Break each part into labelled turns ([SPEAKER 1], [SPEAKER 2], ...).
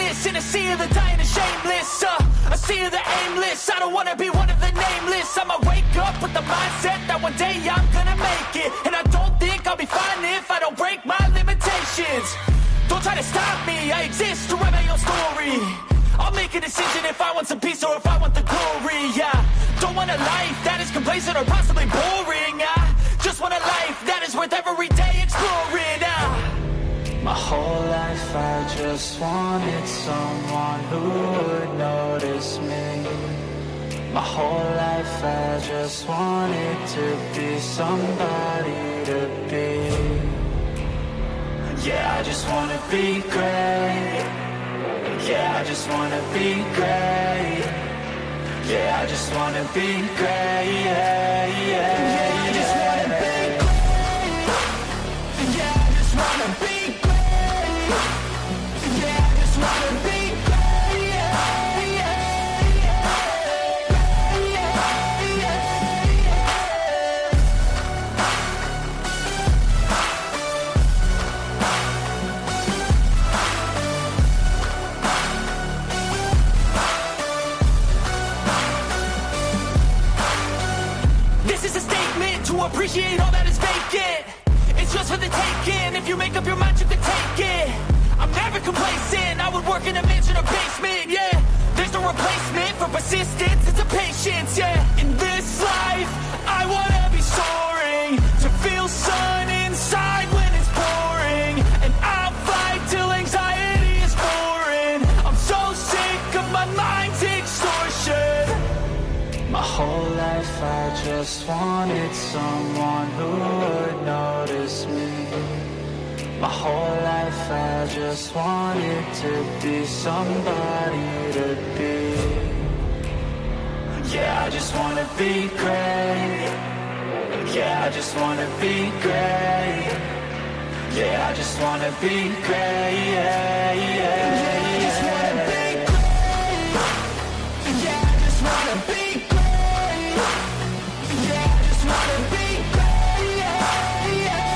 [SPEAKER 1] greatness in a sea of the dying and shameless. A sea of the aimless. I don't wanna be one of the nameless. I'ma wake up with the mindset that one day I'm gonna make it. And I don't think I'll be fine if I don't break my limitations. Don't try to stop me, I exist to write my own story. I'll make a decision if I want some peace or if I want the glory. Yeah, don't want a life that is complacent or possibly boring. I just want a life that is worth every day exploring.
[SPEAKER 2] My whole life I just wanted someone who would notice me. My whole life I just wanted to be somebody to be. Yeah, I just wanna be great. Yeah, I just wanna be great. Yeah, I just wanna be great. Yeah, yeah, I just wanna be great. Yeah, I just wanna be great. Yeah, I just wanna be great. Yeah, yeah, yeah, yeah, yeah.
[SPEAKER 1] This is a statement to appreciate all that is vacant. It's just for the taking. If you make up your mind, you can take it. I'm never complacent. I would work in a mansion or basement, yeah. There's no replacement for persistence. It's a patience, yeah. In this life, I wanna be soaring. To feel sun inside when it's pouring. And I'll fight till anxiety is foreign. I'm so sick of my mind's extortion.
[SPEAKER 2] My whole life I just wanted someone who would notice me. My whole life I just wanted to be somebody to be. Yeah, I just wanna be great. Yeah, I just wanna be great. Yeah, I just wanna be great. Yeah, yeah, yeah. I just wanna be great.
[SPEAKER 1] Yeah, I just wanna be great.
[SPEAKER 2] Yeah, I just wanna be great. Yeah, yeah,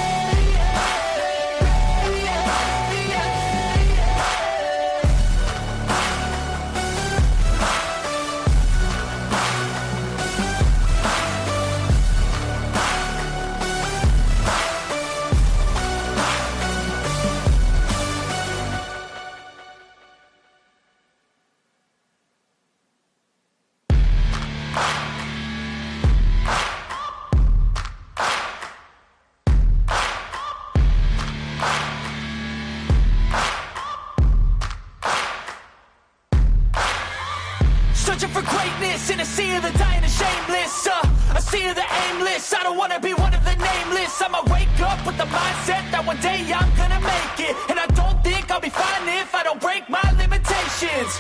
[SPEAKER 1] Searching for greatness in a sea of the dying and shameless. A sea of the aimless. I don't wanna be one of the nameless. I'ma wake up with the mindset that one day I'm gonna make it. And I don't think I'll be fine if I don't break my limitations.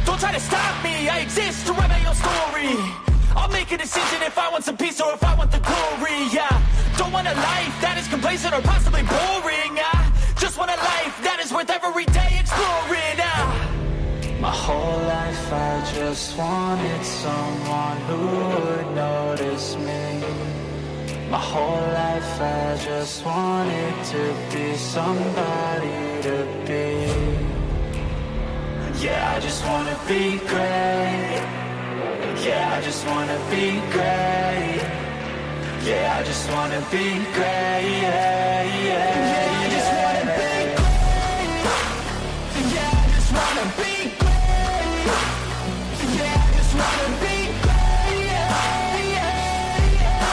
[SPEAKER 1] Don't try to stop me, I exist to write my own story. I'll make a decision if I want some peace or if I want the glory. Yeah, don't want a life that is complacent or possibly boring. I just want a life that is worth every day exploring.
[SPEAKER 2] My whole life I just wanted someone who would notice me. My whole life I just wanted to be somebody to be. Yeah, I just wanna be great. Yeah, I just wanna be great. Yeah, I just wanna be great. Yeah, yeah, yeah. I just wanna be great. Yeah, I just wanna be great. Yeah, I just wanna be great. Yeah, yeah, yeah,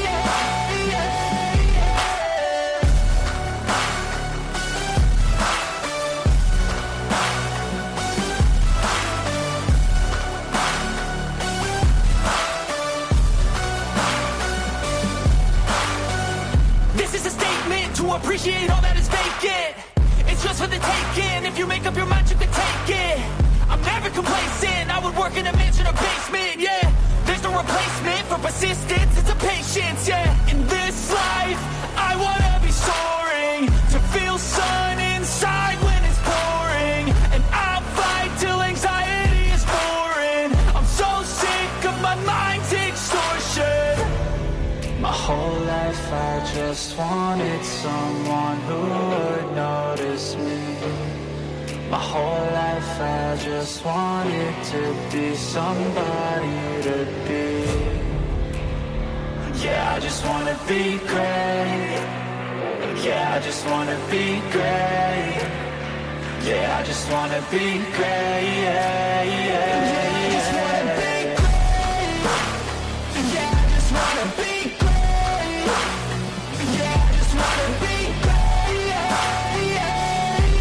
[SPEAKER 2] yeah, yeah.
[SPEAKER 1] This is a statement to appreciate all that is vacant. It's just for the taking. If you make up your mind, you can take it. I'm never complacent. I would work in a mansion or basement, yeah. There's no replacement for persistence. It's a patience, yeah. In this life, I wanna be soaring. To feel sun inside when it's pouring. And I'll fight till anxiety is foreign. I'm so sick of my mind's extortion.
[SPEAKER 2] My whole life I just wanted someone who would notice me. My whole life I just wanted to be somebody to be. Yeah, I just wanna be great. Yeah, I just wanna be great. Yeah, I just wanna be great. Yeah, yeah, yeah. I just wanna be great. Yeah, I just wanna be great. Yeah, I just wanna be great. Yeah, yeah,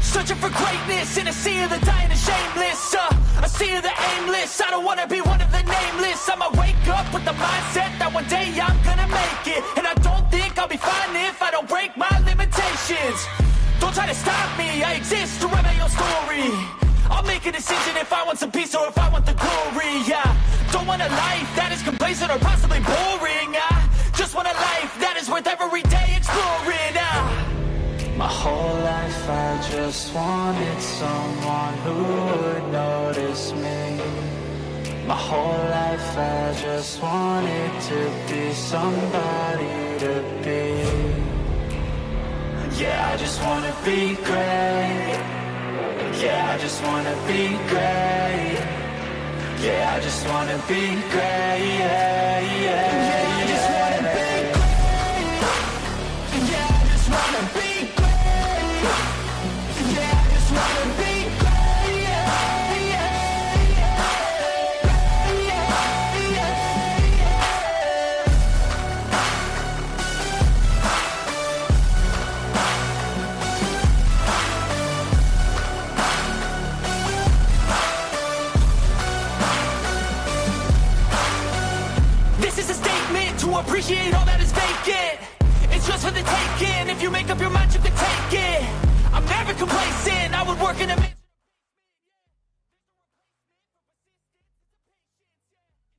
[SPEAKER 1] searching for greatness in a sea of the dying and shameless, a sea of the aimless. I don't wanna be one of the nameless. I'ma wake up with the mindset that one day I'm gonna make it, and I don't think I'll be fine if I don't break my limitations. Don't try to stop me, I exist to write my own story. I'll make a decision if I want some peace or if I want the glory. Don't want a life that is complacent or possibly boring. I just want a life that is worth every day exploring.
[SPEAKER 2] My whole life I just wanted someone who would notice me. My whole life I just wanted to be somebody to be. Yeah, I just wanna be great. Yeah, I just wanna be great. Yeah, I just wanna be great. Yeah, yeah, yeah. I just wanna be great. Yeah, I just wanna be great. Yeah, I just wanna be great. Yeah, yeah,
[SPEAKER 1] This is a statement to appreciate all that is vacant. It's just for the taking. If you make up your mind, you can take it. I'm never complacent. I would work in a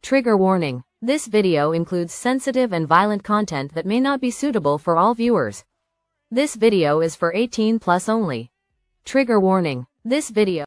[SPEAKER 3] Trigger warning. This video includes sensitive and violent content that may not be suitable for all viewers. This video is for 18 plus only. Trigger warning. This video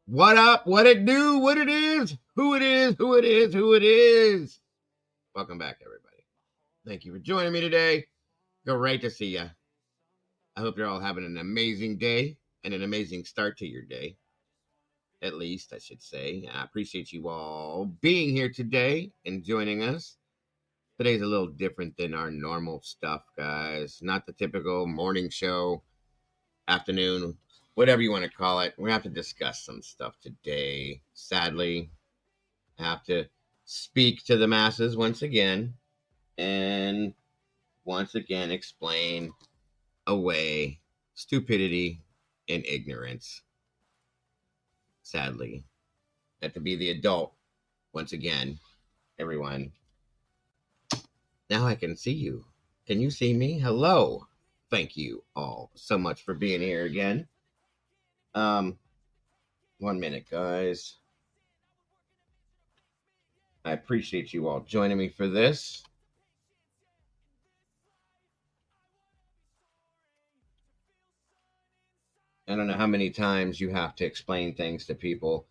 [SPEAKER 4] What up? What it do? What it is? Who it is? Who it is? Who it is? Welcome back, everybody. Thank you for joining me today. Great to see you. I hope you're all having an amazing day and an amazing start to your day. At least, I should say. I appreciate you all being here today and joining us. Today's a little different than our normal stuff, guys. Not the typical morning show, afternoon, whatever you want to call it. We have to discuss some stuff today. Sadly, I have to speak to the masses once again and once again explain away stupidity and ignorance. Sadly, I have to be the adult once again, everyone. Now I can see you. Can you see me? Hello. Thank you all so much for being here again. 1 minute, guys. I appreciate you all joining me for this. I don't know how many times you have to explain things to people.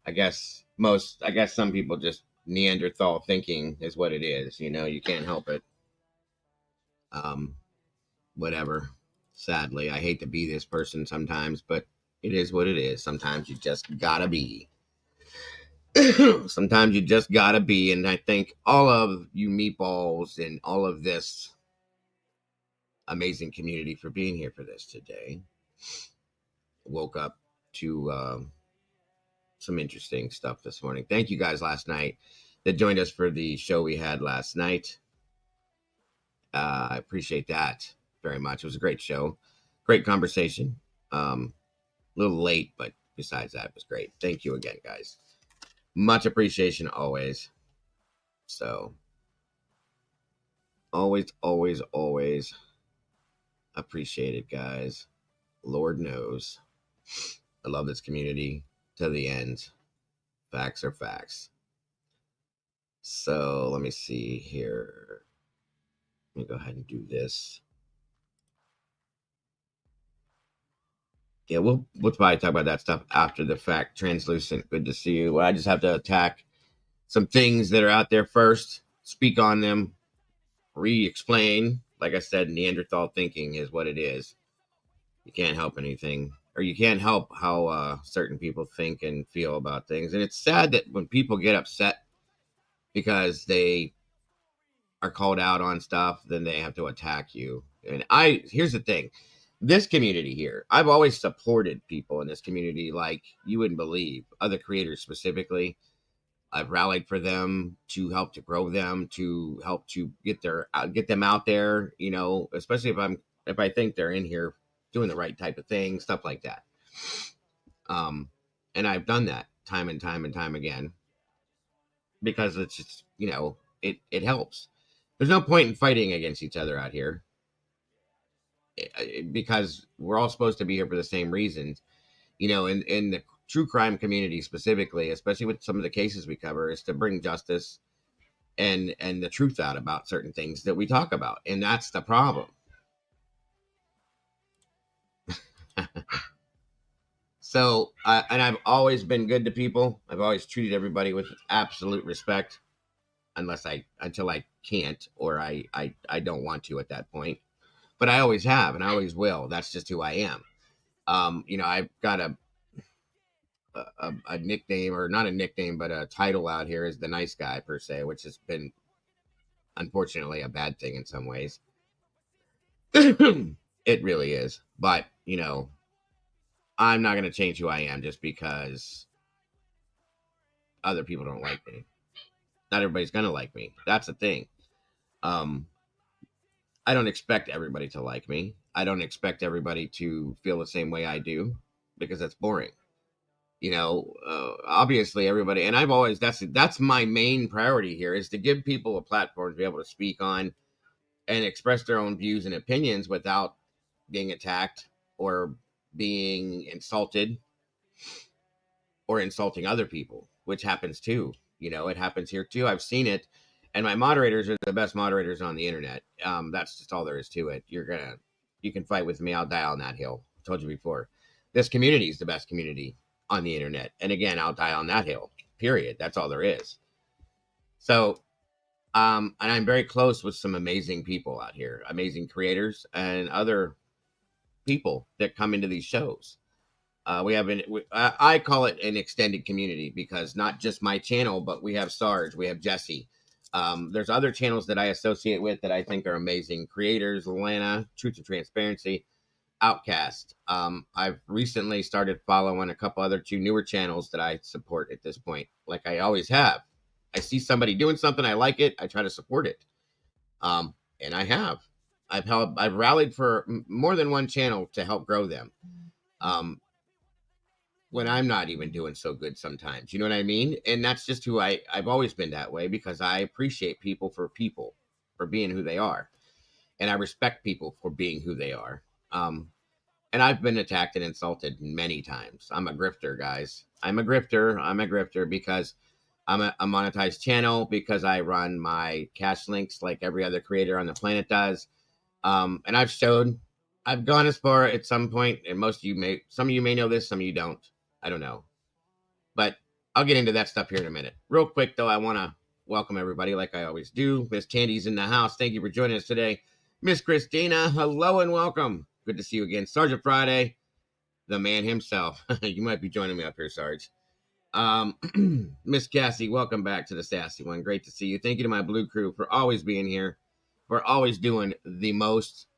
[SPEAKER 4] I guess some people just Neanderthal thinking is what it is. You know, you can't help it. Whatever. Sadly, I hate to be this person sometimes, but it is what it is. Sometimes you just gotta be. Sometimes you just gotta be. And I thank all of you meatballs and all of this amazing community for being here for this today. Woke up to some interesting stuff this morning. Thank you guys last night that joined us for the show we had last night. I appreciate that very much. It was a great show, great conversation. A little late, but besides that, it was great. Thank you again, guys. Much appreciation always. So always appreciate it, guys. Lord knows I love this community to the end. Facts are facts. So let me see here. Let me go ahead and do this. Yeah, we'll probably talk about that stuff after the fact. Translucent, good to see you. I just have to attack some things that are out there first, speak on them, re-explain. Like I said, Neanderthal thinking is what it is. You can't help anything, or you can't help how certain people think and feel about things. And it's sad that when people get upset because they are called out on stuff, then they have to attack you. And here's the thing. This community here, I've always supported people in this community like you wouldn't believe. Other creators specifically, I've rallied for them to help to grow them, to help to get them out there. You know, especially if I think they're in here doing the right type of thing, stuff like that. And I've done that time and time again because it's just, you know, it helps. There's no point in fighting against each other out here, because we're all supposed to be here for the same reasons. You know, in the true crime community specifically, especially with some of the cases we cover, is to bring justice and the truth out about certain things that we talk about. And that's the problem. So, and I've always been good to people. I've always treated everybody with absolute respect, until I can't, or I don't want to at that point. But I always have, and I always will. That's just who I am. You know, I've got a nickname, or not a nickname, but a title out here is the nice guy per se, which has been unfortunately a bad thing in some ways. It really is. But, you know, I'm not going to change who I am just because other people don't like me. Not everybody's going to like me. That's the thing. I don't expect everybody to like me. I don't expect everybody to feel the same way I do, because that's boring. You know, obviously everybody, and I've always, that's my main priority here, is to give people a platform to be able to speak on and express their own views and opinions without being attacked or being insulted or insulting other people, which happens too. You know, it happens here too. I've seen it. And my moderators are the best moderators on the internet. That's just all there is to it. You can fight with me. I'll die on that hill. I told you before. This community is the best community on the internet. And again, I'll die on that hill, period. That's all there is. So, and I'm very close with some amazing people out here, amazing creators and other people that come into these shows. I call it an extended community, because not just my channel, but we have Sarge, we have Jesse, There's other channels that I associate with that I think are amazing creators: Lana, Truth and Transparency, Outcast. I've recently started following a couple other two newer channels that I support at this point, like I always have. I see somebody doing something, I like it, I try to support it. And I have. I've rallied for more than one channel to help grow them. When I'm not even doing so good sometimes, you know what I mean? And that's just who I've always been that way, because I appreciate people for being who they are. And I respect people for being who they are. And I've been attacked and insulted many times. I'm a grifter, guys. I'm a grifter because I'm a monetized channel, because I run my cash links like every other creator on the planet does. And I've gone as far at some point, and some of you may know this, some of you don't. I don't know. But I'll get into that stuff here in a minute. Real quick, though, I want to welcome everybody like I always do. Miss Tandy's in the house. Thank you for joining us today. Miss Christina, hello and welcome. Good to see you again. Sergeant Friday, the man himself. You might be joining me up here, Sarge. Miss Cassie, welcome back to the Sassy One. Great to see you. Thank you to my Blue Crew for always being here, for always doing the most.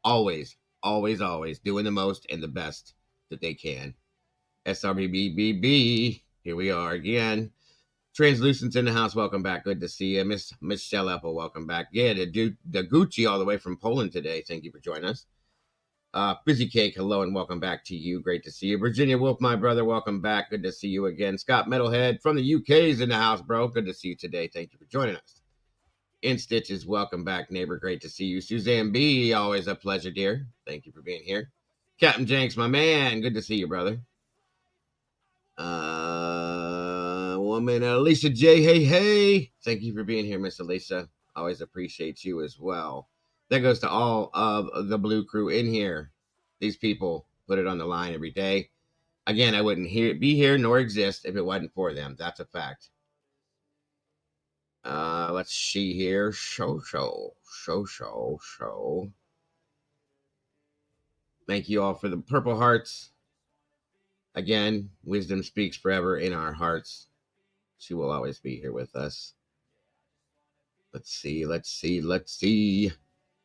[SPEAKER 4] Always doing the most and the best that they can. SRBBBB, here we are again. Translucent's in the house, welcome back. Good to see you. Miss Michelle Apple, welcome back. Yeah, the Gucci all the way from Poland today. Thank you for joining us. Busy Cake, hello and welcome back to you. Great to see you. Virginia Wolf, my brother, welcome back. Good to see you again. Scott Metalhead from the UK is in the house, bro. Good to see you today. Thank you for joining us. In Stitches, welcome back, neighbor. Great to see you. Suzanne B, always a pleasure, dear. Thank you for being here. Captain Jenks, my man. Good to see you, brother. Woman, Alicia J, hey. Thank you for being here, Miss Alicia. Always appreciate you as well. That goes to all of the Blue Crew in here. These people put it on the line every day. Again, I wouldn't be here nor exist if it wasn't for them. That's a fact. Let's see here. Show. Thank you all for the purple hearts. Again, wisdom speaks forever in our hearts. She will always be here with us. Let's see. Let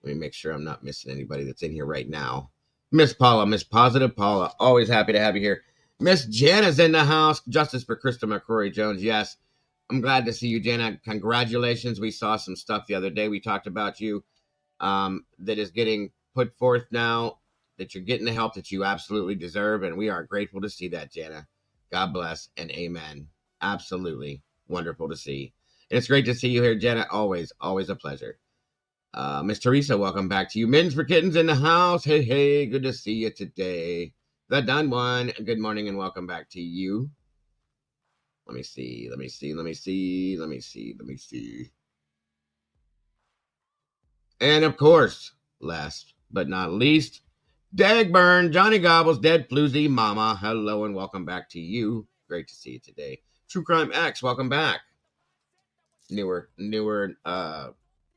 [SPEAKER 4] me make sure I'm not missing anybody that's in here right now. Miss Paula, Miss Positive Paula, always happy to have you here. Miss Jana's in the house. Justice for Krista McCrory Jones. Yes, I'm glad to see you, Jana. Congratulations. We saw some stuff the other day. We talked about you that is getting put forth now, that you're getting the help that you absolutely deserve. And we are grateful to see that, Jana. God bless and amen. Absolutely wonderful to see. And it's great to see you here, Jana. Always a pleasure. Miss Teresa, welcome back to you. Mittens for Kittens in the house. Hey, good to see you today. The Done One, good morning and welcome back to you. Let me see. And of course, last but not least, Dagburn, Johnny Gobbles, Dead Floozy Mama. Hello and welcome back to you. Great to see you today. True Crime X, welcome back. Newer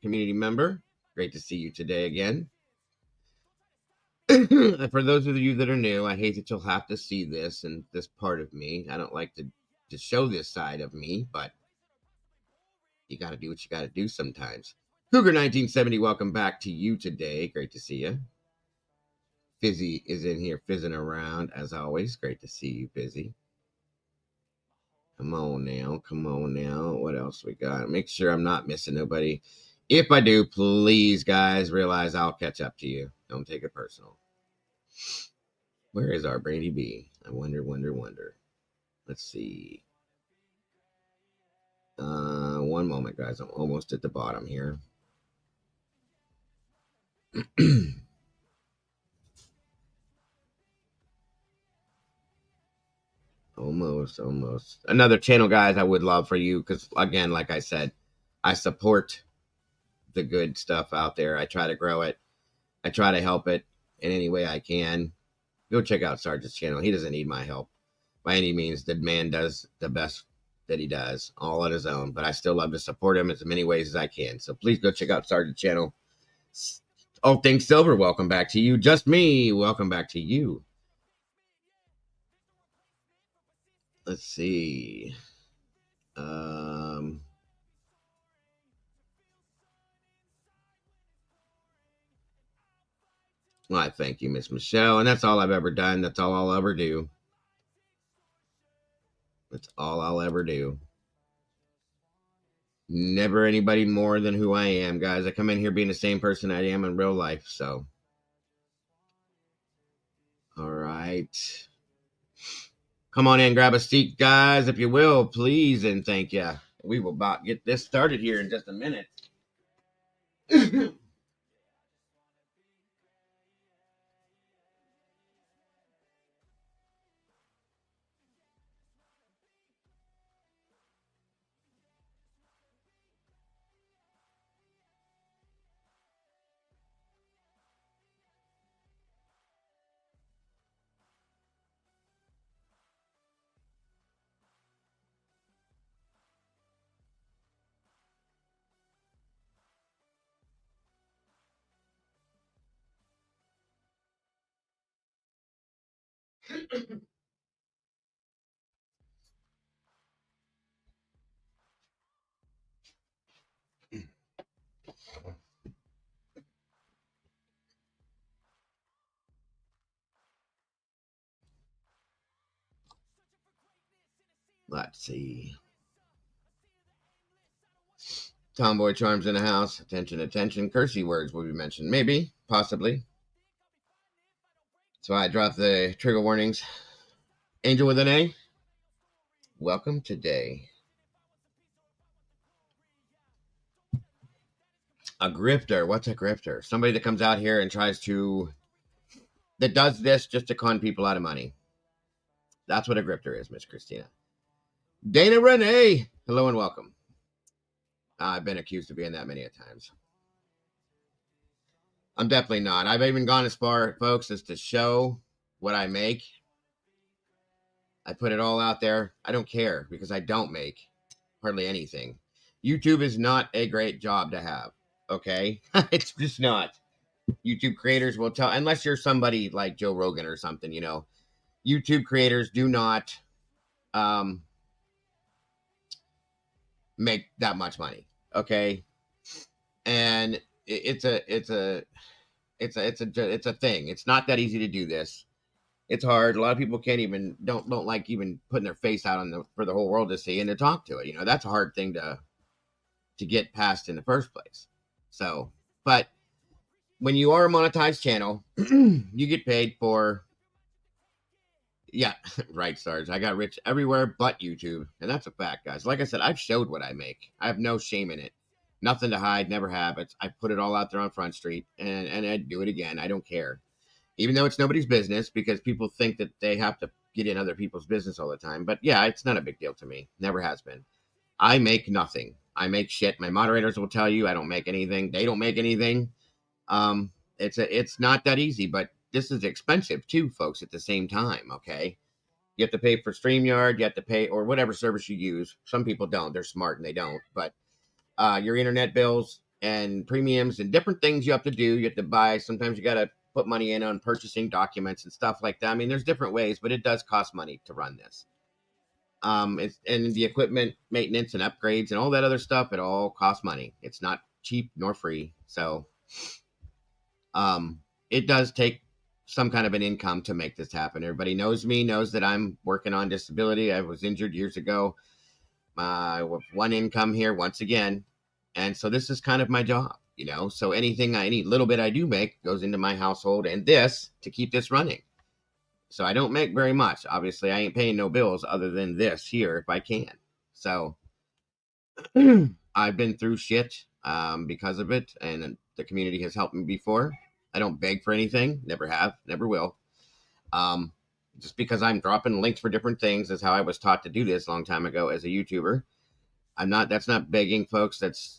[SPEAKER 4] community member. Great to see you today again. For those of you that are new, I hate that you'll have to see this and this part of me. I don't like to show this side of me, but you got to do what you got to do sometimes. Cougar 1970, welcome back to you today. Great to see you. Fizzy is in here fizzing around as always. Great to see you, Fizzy. Come on now. What else we got? Make sure I'm not missing nobody. If I do, please, guys, realize I'll catch up to you. Don't take it personal. Where is our Brady B? I wonder. Let's see. One moment, guys. I'm almost at the bottom here. Almost. Another channel, guys, I would love for you, because, again, like I said, I support the good stuff out there. I try to grow it. I try to help it in any way I can. Go check out Sarge's channel. He doesn't need my help by any means. The man does the best that he does, all on his own. But I still love to support him in as many ways as I can. So please go check out Sarge's channel. All Things Silver, welcome back to you. Just Me, welcome back to you. Let's see. Well, I thank you, Miss Michelle. And that's all I've ever done. That's all I'll ever do. That's all I'll ever do. Never anybody more than who I am, guys. I come in here being the same person I am in real life. So, all right. Come on in, grab a seat, guys, if you will, please, and thank you. We will about get this started here in just a minute. Let's see. Tomboy Charms in the house. Attention, attention. Cursey words will be mentioned. Maybe, possibly. So I dropped the trigger warnings. Angel with an A. Welcome today. A grifter. What's a grifter? Somebody that comes out here and that does this just to con people out of money. That's what a grifter is, Miss Christina. Dana Renee. Hello and welcome. I've been accused of being that many a times. I'm definitely not. I've even gone as far, folks, as to show what I make. I put it all out there. I don't care because I don't make hardly anything. YouTube is not a great job to have, okay? It's just not. YouTube creators will tell, unless you're somebody like Joe Rogan or something, you know. YouTube creators do not make that much money, okay? And it's a thing. It's not that easy to do this. It's hard. A lot of people don't like even putting their face out for the whole world to see and to talk to it. You know, that's a hard thing to get past in the first place. So, but when you are a monetized channel, you get paid for, yeah, right, Sarge. I got rich everywhere but YouTube. And that's a fact, guys. Like I said, I've showed what I make. I have no shame in it. Nothing to hide, never have. I put it all out there on Front Street, and I'd do it again. I don't care. Even though it's nobody's business, because people think that they have to get in other people's business all the time. But yeah, it's not a big deal to me. Never has been. I make nothing. I make shit. My moderators will tell you I don't make anything. They don't make anything. It's not that easy, but this is expensive too, folks, at the same time, okay? You have to pay for StreamYard, you have to pay, or whatever service you use. Some people don't. They're smart and they don't. But your internet bills and premiums and different things you have to do. You have to buy. Sometimes you got to put money in on purchasing documents and stuff like that. I mean, there's different ways, but it does cost money to run this. And the equipment maintenance and upgrades and all that other stuff, it all costs money. It's not cheap nor free. So it does take some kind of an income to make this happen. Everybody knows me, knows that I'm working on disability. I was injured years ago. With one income here once again. And so this is kind of my job, you know. So any little bit I do make goes into my household and this to keep this running. So I don't make very much. Obviously, I ain't paying no bills other than this here if I can. So I've been through shit because of it, and the community has helped me before. I don't beg for anything. Never have. Never will. Just because I'm dropping links for different things is how I was taught to do this a long time ago as a YouTuber. That's not begging, folks. That's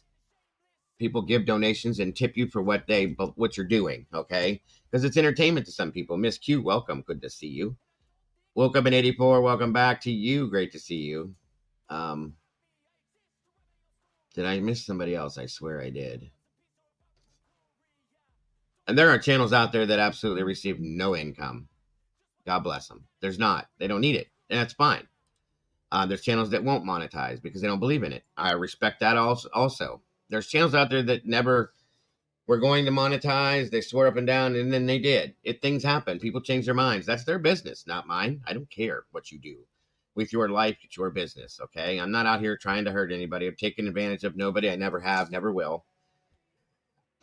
[SPEAKER 4] people give donations and tip you for what you're doing, okay? Because it's entertainment to some people. Miss Q, welcome. Good to see you. Woke up in 84. Welcome back to you. Great to see you. Did I miss somebody else? I swear I did. And there are channels out there that absolutely receive no income. God bless them. There's not. They don't need it. And that's fine. There's channels that won't monetize because they don't believe in it. I respect that also. There's channels out there that never we're going to monetize. They swore up and down, and then they did. Things happen. People change their minds. That's their business, not mine. I don't care what you do with your life. It's your business, okay? I'm not out here trying to hurt anybody. I'm taking advantage of nobody. I never have, never will.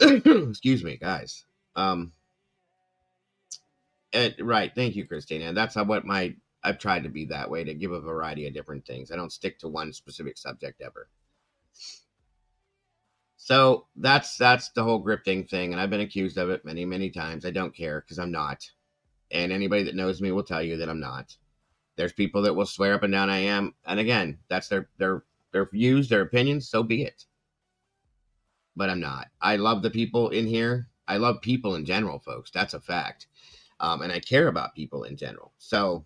[SPEAKER 4] Excuse me, guys. Right. Thank you, Christina. And that's I've tried to be that way, to give a variety of different things. I don't stick to one specific subject ever. So that's the whole grifting thing, and I've been accused of it many, many times. I don't care, because I'm not. And anybody that knows me will tell you that I'm not. There's people that will swear up and down I am, and again, that's their views, their opinions, so be it. But I'm not. I love the people in here. I love people in general, folks. That's a fact. And I care about people in general. So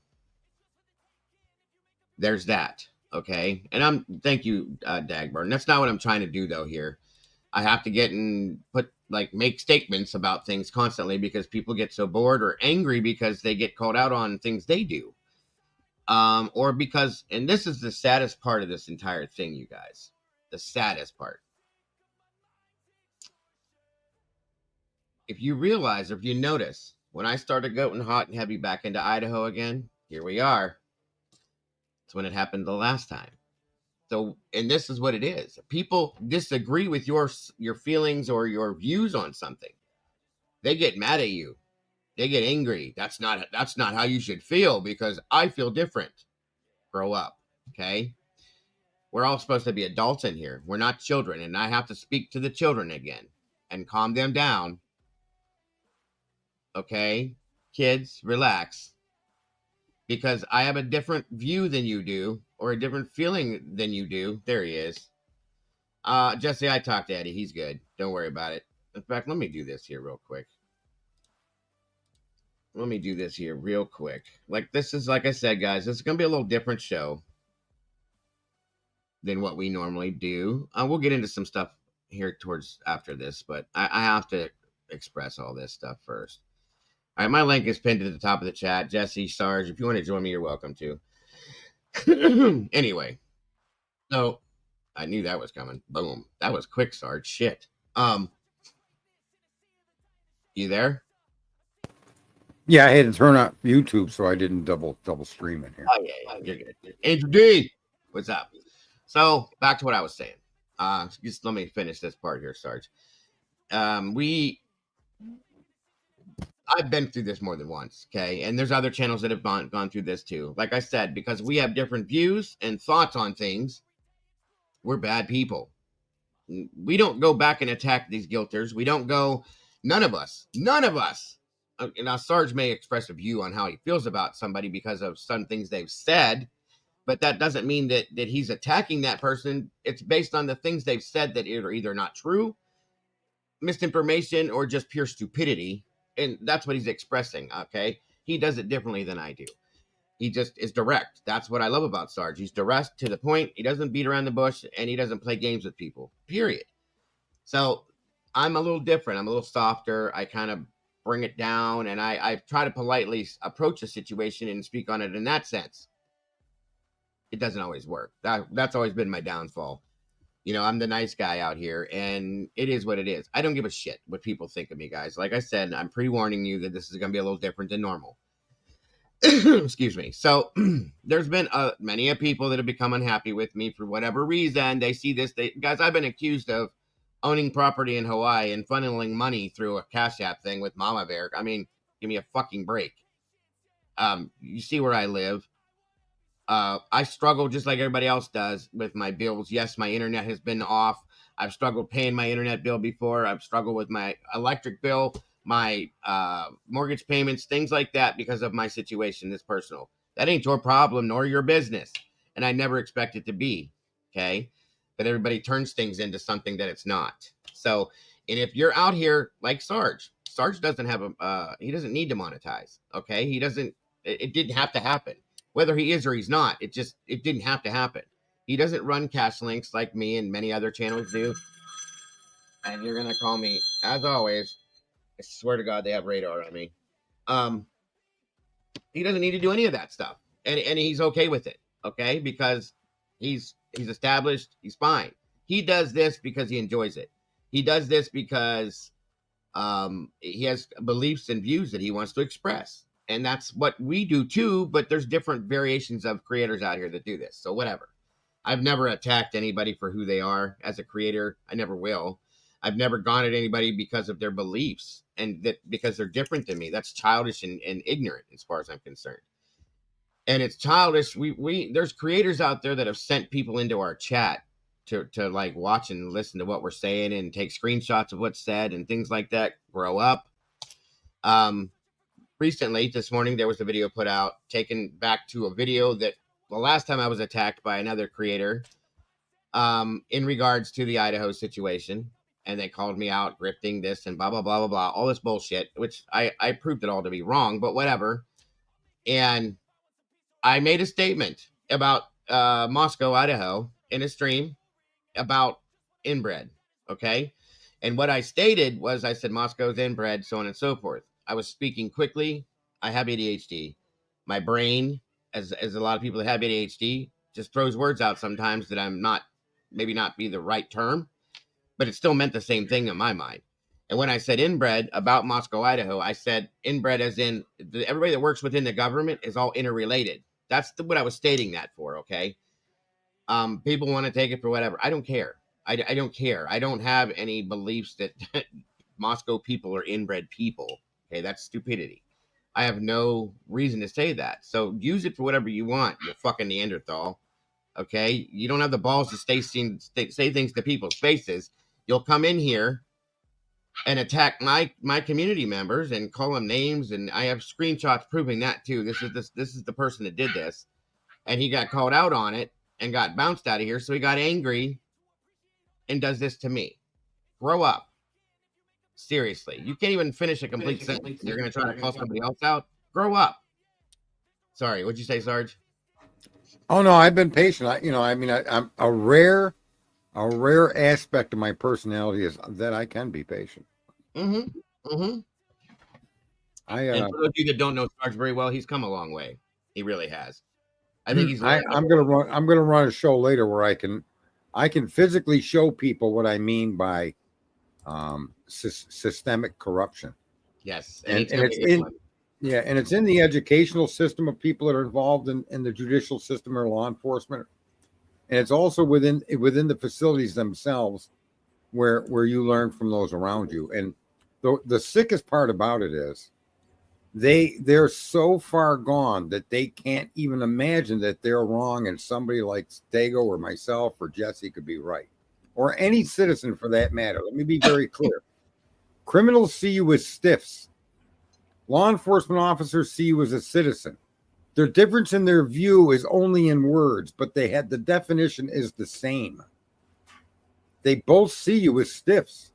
[SPEAKER 4] there's that, okay? And thank you, Dagburn. That's not what I'm trying to do, though, here. I have to get and make statements about things constantly, because people get so bored or angry because they get called out on things they do. Or because, and this is the saddest part of this entire thing, you guys. The saddest part. If you realize, or if you notice, when I started going hot and heavy back into Idaho again, here we are. It's when it happened the last time. So, and this is what it is. People disagree with your feelings or your views on something. They get mad at you. They get angry. That's not how you should feel, because I feel different. Grow up, okay? We're all supposed to be adults in here. We're not children, and I have to speak to the children again and calm them down. Okay? Kids, relax. Because I have a different view than you do, or a different feeling than you do. There he is. Jesse, I talked to Eddie. He's good. Don't worry about it. In fact, let me do this here real quick. This is, like I said, guys, this is going to be a little different show than what we normally do. We'll get into some stuff here towards after this, but I have to express all this stuff first. All right, my link is pinned to the top of the chat. Jesse, Sarge, if you want to join me, you're welcome to. Anyway, so I knew that was coming. Boom. That was quick, Sarge. Shit. You there?
[SPEAKER 5] Yeah, I had to turn on YouTube so I didn't double stream in here.
[SPEAKER 4] Oh, yeah, you're good. Andrew D, what's up? So, back to what I was saying. Just let me finish this part here, Sarge. I've been through this more than once, okay? And there's other channels that have gone through this too. Like I said, because we have different views and thoughts on things, we're bad people. We don't go back and attack these guilters. We don't go, none of us. Now, Sarge may express a view on how he feels about somebody because of some things they've said, but that doesn't mean that he's attacking that person. It's based on the things they've said that are either not true, misinformation, or just pure stupidity. And that's what he's expressing, okay? He does it differently than I do. He just is direct. That's what I love about Sarge. He's direct, to the point. He doesn't beat around the bush, and he doesn't play games with people, period. So I'm a little different. I'm a little softer. I kind of bring it down, and I try to politely approach a situation and speak on it in that sense. It doesn't always work. That's always been my downfall. You know, I'm the nice guy out here, and it is what it is. I don't give a shit what people think of me, guys. Like I said, I'm pre-warning you that this is going to be a little different than normal. Excuse me. So there's been many people that have become unhappy with me for whatever reason. They see this. Guys, I've been accused of owning property in Hawaii and funneling money through a Cash App thing with Mama Bear. I mean, give me a fucking break. You see where I live. I struggle just like everybody else does with my bills. Yes, my internet has been off. I've struggled paying my internet bill before. I've struggled with my electric bill, my mortgage payments, things like that because of my situation. This personal. That ain't your problem nor your business. And I never expect it to be. Okay. But everybody turns things into something that it's not. So, and if you're out here like Sarge doesn't have he doesn't need to monetize. Okay. It didn't have to happen. Whether he is or he's not, it didn't have to happen. He doesn't run cash links like me and many other channels do. And you're going to call me, as always, I swear to God, they have radar on me. He doesn't need to do any of that stuff. And he's okay with it, okay? Because he's established, he's fine. He does this because he enjoys it. He does this because He has beliefs and views that he wants to express. And that's what we do too, but there's different variations of creators out here that do this. So whatever. I've never attacked anybody for who they are as a creator. I never will. I've never gone at anybody because of their beliefs and that because they're different than me. That's childish and ignorant as far as I'm concerned. And it's childish. There's creators out there that have sent people into our chat to like watch and listen to what we're saying and take screenshots of what's said and things like that. Grow up. Recently, this morning, there was a video put out taken back to a video that the last time I was attacked by another creator in regards to the Idaho situation. And they called me out, grifting this and blah, blah, blah, blah, blah, all this bullshit, which I proved it all to be wrong, but whatever. And I made a statement about Moscow, Idaho in a stream about inbred. Okay. And what I stated was I said Moscow's inbred, so on and so forth. I was speaking quickly. I have ADHD. My brain, as a lot of people that have ADHD, just throws words out sometimes that I'm not, maybe not be the right term, but it still meant the same thing in my mind. And when I said inbred about Moscow, Idaho, I said inbred as in everybody that works within the government is all interrelated. That's what I was stating that for, okay? People want to take it for whatever. I don't care. I don't care. I don't have any beliefs that Moscow people are inbred people. Okay, that's stupidity. I have no reason to say that. So use it for whatever you want, you fucking Neanderthal. Okay? You don't have the balls to say things to people's faces. You'll come in here and attack my community members and call them names, and I have screenshots proving that too. This is the person that did this, and he got called out on it and got bounced out of here, so he got angry and does this to me. Grow up. Seriously, you can't even finish a complete sentence. You're going to try to call somebody else out? Grow up. Sorry, what'd you say, Sarge?
[SPEAKER 5] Oh no, I've been patient. I'm a rare aspect of my personality is that I can be patient.
[SPEAKER 4] And for those of you that don't know Sarge very well, he's come a long way. He really has. I think he's.
[SPEAKER 5] I'm gonna run a show later where I can physically show people what I mean by systemic corruption.
[SPEAKER 4] Yes,
[SPEAKER 5] and it's in the educational system of people that are involved in the judicial system or law enforcement, and it's also within the facilities themselves where you learn from those around you. And the sickest part about it is they're so far gone that they can't even imagine that they're wrong and somebody like Dago or myself or Jesse could be right, or any citizen for that matter. Let me be very clear. Criminals see you as stiffs. Law enforcement officers see you as a citizen. Their difference in their view is only in words, but the definition is the same. They both see you as stiffs.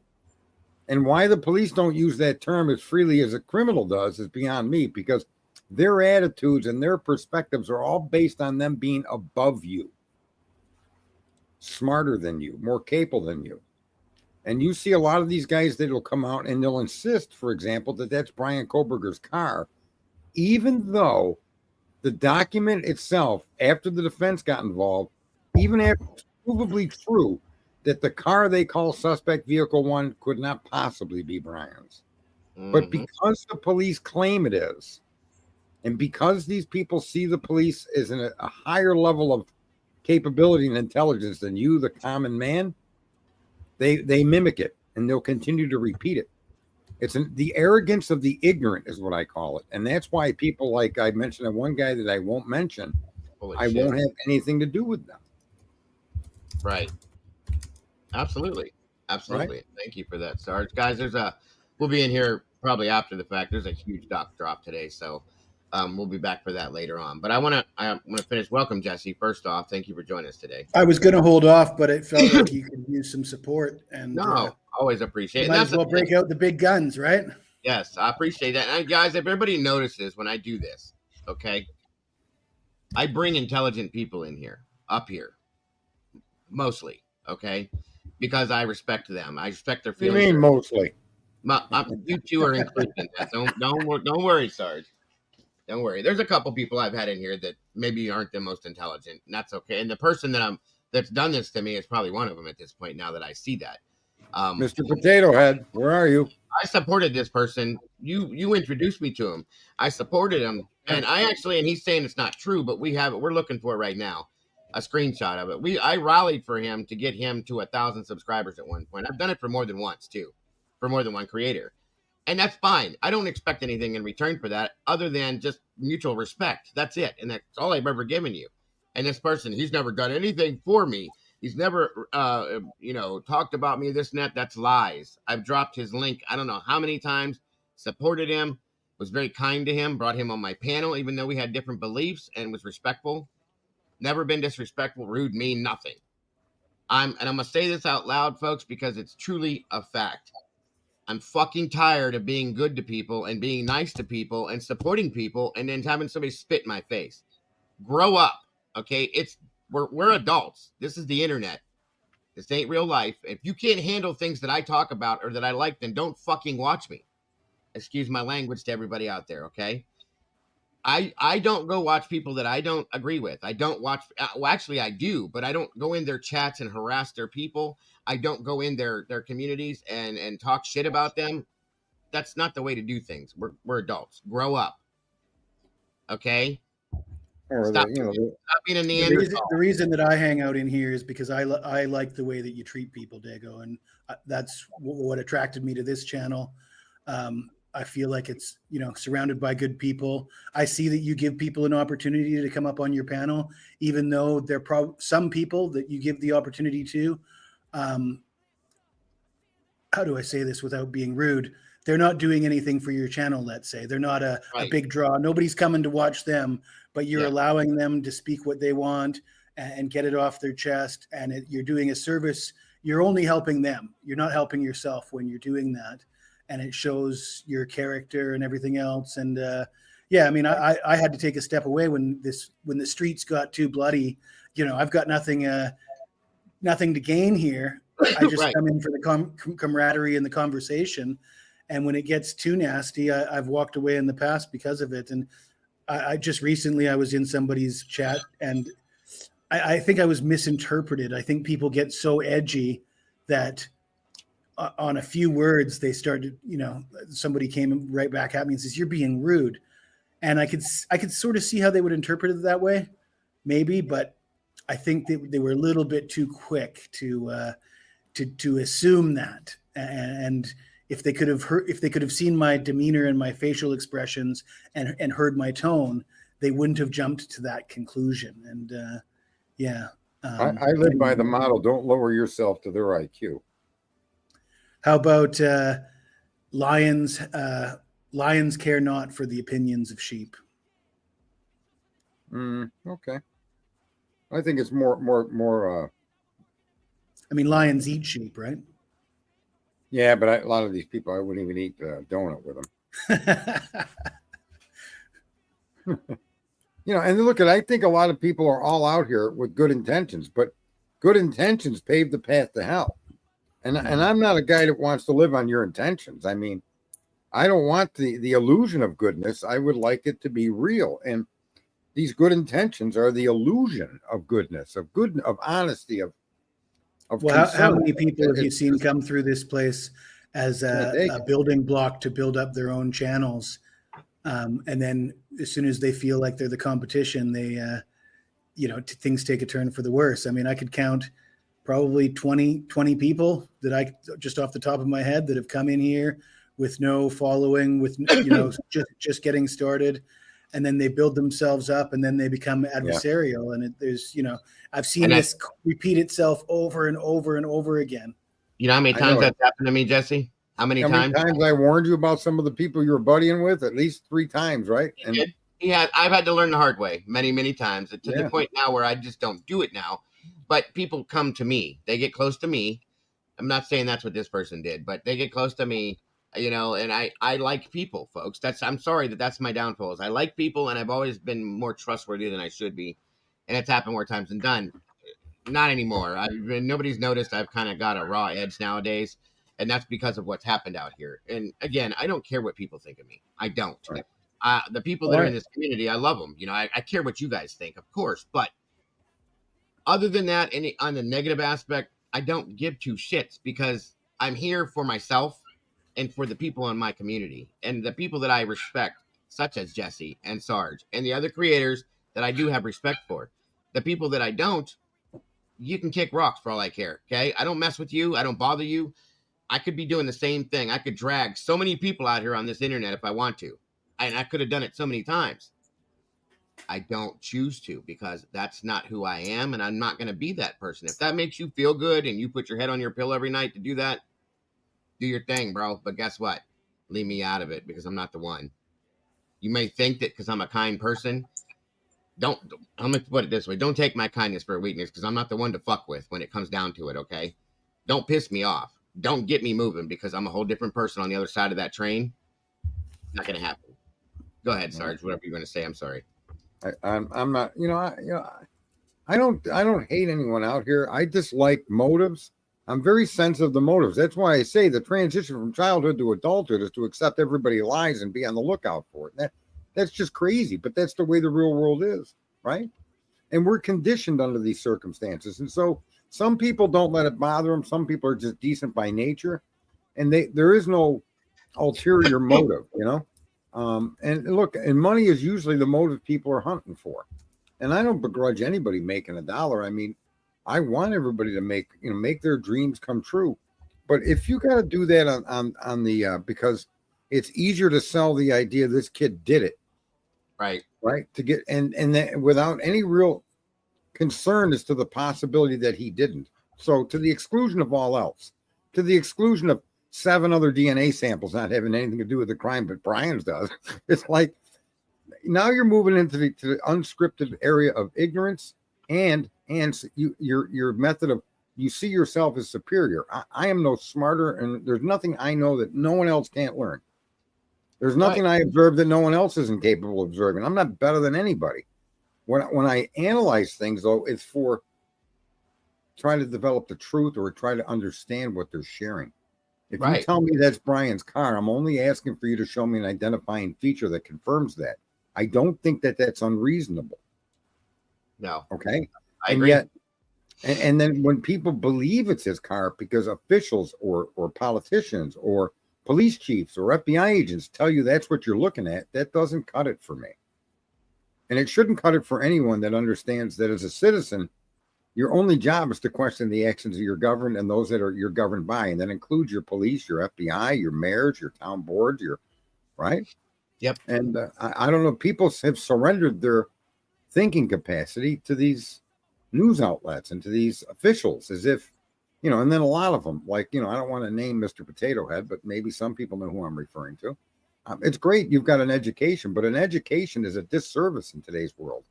[SPEAKER 5] And why the police don't use that term as freely as a criminal does is beyond me, because their attitudes and their perspectives are all based on them being above you, smarter than you, more capable than you. And you see a lot of these guys that will come out and they'll insist, for example, that that's Brian Koberger's car, even though the document itself, after the defense got involved, even after it's provably true that the car they call suspect vehicle 1 could not possibly be Brian's. But because the police claim it is, and because these people see the police as in a higher level of capability and intelligence than you, the common man, they mimic it, and they'll continue to repeat it. It's the arrogance of the ignorant is what I call it. And that's why people, like I mentioned, one guy that I won't mention, won't have anything to do with them.
[SPEAKER 4] Right. Absolutely. Right? Thank you for that, Sarge. Guys, we'll be in here probably after the fact. There's a huge doc drop today, so we'll be back for that later on. But I want to finish. Welcome, Jesse. First off, thank you for joining us today.
[SPEAKER 6] I was going to hold off, but it felt like you could use some support. And
[SPEAKER 4] always appreciate it.
[SPEAKER 6] Might as well break out the big guns, right?
[SPEAKER 4] Yes, I appreciate that. And guys, if everybody notices when I do this, okay, I bring intelligent people in here, up here, mostly, okay, because I respect them. I respect their feelings.
[SPEAKER 5] You mean mostly?
[SPEAKER 4] You two are included in that. Don't worry, Sarge. Don't worry. There's a couple people I've had in here that maybe aren't the most intelligent, and that's okay. And the person that's done this to me is probably one of them at this point. Now that I see that,
[SPEAKER 5] Mr. Potato Head, where are you?
[SPEAKER 4] I supported this person. You introduced me to him. I supported him, and and he's saying it's not true, but we're looking for it right now, a screenshot of it. I rallied for him to get him to 1,000 subscribers at one point. I've done it for more than once too, for more than one creator, and that's fine. I don't expect anything in return for that other than just mutual respect. That's it, and that's all I've ever given you. And this person, he's never done anything for me. He's never, talked about me, this and that. That's lies. I've dropped his link I don't know how many times, supported him, was very kind to him, brought him on my panel, even though we had different beliefs, and was respectful. Never been disrespectful, rude, mean, nothing. I'm going to say this out loud, folks, because it's truly a fact. I'm fucking tired of being good to people and being nice to people and supporting people and then having somebody spit in my face. Grow up, okay? We're adults. This is the internet. This ain't real life. If you can't handle things that I talk about or that I like, then don't fucking watch me. Excuse my language to everybody out there, okay? I don't go watch people that I don't agree with. I don't watch, well, actually I do, but I don't go in their chats and harass their people. I don't go in their communities and talk shit about them. That's not the way to do things. We're adults. Grow up. Okay?
[SPEAKER 5] Or
[SPEAKER 4] Stop
[SPEAKER 5] stop
[SPEAKER 4] being a Neanderthal.
[SPEAKER 6] The reason that I hang out in here is because I like the way that you treat people, Dago, and that's what attracted me to this channel. I feel like it's, surrounded by good people. I see that you give people an opportunity to come up on your panel, even though there are some people that you give the opportunity to. How do I say this without being rude? They're not doing anything for your channel, let's say. They're not a big draw. Nobody's coming to watch them, but you're allowing them to speak what they want and get it off their chest. And you're doing a service. You're only helping them. You're not helping yourself when you're doing that. And it shows your character and everything else. And I had to take a step away when the streets got too bloody. I've got nothing to gain here. I just come in for the camaraderie and the conversation. And when it gets too nasty, I've walked away in the past because of it. And I just recently, I was in somebody's chat and I think I was misinterpreted. I think people get so edgy that on a few words, they started, somebody came right back at me and says, "You're being rude." And I could sort of see how they would interpret it that way, maybe, but I think they were a little bit too quick to assume that. And if they could have seen my demeanor and my facial expressions and heard my tone, they wouldn't have jumped to that conclusion. And
[SPEAKER 5] I live by the motto: don't lower yourself to their IQ.
[SPEAKER 6] How about lions care not for the opinions of sheep?
[SPEAKER 5] Okay. I think it's more.
[SPEAKER 6] I mean, lions eat sheep, right?
[SPEAKER 5] Yeah, but a lot of these people, I wouldn't even eat a donut with them. And look I think a lot of people are all out here with good intentions, but good intentions pave the path to hell. And I'm not a guy that wants to live on your intentions. I mean, I don't want the illusion of goodness. I would like it to be real. And these good intentions are the illusion of goodness, of honesty, of
[SPEAKER 6] how many people have you seen come through this place as a building block to build up their own channels? And then as soon as they feel like they're the competition, they, things take a turn for the worse. I mean, I could count probably 20 people that I just off the top of my head that have come in here with no following, with, just getting started. And then they build themselves up and then they become adversarial. And there's, I've seen this repeat itself over and over and over again.
[SPEAKER 4] You know how many times that's happened to me, Jesse? How many times
[SPEAKER 5] I warned you about some of the people you were buddying with? At least 3 times, right? And
[SPEAKER 4] yeah, I've had to learn the hard way many, many times to the point now where I just don't do it now. But people come to me. They get close to me. I'm not saying that's what this person did, but they get close to me, and I like people, folks. I'm sorry that's my downfalls. I like people, and I've always been more trustworthy than I should be. And it's happened more times than done. Not anymore. Nobody's noticed I've kind of got a raw edge nowadays, and that's because of what's happened out here. And again, I don't care what people think of me. I don't. Right. The people that are in this community, I love them. I care what you guys think, of course, but other than that, on the negative aspect, I don't give 2 shits because I'm here for myself and for the people in my community and the people that I respect, such as Jesse and Sarge and the other creators that I do have respect for. The people that I don't, you can kick rocks for all I care. Okay. I don't mess with you. I don't bother you. I could be doing the same thing. I could drag so many people out here on this internet if I want to. And I could have done it so many times. I don't choose to because that's not who I am. And I'm not going to be that person. If that makes you feel good and you put your head on your pillow every night to do that, do your thing, bro. But guess what? Leave me out of it because I'm not the one. You may think that because I'm a kind person. I'm going to put it this way. Don't take my kindness for a weakness because I'm not the one to fuck with when it comes down to it, okay? Don't piss me off. Don't get me moving because I'm a whole different person on the other side of that train. Not going to happen. Go ahead, Sarge. Whatever you're going to say. I'm sorry.
[SPEAKER 5] I'm not, I don't hate anyone out here. I dislike motives. I'm very sensitive to motives. That's why I say the transition from childhood to adulthood is to accept everybody lies and be on the lookout for it. That's just crazy, but that's the way the real world is, right? And we're conditioned under these circumstances. And so some people don't let it bother them. Some people are just decent by nature, and there is no ulterior motive, and look, and money is usually the motive people are hunting for. And I don't begrudge anybody making $1. I mean, I want everybody to make their dreams come true. But if you got to do that on the because it's easier to sell the idea this kid did it, right, to get and that without any real concern as to the possibility that he didn't. So to the exclusion of all else, to the exclusion of 7 other DNA samples not having anything to do with the crime, but Brian's does. It's like now you're moving into the unscripted area of ignorance and your method of you see yourself as superior. I am no smarter, and there's nothing I know that no one else can't learn. There's nothing I observe that no one else isn't capable of observing. I'm not better than anybody. When I analyze things, though, it's for trying to develop the truth or try to understand what they're sharing. If you tell me that's Brian's car, I'm only asking for you to show me an identifying feature that confirms that. I don't think that that's unreasonable.
[SPEAKER 4] No.
[SPEAKER 5] Okay.
[SPEAKER 4] I agree.
[SPEAKER 5] Yet, and then when people believe it's his car because officials or politicians or police chiefs or FBI agents tell you that's what you're looking at, that doesn't cut it for me. And it shouldn't cut it for anyone that understands that as a citizen, your only job is to question the actions of your government and those that you're governed by. And that includes your police, your FBI, your mayors, your town boards, right?
[SPEAKER 4] Yep.
[SPEAKER 5] And I don't know, people have surrendered their thinking capacity to these news outlets and to these officials as if, and then a lot of them, like, I don't want to name Mr. Potato Head, but maybe some people know who I'm referring to. It's great you've got an education, but an education is a disservice in today's world.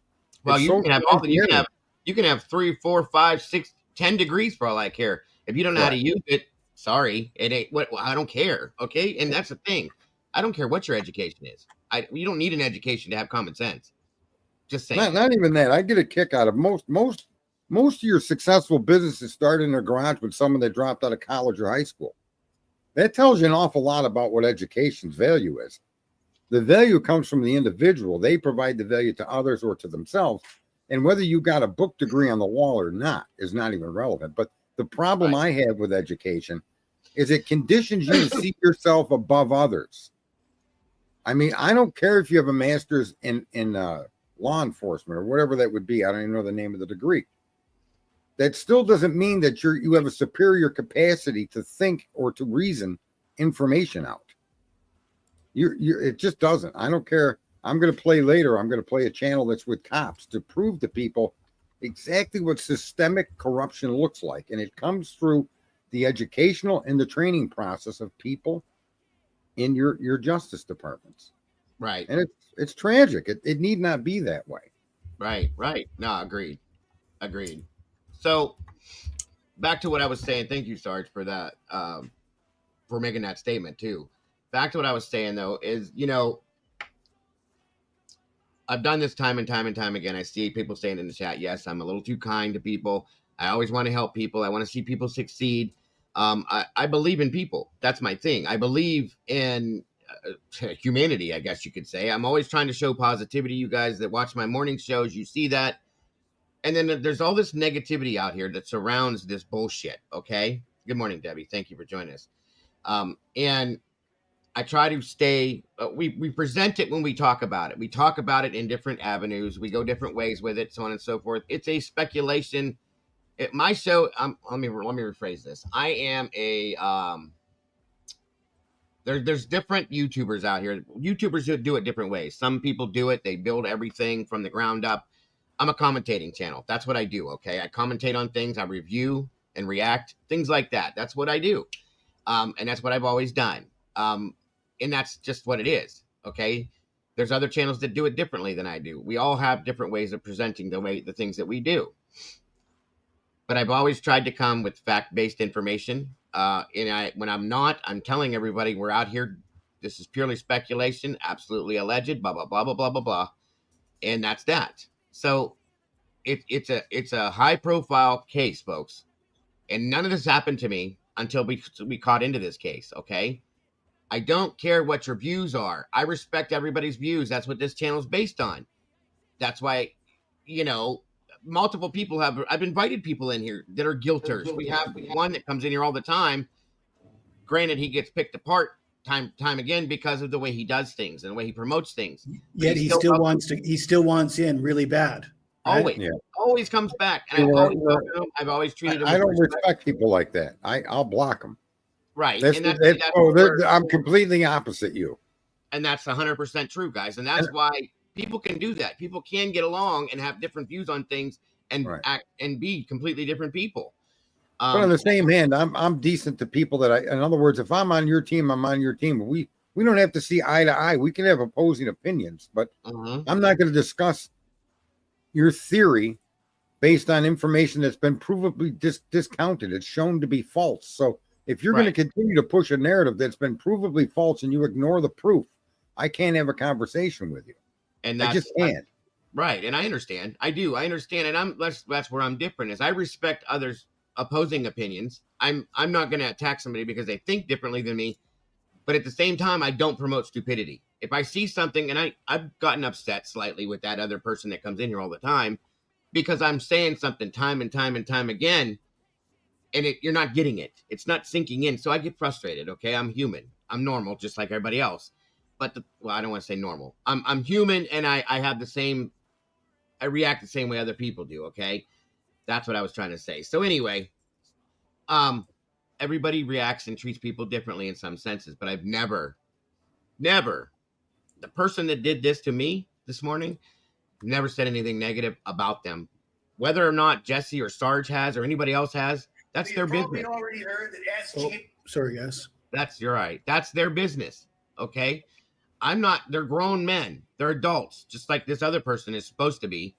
[SPEAKER 4] Well, you can have 3, 4, 5, 6, 10 degrees for all I care. If you don't know how to use it, sorry, it ain't what I don't care. Okay. And that's the thing. I don't care what your education is. You don't need an education to have common sense. Just saying.
[SPEAKER 5] Not even that. I get a kick out of most of your successful businesses start in their garage with someone that dropped out of college or high school. That tells you an awful lot about what education's value is. The value comes from the individual. They provide the value to others or to themselves. And whether you got a book degree on the wall or not is not even relevant. But the problem I have with education is it conditions you to see yourself above others. I mean, I don't care if you have a master's in law enforcement or whatever that would be. I don't even know the name of the degree. That still doesn't mean that you have a superior capacity to think or to reason information out. It just doesn't. I don't care. I'm going to play later. I'm going to play a channel that's with cops to prove to people exactly what systemic corruption looks like. And it comes through the educational and the training process of people in your justice departments.
[SPEAKER 4] Right.
[SPEAKER 5] And it's tragic. It need not be that way.
[SPEAKER 4] Right. No, agreed. So back to what I was saying. Thank you, Sarge, for that, for making that statement too. Back to what I was saying though, is, I've done this time and time again. I see people saying in the chat, yes, I'm a little too kind to people. I always want to help people. I want to see people succeed. I believe in people. That's my thing. I believe in humanity, I guess you could say. I'm always trying to show positivity. You guys that watch my morning shows, you see that. And then there's all this negativity out here that surrounds this bullshit. Okay. Good morning, Debbie. Thank you for joining us. And I try to stay, we present it when we talk about it. We talk about it in different avenues. We go different ways with it, so on and so forth. It's a speculation. My show, let me rephrase this. I am there's different YouTubers out here. YouTubers who do it different ways. Some people do it. They build everything from the ground up. I'm a commentating channel. That's what I do, okay? I commentate on things. I review and react, things like that. That's what I do. And that's what I've always done. And that's just what it is, okay? There's other channels that do it differently than I do. We all have different ways of presenting the things that we do. But I've always tried to come with fact-based information. When I'm not, I'm telling everybody we're out here. This is purely speculation, absolutely alleged, blah, blah, blah, blah, blah, blah, blah. And that's that. So it's a high-profile case, folks. And none of this happened to me until we caught into this case, okay? I don't care what your views are. I respect everybody's views. That's what this channel is based on. That's why, multiple people I've invited people in here that are guilters. We have one that comes in here all the time. Granted, he gets picked apart time again because of the way he does things and the way he promotes things.
[SPEAKER 6] Yet he still wants in really bad.
[SPEAKER 4] Right? Always comes back. And I've always treated him.
[SPEAKER 5] I don't respect people like that. I'll block them.
[SPEAKER 4] Right.
[SPEAKER 5] I'm completely opposite you.
[SPEAKER 4] And that's 100% true, guys. And that's why people can do that. People can get along and have different views on things and act and be completely different people.
[SPEAKER 5] But on the same hand, I'm decent to people in other words, if I'm on your team, I'm on your team. We don't have to see eye to eye. We can have opposing opinions, but I'm not going to discuss your theory based on information that's been provably discounted. It's shown to be false. So if you're going to continue to push a narrative that's been provably false and you ignore the proof, I can't have a conversation with you. And I just can't.
[SPEAKER 4] Right. And I understand. I do. I understand. And that's where I'm different is I respect others' opposing opinions. I'm not going to attack somebody because they think differently than me. But at the same time, I don't promote stupidity. If I see something, and I've gotten upset slightly with that other person that comes in here all the time because I'm saying something time and time and time again, and you're not getting it. It's not sinking in. So I get frustrated, okay? I'm human. I'm normal, just like everybody else. But, I don't want to say normal. I'm human, and I have the same, I react the same way other people do, okay? That's what I was trying to say. So anyway, everybody reacts and treats people differently in some senses, but I've never, the person that did this to me this morning, never said anything negative about them. Whether or not Jesse or Sarge has or anybody else has, that's their business.
[SPEAKER 6] Already heard that sorry, guys.
[SPEAKER 4] You're right. That's their business, okay? They're grown men. They're adults, just like this other person is supposed to be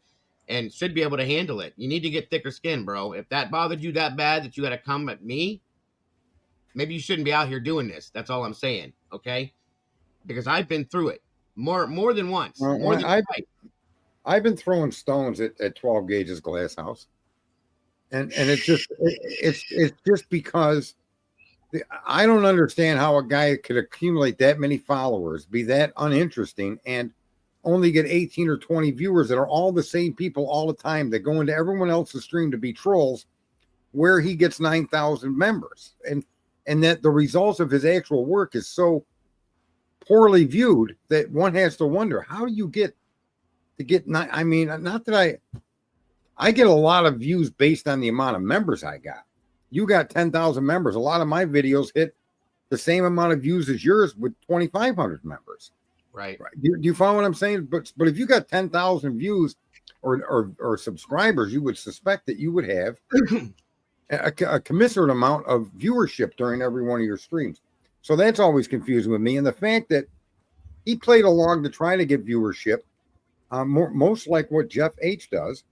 [SPEAKER 4] and should be able to handle it. You need to get thicker skin, bro. If that bothered you that bad that you got to come at me, maybe you shouldn't be out here doing this. That's all I'm saying, okay? Because I've been through it more than once.
[SPEAKER 5] I've been throwing stones at 12 Gauge's glass house. And it's just because I don't understand how a guy could accumulate that many followers, be that uninteresting, and only get 18 or 20 viewers that are all the same people all the time that go into everyone else's stream to be trolls, where he gets 9,000 members. And that the results of his actual work is so poorly viewed that one has to wonder, how do you get not that I get a lot of views based on the amount of members I got. You got 10,000 members. A lot of my videos hit the same amount of views as yours with 2,500 members.
[SPEAKER 4] Right.
[SPEAKER 5] Do you follow what I'm saying? But if you got 10,000 views or subscribers, you would suspect that you would have a commensurate amount of viewership during every one of your streams. So that's always confusing with me. And the fact that he played along to try to get viewership, most like what Jeff H does.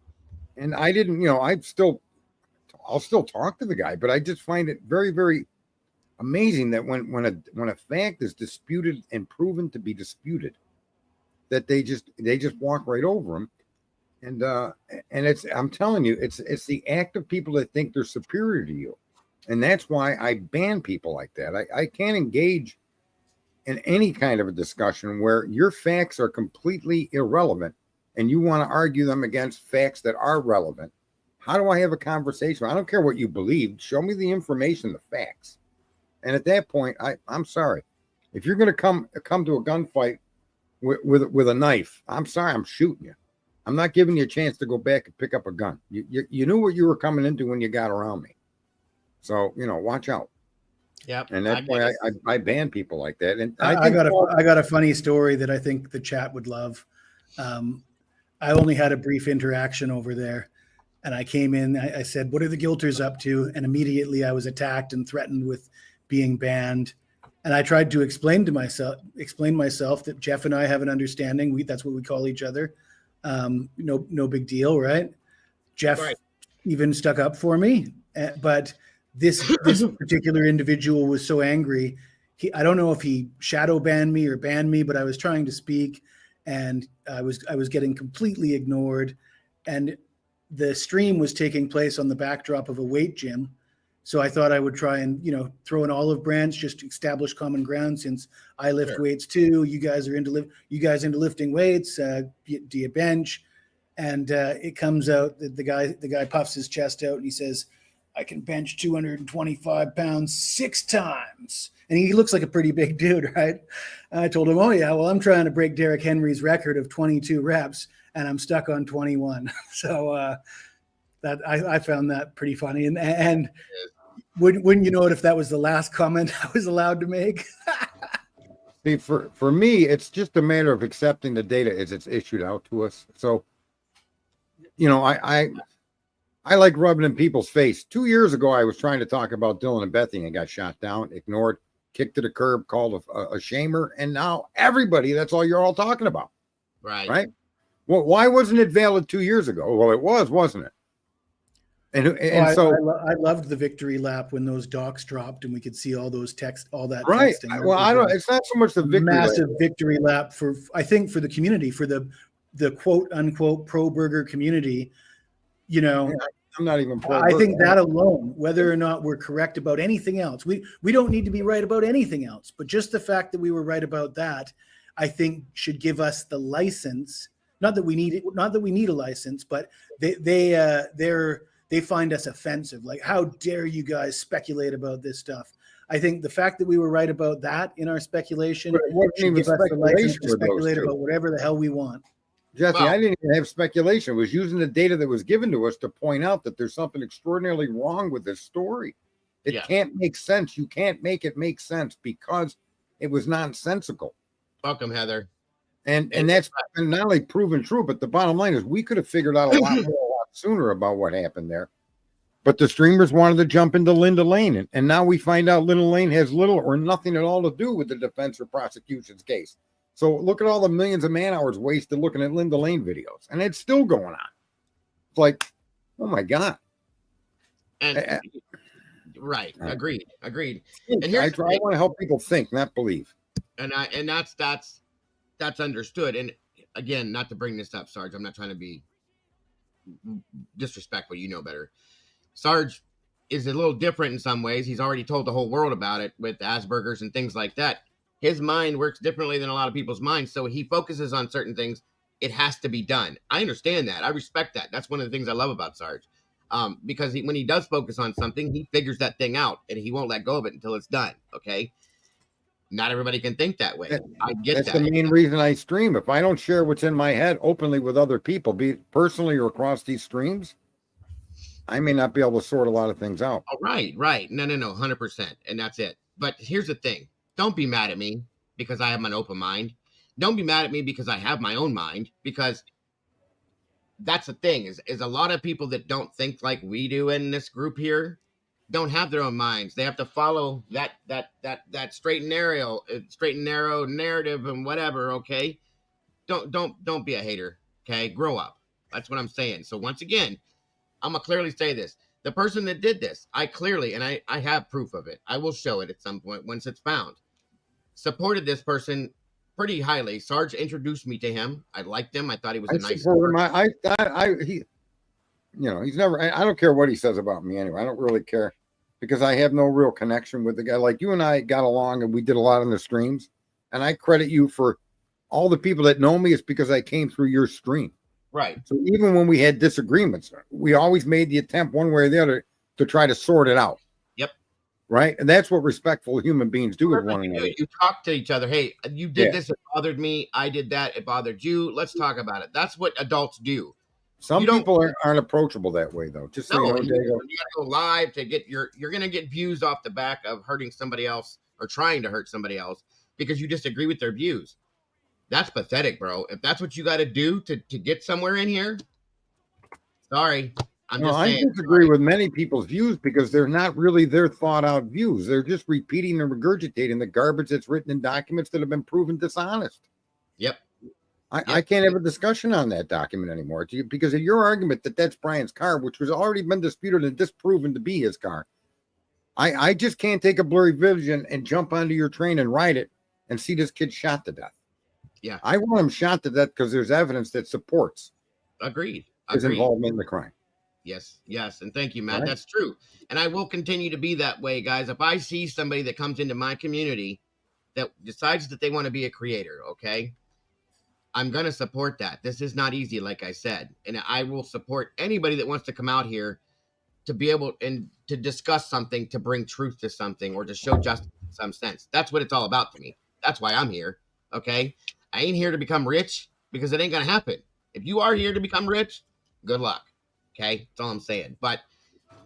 [SPEAKER 5] And I didn't, I'll still talk to the guy, but I just find it very, very amazing that when a fact is disputed and proven to be disputed, that they just walk right over him. And I'm telling you, it's the act of people that think they're superior to you. And that's why I ban people like that. I can't engage in any kind of a discussion where your facts are completely irrelevant and you want to argue them against facts that are relevant. How do I have a conversation? I don't care what you believe. Show me the information, the facts. And at that point, I'm sorry. If you're going to come to a gunfight with a knife, I'm sorry, I'm shooting you. I'm not giving you a chance to go back and pick up a gun. You knew what you were coming into when you got around me. So, watch out.
[SPEAKER 4] Yep.
[SPEAKER 5] And that's why I ban people like that. And
[SPEAKER 6] I got a funny story that I think the chat would love. I only had a brief interaction over there, and I came in. I said, "What are the Guilters up to?" And immediately I was attacked and threatened with being banned. And I tried to explain myself that Jeff and I have an understanding. That's what we call each other. No big deal, right? Jeff even stuck up for me, but this particular individual was so angry. I don't know if he shadow banned me or banned me, but I was trying to speak, and I was getting completely ignored. And the stream was taking place on the backdrop of a weight gym. So I thought I would try and, throw an olive branch just to establish common ground, since I lift weights too. You guys are into lifting weights. Do you bench? And it comes out that the guy puffs his chest out and he says, "I can bench 225 pounds 6 times." And he looks like a pretty big dude, right? I told him, "Oh yeah, well, I'm trying to break Derrick Henry's record of 22 reps and I'm stuck on 21. So that I found that pretty funny. And wouldn't you know it if that was the last comment I was allowed to make?
[SPEAKER 5] See, for me, it's just a matter of accepting the data as it's issued out to us. So, I like rubbing in people's face. 2 years ago, I was trying to talk about Dylan and Bethany and got shot down, ignored, kicked to the curb, called a shamer. And now everybody, that's all you're all talking about. Right. Well, why wasn't it valid 2 years ago? Well, it was, wasn't it?
[SPEAKER 6] I loved the victory lap when those docs dropped and we could see all those text, all that.
[SPEAKER 5] Right.
[SPEAKER 6] Texting.
[SPEAKER 5] Well, it's not so much the victory
[SPEAKER 6] massive victory lap for the community, for the quote unquote pro burger community. I'm
[SPEAKER 5] not even pro.
[SPEAKER 6] I think that alone, whether or not we're correct about anything else, we don't need to be right about anything else, but just the fact that we were right about that, I think should give us the license. Not that we need a license, but they find us offensive. Like, how dare you guys speculate about this stuff? I think the fact that we were right about that in our speculation should give us the license to speculate about whatever the hell we want.
[SPEAKER 5] Jesse, I didn't even have speculation. It was using the data that was given to us to point out that there's something extraordinarily wrong with this story. It can't make sense. You can't make it make sense because it was nonsensical.
[SPEAKER 4] Welcome, Heather.
[SPEAKER 5] And that's not only proven true, but the bottom line is we could have figured out a lot sooner about what happened there. But the streamers wanted to jump into Linda Lane. And now we find out Linda Lane has little or nothing at all to do with the defense or prosecution's case. So look at all the millions of man hours wasted looking at Linda Lane videos. And it's still going on. It's like, oh my God.
[SPEAKER 4] And right. Agreed. And
[SPEAKER 5] I want to help people think, not believe.
[SPEAKER 4] And that's understood. And again, not to bring this up, Sarge, I'm not trying to be disrespectful. You know better. Sarge is a little different in some ways. He's already told the whole world about it with Asperger's and things like that. His mind works differently than a lot of people's minds. So he focuses on certain things. It has to be done. I understand that. I respect that. That's one of the things I love about Sarge. Because when he does focus on something, he figures that thing out and he won't let go of it until it's done. Okay. Not everybody can think that way. I get that.
[SPEAKER 5] That's the main reason I stream. If I don't share what's in my head openly with other people, be it personally or across these streams, I may not be able to sort a lot of things out.
[SPEAKER 4] Oh, right. No, 100%. And that's it. But here's the thing. Don't be mad at me because I have an open mind. Don't be mad at me because I have my own mind, because that's the thing is a lot of people that don't think like we do in this group here don't have their own minds. They have to follow that straight and narrow narrative and whatever. Okay. Don't be a hater. Okay. Grow up. That's what I'm saying. So once again, I'm going to clearly say this. The person that did this, I clearly, and I have proof of it. I will show it at some point once it's found. Supported this person pretty highly. Sarge introduced me to him. I liked him. I thought he was a nice guy.
[SPEAKER 5] He's never, I don't care what he says about me anyway. I don't really care because I have no real connection with the guy. Like you and I got along and we did a lot on the streams, and I credit you for all the people that know me. It's because I came through your stream.
[SPEAKER 4] Right.
[SPEAKER 5] So even when we had disagreements, we always made the attempt one way or the other to try to sort it out.
[SPEAKER 4] Yep.
[SPEAKER 5] right? And that's what respectful human beings do with one another.
[SPEAKER 4] You talk to each other. Hey, you did this. It bothered me. I did that. It bothered you. Let's talk about it. That's what adults do.
[SPEAKER 5] Some people aren't approachable that way, though. Just so you know,
[SPEAKER 4] you gotta go live to get you're gonna get views off the back of hurting somebody else or trying to hurt somebody else because you disagree with their views. That's pathetic, bro. If that's what you got to do to get somewhere in here, sorry. I'm just saying.
[SPEAKER 5] I disagree with many people's views because they're not really their thought out views. They're just repeating and regurgitating the garbage that's written in documents that have been proven dishonest.
[SPEAKER 4] Yep.
[SPEAKER 5] I can't have a discussion on that document anymore because of your argument that that's Brian's car, which was already been disputed and disproven to be his car. I just can't take a blurry vision and jump onto your train and ride it and see this kid shot to death.
[SPEAKER 4] Yeah.
[SPEAKER 5] I want him shot to death because there's evidence that supports his involvement in the crime.
[SPEAKER 4] Yes. And thank you, Matt.
[SPEAKER 5] Right.
[SPEAKER 4] That's true. And I will continue to be that way, guys. If I see somebody that comes into my community that decides that they want to be a creator, okay, I'm going to support that. This is not easy, like I said. And I will support anybody that wants to come out here to be able and to discuss something, to bring truth to something, or to show justice in some sense. That's what it's all about to me. That's why I'm here, okay? I ain't here to become rich because it ain't going to happen. If you are here to become rich, good luck. Okay, that's all I'm saying. But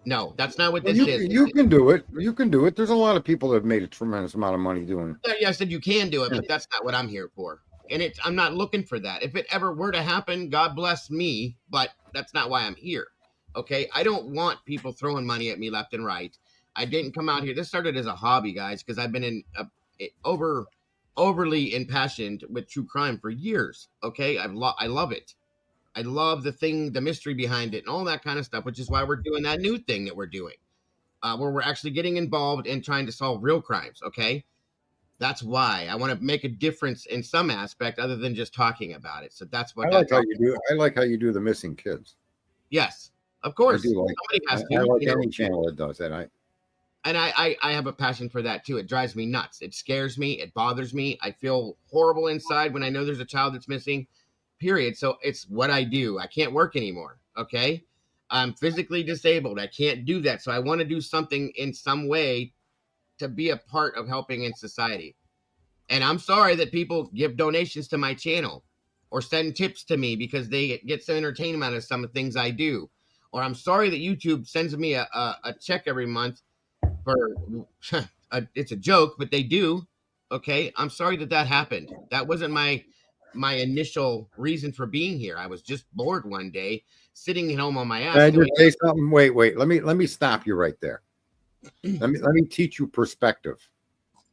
[SPEAKER 4] no, that's not what this is.
[SPEAKER 5] You can do it. You can do it. There's a lot of people that have made a tremendous amount of money doing it.
[SPEAKER 4] Yeah, I said you can do it, but that's not what I'm here for. And I'm not looking for that. If it ever were to happen, God bless me, but that's not why I'm here. Okay, I don't want people throwing money at me left and right. I didn't come out here. This started as a hobby, guys, because I've been overly impassioned with true crime for years. Okay, I love it. I love the mystery behind it and all that kind of stuff, which is why we're doing that new thing that we're doing, where we're actually getting involved in trying to solve real crimes. Okay. That's why I want to make a difference in some aspect other than just talking about it. So that's what
[SPEAKER 5] I like how you do. I like how you do the missing kids.
[SPEAKER 4] Yes, of course.
[SPEAKER 5] I do like.
[SPEAKER 4] Somebody has to.
[SPEAKER 5] I like any channel that does that.
[SPEAKER 4] I have a passion for that too. It drives me nuts. It scares me. It bothers me. I feel horrible inside when I know there's a child that's missing. Period. So it's what I do. I can't work anymore. Okay. I'm physically disabled. I can't do that. So I want to do something in some way to be a part of helping in society. And I'm sorry that people give donations to my channel or send tips to me because they get some entertainment out of some of the things I do. Or I'm sorry that YouTube sends me a check every month for it's a joke, but they do. Okay. I'm sorry that happened. That wasn't my initial reason for being here. I was just bored one day, sitting at home on my ass.
[SPEAKER 5] Can I just say something? Wait. Let me stop you right there. Let me teach you perspective.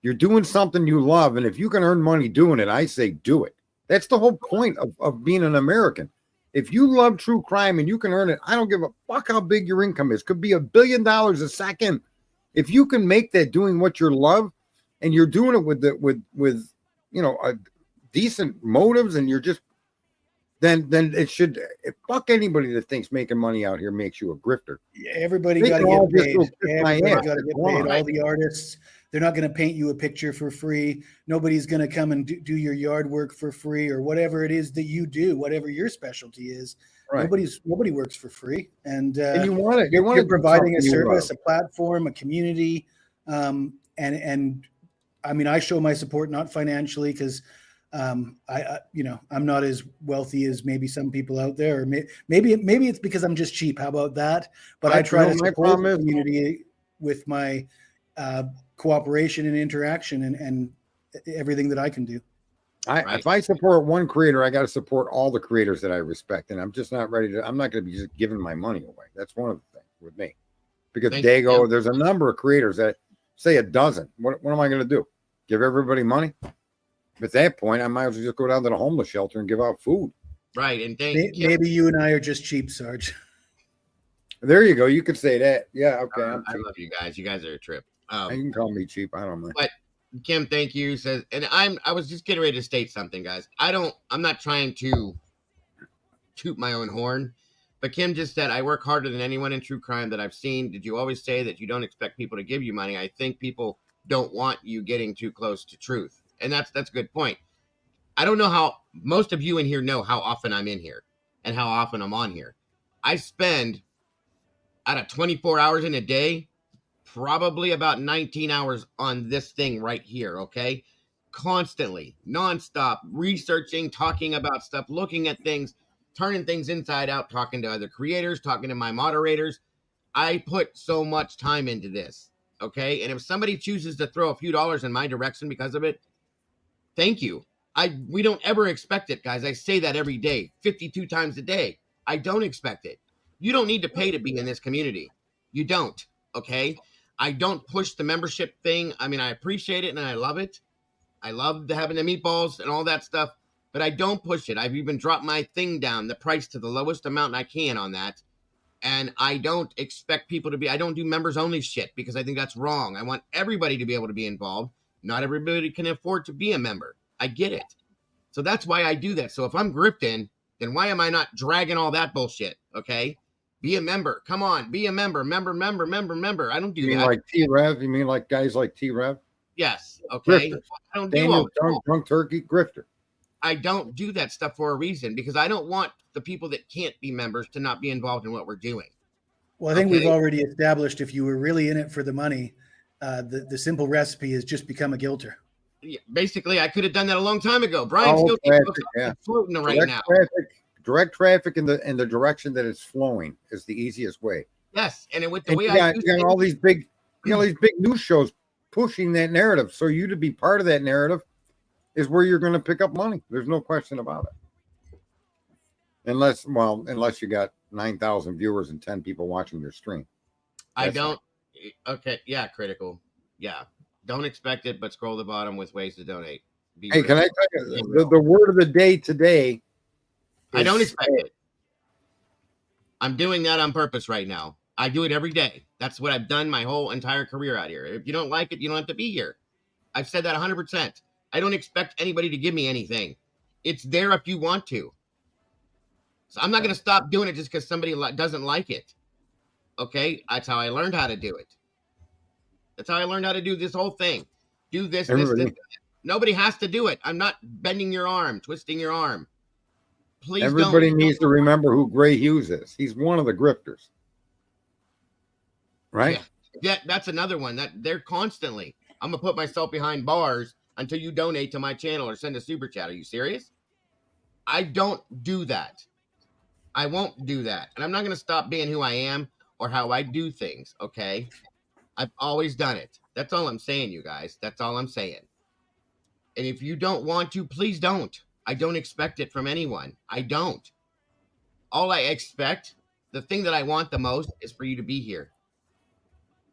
[SPEAKER 5] You're doing something you love, and if you can earn money doing it, I say do it. That's the whole point of being an American. If you love true crime and you can earn it, I don't give a fuck how big your income is. Could be $1 billion a second. If you can make that doing what you love, and you're doing it with a decent motives, and you're just then it should fuck anybody that thinks making money out here makes you a grifter.
[SPEAKER 6] Yeah, everybody got to get paid. Everybody got to get paid. All the artists, they're not going to paint you a picture for free. Nobody's going to come and do your yard work for free or whatever it is that you do, whatever your specialty is. Right. Nobody works for free, and
[SPEAKER 5] you want it. You're
[SPEAKER 6] providing a service, a platform, a community, and I mean, I show my support not financially because. I'm not as wealthy as maybe some people out there, or maybe it's because I'm just cheap. How about that? But I try to support the community with my cooperation and interaction and everything that I can do.
[SPEAKER 5] If I support one creator, I got to support all the creators that I respect, and I'm just not ready to. I'm not going to be just giving my money away. That's one of the things with me, because Dago, there's a number of creators that say a dozen. What am I going to do? Give everybody money? At that point, I might as well just go down to the homeless shelter and give out food.
[SPEAKER 4] Right. And
[SPEAKER 6] maybe you and I are just cheap, Sarge.
[SPEAKER 5] There you go. You could say that. Yeah. Okay.
[SPEAKER 4] I love you guys. You guys are a trip.
[SPEAKER 5] You can call me cheap. I don't mind.
[SPEAKER 4] But Kim, thank you. Says, and I was just getting ready to state something, guys. I'm not trying to toot my own horn, but Kim just said, I work harder than anyone in true crime that I've seen. Did you always say that you don't expect people to give you money? I think people don't want you getting too close to truth. And that's a good point. I don't know how most of you in here know how often I'm in here and how often I'm on here. I spend out of 24 hours in a day, probably about 19 hours on this thing right here, okay? Constantly, nonstop, researching, talking about stuff, looking at things, turning things inside out, talking to other creators, talking to my moderators. I put so much time into this, okay? And if somebody chooses to throw a few dollars in my direction because of it, thank you. We don't ever expect it, guys. I say that every day, 52 times a day. I don't expect it. You don't need to pay to be in this community. You don't, okay? I don't push the membership thing. I mean, I appreciate it and I love it. I love having the meatballs and all that stuff, but I don't push it. I've even dropped my thing down, the price to the lowest amount I can on that. And I don't expect people to be, I don't do members only shit because I think that's wrong. I want everybody to be able to be involved. Not everybody can afford to be a member. I get it. So that's why I do that. So if I'm grifting, then why am I not dragging all that bullshit? Okay. Be a member. Come on. Be a member. Member. I don't do
[SPEAKER 5] You mean
[SPEAKER 4] that.
[SPEAKER 5] like T-Rev? You mean like guys like T-Rev?
[SPEAKER 4] Yes. Okay.
[SPEAKER 5] Grifters.
[SPEAKER 4] I don't do
[SPEAKER 5] Daniel
[SPEAKER 4] all
[SPEAKER 5] Drunk Turkey Grifter.
[SPEAKER 4] I don't do that stuff for a reason because I don't want the people that can't be members to not be involved in what we're doing.
[SPEAKER 6] Well, I think we've already established if you were really in it for the money, the simple recipe is just become a guilter.
[SPEAKER 4] Yeah, basically, I could have done that a long time ago. Brian's still floating right now.
[SPEAKER 5] Direct traffic in the direction that it's flowing is the easiest way.
[SPEAKER 4] Yes, and with the way
[SPEAKER 5] you got all these big, these big news shows pushing that narrative. So you to be part of that narrative is where you're going to pick up money. There's no question about it. Unless you got 9,000 viewers and 10 people watching your stream.
[SPEAKER 4] Okay, yeah, critical. Yeah. Don't expect it, but scroll to the bottom with ways to donate.
[SPEAKER 5] Hey, can I tell you the word of the day today?
[SPEAKER 4] I don't expect it. I'm doing that on purpose right now. I do it every day. That's what I've done my whole entire career out here. If you don't like it, you don't have to be here. I've said that 100%. I don't expect anybody to give me anything. It's there if you want to. So I'm not going to stop doing it just because somebody doesn't like it. Okay? That's how I learned how to do it. That's how I learned how to do this whole thing. Do this. Nobody has to do it. I'm not bending your arm, twisting your arm. Please
[SPEAKER 5] Everybody needs to remember who Gray Hughes is. He's one of the grifters. Right?
[SPEAKER 4] Yeah, that's another one. That they're constantly. I'm going to put myself behind bars until you donate to my channel or send a super chat. Are you serious? I don't do that. I won't do that. And I'm not going to stop being who I am or how I do things, okay? I've always done it. That's all I'm saying, you guys. That's all I'm saying. And if you don't want to, please don't. I don't expect it from anyone. I don't. All I expect, the thing that I want the most is for you to be here.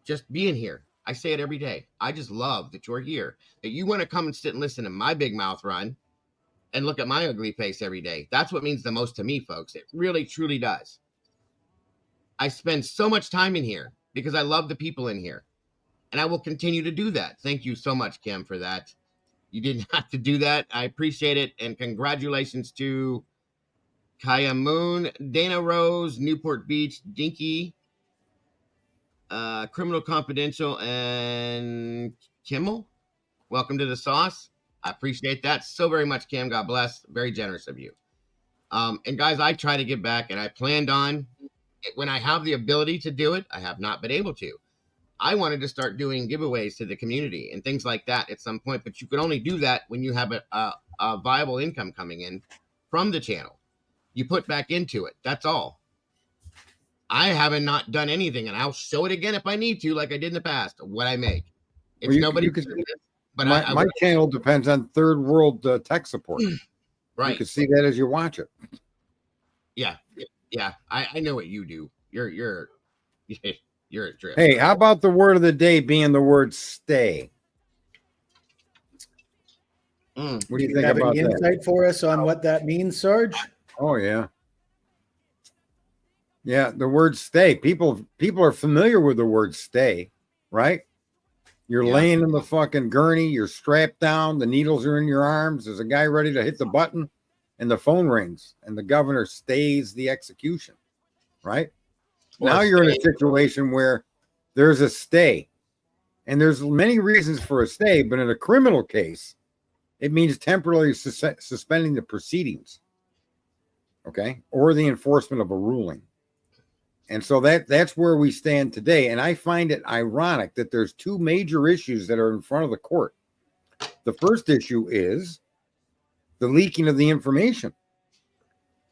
[SPEAKER 4] Just being here. I say it every day. I just love that you're here. That you want to come and sit and listen to my big mouth run and look at my ugly face every day. That's what means the most to me, folks. It really, truly does. I spend so much time in here because I love the people in here. And I will continue to do that. Thank you so much, Kim, for that. You didn't have to do that. I appreciate it. And congratulations to Kaya Moon, Dana Rose, Newport Beach, Dinky, Criminal Confidential, and Kimmel. Welcome to the sauce. I appreciate that so very much, Kim. God bless. Very generous of you. And guys, I try to get back, and I planned on, when I have the ability to do it, I have not been able to. I wanted to start doing giveaways to the community and things like that at some point, but you can only do that when you have a viable income coming in from the channel. You put back into it. That's all. I haven't not done anything, and I'll show it again if I need to, like I did in the past, what I make. It's nobody.
[SPEAKER 5] But my channel depends on third world tech support.
[SPEAKER 4] Right.
[SPEAKER 5] You can see that as you watch it.
[SPEAKER 4] Yeah. I know what you do. You're a drip.
[SPEAKER 5] Hey, how about the word of the day being the word stay? What do you think
[SPEAKER 6] have
[SPEAKER 5] about
[SPEAKER 6] any insight for us on what that means, Sarge?
[SPEAKER 5] Oh yeah. Yeah, the word stay. People are familiar with the word stay, right? You're laying in the fucking gurney, you're strapped down, the needles are in your arms, there's a guy ready to hit the button, and the phone rings, and the governor stays the execution, right? Now you're in a situation where there's a stay, and there's many reasons for a stay, but in a criminal case, it means temporarily suspending the proceedings, okay, or the enforcement of a ruling. And so that's where we stand today. And I find it ironic that there's two major issues that are in front of the court. The first issue is the leaking of the information.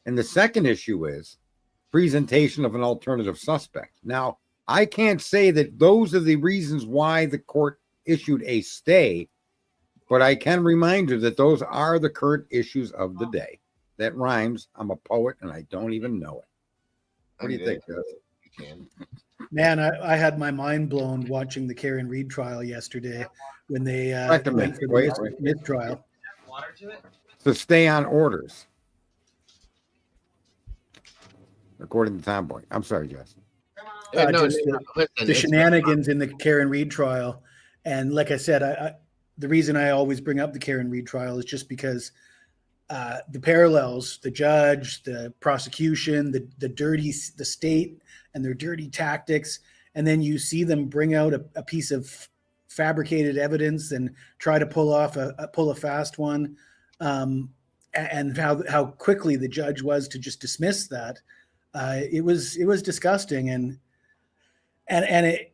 [SPEAKER 5] And the second issue is presentation of an alternative suspect. Now, I can't say that those are the reasons why the court issued a stay, but I can remind you that those are the current issues of the day. That rhymes. I'm a poet and I don't even know it. What do you think, Justin?
[SPEAKER 6] Man, I had my mind blown watching the Karen Reed trial yesterday when they went for the mid-trial.
[SPEAKER 5] To stay on orders, according to Tom Boy. I'm sorry, Justin.
[SPEAKER 6] The shenanigans in the Karen Reed trial. And like I said, the reason I always bring up the Karen Reed trial is just because the parallels, the judge, the prosecution, the state and their dirty tactics. And then you see them bring out a piece of fabricated evidence and try to pull a fast one. And how quickly the judge was to just dismiss that. It was disgusting. And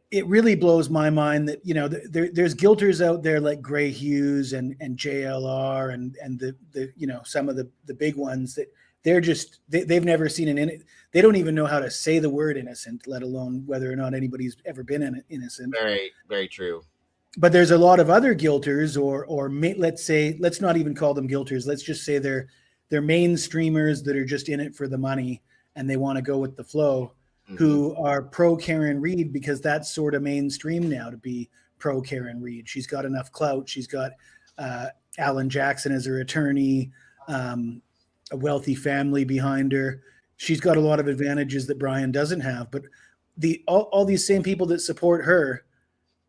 [SPEAKER 6] it really blows my mind that, there's guilters out there like Gray Hughes and JLR and the some of the big ones that they've never seen they don't even know how to say the word innocent, let alone whether or not anybody's ever been innocent.
[SPEAKER 4] Very, very true.
[SPEAKER 6] But there's a lot of other guilters let's not even call them guilters. Let's just say they're mainstreamers that are just in it for the money and they want to go with the flow. Who are pro Karen Reed because that's sort of mainstream now to be pro Karen Reed. She's got enough clout. She's got Alan Jackson as her attorney, a wealthy family behind her. She's got a lot of advantages that Brian doesn't have. But all these same people that support her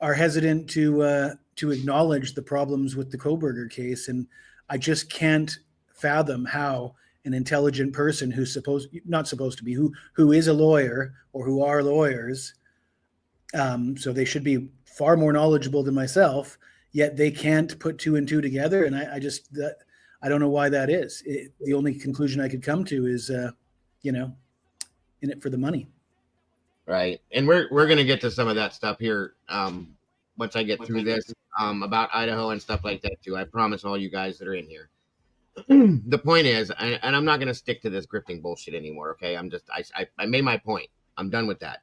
[SPEAKER 6] are hesitant to acknowledge the problems with the Koberger case. And I just can't fathom how an intelligent person who is a lawyer or who are lawyers. So they should be far more knowledgeable than myself, yet they can't put two and two together. And I don't know why that is. The only conclusion I could come to is, in it for the money.
[SPEAKER 4] Right. And we're going to get to some of that stuff here. Once I get through this, about Idaho and stuff like that too. I promise all you guys that are in here. The point is, and I'm not going to stick to this grifting bullshit anymore. Okay. I made my point. I'm done with that.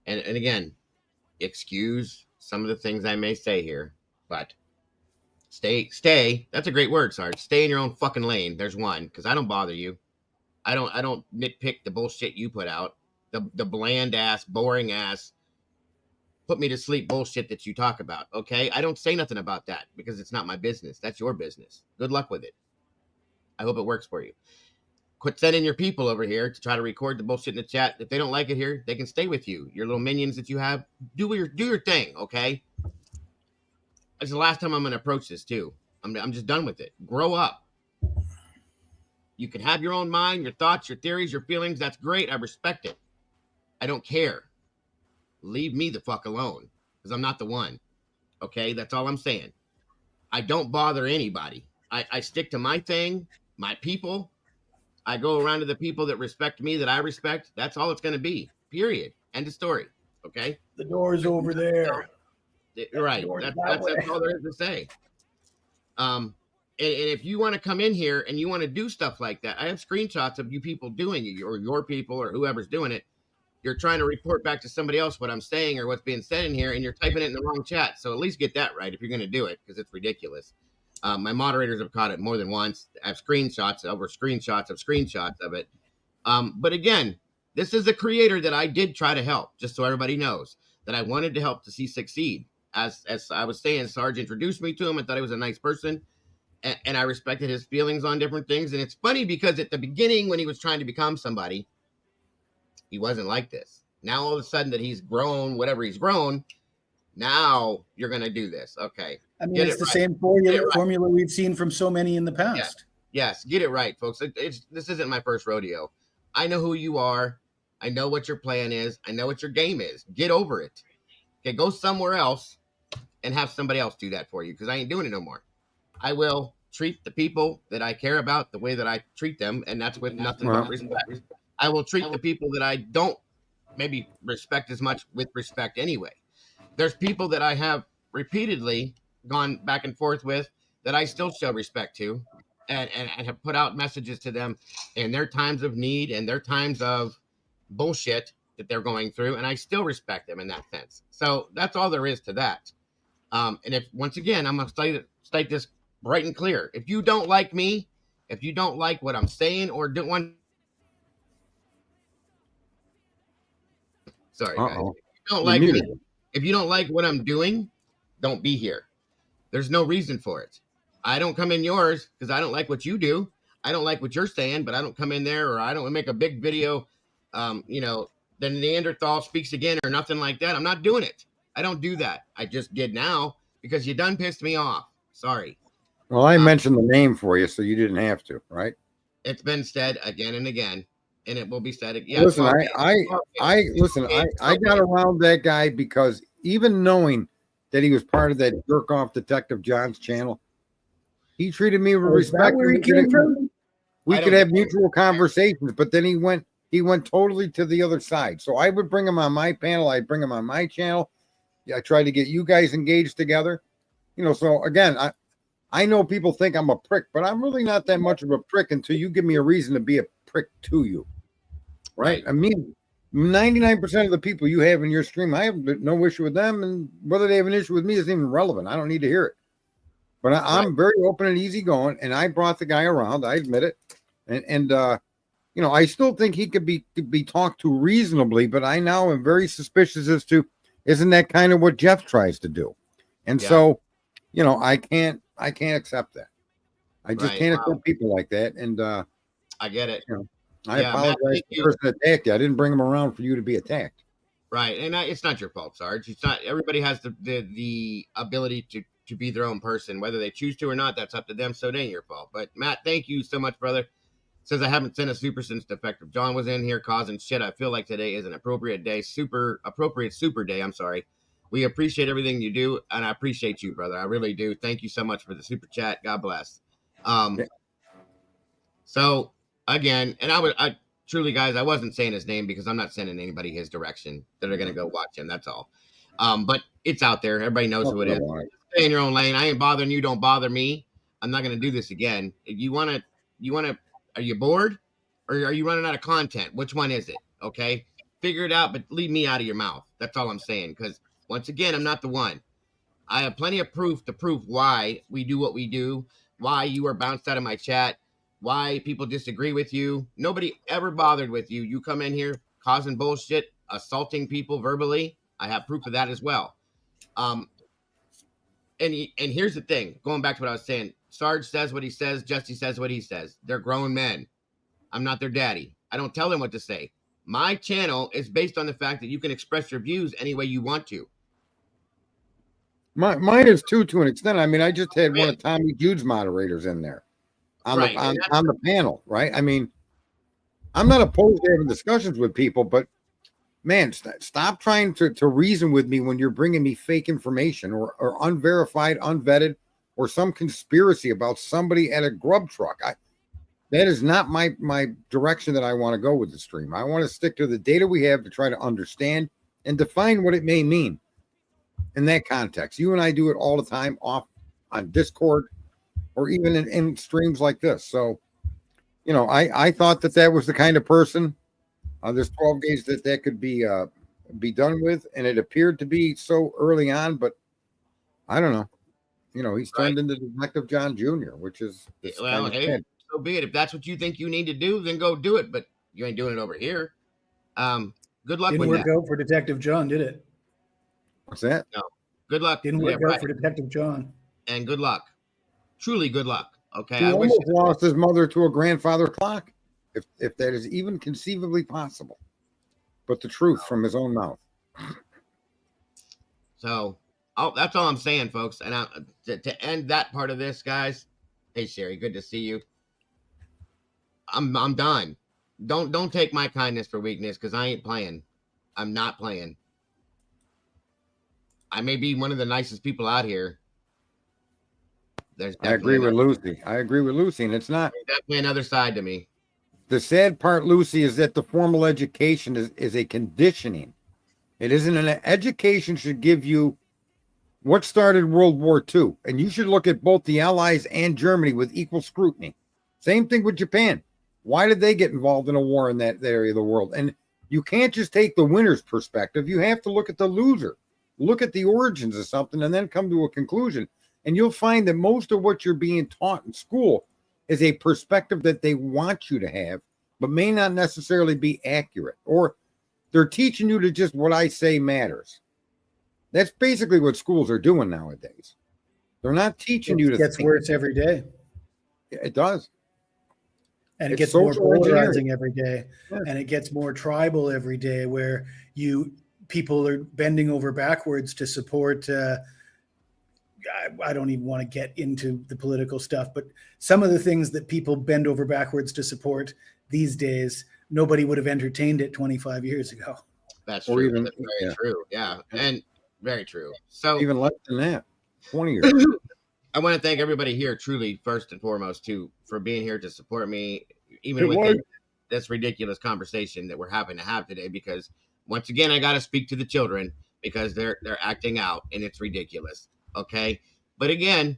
[SPEAKER 4] And again, excuse some of the things I may say here, but stay. That's a great word, Sarge. Stay in your own fucking lane. There's one, because I don't bother you. I don't nitpick the bullshit you put out, the bland ass, boring ass, put me to sleep bullshit that you talk about. Okay. I don't say nothing about that because it's not my business. That's your business. Good luck with it. I hope it works for you. Quit sending your people over here to try to record the bullshit in the chat. If they don't like it here, they can stay with you. Your little minions that you have, do your thing, okay? It's the last time I'm going to approach this too. I'm just done with it. Grow up. You can have your own mind, your thoughts, your theories, your feelings. That's great. I respect it. I don't care. Leave me the fuck alone because I'm not the one. Okay? That's all I'm saying. I don't bother anybody. I stick to my thing. My people, I go around to the people that respect me, that I respect. That's all it's going to be. Period. End of story. Okay.
[SPEAKER 6] The door's over there.
[SPEAKER 4] Right. That's all there is to say. And if you want to come in here and you want to do stuff like that, I have screenshots of you people doing it, or your people, or whoever's doing it. You're trying to report back to somebody else what I'm saying or what's being said in here, and you're typing it in the wrong chat. So at least get that right if you're going to do it, because it's ridiculous. My moderators have caught it more than once. I have screenshots of it. But again, this is a creator that I did try to help, just so everybody knows that I wanted to help to see succeed. As I was saying, Sarge introduced me to him. I thought he was a nice person, and I respected his feelings on different things. And it's funny because at the beginning, when he was trying to become somebody, he wasn't like this. Now all of a sudden that he's grown, whatever he's grown, now you're going to do this. Okay.
[SPEAKER 6] I mean, it's the same formula we've seen from so many in the past.
[SPEAKER 4] Yes, get it right, folks. This isn't my first rodeo. I know who you are. I know what your plan is. I know what your game is. Get over it. Okay, go somewhere else and have somebody else do that for you, because I ain't doing it no more. I will treat the people that I care about the way that I treat them, and that's with nothing but respect. I will treat the people that I don't maybe respect as much with respect anyway. There's people that I have repeatedly gone back and forth with that I still show respect to, and have put out messages to them in their times of need and their times of bullshit that they're going through, and I still respect them in that sense. So that's all there is to that. And if, once again, I'm gonna state this bright and clear: if you don't like me, if you don't like what I'm saying, or don't want, sorry guys, if you don't like me, if you don't like what I'm doing, don't be here. There's no reason for it. I don't come in yours because I don't like what you do. I don't like what you're saying, but I don't come in there, or I don't make a big video, the Neanderthal speaks again or nothing like that. I'm not doing it. I don't do that. I just did now because you done pissed me off. Sorry.
[SPEAKER 5] Well, I mentioned the name for you, so you didn't have to, right?
[SPEAKER 4] It's been said again and again, and it will be said again.
[SPEAKER 5] Listen, I got around that guy because even knowing that he was part of that jerk off Detective John's channel, he treated me with respect. We could have mutual conversations, but then he went totally to the other side. So I would bring him on my panel. I'd bring him on my channel. Yeah, I tried to get you guys engaged together. So again, I know people think I'm a prick, but I'm really not that much of a prick until you give me a reason to be a prick to you. Right? I mean, 99% of the people you have in your stream, I have no issue with them, and whether they have an issue with me isn't even relevant. I don't need to hear it. But I'm very open and easygoing, and I brought the guy around. I admit it, and I still think he could be talked to reasonably. But I now am very suspicious as to, isn't that kind of what Jeff tries to do? And so, I can't accept that. I just can't accept people like that. And
[SPEAKER 4] I get it.
[SPEAKER 5] I apologize to the person that attacked you. I didn't bring him around for you to be attacked.
[SPEAKER 4] Right, and it's not your fault, Sarge. It's not. Everybody has the ability to be their own person, whether they choose to or not. That's up to them. So it ain't your fault. But Matt, thank you so much, brother. Says I haven't sent a super since Defective John was in here causing shit. I feel like today is an appropriate day, super day. I'm sorry. We appreciate everything you do, and I appreciate you, brother. I really do. Thank you so much for the super chat. God bless. So again, and I truly, guys, I wasn't saying his name because I'm not sending anybody his direction that are going to go watch him. That's all. But it's out there. Everybody knows who it is. Stay in your own lane. I ain't bothering you. Don't bother me. I'm not going to do this again. If you want to, are you bored or are you running out of content? Which one is it? Okay. Figure it out, but leave me out of your mouth. That's all I'm saying. Because once again, I'm not the one. I have plenty of proof to prove why we do what we do, why you are bounced out of my chat, why people disagree with you. Nobody ever bothered with you. You come in here causing bullshit, assaulting people verbally. I have proof of that as well. And here's the thing, going back to what I was saying, Sarge says what he says, Jesse says what he says. They're grown men. I'm not their daddy. I don't tell them what to say. My channel is based on the fact that you can express your views any way you want to.
[SPEAKER 5] Mine is too, to an extent. I mean, I just had one of Tommy Jude's moderators in there on the panel, right? I mean, I'm not opposed to having discussions with people, but man, stop trying to reason with me when you're bringing me fake information or unverified, unvetted, or some conspiracy about somebody at a grub truck. That is not my direction that I want to go with the stream. I want to stick to the data we have to try to understand and define what it may mean in that context. You and I do it all the time off on Discord or even in streams like this. So, I thought that was the kind of person. There's 12 days that could be done with, and it appeared to be so early on, but I don't know. He's turned into Detective John Jr., which is
[SPEAKER 4] well, hey, so be it. If that's what you think you need to do, then go do it. But you ain't doing it over here. Good luck with that.
[SPEAKER 6] Didn't work out for Detective John, did it?
[SPEAKER 5] What's that?
[SPEAKER 4] No. Good luck.
[SPEAKER 6] Didn't work out for Detective John.
[SPEAKER 4] And good luck. Truly good luck. Okay.
[SPEAKER 5] He almost lost his mother to a grandfather clock, if that is even conceivably possible. But the truth from his own mouth.
[SPEAKER 4] So, that's all I'm saying, folks. And to end that part of this, guys. Hey, Sherry, good to see you. I'm done. Don't take my kindness for weakness, because I ain't playing. I'm not playing. I may be one of the nicest people out here.
[SPEAKER 5] I agree with Lucy. And it's not
[SPEAKER 4] definitely another side to me.
[SPEAKER 5] The sad part, Lucy, is that the formal education is a conditioning. It isn't an education should give you what started World War II. And you should look at both the Allies and Germany with equal scrutiny. Same thing with Japan. Why did they get involved in a war in that area of the world? And you can't just take the winner's perspective. You have to look at the loser. Look at the origins of something and then come to a conclusion. And you'll find that most of what you're being taught in school is a perspective that they want you to have, but may not necessarily be accurate. Or they're teaching you to just what I say matters. That's basically what schools are doing nowadays. They're not teaching you to.
[SPEAKER 6] It gets worse every day.
[SPEAKER 5] It does.
[SPEAKER 6] And it gets more polarizing every day. Yeah. And it gets more tribal every day, where people are bending over backwards to support. I don't even want to get into the political stuff, but some of the things that people bend over backwards to support these days, nobody would have entertained it 25 years ago.
[SPEAKER 4] That's true. Even, That's very true. Yeah. And very true. So
[SPEAKER 5] even less than that, 20 years.
[SPEAKER 4] I want to thank everybody here, truly, first and foremost, too, for being here to support me, even with this ridiculous conversation that we're having to have today. Because once again, I got to speak to the children because they're acting out, and it's ridiculous. Okay, but again,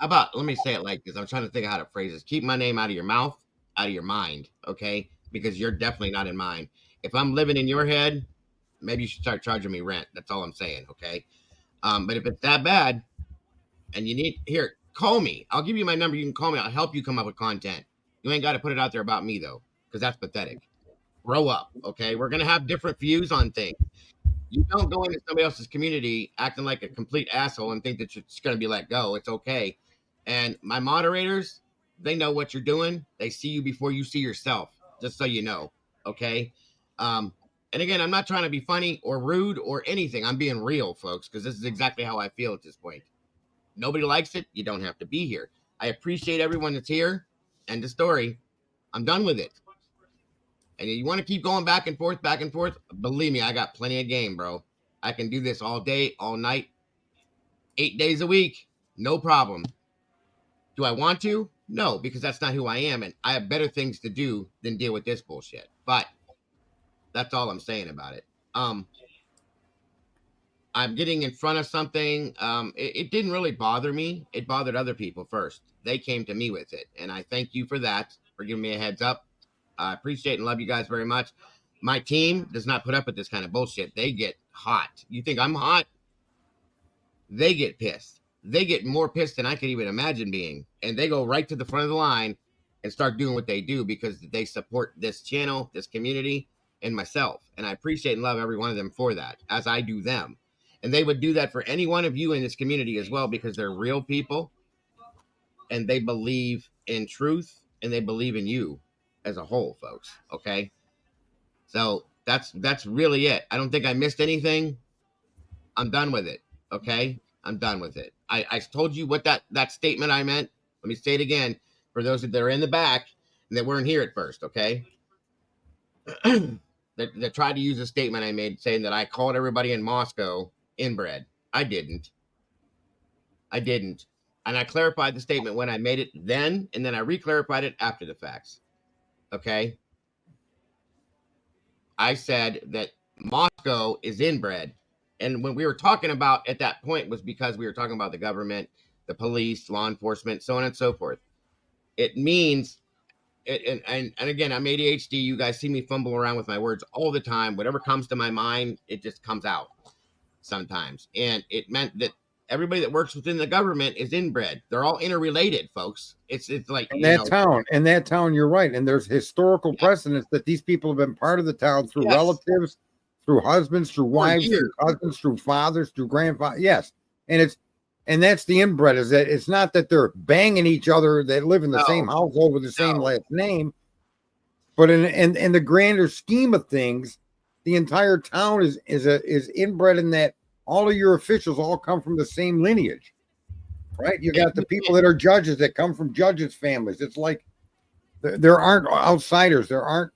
[SPEAKER 4] let me say it like this. I'm trying to think of how to phrase this. Keep my name out of your mouth, out of your mind. Okay, because you're definitely not in mine. If I'm living in your head, maybe you should start charging me rent. That's all I'm saying. Okay. But if it's that bad and you need, here, call me. I'll give you my number. You can call me. I'll help you come up with content. You ain't got to put it out there about me, though, because that's pathetic. Grow up, okay? We're going to have different views on things. You don't go into somebody else's community acting like a complete asshole and think that you're just going to be let go. It's okay. And my moderators, they know what you're doing. They see you before you see yourself, just so you know, okay? And again, I'm not trying to be funny or rude or anything. I'm being real, folks, because this is exactly how I feel at this point. Nobody likes it. You don't have to be here. I appreciate everyone that's here. End of story. I'm done with it. And you want to keep going back and forth, believe me, I got plenty of game, bro. I can do this all day, all night, 8 days a week. No problem. Do I want to? No, because that's not who I am. And I have better things to do than deal with this bullshit. But that's all I'm saying about it. I'm getting in front of something. It didn't really bother me. It bothered other people first. They came to me with it. And I thank you for that, for giving me a heads up. I appreciate and love you guys very much. My team does not put up with this kind of bullshit. They get hot. You think I'm hot? They get pissed. They get more pissed than I could even imagine being. And they go right to the front of the line and start doing what they do because they support this channel, this community, and myself. And I appreciate and love every one of them for that, as I do them. And they would do that for any one of you in this community as well, because they're real people and they believe in truth and they believe in you as a whole, folks. Okay. So that's really it. I don't think I missed anything. I'm done with it. Okay. I'm done with it. I told you what that statement I meant. Let me say it again for those that are in the back and that weren't here at first. Okay. that tried to use a statement I made saying that I called everybody in Moscow inbred. I didn't. And I clarified the statement when I made it then, and then I re-clarified it after the facts. Okay. I said that Moscow is inbred. And when we were talking about at that point was because we were talking about the government, the police, law enforcement, so on and so forth. It means, and again, I'm ADHD. You guys see me fumble around with my words all the time. Whatever comes to my mind, it just comes out sometimes. And it meant that everybody that works within the government is inbred. They're all interrelated, folks. It's like
[SPEAKER 5] in that town, you're right. And there's historical precedence that these people have been part of the town through relatives, through husbands, through wives, through cousins, through fathers, through grandfathers. Yes. And that's the inbred, is that it's not that they're banging each other that live in the same household with the same last name. But in the grander scheme of things, the entire town is inbred in that all of your officials all come from the same lineage, right? You got the people that are judges that come from judges' families. It's like there aren't outsiders. There aren't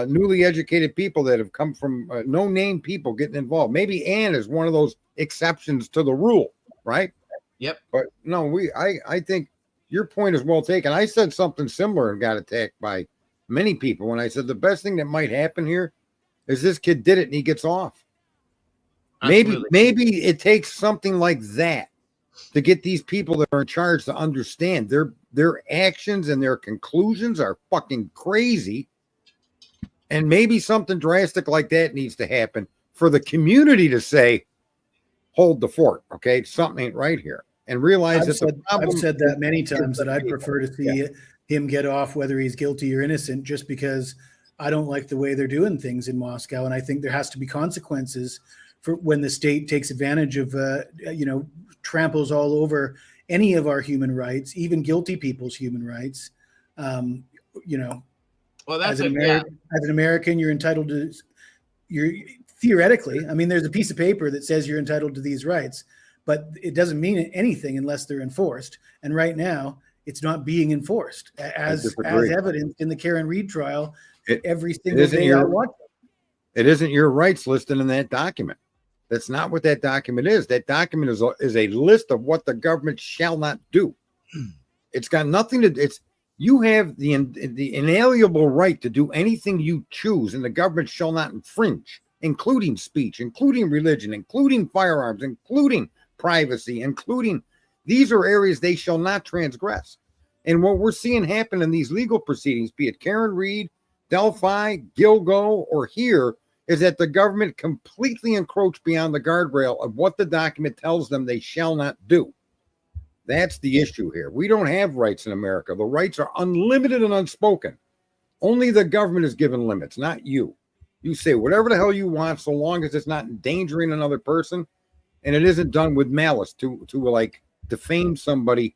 [SPEAKER 5] newly educated people that have come from no-name people getting involved. Maybe Ann is one of those exceptions to the rule, right?
[SPEAKER 4] Yep.
[SPEAKER 5] But no, I think your point is well taken. I said something similar and got attacked by many people when I said the best thing that might happen here is this kid did it and he gets off.
[SPEAKER 4] Absolutely.
[SPEAKER 5] Maybe it takes something like that to get these people that are in charge to understand their actions and their conclusions are fucking crazy. And maybe something drastic like that needs to happen for the community to say, hold the fort, okay? Something ain't right here. And realize
[SPEAKER 6] I've said that many times that I'd prefer to see him get off whether he's guilty or innocent, just because I don't like the way they're doing things in Moscow. And I think there has to be consequences for when the state takes advantage of, tramples all over any of our human rights, even guilty people's human rights. Well,
[SPEAKER 4] that's
[SPEAKER 6] as an American, you're entitled to, theoretically, I mean, there's a piece of paper that says you're entitled to these rights, but it doesn't mean anything unless they're enforced. And right now, it's not being enforced, as evidenced in the Karen Reed trial. Every single day I watch it.
[SPEAKER 5] It isn't your rights listed in that document. That's not what that document is. That document is a list of what the government shall not do. It's got nothing to. You have the inalienable right to do anything you choose, and the government shall not infringe, including speech, including religion, including firearms, including privacy, including these are areas they shall not transgress. And what we're seeing happen in these legal proceedings, be it Karen Reed, Delphi, Gilgo, or here, is that the government completely encroached beyond the guardrail of what the document tells them they shall not do. That's the issue here. We don't have rights in America. The rights are unlimited and unspoken. Only the government is given limits, not you. You say whatever the hell you want, so long as it's not endangering another person, and it isn't done with malice to like defame somebody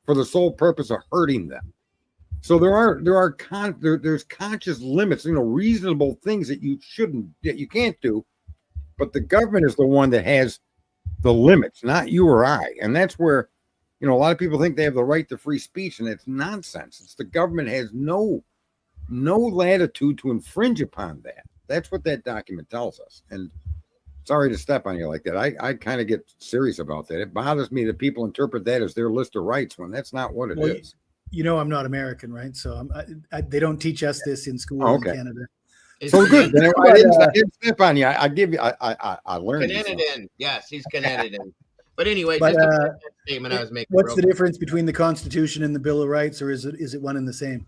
[SPEAKER 5] for the sole purpose of hurting them. So there's conscious limits, reasonable things that you can't do, but the government is the one that has the limits, not you or I. And that's where, a lot of people think they have the right to free speech, and it's nonsense. It's the government has no latitude to infringe upon that. That's what that document tells us. And sorry to step on you like that. I kind of get serious about that. It bothers me that people interpret that as their list of rights when that's not what it is.
[SPEAKER 6] I'm not American, right? So they don't teach us this in school in Canada.
[SPEAKER 5] So good. I didn't step on you. I give you. I learned.
[SPEAKER 4] Canadian. Yes, he's Canadian. But anyway, just a statement I was making.
[SPEAKER 6] What's the difference between the Constitution and the Bill of Rights, or is it one and the same?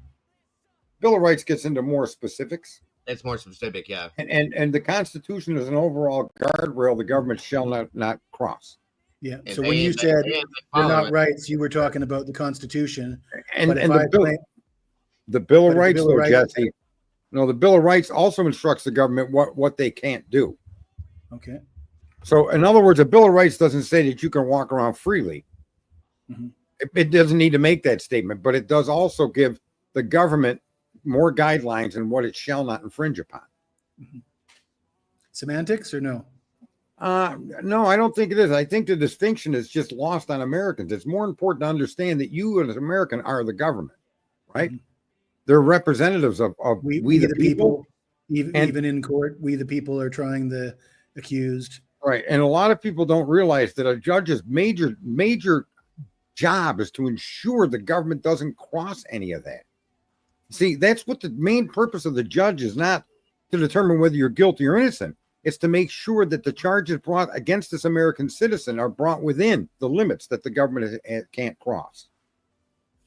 [SPEAKER 5] Bill of Rights gets into more specifics.
[SPEAKER 4] It's more specific, yeah.
[SPEAKER 5] And the Constitution is an overall guardrail the government shall not cross.
[SPEAKER 6] Yeah. So when you said they're not rights, you were talking about the Constitution.
[SPEAKER 5] And the Bill of Rights, though, Jesse. No, the Bill of Rights also instructs the government what they can't do.
[SPEAKER 6] Okay.
[SPEAKER 5] So, in other words, a Bill of Rights doesn't say that you can walk around freely. Mm-hmm. It doesn't need to make that statement, but it does also give the government more guidelines in what it shall not infringe upon.
[SPEAKER 6] Mm-hmm. Semantics or no?
[SPEAKER 5] No, I don't think it is. I think the distinction is just lost on Americans. It's more important to understand that you as an American are the government, right? Mm-hmm. They're representatives of we the people.
[SPEAKER 6] Even in court, we the people are trying the accused.
[SPEAKER 5] Right. And a lot of people don't realize that a judge's major job is to ensure the government doesn't cross any of that. See, that's what the main purpose of the judge is, not to determine whether you're guilty or innocent. It's to make sure that the charges brought against this American citizen are brought within the limits that the government can't cross.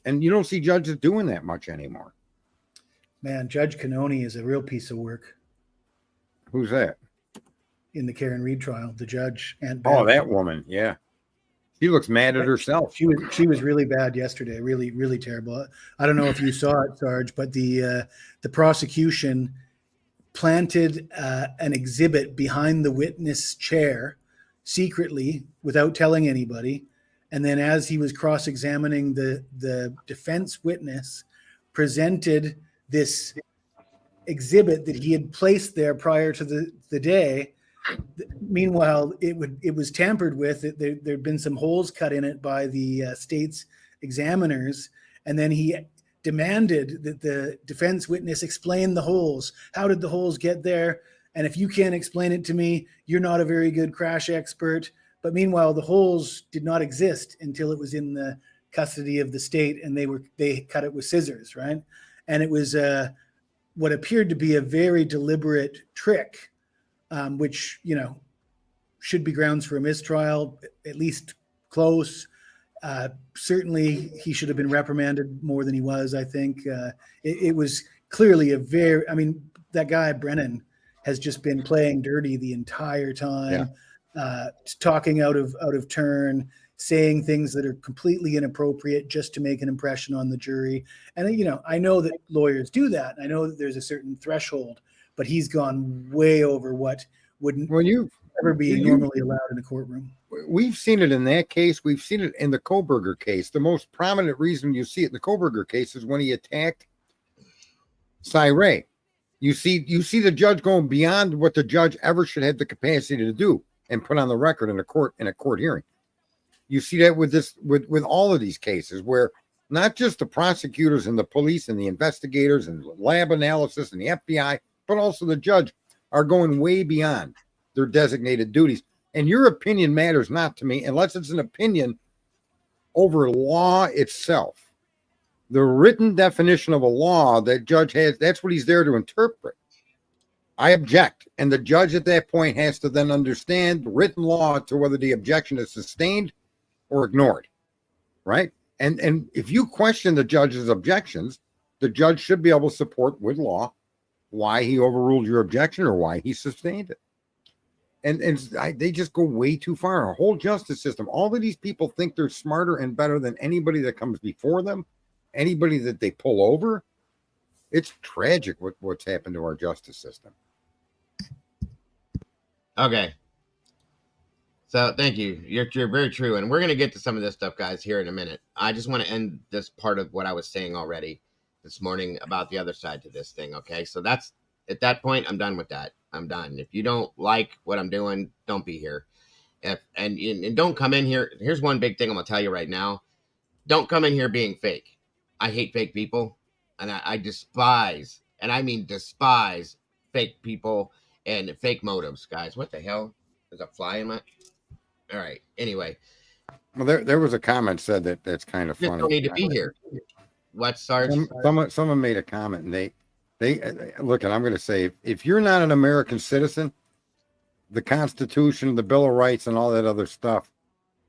[SPEAKER 5] And you don't see judges doing that much anymore.
[SPEAKER 6] Man, Judge Cannoni is a real piece of work.
[SPEAKER 5] Who's that?
[SPEAKER 6] In the Karen Reed trial, the judge.
[SPEAKER 5] Oh, that woman. Yeah. She looks mad at herself.
[SPEAKER 6] She was really bad yesterday. Really, really terrible. I don't know if you saw it, Sarge, but the prosecution planted an exhibit behind the witness chair secretly without telling anybody. And then as he was cross-examining the defense witness, presented this exhibit that he had placed there prior to the day. Meanwhile, it was tampered with. There'd been some holes cut in it by the state's examiners, and then he demanded that the defense witness explain the holes. How did the holes get there? And if you can't explain it to me, you're not a very good crash expert. But meanwhile, the holes did not exist until it was in the custody of the state, and they cut it with scissors, right? And it was what appeared to be a very deliberate trick, which, you know, should be grounds for a mistrial, at least close. Certainly, he should have been reprimanded more than he was, I think. It was clearly I mean, that guy, Brennan, has just been playing dirty the entire time, talking out of turn, saying things that are completely inappropriate just to make an impression on the jury. And, you know, I know that lawyers do that. I know that there's a certain threshold, but he's gone way over what wouldn't ever be normally allowed in a courtroom.
[SPEAKER 5] We've seen it in that case. We've seen it in the Koberger case. The most prominent reason you see it in the Koberger case is when he attacked Cy Ray. You see the judge going beyond what the judge ever should have the capacity to do and put on the record in a court hearing. You see that with all of these cases, where not just the prosecutors and the police and the investigators and lab analysis and the FBI, but also the judge are going way beyond their designated duties. And your opinion matters not to me unless it's an opinion over law itself. The written definition of a law that judge has, that's what he's there to interpret. I object. And the judge at that point has to then understand the written law to whether the objection is sustained or ignored. Right? And if you question the judge's objections, the judge should be able to support with law why he overruled your objection or why he sustained it. And they just go way too far. Our whole justice system, all of these people think they're smarter and better than anybody that comes before them, anybody that they pull over. It's tragic what's happened to our justice system.
[SPEAKER 4] Okay. So thank you. You're very true. And we're going to get to some of this stuff, guys, here in a minute. I just want to end this part of what I was saying already this morning about the other side to this thing. Okay. So that's, at that point, I'm done with that. I'm done. If you don't like what I'm doing, don't be here. And don't come in here. Here's one big thing I'm going to tell you right now. Don't come in here being fake. I hate fake people. And I despise, and I mean despise, fake people and fake motives, guys. What the hell? There's a fly in my... All right. Anyway.
[SPEAKER 5] Well, there was a comment said that's kind of funny.
[SPEAKER 4] You don't need to be here. What, Sarge?
[SPEAKER 5] Someone made a comment, and they look, and I'm going to say, if you're not an American citizen, the Constitution, the Bill of Rights, and all that other stuff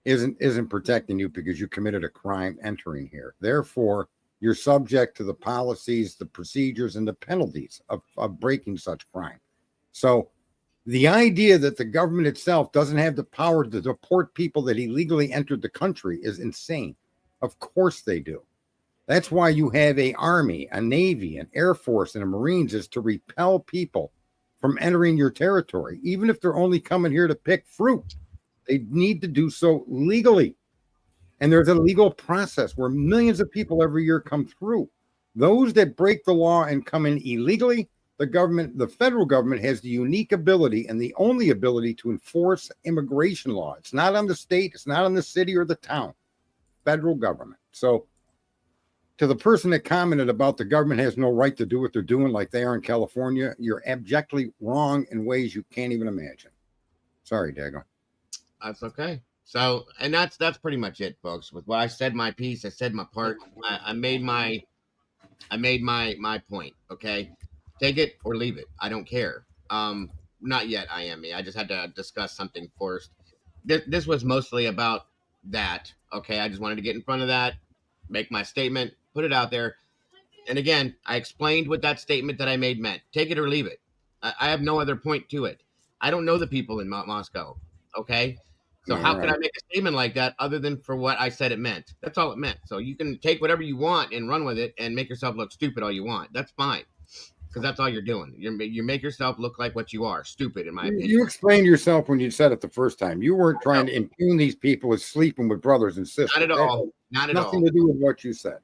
[SPEAKER 5] isn't protecting you because you committed a crime entering here. Therefore, you're subject to the policies, the procedures, and the penalties of breaking such crime. So the idea that the government itself doesn't have the power to deport people that illegally entered the country is insane. Of course they do. That's why you have an army, a navy, an air force, and a Marines, is to repel people from entering your territory. Even if they're only coming here to pick fruit, they need to do so legally. And there's a legal process where millions of people every year come through. Those that break the law and come in illegally, the federal government has the unique ability and the only ability to enforce immigration law. It's not on the state, it's not on the city or the town. Federal government. So to the person that commented about the government has no right to do what they're doing like they are in California, you're abjectly wrong in ways you can't even imagine. Sorry, Dago.
[SPEAKER 4] That's okay. So, and that's pretty much it, folks. With what I said my piece, I said my part. I made my point. Okay, take it or leave it. I don't care. Not yet. I am me. I just had to discuss something first. This was mostly about that. Okay, I just wanted to get in front of that, make my statement, put it out there. And again, I explained what that statement that I made meant. Take it or leave it. I have no other point to it. I don't know the people in Moscow. Okay. So how can I make a statement like that other than for what I said it meant? That's all it meant. So you can take whatever you want and run with it and make yourself look stupid all you want. That's fine. Because that's all you're doing. You make yourself look like what you are. Stupid, in my opinion.
[SPEAKER 5] You explained yourself when you said it the first time. You weren't trying to impugn these people as sleeping with brothers and sisters.
[SPEAKER 4] Not at all. Not at all.
[SPEAKER 5] Nothing to do with what you said.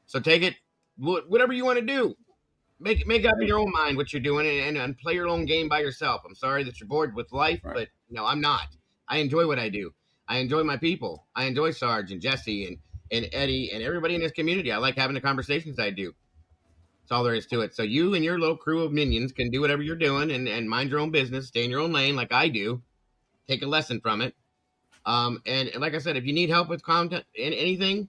[SPEAKER 4] So take it, whatever you want to do. Make up in your own mind what you're doing and play your own game by yourself. I'm sorry that you're bored with life, but no, I'm not. I enjoy what I do. I enjoy my people. I enjoy Sarge and Jesse and Eddie and everybody in this community. I like having the conversations I do. That's all there is to it. So you and your little crew of minions can do whatever you're doing and mind your own business, stay in your own lane like I do. Take a lesson from it. And like I said, if you need help with content and anything,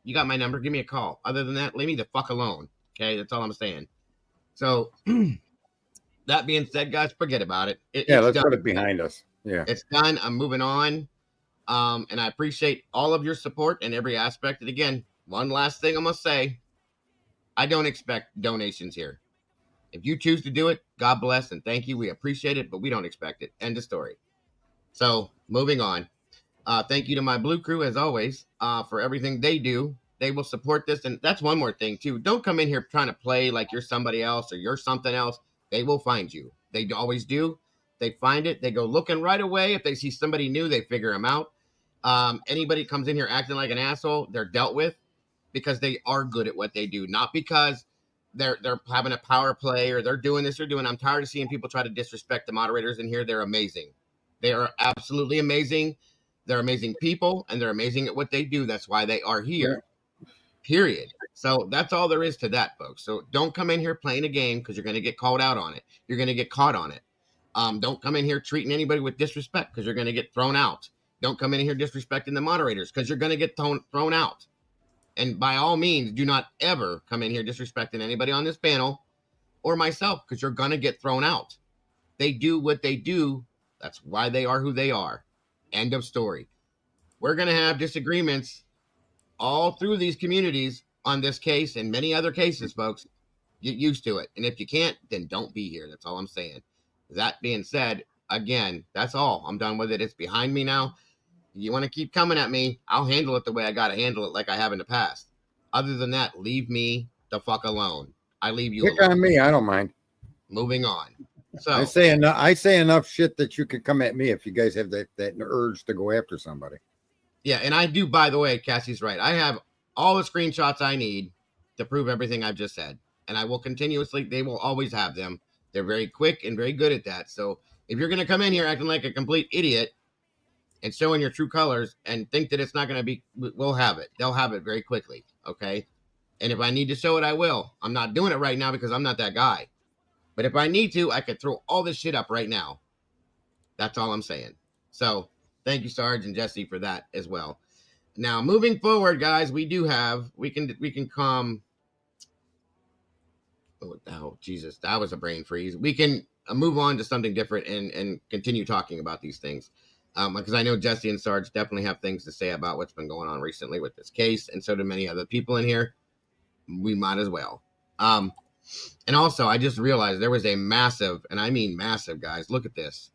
[SPEAKER 4] you got my number. Give me a call. Other than that, leave me the fuck alone. Okay, that's all I'm saying. So that being said, guys, forget about it.
[SPEAKER 5] Yeah,
[SPEAKER 4] It's
[SPEAKER 5] let's
[SPEAKER 4] done.
[SPEAKER 5] put it behind us. Yeah.
[SPEAKER 4] It's done. I'm moving on. And I appreciate all of your support in every aspect. And again, one last thing I'm gonna say. I don't expect donations here. If you choose to do it, God bless and thank you. We appreciate it, but we don't expect it. End of story. So moving on. Thank you to my Blue Crew, as always, for everything they do. They will support this. And that's one more thing, too. Don't come in here trying to play like you're somebody else or you're something else. They will find you. They always do. They find it. They go looking right away. If they see somebody new, they figure them out. Anybody comes in here acting like an asshole, they're dealt with because they are good at what they do, not because they're having a power play or they're doing this or doing. I'm tired of seeing people try to disrespect the moderators in here. They're amazing. They are absolutely amazing. They're amazing people, and they're amazing at what they do. That's why they are here, period. So that's all there is to that, folks. So don't come in here playing a game because you're going to get called out on it. You're going to get caught on it. Don't come in here treating anybody with disrespect because you're going to get thrown out. Don't come in here disrespecting the moderators because you're going to get thrown out. And by all means, do not ever come in here disrespecting anybody on this panel or myself because you're going to get thrown out. They do what they do. That's why they are who they are. End of story. We're going to have disagreements all through these communities on this case and many other cases, folks. Get used to it. And if you can't, then don't be here. That's all I'm saying. That being said, again, that's all. I'm done with it. It's behind me now. You want to keep coming at me, I'll handle it the way I got to handle it like I have in the past. Other than that, leave me the fuck alone. I leave you
[SPEAKER 5] Pick
[SPEAKER 4] alone.
[SPEAKER 5] on me. I don't mind.
[SPEAKER 4] Moving on. So
[SPEAKER 5] I say enough shit that you can come at me if you guys have that urge to go after somebody.
[SPEAKER 4] yeah, and I do, by the way, Cassie's right. I have all the screenshots I need to prove everything I've just said. And I will continuously, they will always have them. They're very quick and very good at that. So if you're going to come in here acting like a complete idiot and showing your true colors and think that it's not going to be, we'll have it. They'll have it very quickly. Okay. And if I need to show it, I will. I'm not doing it right now because I'm not that guy. But if I need to, I could throw all this shit up right now. That's all I'm saying. So thank you, Sarge and Jesse, for that as well. Now, moving forward, guys, we can come. Oh, Jesus, that was a brain freeze. We can move on to something different and continue talking about these things. Because I know Jesse and Sarge definitely have things to say about what's been going on recently with this case, and so do many other people in here. We might as well. And also, I just realized there was a massive, and I mean massive, guys. Look at this.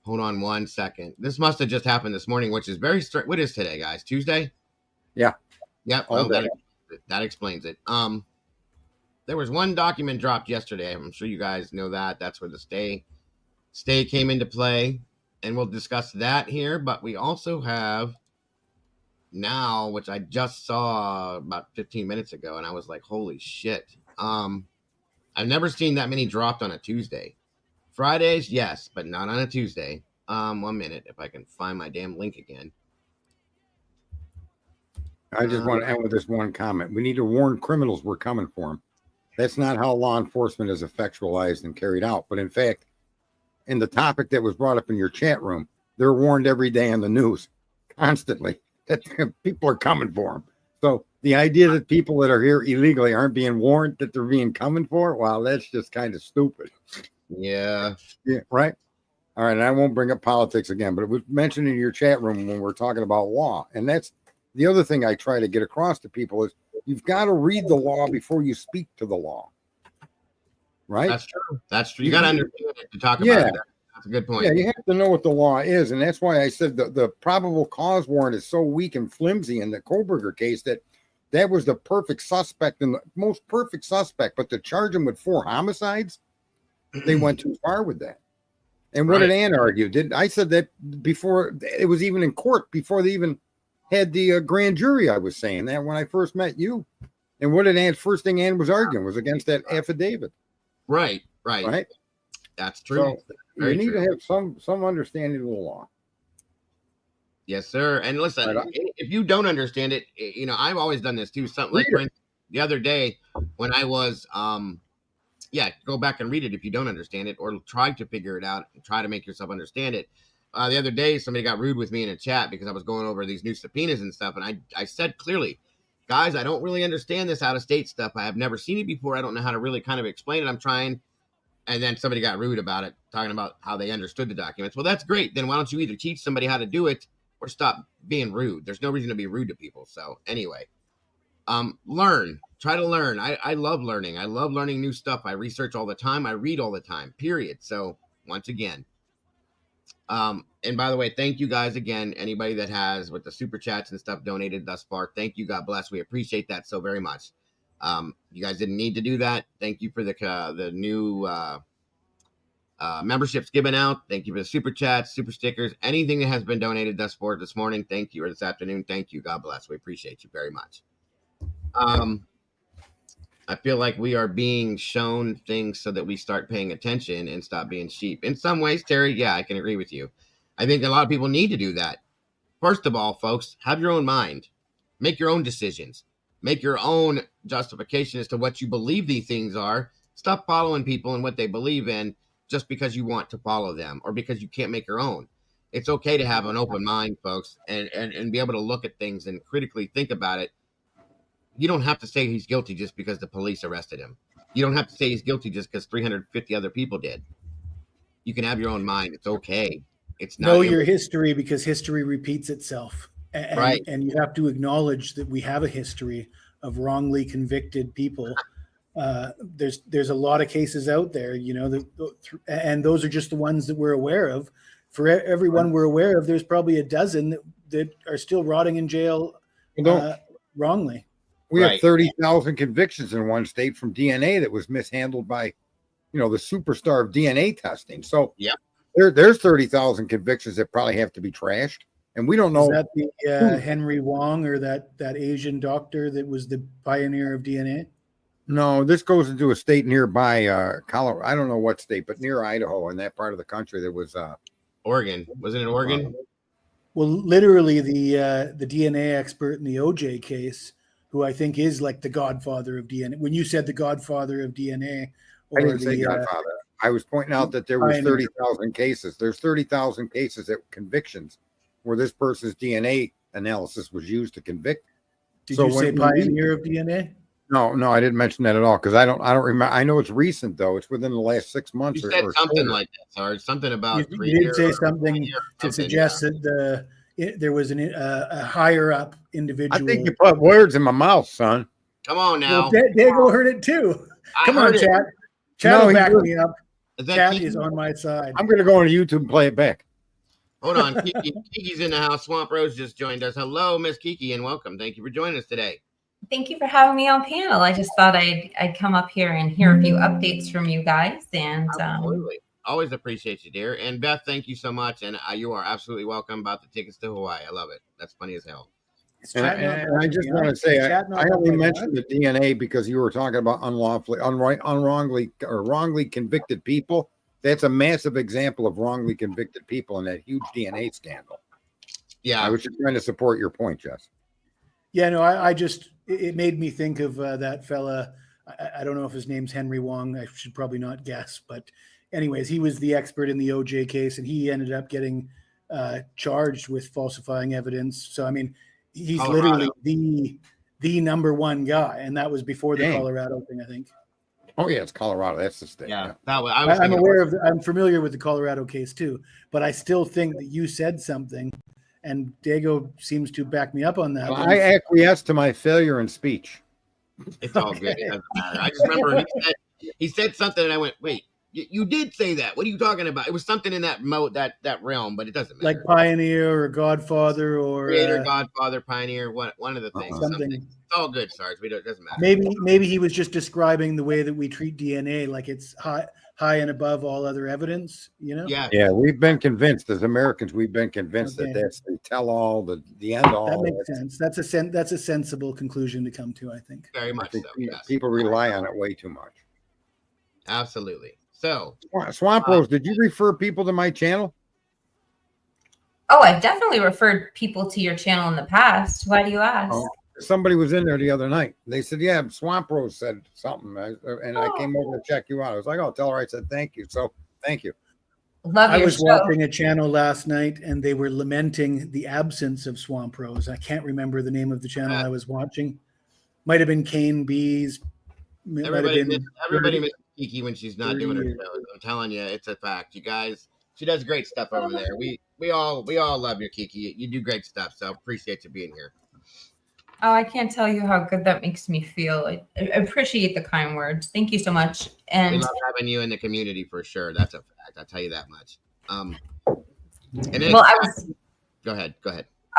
[SPEAKER 4] Hold on 1 second. This must have just happened this morning, which is very strange. What is today, guys? Tuesday?
[SPEAKER 5] Yeah.
[SPEAKER 4] Yep. Oh, that explains it. There was one document dropped yesterday. I'm sure you guys know that. That's where the stay came into play. And we'll discuss that here. But we also have now, which I just saw about 15 minutes ago, and I was like, holy shit. I've never seen that many dropped on a Tuesday. Fridays, yes, but not on a Tuesday. 1 minute, if I can find my damn link again.
[SPEAKER 5] I just want to end with this one comment. We need to warn criminals we're coming for them. That's not how law enforcement is effectualized and carried out. But in fact, in the topic that was brought up in your chat room, they're warned every day on the news, constantly, that people are coming for them. So the idea that people that are here illegally aren't being warned that they're being coming for, well, that's just kind of stupid.
[SPEAKER 4] Yeah.
[SPEAKER 5] Yeah, right? All right, and I won't bring up politics again, but it was mentioned in your chat room when we're talking about law. And that's the other thing I try to get across to people is you've got to read the law before you speak to the law. Right?
[SPEAKER 4] That's true. That's true. You got to understand it to talk about it. That's a good point.
[SPEAKER 5] Yeah, you have to know what the law is. And that's why I said the probable cause warrant is so weak and flimsy in the Koberger case that was the perfect suspect and the most perfect suspect. But to charge him with 4 homicides, they went too far with that. And what did Ann argue? I said that before it was even in court, before they even had the grand jury. I was saying that when I first met you. And what did Ann? First thing Ann was arguing was against that affidavit.
[SPEAKER 4] Right. That's true.
[SPEAKER 5] So you need to have some understanding of the law.
[SPEAKER 4] Yes, sir. And listen, if you don't understand it, I've always done this too. Something like the other day when I was, go back and read it if you don't understand it, or try to figure it out and try to make yourself understand it. The other day, somebody got rude with me in a chat because I was going over these new subpoenas and stuff. And I said clearly, guys, I don't really understand this out-of-state stuff. I have never seen it before. I don't know how to really kind of explain it. I'm trying. And then somebody got rude about it, talking about how they understood the documents. Well, that's great. Then why don't you either teach somebody how to do it or stop being rude? There's no reason to be rude to people. So anyway, learn. Try to learn. I love learning. I love learning new stuff. I research all the time. I read all the time, period. So once again, and by the way, thank you guys again. Anybody that has with the super chats and stuff donated thus far, thank you. God bless. We appreciate that so very much. You guys didn't need to do that. Thank you for the new memberships given out. Thank you for the super chats, super stickers, anything that has been donated thus far this morning. Thank you, or this afternoon. Thank you. God bless. We appreciate you very much. I feel like we are being shown things so that we start paying attention and stop being sheep. In some ways, Terry, yeah, I can agree with you. I think a lot of people need to do that. First of all, folks, have your own mind. Make your own decisions. Make your own justification as to what you believe these things are. Stop following people and what they believe in just because you want to follow them or because you can't make your own. It's okay to have an open mind, folks, and be able to look at things and critically think about it. You don't have to say he's guilty just because the police arrested him. You don't have to say he's guilty just because 350 other people did. You can have your own mind. It's okay. It's not.
[SPEAKER 6] Know your history, because history repeats itself.
[SPEAKER 4] Right.
[SPEAKER 6] And you have to acknowledge that we have a history of wrongly convicted people. There's a lot of cases out there, you know, and those are just the ones that we're aware of. For everyone we're aware of, there's probably a dozen that are still rotting in jail wrongly.
[SPEAKER 5] We have 30,000 convictions in one state from DNA that was mishandled by, you know, the superstar of DNA testing. So there's 30,000 convictions that probably have to be trashed. And we don't know.
[SPEAKER 6] Is that the Henry Wong or that Asian doctor that was the pioneer of DNA?
[SPEAKER 5] No, this goes into a state nearby, Colorado. I don't know what state, but near Idaho, in that part of the country, there was
[SPEAKER 4] Oregon. Wasn't it Oregon?
[SPEAKER 6] Well, literally the DNA expert in the OJ case, who I think is like the godfather of DNA. When you said the godfather of DNA,
[SPEAKER 5] I didn't say godfather. I was pointing out that there was 30,000 cases. There's 30,000 cases that convictions where this person's DNA analysis was used to convict.
[SPEAKER 6] Did you say pioneer of DNA?
[SPEAKER 5] No, I didn't mention that at all, because I don't remember. I know it's recent though. It's within the last 6 months.
[SPEAKER 4] You said something like that, Sarge. Something about
[SPEAKER 6] you did say something to suggest that there was a higher up individual.
[SPEAKER 5] I think you put words in my mouth, son.
[SPEAKER 4] Come on now.
[SPEAKER 6] Well, Diego heard it too. Come on, chat. Chat will back me up. Chat is on my side.
[SPEAKER 5] I'm going to go on YouTube and play it back.
[SPEAKER 4] Hold on. Kiki's in the house. Swamp Rose just joined us. Hello, Miss Kiki, and welcome. Thank you for joining us today.
[SPEAKER 7] Thank you for having me on panel. I just thought I'd come up here and hear a few updates from you guys. And
[SPEAKER 4] absolutely. Always appreciate you, dear. And Beth, thank you so much. And you are absolutely welcome about the tickets to Hawaii. I love it. That's funny as hell.
[SPEAKER 5] And I just want to say, I only mentioned the DNA because you were talking about wrongly convicted people. That's a massive example of wrongly convicted people in that huge DNA scandal.
[SPEAKER 4] Yeah.
[SPEAKER 5] I was just trying to support your point, Jess.
[SPEAKER 6] Yeah, no, it made me think of that fella. I don't know if his name's Henry Wong. I should probably not guess, but anyways, he was the expert in the OJ case, and he ended up getting charged with falsifying evidence. So, I mean, he's literally the number one guy, and that was before the Colorado thing, I think.
[SPEAKER 5] Oh yeah, it's Colorado. That's the state.
[SPEAKER 4] Yeah,
[SPEAKER 6] I'm familiar with the Colorado case too, but I still think that you said something, and Diego seems to back me up on that.
[SPEAKER 5] Well, I acquiesce to my failure in speech.
[SPEAKER 4] It's all good. It doesn't matter. I just remember he said something, and I went, "Wait, you did say that? What are you talking about?" It was something in that that realm, but it doesn't matter.
[SPEAKER 6] Like pioneer or godfather or
[SPEAKER 4] creator, godfather, pioneer. One of the things. Something. It's all good, Sarge. It doesn't matter.
[SPEAKER 6] Maybe he was just describing the way that we treat DNA, like it's high and above all other evidence. You know?
[SPEAKER 5] Yeah. We've been convinced as Americans. We've been convinced that that's the tell-all, the end-all.
[SPEAKER 6] That makes sense. That's a sensible conclusion to come to. I think.
[SPEAKER 4] Very much so. Yes.
[SPEAKER 5] People rely on it way too much.
[SPEAKER 4] Absolutely. So,
[SPEAKER 5] Swamp Rose, did you refer people to my channel?
[SPEAKER 7] Oh, I've definitely referred people to your channel in the past. Why do you ask?
[SPEAKER 5] Oh, somebody was in there the other night. They said, yeah, Swamp Rose said something. I came over to check you out. I was like, oh, tell her I said thank you. So thank you.
[SPEAKER 6] I was watching a channel last night, and they were lamenting the absence of Swamp Rose. I can't remember the name of the channel I was watching. might have been Kane B's.
[SPEAKER 4] Everybody misses Kiki when she's not doing her shows. I'm telling you, it's a fact. You guys, she does great stuff over there. We all love your Kiki. You do great stuff. So appreciate you being here.
[SPEAKER 7] Oh, I can't tell you how good that makes me feel. I appreciate the kind words. Thank you so much. And
[SPEAKER 4] we love having you in the community for sure. That's a fact. I'll tell you that much. And then go ahead.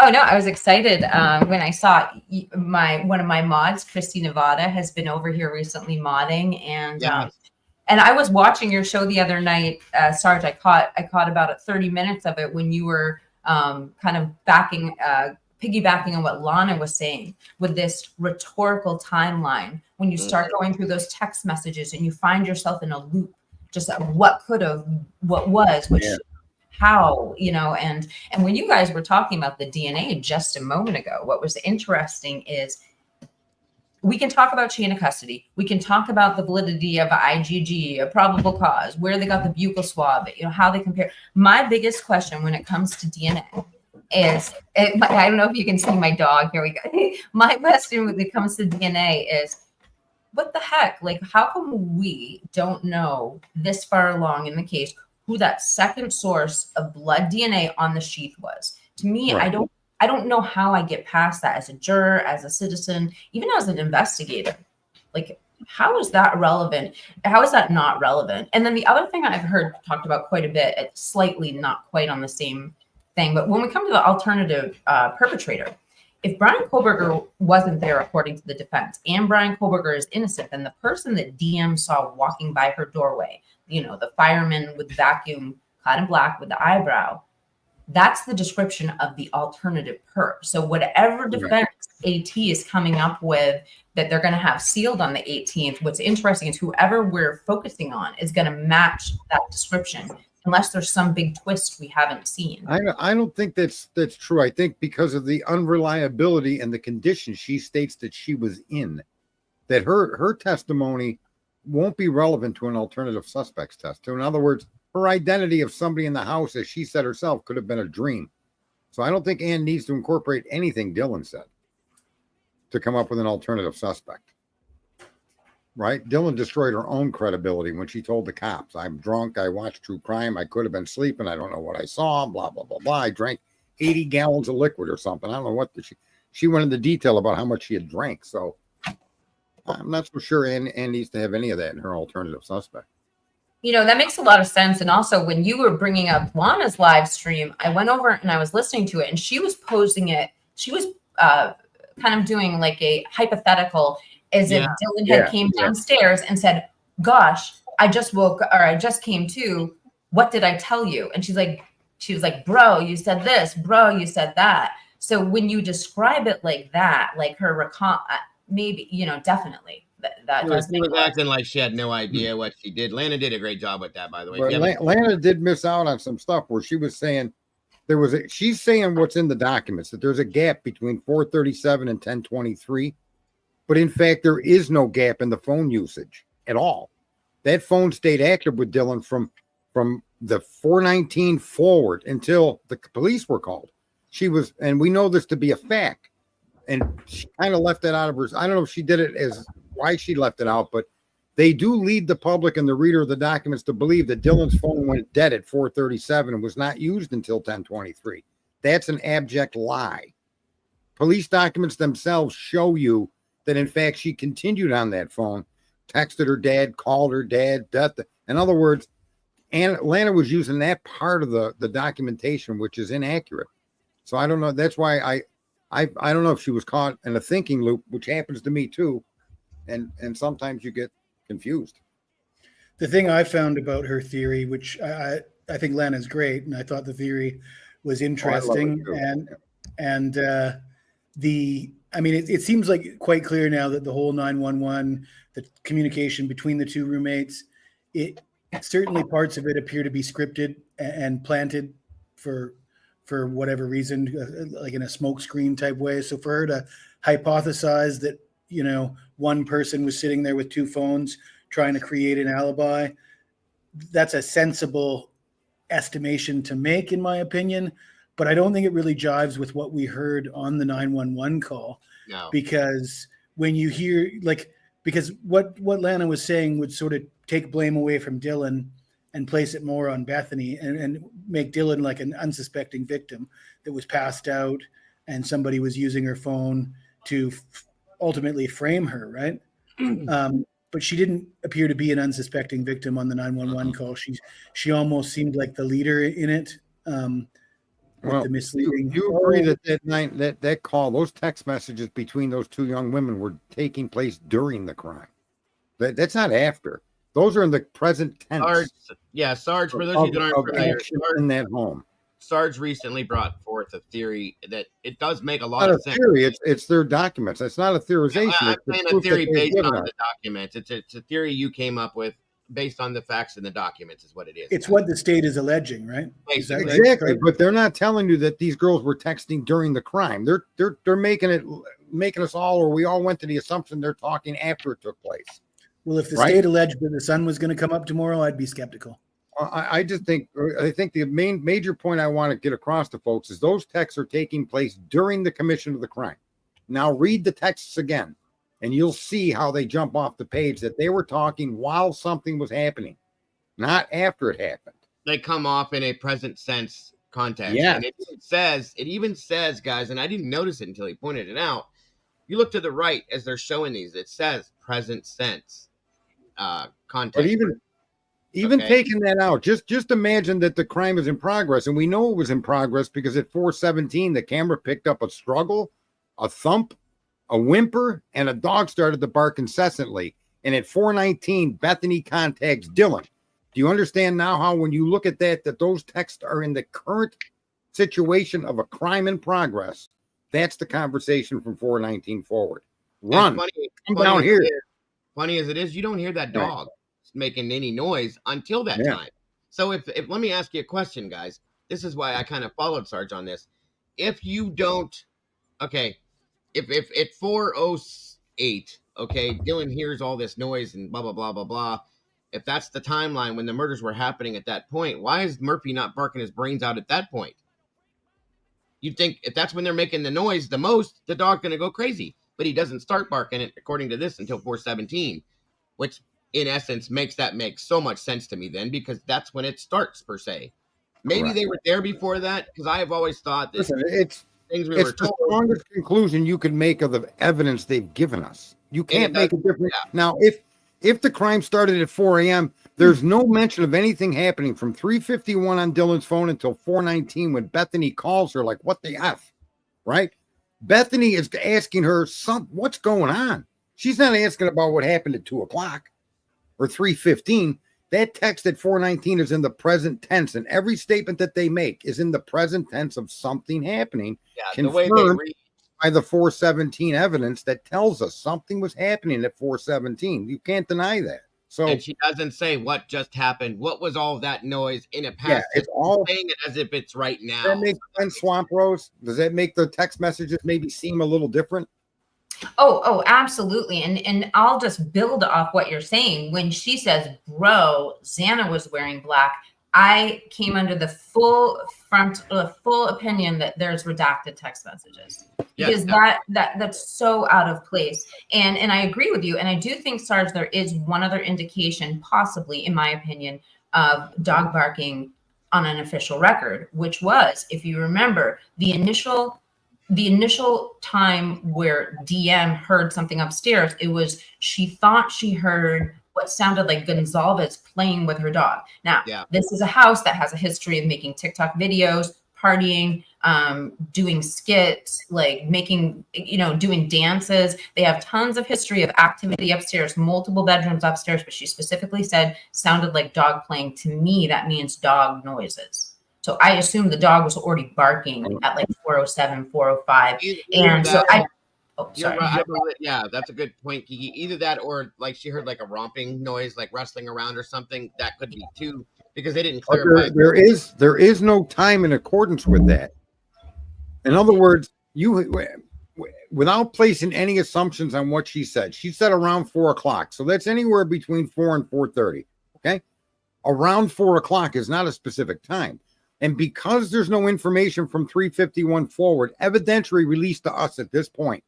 [SPEAKER 7] Oh no, I was excited when I saw one of my mods, Christy Nevada, has been over here recently modding, and and I was watching your show the other night, Sarge. I caught about 30 minutes of it when you were kind of piggybacking on what Lana was saying with this rhetorical timeline. When you start going through those text messages and you find yourself in a loop, just what could have, what was, which. How, and when you guys were talking about the DNA just a moment ago, what was interesting is we can talk about chain of custody. We can talk about the validity of IgG, a probable cause, where they got the buccal swab, how they compare. My biggest question when it comes to DNA is, I don't know if you can see my dog. Here we go. My question when it comes to DNA is, what the heck? Like, how come we don't know this far along in the case who that second source of blood DNA on the sheath was? To me, right. I don't know how I get past that as a juror, as a citizen, even as an investigator. Like, how is that relevant? How is that not relevant? And then the other thing I've heard talked about quite a bit, it's slightly not quite on the same thing, but when we come to the alternative perpetrator, if Brian Koberger wasn't there, according to the defense, and Brian Koberger is innocent, then the person that DM saw walking by her doorway, the fireman with the vacuum, clad in black with the eyebrow, that's the description of the alternative perp. So whatever defense AT is coming up with that they're going to have sealed on the 18th, what's interesting is whoever we're focusing on is going to match that description, unless there's some big twist we haven't seen.
[SPEAKER 5] I don't think that's true. I think because of the unreliability and the condition she states that she was in, that her testimony won't be relevant to an alternative suspects test. So in other words, her identity of somebody in the house, as she said herself, could have been a dream. So I don't think Ann needs to incorporate anything Dylan said to come up with an alternative suspect. Right? Dylan destroyed her own credibility when she told the cops, I'm drunk, I watched true crime, I could have been sleeping, I don't know what I saw, blah, blah, blah, blah. I drank 80 gallons of liquid or something. I don't know what she went into detail about how much she had drank. So I'm not so sure Ann needs to have any of that in her alternative suspect.
[SPEAKER 7] That makes a lot of sense. And also, when you were bringing up Lana's live stream, I went over and I was listening to it, and she was posing it. She was kind of doing like a hypothetical, as if Dylan had came downstairs and said, gosh, I just came to. What did I tell you? And she was like, bro, you said this, bro, you said that. So when you describe it like that, like her maybe, definitely that
[SPEAKER 4] she was acting like she had no idea what she did. Lana did a great job with that, by the way.
[SPEAKER 5] Lana did miss out on some stuff where she was saying she's saying what's in the documents, that there's a gap between 437 and 1023. But in fact, there is no gap in the phone usage at all. That phone stayed active with Dylan from the 419 forward until the police were called. She was, and we know this to be a fact, and she kind of left that out of her. I don't know if she did it as why she left it out, but they do lead the public and the reader of the documents to believe that Dylan's phone went dead at 437 and was not used until 1023. That's an abject lie. Police documents themselves show you that, in fact, she continued on that phone, texted her dad, called her dad. In other words, Lana was using that part of the documentation, which is inaccurate. So I don't know. That's why I don't know if she was caught in a thinking loop, which happens to me too. And sometimes you get confused.
[SPEAKER 6] The thing I found about her theory, which I think Lana's great, and I thought the theory was interesting, it seems like quite clear now that the whole 911, the communication between the two roommates, certainly parts of it appear to be scripted and planted for whatever reason, like in a smokescreen type way. So for her to hypothesize that, one person was sitting there with two phones trying to create an alibi, that's a sensible estimation to make, in my opinion. But I don't think it really jives with what we heard on the 911 call.
[SPEAKER 4] No.
[SPEAKER 6] Because when you hear, like, because what Lana was saying would sort of take blame away from Dylan and place it more on Bethany and make Dylan like an unsuspecting victim that was passed out and somebody was using her phone to ultimately frame her, right? But she didn't appear to be an unsuspecting victim on the 911 call. She almost seemed like the leader in it. Well, the misleading.
[SPEAKER 5] You agree that that call, those text messages between those two young women were taking place during the crime. That's not after. Those are in the present tense.
[SPEAKER 4] Sarge, for those of you that aren't familiar,
[SPEAKER 5] in that home.
[SPEAKER 4] Sarge recently brought forth a theory that it does make a lot of sense.
[SPEAKER 5] Theory, it's their documents. It's not a theorization.
[SPEAKER 4] I'm saying a theory based on the documents. It's a theory you came up with based on the facts in the documents is what it is.
[SPEAKER 6] It's what the state is alleging, right?
[SPEAKER 5] Exactly, right? But they're not telling you that these girls were texting during the crime. They're making us all, or we all went to the assumption they're talking after it took place.
[SPEAKER 6] Well, if the state alleged that the sun was going to come up tomorrow, I'd be skeptical.
[SPEAKER 5] I think the major point I want to get across to folks is those texts are taking place during the commission of the crime. Now read the texts again, and you'll see how they jump off the page that they were talking while something was happening, not after it happened.
[SPEAKER 4] They come off in a present sense context.
[SPEAKER 5] Yeah.
[SPEAKER 4] And it even says, guys, and I didn't notice it until he pointed it out. You look to the right as they're showing these, it says present sense context.
[SPEAKER 5] But even taking that out, just imagine that the crime is in progress, and we know it was in progress because at 4:17 the camera picked up a struggle, a thump, a whimper, and a dog started to bark incessantly. And at 4:19 Bethany contacts Dylan. Do you understand now how when you look at that those texts are in the current situation of a crime in progress? That's the conversation from 4:19 forward. Run, come down here.
[SPEAKER 4] Funny as it is, you don't hear that dog making any noise until that time. So if let me ask you a question, guys. This is why I kind of followed Sarge on this. If you don't, if at 4:08, Dylan hears all this noise and blah blah blah blah blah. If that's the timeline when the murders were happening at that point, why is Murphy not barking his brains out at that point? You'd think if that's when they're making the noise the most, the dog's gonna go crazy. But he doesn't start barking it, according to this, until 4:17, which in essence makes so much sense to me then, because that's when it starts per se. Maybe they were there before that, because I have always thought that
[SPEAKER 5] it's the strongest conclusion you could make of the evidence they've given us. You can't make a difference. Yeah. Now, if the crime started at 4 a.m., there's no mention of anything happening from 3:51 on Dylan's phone until 4:19 when Bethany calls her, like, what the F, right? Bethany is asking her, what's going on? She's not asking about what happened at 2 o'clock or 3:15. That text at 4:19 is in the present tense, and every statement that they make is in the present tense of something happening, confirmed by the 4:17 evidence that tells us something was happening at 4:17. You can't deny that. So,
[SPEAKER 4] and she doesn't say what just happened. What was all that noise in a past?
[SPEAKER 5] Yeah, it's all
[SPEAKER 4] saying it as if it's right now.
[SPEAKER 5] Does that make sense, Swamp Rose? Does that make the text messages maybe seem a little different?
[SPEAKER 7] Oh, absolutely. And I'll just build off what you're saying. When she says, bro, Xana was wearing black, I came under the full opinion that there's redacted text messages, because that's so out of place. And I agree with you. And I do think, Sarge, there is one other indication, possibly, in my opinion, of dog barking on an official record, which was, if you remember, the initial time where DM heard something upstairs, it was, she thought she heard what sounded like Gonzalez playing with her dog. Now, this is a house that has a history of making TikTok videos, partying, doing skits, like making, doing dances. They have tons of history of activity upstairs, multiple bedrooms upstairs, but she specifically said sounded like dog playing. To me, that means dog noises. So I assume the dog was already barking at like 4:07, 4:05. And so sorry.
[SPEAKER 4] Yeah, that's a good point, Kiki. Either that or like she heard like a romping noise, like wrestling around or something. That could be too, because they didn't clarify.
[SPEAKER 5] There is no time in accordance with that. In other words, without placing any assumptions on what she said around 4 o'clock. So that's anywhere between 4 and 4:30. Okay. Around 4 o'clock is not a specific time. And because there's no information from 3:51 forward, evidentiary released to us at this point,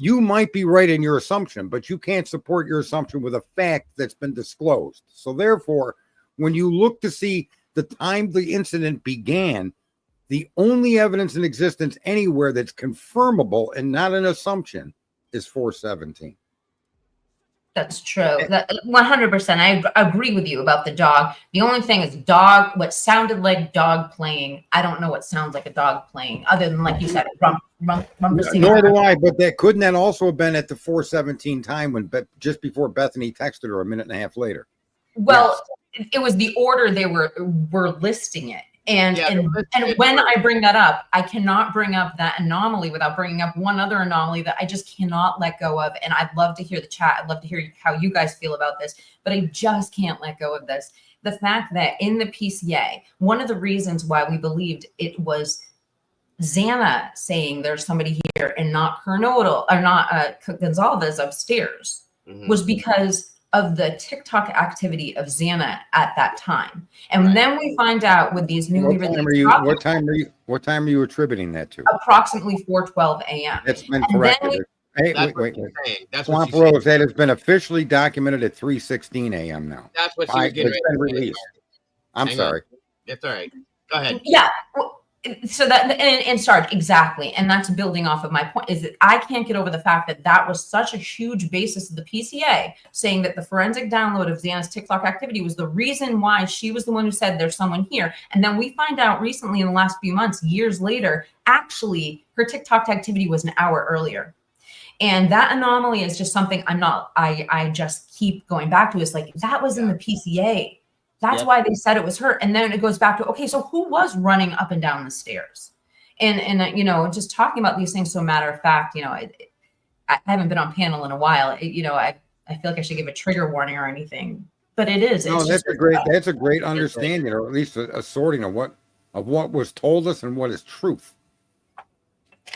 [SPEAKER 5] you might be right in your assumption, but you can't support your assumption with a fact that's been disclosed. So therefore, when you look to see the time the incident began, the only evidence in existence anywhere that's confirmable and not an assumption is 417.
[SPEAKER 7] That's true. That 100%. I agree with you about the dog. The only thing is what sounded like dog playing. I don't know what sounds like a dog playing other than, like you said, rumpusing.
[SPEAKER 5] Nor do I, but couldn't that also have been at the 417 time when just before Bethany texted her a minute and a half later?
[SPEAKER 7] Well, yes. It was the order they were listing it. And when I bring that up, I cannot bring up that anomaly without bringing up one other anomaly that I just cannot let go of. And I'd love to hear the chat. I'd love to hear how you guys feel about this, but I just can't let go of this. The fact that in the PCA, one of the reasons why we believed it was Xana saying there's somebody here and not Kernodal or not Gonzalez upstairs was because of the TikTok activity of Xana at that time. And then we find out with these newly released
[SPEAKER 5] what time are you attributing that to?
[SPEAKER 7] Approximately 4:12 a.m.
[SPEAKER 5] That's been corrected. Wait. Swamp Rose, that has been officially documented at 3:16 a.m. now.
[SPEAKER 4] That's what she's getting
[SPEAKER 5] released. I'm sorry.
[SPEAKER 4] It's all right. Go ahead.
[SPEAKER 7] Yeah. So that and Sarge, exactly, and that's building off of my point, is that I can't get over the fact that that was such a huge basis of the PCA saying that the forensic download of Xana's TikTok activity was the reason why she was the one who said there's someone here. And then we find out recently in the last few months, years later, actually her TikTok activity was an hour earlier. And that anomaly is just something I just keep going back to. It's like, that was in the PCA. That's why they said it was her. And then it goes back to, okay, so who was running up and down the stairs? And you know, just talking about these things so matter of fact, you know, I haven't been on panel in a while. You know, I feel like I should give a trigger warning or anything, but it is.
[SPEAKER 5] No, that's a great understanding, or at least a sorting of what was told us and what is truth.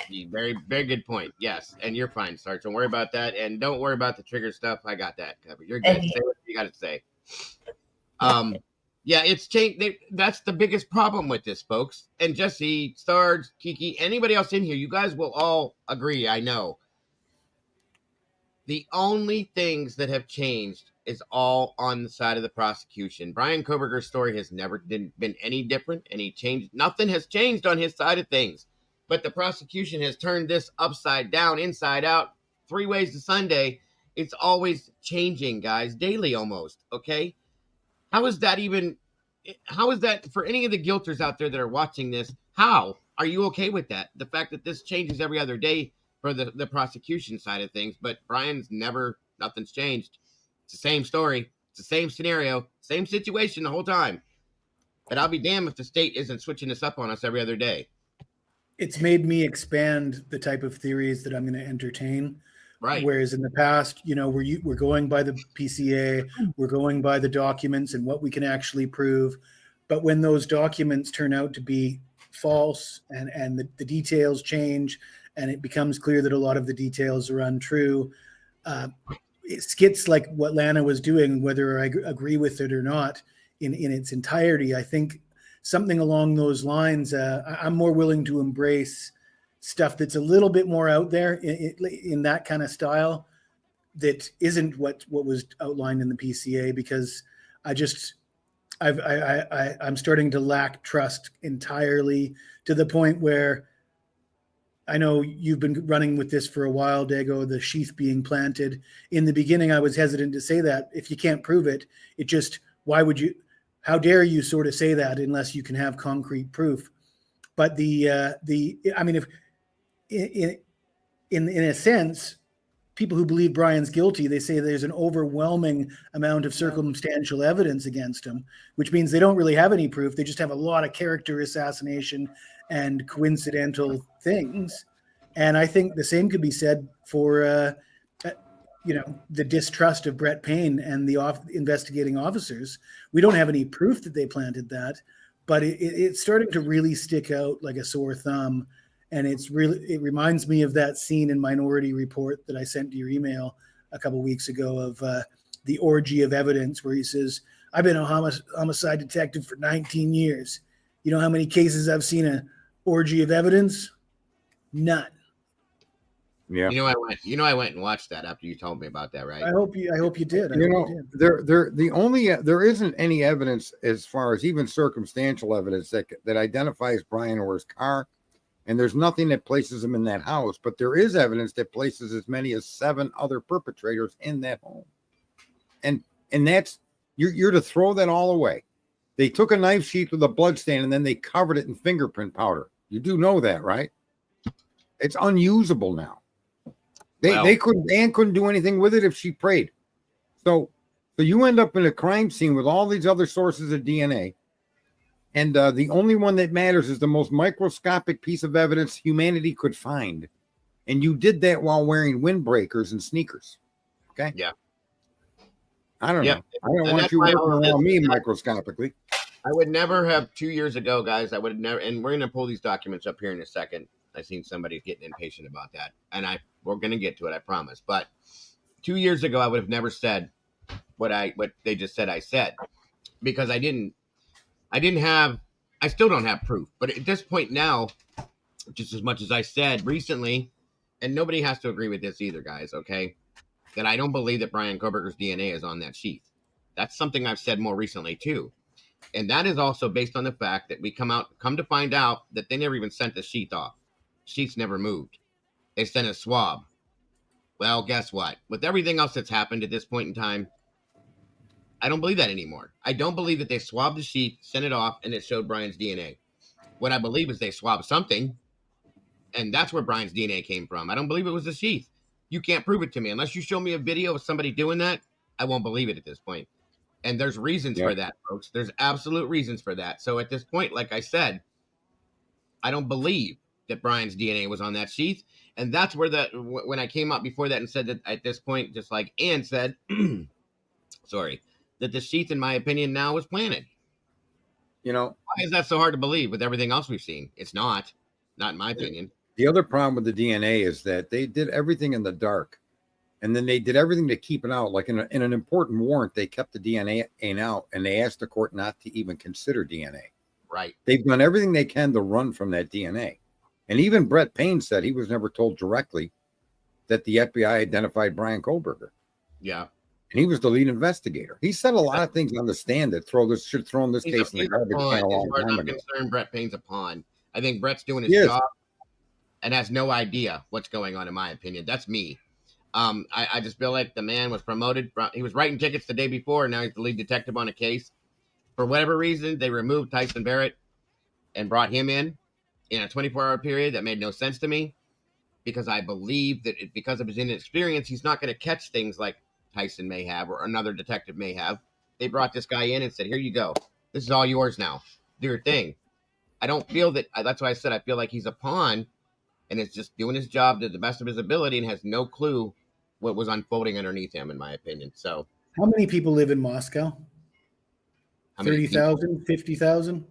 [SPEAKER 4] Very, very good point. Yes. And you're fine, Sarge. Don't worry about that. And don't worry about the trigger stuff. I got that covered. You're good. Say what you got to say. Yeah, it's changed. That's the biggest problem with this, folks. And Jesse, Sarge, Kiki, anybody else in here, you guys will all agree, I know. The only things that have changed is all on the side of the prosecution. Brian Koberger's story has never been any different, and nothing has changed on his side of things. But the prosecution has turned this upside down, inside out, 3 ways to Sunday. It's always changing, guys, daily almost, okay? How is that for any of the guilters out there that are watching this? How are you okay with that? The fact that this changes every other day for the prosecution side of things, but Brian's nothing's changed. It's the same story. It's the same scenario, same situation the whole time. But I'll be damned if the state isn't switching this up on us every other day.
[SPEAKER 6] It's made me expand the type of theories that I'm going to entertain.
[SPEAKER 4] Right.
[SPEAKER 6] Whereas in the past, you know, we're going by the PCA, we're going by the documents and what we can actually prove. But when those documents turn out to be false and the details change and it becomes clear that a lot of the details are untrue, skits like what Lana was doing, whether I agree with it or not, in its entirety, I think something along those lines, I'm more willing to embrace stuff that's a little bit more out there in that kind of style that isn't what was outlined in the PCA, because I'm starting to lack trust entirely, to the point where I know you've been running with this for a while, Dago, the sheath being planted. In the beginning, I was hesitant to say that. If you can't prove it, how dare you sort of say that unless you can have concrete proof? But in a sense, people who believe Brian's guilty, they say there's an overwhelming amount of circumstantial evidence against him, which means they don't really have any proof. They just have a lot of character assassination and coincidental things. And I think the same could be said for, the distrust of Brett Payne and the investigating officers. We don't have any proof that they planted that, but it's starting to really stick out like a sore thumb. And it reminds me of that scene in Minority Report that I sent to your email a couple of weeks ago of the orgy of evidence, where he says, I've been a homicide detective for 19 years. You know how many cases I've seen an orgy of evidence? None.
[SPEAKER 5] Yeah.
[SPEAKER 4] I went and watched that after you told me about that, right?
[SPEAKER 6] I hope you did.
[SPEAKER 5] There isn't any evidence as far as even circumstantial evidence that identifies Brian or his car, and there's nothing that places him in that house, but there is evidence that places as many as 7 other perpetrators in that home. And that's you're to throw that all away. They took a knife sheath with a blood stain and then they covered it in fingerprint powder. You do know that, right? It's unusable now. Anne couldn't do anything with it if she prayed. So you end up in a crime scene with all these other sources of DNA, and the only one that matters is the most microscopic piece of evidence humanity could find, and you did that while wearing windbreakers and sneakers. Okay.
[SPEAKER 4] Yeah.
[SPEAKER 5] I don't know. I don't want you working around me microscopically.
[SPEAKER 4] I would never have 2 years ago, guys. I would have never, and we're going to pull these documents up here in a second. I've seen somebody getting impatient about that, and we're going to get to it, I promise. But 2 years ago, I would have never said what they just said I said, because I still don't have proof. But at this point now, just as much as I said recently, and nobody has to agree with this either, guys, okay, that I don't believe that Brian Koberger's DNA is on that sheath. That's something I've said more recently too. And that is also based on the fact that we come to find out that they never even sent the sheath off. Sheath's never moved. They sent a swab. Well, guess what? With everything else that's happened at this point in time, I don't believe that anymore. I don't believe that they swabbed the sheath, sent it off, and it showed Brian's DNA. What I believe is they swabbed something, and that's where Brian's DNA came from. I don't believe it was the sheath. You can't prove it to me. Unless you show me a video of somebody doing that, I won't believe it at this point. And there's reasons for that, folks. There's absolute reasons for that. So at this point, like I said, I don't believe that Brian's DNA was on that sheath. And that's where when I came out before that and said that at this point, just like Ann said, sorry, that the sheath, in my opinion, now was planted. Why is that so hard to believe with everything else we've seen? It's not in my opinion.
[SPEAKER 5] The other problem with the DNA is that they did everything in the dark, and then they did everything to keep it out. Like in an important warrant, they kept the DNA out, and they asked the court not to even consider DNA.
[SPEAKER 4] Right. They've
[SPEAKER 5] done everything they can to run from that DNA. And even Brett Payne said he was never told directly that the FBI identified Brian Koberger.
[SPEAKER 4] Yeah.
[SPEAKER 5] And he was the lead investigator. He said a lot of things on the stand that should have thrown this case in the garbage can a long time ago.
[SPEAKER 4] Concerned, Brett Payne's a pawn. I think Brett's doing his job and has no idea what's going on, in my opinion. That's me. I just feel like the man was promoted. He was writing tickets the day before, and now he's the lead detective on a case. For whatever reason, they removed Tyson Barrett and brought him in a 24-hour period. That made no sense to me, because I believe that because of his inexperience, he's not going to catch things like Tyson may have or another detective may have. They brought this guy in and said, here you go. This is all yours now. Do your thing. I don't feel that. That's why I said I feel like he's a pawn and is just doing his job to the best of his ability and has no clue what was unfolding underneath him, in my opinion. So,
[SPEAKER 6] how many people live in Moscow? 30,000, 50,000?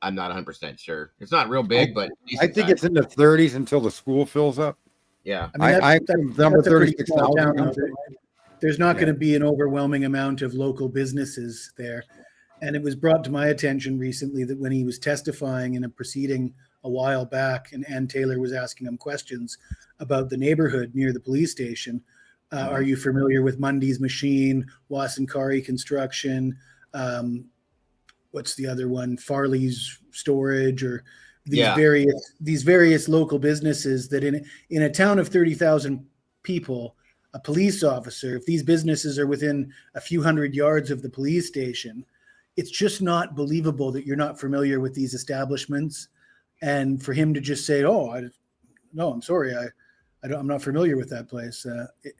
[SPEAKER 4] I'm not 100% sure. It's not real big, but
[SPEAKER 5] I think it's in the 30s until the school fills up.
[SPEAKER 4] Yeah.
[SPEAKER 5] I number 36,000.
[SPEAKER 6] There's not going to be an overwhelming amount of local businesses there. And it was brought to my attention recently that when he was testifying in a proceeding a while back, and Ann Taylor was asking him questions about the neighborhood near the police station. Are you familiar with Mundy's Machine, Wasankari Construction? What's the other one? Farley's Storage, or these various local businesses that in a town of 30,000 people, a police officer, if these businesses are within a few hundred yards of the police station, it's just not believable that you're not familiar with these establishments. And for him to just say, no, I'm sorry, I'm not familiar with that place. It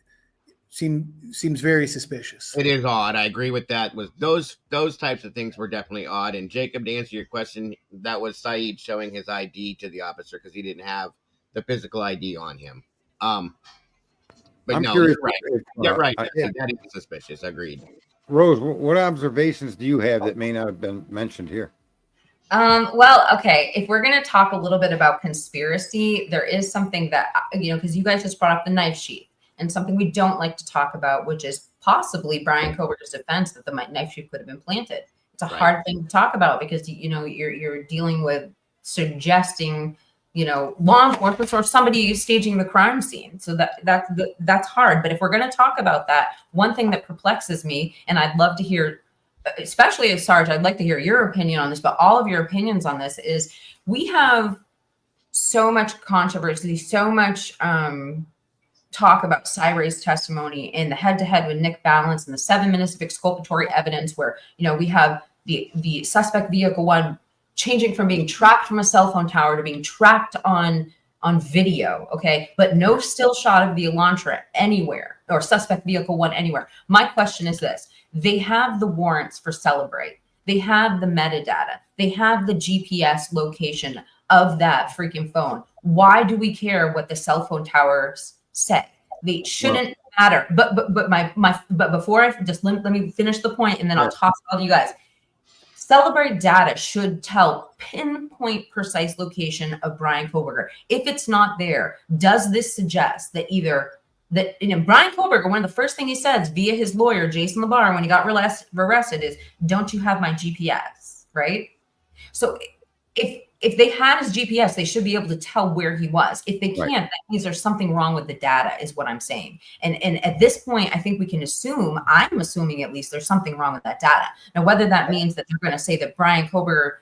[SPEAKER 6] seems very suspicious.
[SPEAKER 4] It is odd. I agree with that. With those types of things were definitely odd. And Jacob, to answer your question, that was Saeed showing his ID to the officer because he didn't have the physical ID on him. But
[SPEAKER 5] I'm
[SPEAKER 4] no,
[SPEAKER 5] curious.
[SPEAKER 4] you're right. That is suspicious. Agreed.
[SPEAKER 5] Rose, what observations do you have that may not have been mentioned here?
[SPEAKER 7] Well, okay. If we're going to talk a little bit about conspiracy, there is something that, because you guys just brought up the knife sheath, and something we don't like to talk about, which is possibly Brian Koberger's defense that the knife sheath could have been planted. It's a hard thing to talk about because, you're dealing with suggesting, law enforcement or somebody staging the crime scene. So that's hard. But if we're going to talk about that, one thing that perplexes me, and I'd love to hear, especially as Sarge, I'd like to hear your opinion on this, but all of your opinions on this, is we have so much controversy, so much talk about Cyre's testimony in the head-to-head with Nick Balance and the 7 minutes of exculpatory evidence where, we have the suspect vehicle 1 changing from being tracked from a cell phone tower to being tracked on video, okay? But no still shot of the Elantra anywhere, or suspect vehicle 1 anywhere. My question is this. They have the warrants for Celebrate. They have the metadata. They have the GPS location of that freaking phone. Why do we care what the cell phone towers say? They shouldn't matter. But before I just let me finish the point, and then I'll toss it all to you guys. Celebrate data should tell pinpoint precise location of Brian Koberger. If it's not there, does this suggest that Brian Koberger, one of the first things he says via his lawyer, Jason LeBar, when he got arrested is, don't you have my GPS, right? So if they had his GPS, they should be able to tell where he was. If they can't, that means there's something wrong with the data, is what I'm saying. And at this point, I think we can assume, I'm assuming at least, there's something wrong with that data. Now, whether that means that they're going to say that Brian Koberger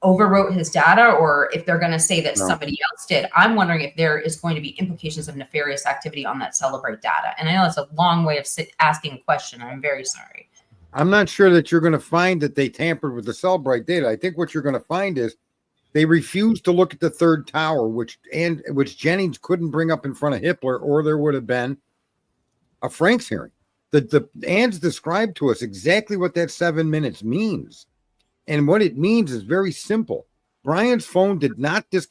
[SPEAKER 7] overwrote his data, or if they're going to say that somebody else did, I'm wondering if there is going to be implications of nefarious activity on that Celebrate data. And I know it's a long way of asking a question. I'm very sorry.
[SPEAKER 5] I'm not sure that you're going to find that they tampered with the Celebrate data. I think what you're going to find is they refused to look at the third tower, which Jennings couldn't bring up in front of Hitler, or there would have been a Franks hearing. The Ann's described to us exactly what that 7 minutes means. And what it means is very simple. Brian's phone did not get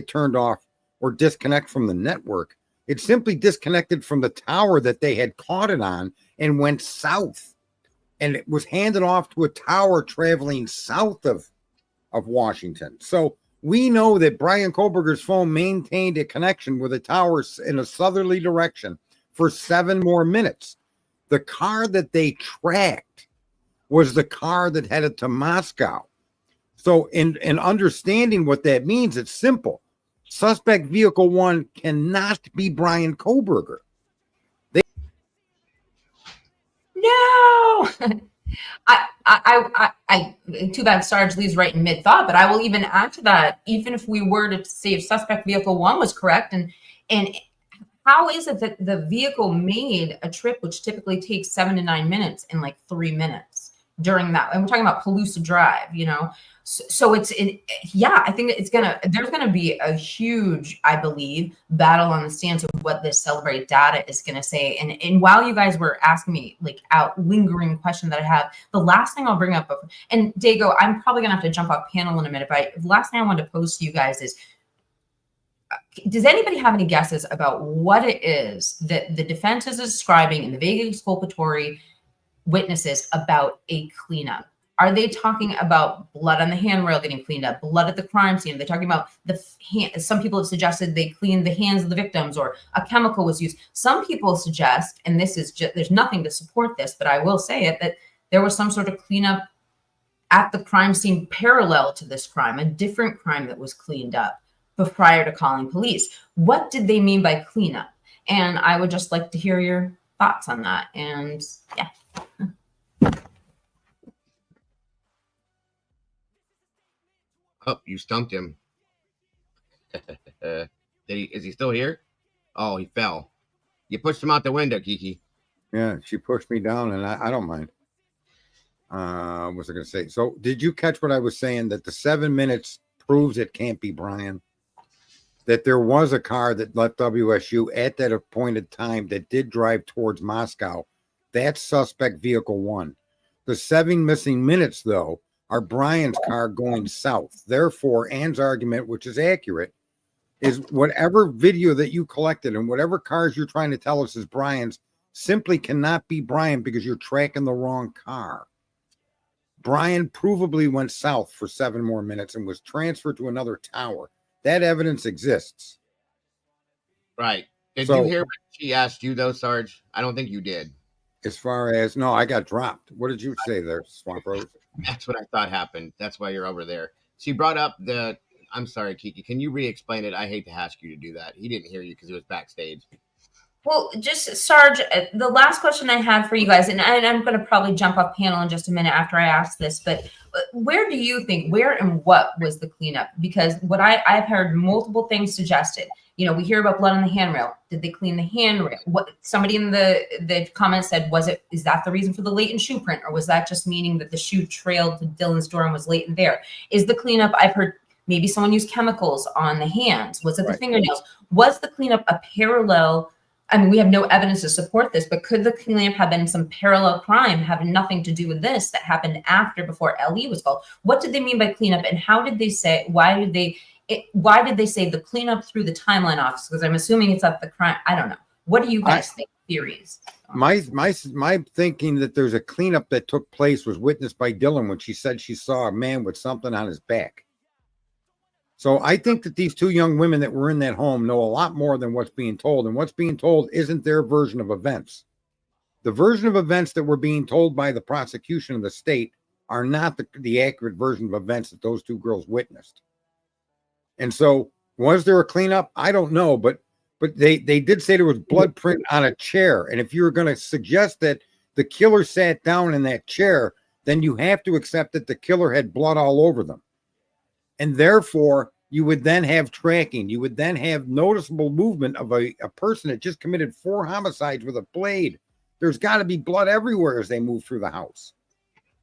[SPEAKER 5] turned off or disconnect from the network. It simply disconnected from the tower that they had caught it on and went south. And it was handed off to a tower traveling south of Washington. So we know that Brian Koberger's phone maintained a connection with a tower in a southerly direction for 7 more minutes. The car that they tracked was the car that headed to Moscow. So in understanding what that means, it's simple. Suspect vehicle 1 cannot be Brian Koberger.
[SPEAKER 7] No. I too bad Sarge leaves right in mid thought, but I will even add to that. Even if we were to say if suspect vehicle 1 was correct, and how is it that the vehicle made a trip which typically takes 7 to 9 minutes in like 3 minutes during that? And we're talking about Palouse Drive, So I think there's gonna be a huge, I believe, battle on the stance of what this Celebrate data is gonna say. And while you guys were asking me lingering question that I have, the last thing I'll bring up, and Dago, I'm probably gonna have to jump off panel in a minute, but the last thing I wanted to pose to you guys is, does anybody have any guesses about what it is that the defense is describing in the vague exculpatory witnesses about a cleanup? Are they talking about blood on the handrail getting cleaned up, blood at the crime scene? Are they talking about some people have suggested they cleaned the hands of the victims, or a chemical was used. Some people suggest, and this is just, there's nothing to support this, but I will say it, that there was some sort of cleanup at the crime scene parallel to this crime, a different crime that was cleaned up prior to calling police. What did they mean by cleanup? And I would just like to hear your thoughts on that. And yeah.
[SPEAKER 4] Oh, you stumped him. Is he still here? Oh, he fell. You pushed him out the window, Kiki.
[SPEAKER 5] Yeah, she pushed me down, and I don't mind. What was I going to say? So did you catch what I was saying, that the 7 minutes proves it can't be Brian? That there was a car that left WSU at that appointed time that did drive towards Moscow. That's suspect vehicle 1. The 7 missing minutes, though, are Brian's car going south. Therefore, Ann's argument, which is accurate, is whatever video that you collected and whatever cars you're trying to tell us is Brian's simply cannot be Brian because you're tracking the wrong car. Brian provably went south for 7 more minutes and was transferred to another tower. That evidence exists.
[SPEAKER 4] Right. Did you hear what she asked you, though, Sarge? I don't think you did.
[SPEAKER 5] As far as, no, I got dropped. What did you say there, Swamp Rose?
[SPEAKER 4] That's what I thought happened. That's why you're over there. She brought up I'm sorry, Kiki. Can you re-explain it? I hate to ask you to do that. He didn't hear you because he was backstage.
[SPEAKER 7] Well, just Sarge, the last question I had for you guys, and I'm going to probably jump off panel in just a minute after I ask this, but where do you think, where and what was the cleanup? Because what I've heard multiple things suggested. You know, we hear about blood on the handrail. Did they clean the handrail? What somebody in the comments said, is that the reason for the latent shoe print, or was that just meaning that the shoe trailed to Dylan's door and was latent there? Is the cleanup, I've heard maybe someone used chemicals on the hands. Was it the fingernails? Was the cleanup a parallel? I mean, we have no evidence to support this, but could the cleanup have been some parallel crime having nothing to do with this that happened before LE was called? What did they mean by cleanup, and how did they say, why did they say the cleanup through the timeline office? Because I'm assuming it's at the crime. I don't know. What do you guys think? Theories?
[SPEAKER 5] My thinking that there's a cleanup that took place was witnessed by Dylan when she said she saw a man with something on his back. So I think that these two young women that were in that home know a lot more than what's being told, and what's being told isn't their version of events. The version of events that were being told by the prosecution of the state are not the accurate version of events that those two girls witnessed. And so was there a cleanup? I don't know, but they did say there was blood print on a chair. And if you're going to suggest that the killer sat down in that chair, then you have to accept that the killer had blood all over them. And therefore, you would then have tracking. You would then have noticeable movement of a person that just committed 4 homicides with a blade. There's got to be blood everywhere as they move through the house,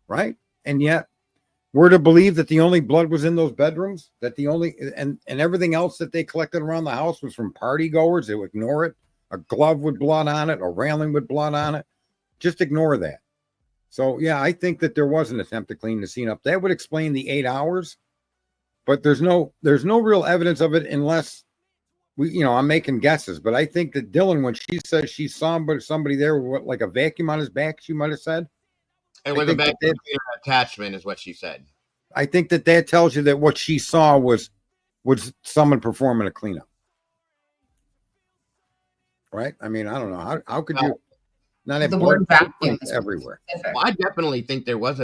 [SPEAKER 5] right? And yet, we're to believe that the only blood was in those bedrooms, that the only, and everything else that they collected around the house was from party goers. They would ignore it. A glove with blood on it, a railing with blood on it. Just ignore that. So, yeah, I think that there was an attempt to clean the scene up. That would explain the 8 hours. But there's no real evidence of it unless I'm making guesses. But I think that Dylan, when she says she saw somebody there with like a vacuum on his back, she might have said.
[SPEAKER 4] And with a vacuum attachment is what she said.
[SPEAKER 5] I think that tells you that what she saw was someone performing a cleanup. Right? I mean, I don't know. How could you not have
[SPEAKER 7] the
[SPEAKER 5] blood
[SPEAKER 7] word vacuum
[SPEAKER 5] everywhere?
[SPEAKER 4] Well, I definitely think there was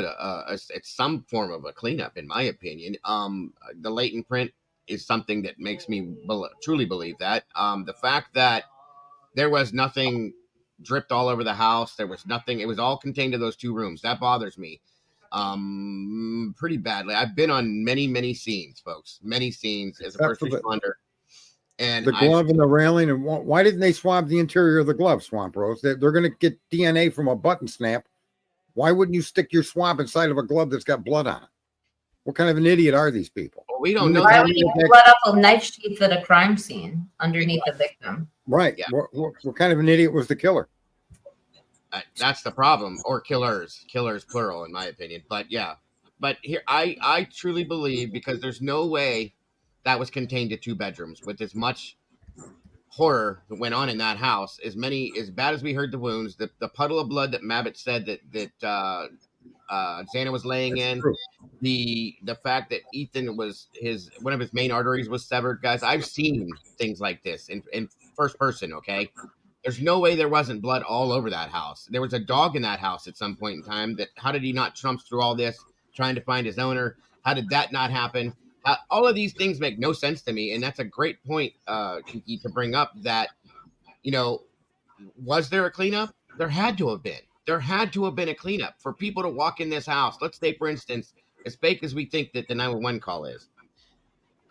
[SPEAKER 4] some form of a cleanup, in my opinion. The latent print is something that makes me truly believe that. The fact that there was nothing dripped all over the house, there was nothing. It was all contained to those 2 rooms. That bothers me pretty badly. I've been on many scenes, folks. Many scenes as a first responder. And
[SPEAKER 5] the glove and the railing, and why didn't they swab the interior of the glove, Swamp Rose? They're going to get DNA from a button snap. Why wouldn't you stick your swab inside of a glove that's got blood on it? What kind of an idiot are these people?
[SPEAKER 4] Well, we don't know.
[SPEAKER 7] Why would you blood up a knife sheath at a crime scene underneath the victim?
[SPEAKER 5] Right. Yeah. What kind of an idiot was the killer?
[SPEAKER 4] That's the problem. Or killers plural, in my opinion. But yeah, but here I truly believe, because there's no way that was contained to 2 bedrooms with as much horror that went on in that house. As bad as we heard the wounds, the puddle of blood that Mabbitt said that Xana was laying in, the fact that Ethan was one of his main arteries was severed. Guys, I've seen things like this in first person. Okay, there's no way there wasn't blood all over that house. There was a dog in that house at some point in time. How did he not trump through all this trying to find his owner? How did that not happen? All of these things make no sense to me, and that's a great point, Kiki, to bring up. That, was there a cleanup? There had to have been. There had to have been a cleanup for people to walk in this house. Let's say, for instance, as fake as we think that the 911 call is.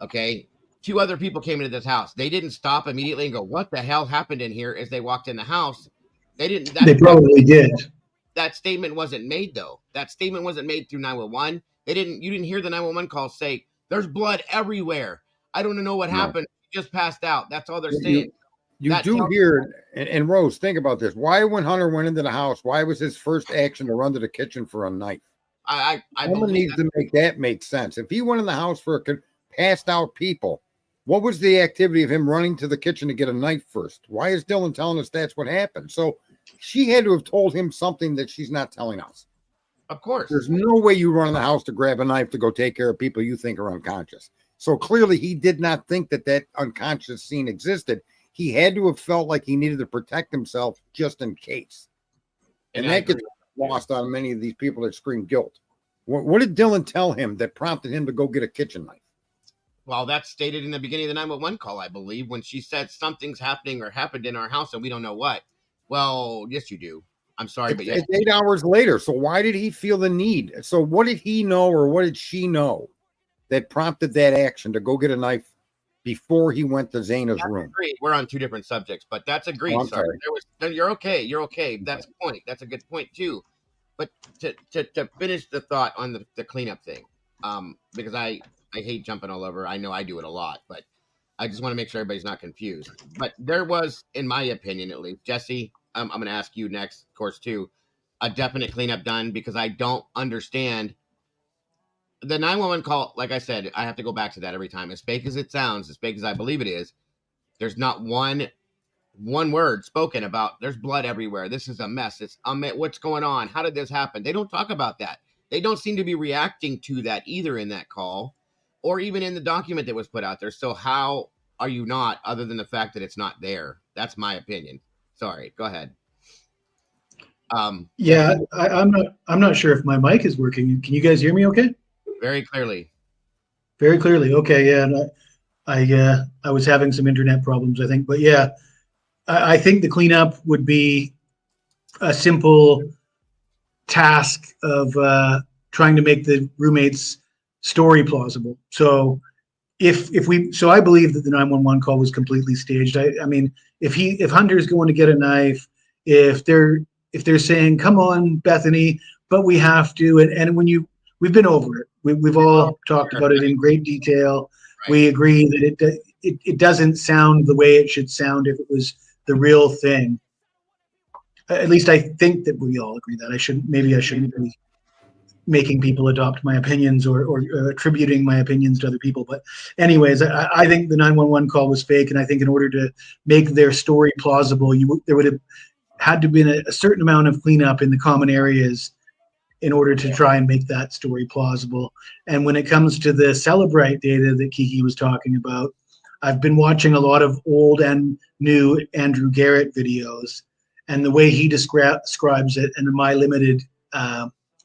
[SPEAKER 4] Okay, 2 other people came into this house. They didn't stop immediately and go, "What the hell happened in here?" As they walked in the house. They didn't.
[SPEAKER 8] They probably did.
[SPEAKER 4] That statement wasn't made, though. That statement wasn't made through 911. You didn't hear the 911 call say, "There's blood everywhere. I don't know what happened. He just passed out." That's all they're saying.
[SPEAKER 5] You do hear, and Rose, think about this. Why, when Hunter went into the house, why was his first action to run to the kitchen for a knife? Someone needs to make that make sense. If he went in the house for passed out people, what was the activity of him running to the kitchen to get a knife first? Why is Dylan telling us that's what happened? So she had to have told him something that she's not telling us.
[SPEAKER 4] Of course.
[SPEAKER 5] There's no way you run in the house to grab a knife to go take care of people you think are unconscious. So clearly he did not think that unconscious scene existed. He had to have felt like he needed to protect himself just in case. And that gets lost on many of these people that scream guilt. What did Dylan tell him that prompted him to go get a kitchen knife?
[SPEAKER 4] Well, that's stated in the beginning of the 911 call, I believe, when she said something's happening or happened in our house and we don't know what. Well, yes, you do. I'm sorry, but yes.
[SPEAKER 5] It's 8 hours later. So why did he feel the need? So what did he know or what did she know that prompted that action to go get a knife before he went to Zaina's room?
[SPEAKER 4] Agreed. We're on two different subjects, but that's agreed.
[SPEAKER 5] Oh, I'm sorry.
[SPEAKER 4] You're okay. You're okay. That's a point. That's a good point too. But to finish the thought on the cleanup thing, because I hate jumping all over. I know I do it a lot, but I just want to make sure everybody's not confused. But there was, in my opinion at least, Jesse, I'm going to ask you next, of course, too, a definite cleanup done, because I don't understand the 911 call. Like I said, I have to go back to that every time. As fake as it sounds, as fake as I believe it is, there's not one word spoken about there's blood everywhere. This is a mess. It's what's going on? How did this happen? They don't talk about that. They don't seem to be reacting to that either in that call or even in the document that was put out there. So how are you not, other than the fact that it's not there? That's my opinion. Sorry, go ahead.
[SPEAKER 8] Yeah, I'm not sure if my mic is working. Can you guys hear me okay?
[SPEAKER 4] Very clearly.
[SPEAKER 8] Very clearly. Okay, yeah. And I was having some internet problems, I think. But yeah, I think the cleanup would be a simple task of trying to make the roommate's story plausible. So so I believe that the 911 call was completely staged. I mean, if Hunter's going to get a knife, if they're saying, come on, Bethany, but we have to, and we've been over it. We've all talked about it in great detail. Right. We agree that it doesn't sound the way it should sound if it was the real thing. At least I think that we all agree that. I shouldn't be making people adopt my opinions or attributing my opinions to other people. But anyways, I think the 911 call was fake. And I think in order to make their story plausible, there would have had to been a certain amount of cleanup in the common areas in order to try and make that story plausible. And when it comes to the Celebrite data that Kiki was talking about, I've been watching a lot of old and new Andrew Garrett videos, and the way he describes it, and my limited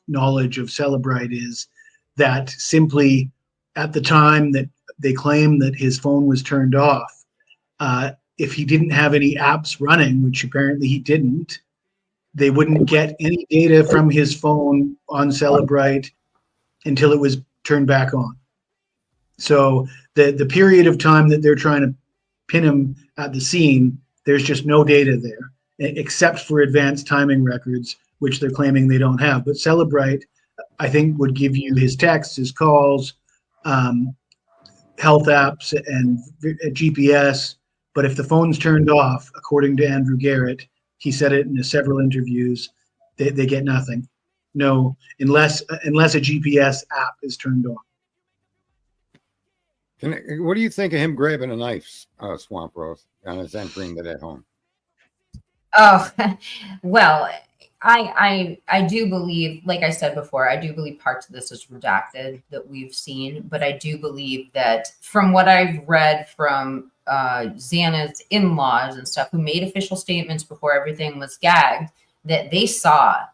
[SPEAKER 8] knowledge of Celebrite, is that simply at the time that they claim that his phone was turned off, if he didn't have any apps running, which apparently he didn't, they wouldn't get any data from his phone on Celebrite until it was turned back on. So the period of time that they're trying to pin him at the scene, there's just no data there, except for advanced timing records, which they're claiming they don't have. But Celebrite, I think, would give you his texts, his calls, health apps, and GPS. But if the phone's turned off, according to Andrew Garrett, he said it in several interviews, they get nothing. No, unless a GPS app is turned on.
[SPEAKER 5] What do you think of him grabbing a knife, Swamp Rose, on his entry into that home?
[SPEAKER 7] Oh, well, I do believe, like I said before, I do believe parts of this is redacted that we've seen, but I do believe that from what I've read from Xana's in-laws and stuff, who made official statements before everything was gagged, that they saw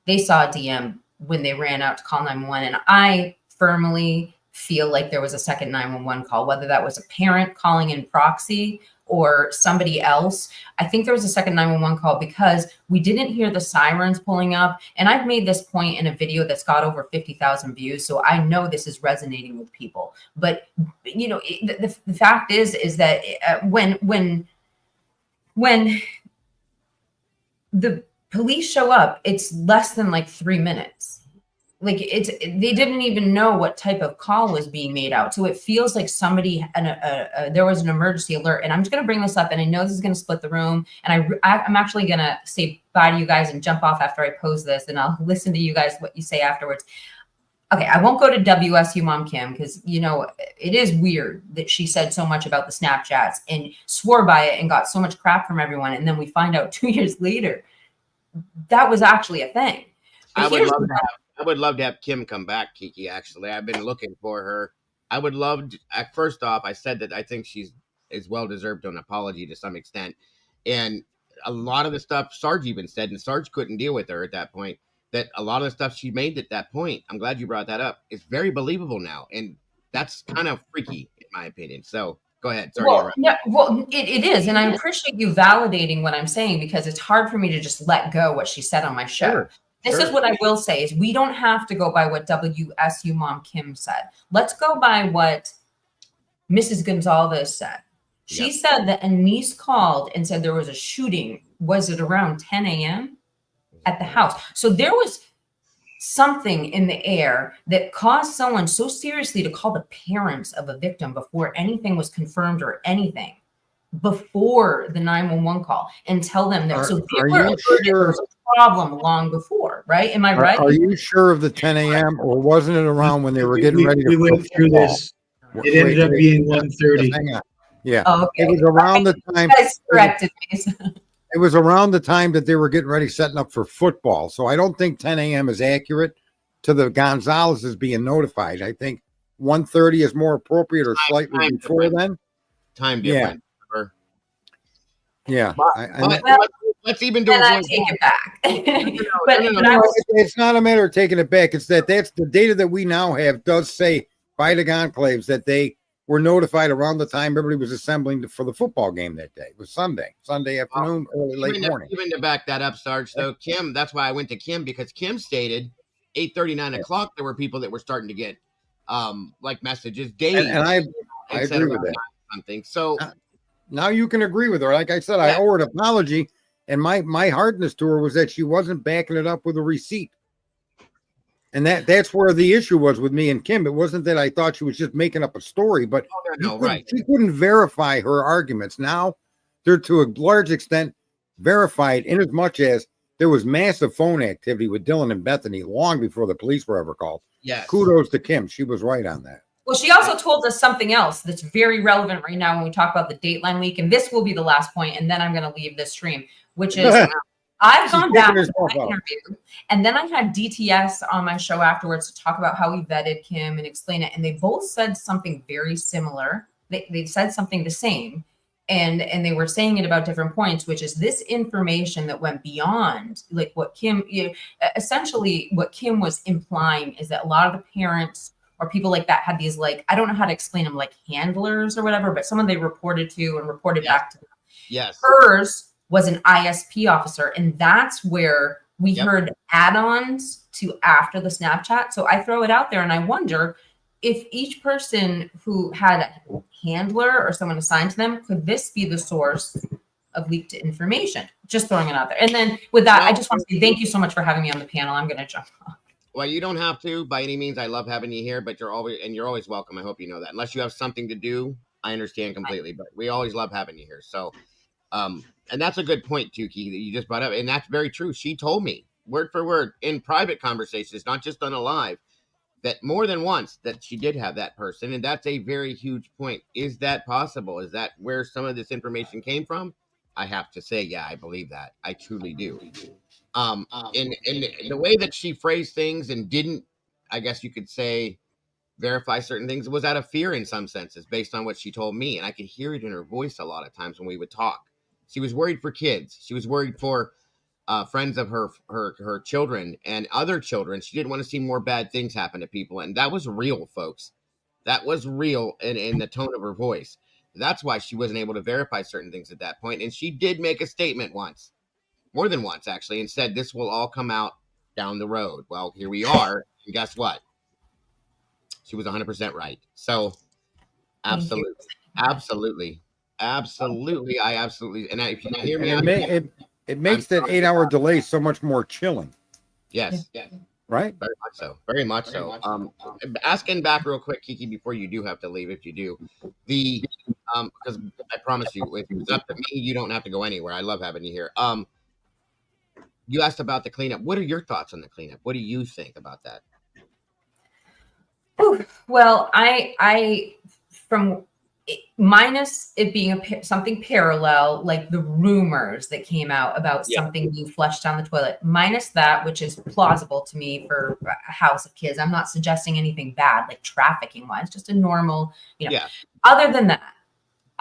[SPEAKER 7] DM when they ran out to call 911. And I firmly feel like there was a second 911 call, whether that was a parent calling in proxy or somebody else. I think there was a second 911 call because we didn't hear the sirens pulling up. And I've made this point in a video that's got over 50,000 views. So I know this is resonating with people. But, you know, the fact is that when the police show up, it's less than like 3 minutes. Like they didn't even know what type of call was being made out. So it feels like somebody, there was an emergency alert. And I'm just going to bring this up, and I know this is going to split the room. And I'm actually going to say bye to you guys and jump off after I pose this, and I'll listen to you guys, what you say afterwards. Okay, I won't go to WSU Mom Kim because, you know, it is weird that she said so much about the Snapchats and swore by it and got so much crap from everyone. And then we find out 2 years later, that was actually a thing.
[SPEAKER 4] I would love to have Kim come back, Kiki, actually. I've been looking for her. I would love to, first off, I said that I think she's well-deserved an apology to some extent. And a lot of the stuff Sarge even said, and Sarge couldn't deal with her at that point, that a lot of the stuff she made at that point, I'm glad you brought that up, is very believable now. And that's kind of freaky, my opinion. So go ahead. Sorry to interrupt.
[SPEAKER 7] Yeah, well, it is. And I appreciate you validating what I'm saying, because it's hard for me to just let go what she said on my show.
[SPEAKER 4] Sure.
[SPEAKER 7] This is what I will say is we don't have to go by what WSU mom Kim said. Let's go by what Mrs. Gonzalez said. She said that a niece called and said there was a shooting. Was it around 10 a.m. at the house? So there was something in the air that caused someone so seriously to call the parents of a victim before anything was confirmed or anything, before the 911 call, and tell them that. So they were alerted there was a problem long before, right? Am I right?
[SPEAKER 5] Are you sure of the 10 a.m. or wasn't it around when they were getting ready to?
[SPEAKER 8] We went through this. It ended up being 1:30.
[SPEAKER 5] Hang on. Yeah.
[SPEAKER 7] Oh, okay.
[SPEAKER 5] It was around the time.
[SPEAKER 7] You guys corrected me.
[SPEAKER 5] It was around the time that they were getting ready, setting up for football. So I don't think 10 a.m. is accurate to the Gonzalez's being notified. I think 1:30 is more appropriate, or slightly before then.
[SPEAKER 4] Time difference.
[SPEAKER 5] Yeah.
[SPEAKER 4] Let's even do
[SPEAKER 7] And I
[SPEAKER 4] it.
[SPEAKER 7] take it back.
[SPEAKER 4] No.
[SPEAKER 5] It's not a matter of taking it back. It's that's the data that we now have does say by the Gonclaves that they were notified around the time everybody was assembling for the football game that day. It was Sunday afternoon, early, late morning.
[SPEAKER 4] Even to back that up, Sarge, though, Kim, that's why I went to Kim, because Kim stated 8:30, 9 o'clock, there were people that were starting to get like messages daily.
[SPEAKER 5] And I agree with that.
[SPEAKER 4] Something. So
[SPEAKER 5] now you can agree with her. Like I said, I owe her an apology. And my hardness to her was that she wasn't backing it up with a receipt. And that's where the issue was with me and Kim. It wasn't that I thought she was just making up a story, but she couldn't verify her arguments. Now they're to a large extent verified, in as much as there was massive phone activity with Dylan and Bethany long before the police were ever called.
[SPEAKER 4] Yes.
[SPEAKER 5] Kudos to Kim. She was right on that.
[SPEAKER 7] Well, she also told us something else that's very relevant right now when we talk about the Dateline week. And this will be the last point, and then I'm going to leave this stream, which is I've gone back to my interview, and then I had DTS on my show afterwards to talk about how he vetted Kim and explain it. And they both said something very similar. They said something the same, and they were saying it about different points, which is this information that went beyond like what Kim, essentially what Kim was implying is that a lot of the parents or people like that had these, like, I don't know how to explain them, like handlers or whatever, but someone they reported to and reported back to them.
[SPEAKER 4] Yes.
[SPEAKER 7] Hers was an ISP officer. And that's where we heard add-ons to after the Snapchat. So I throw it out there and I wonder if each person who had a handler or someone assigned to them, could this be the source of leaked information? Just throwing it out there. And then with that, I just want to say thank you so much for having me on the panel. I'm going to jump off.
[SPEAKER 4] Well, you don't have to by any means. I love having you here, but you're always welcome. I hope you know that. Unless you have something to do, I understand completely, but we always love having you here. So, and that's a good point too, Key, that you just brought up. And that's very true. She told me word for word in private conversations, not just on a live, that more than once that she did have that person. And that's a very huge point. Is that possible? Is that where some of this information came from? I have to say, yeah, I believe that. I truly do. In the way that she phrased things and didn't, I guess you could say, verify certain things, was out of fear in some senses based on what she told me. And I could hear it in her voice a lot of times when we would talk. She was worried for kids. She was worried for friends of her children and other children. She didn't want to see more bad things happen to people. And that was real, folks. That was real in the tone of her voice. That's why she wasn't able to verify certain things at that point. And she did make a statement once. More than once, actually, and said this will all come out down the road. Well, here we are. And guess what? She was 100% right. So, absolutely. I absolutely. And if you hear me,
[SPEAKER 5] it makes that 8-hour delay so much more chilling.
[SPEAKER 4] Yes. Yeah.
[SPEAKER 5] Right?
[SPEAKER 4] Very much so. Asking back real quick, Kiki, before you do have to leave, if you do, because I promise you, if it's up to me, you don't have to go anywhere. I love having you here. You asked about the cleanup. What are your thoughts on the cleanup? What do you think about that?
[SPEAKER 7] Well, I from minus it being something parallel, like the rumors that came out about something being flushed down the toilet, minus that, which is plausible to me for a house of kids. I'm not suggesting anything bad, like trafficking wise, just a normal, Other than that,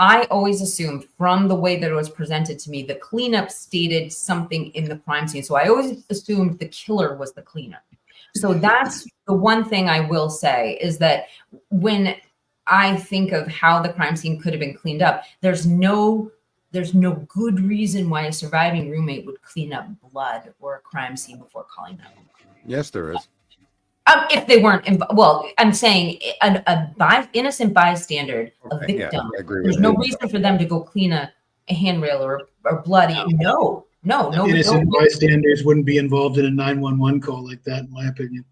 [SPEAKER 7] I always assumed from the way that it was presented to me, the cleanup stated something in the crime scene. So I always assumed the killer was the cleanup. So that's the one thing I will say is that when I think of how the crime scene could have been cleaned up, there's no good reason why a surviving roommate would clean up blood or a crime scene before calling 911.
[SPEAKER 5] Yes, there is.
[SPEAKER 7] If they weren't, well, I'm saying innocent bystander, a victim.
[SPEAKER 5] Yeah, I agree
[SPEAKER 7] There's
[SPEAKER 5] with
[SPEAKER 7] no
[SPEAKER 5] you.
[SPEAKER 7] reason for them to go clean a handrail or bloody. No.
[SPEAKER 8] Innocent bystanders wouldn't be involved in a 911 call like that, in my opinion.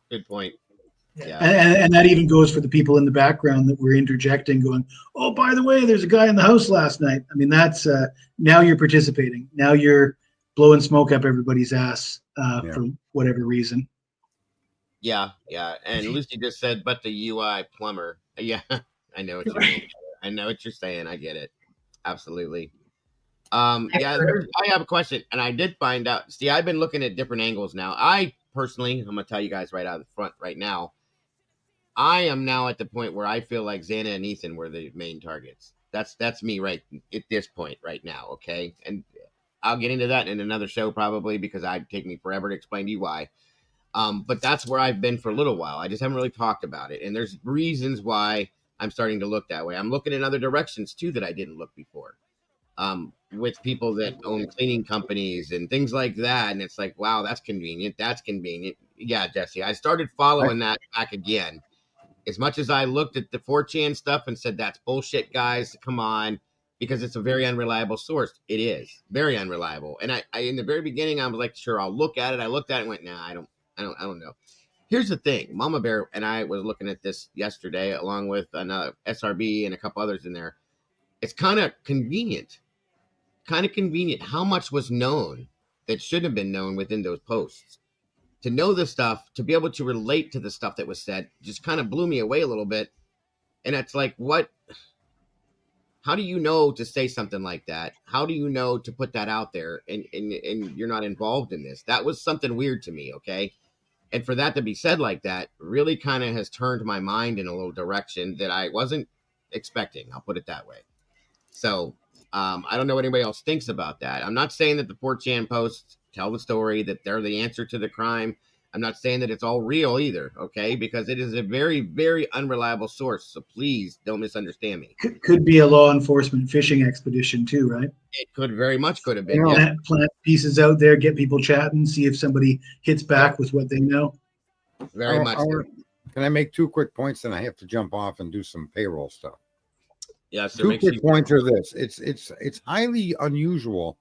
[SPEAKER 4] Good point. Yeah.
[SPEAKER 8] And that even goes for the people in the background that were interjecting, going, "Oh, by the way, there's a guy in the house last night." I mean, that's now you're participating. Now you're blowing smoke up everybody's ass for whatever reason.
[SPEAKER 4] Yeah. And Lucy just said, "But the UI plumber." Yeah, I know what you mean. I know what you're saying. I get it. Absolutely. I have a question, and I did find out. See, I've been looking at different angles now. I personally, I'm gonna tell you guys right out of the front right now, I am now at the point where I feel like Xana and Ethan were the main targets. That's me right at this point right now. Okay, and I'll get into that in another show probably because it'd take me forever to explain to you why. But that's where I've been for a little while. I just haven't really talked about it, and there's reasons why I'm starting to look that way. I'm looking in other directions too that I didn't look before. With people that own cleaning companies and things like that. And it's like, wow, that's convenient. That's convenient. Yeah, Jesse, I started following that back again. As much as I looked at the 4chan stuff and said, that's bullshit, guys, come on, because it's a very unreliable source. It is very unreliable. And I in the very beginning, I was like, sure, I'll look at it. I looked at it and went, nah, I don't know. Here's the thing. Mama Bear and I was looking at this yesterday, along with another SRB and a couple others in there. It's kind of convenient how much was known that should have been known within those posts. To know the stuff, to be able to relate to the stuff that was said, just kind of blew me away a little bit. And it's like, what? How do you know to say something like that? How do you know to put that out there and you're not involved in this? That was something weird to me, okay? And for that to be said like that really kind of has turned my mind in a little direction that I wasn't expecting. I'll put it that way. So I don't know what anybody else thinks about that. I'm not saying that the 4chan posts tell the story, that they're the answer to the crime. I'm not saying that it's all real either, okay? Because it is a very, very unreliable source. So please don't misunderstand me.
[SPEAKER 8] Could be a law enforcement fishing expedition too, right?
[SPEAKER 4] It could very much could have been.
[SPEAKER 8] Plant pieces out there, get people chatting, see if somebody hits back with what they know.
[SPEAKER 4] Very much.
[SPEAKER 5] Can I make 2 quick points? Then I have to jump off and do some payroll stuff.
[SPEAKER 4] Yeah, so
[SPEAKER 5] 2 quick points are this. It's highly unusual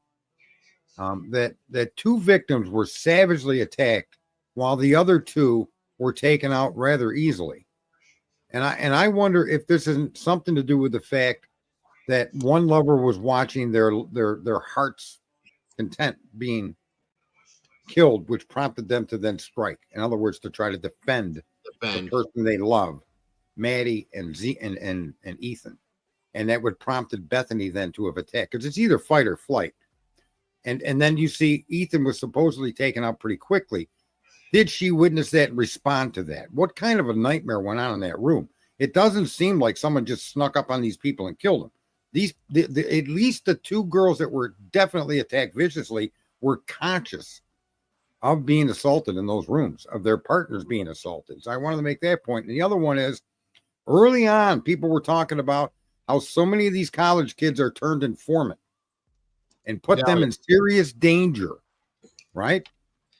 [SPEAKER 5] that 2 victims were savagely attacked while the other 2 were taken out rather easily. And I wonder if this isn't something to do with the fact that one lover was watching their heart's content being killed, which prompted them to then strike. In other words, to try to defend the person they love, Maddie and Ethan. And that would prompted Bethany then to have attacked, because it's either fight or flight. And then you see Ethan was supposedly taken out pretty quickly. Did she witness that and respond to that? What kind of a nightmare went on in that room? It doesn't seem like someone just snuck up on these people and killed them. At least the 2 girls that were definitely attacked viciously were conscious of being assaulted in those rooms, of their partners being assaulted. So I wanted to make that point. And the other one is, early on, people were talking about how so many of these college kids are turned informant and put them in serious danger, right?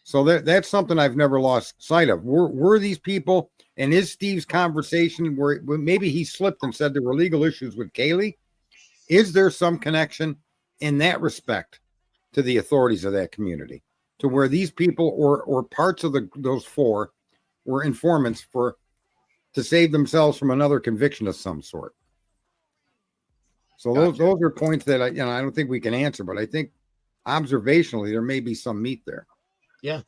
[SPEAKER 5] So that's something I've never lost sight of. Were these people, and is Steve's conversation where maybe he slipped and said there were legal issues with Kaylee? Is there some connection in that respect to the authorities of that community, to where these people or parts of those 4 were informants to save themselves from another conviction of some sort? So those are points that I don't think we can answer, but I think observationally there may be some meat there.
[SPEAKER 4] Yeah,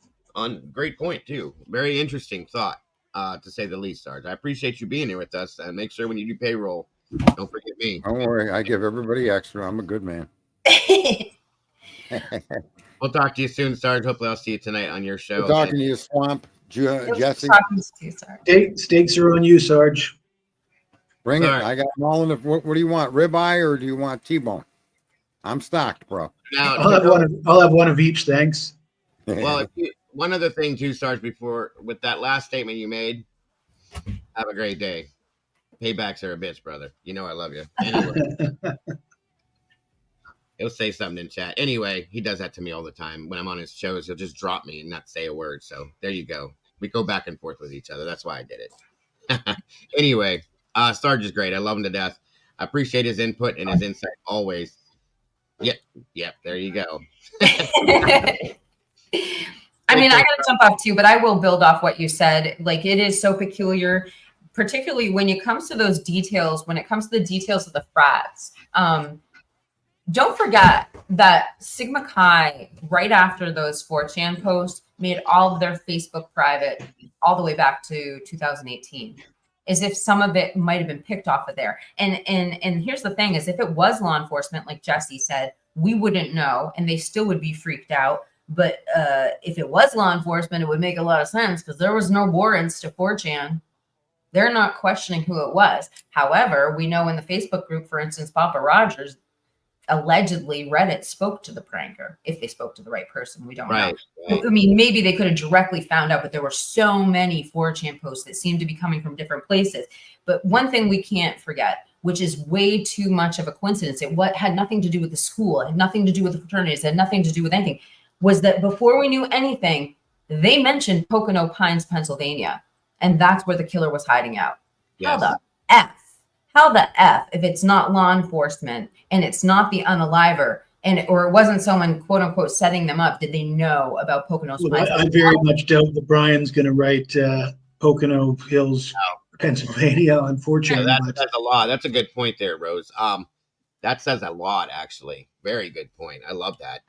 [SPEAKER 4] great point too. Very interesting thought, to say the least, Sarge. I appreciate you being here with us, and make sure when you do payroll, don't forget me.
[SPEAKER 5] Don't worry, I give everybody extra. I'm a good man.
[SPEAKER 4] We'll talk to you soon, Sarge. Hopefully, I'll see you tonight on your show.
[SPEAKER 5] We're talking to you, Swamp, Jesse.
[SPEAKER 8] Stakes are on you, Sarge.
[SPEAKER 5] Bring it. I got them all in the. What do you want? Ribeye or do you want T-bone? I'm stocked, bro.
[SPEAKER 4] Now,
[SPEAKER 8] I'll have one of each. Thanks.
[SPEAKER 4] Well, one other thing too, Sarge, with that last statement you made, have a great day. Paybacks are a bitch, brother. You know I love you. Anyway. He'll say something in chat. Anyway, he does that to me all the time. When I'm on his shows, he'll just drop me and not say a word. So there you go. We go back and forth with each other. That's why I did it. Anyway, Sarge is great. I love him to death. I appreciate his input and his insight always. Yep. There you go.
[SPEAKER 7] I mean, I gotta jump off too, but I will build off what you said. Like, it is so peculiar, particularly when it comes to those details, when it comes to the details of the frats. Don't forget that Sigma Chi, right after those 4chan posts, made all of their Facebook private all the way back to 2018, as if some of it might have been picked off of there. And here's the thing: is if it was law enforcement, like Jesse said, we wouldn't know, and they still would be freaked out. But if it was law enforcement, it would make a lot of sense because there was no warrants to 4chan. They're not questioning who it was. However, we know in the Facebook group, for instance, Papa Rogers, allegedly Reddit spoke to the pranker. If they spoke to the right person, we don't know. Right. I mean, maybe they could have directly found out, but there were so many 4chan posts that seemed to be coming from different places. But one thing we can't forget, which is way too much of a coincidence, it had nothing to do with the school, it had nothing to do with the fraternities, it had nothing to do with anything, was that before we knew anything, they mentioned Pocono Pines, Pennsylvania, and that's where the killer was hiding out. Yes. How the F, if it's not law enforcement and it's not the unaliver, or it wasn't someone, quote unquote, setting them up, did they know about Pocono Pines?
[SPEAKER 8] I very much doubt that Brian's going to write Pocono Hills, Pennsylvania on 4chan.
[SPEAKER 4] Yeah, that says a lot. That's a good point there, Rose. That says a lot, actually. Very good point. I love that.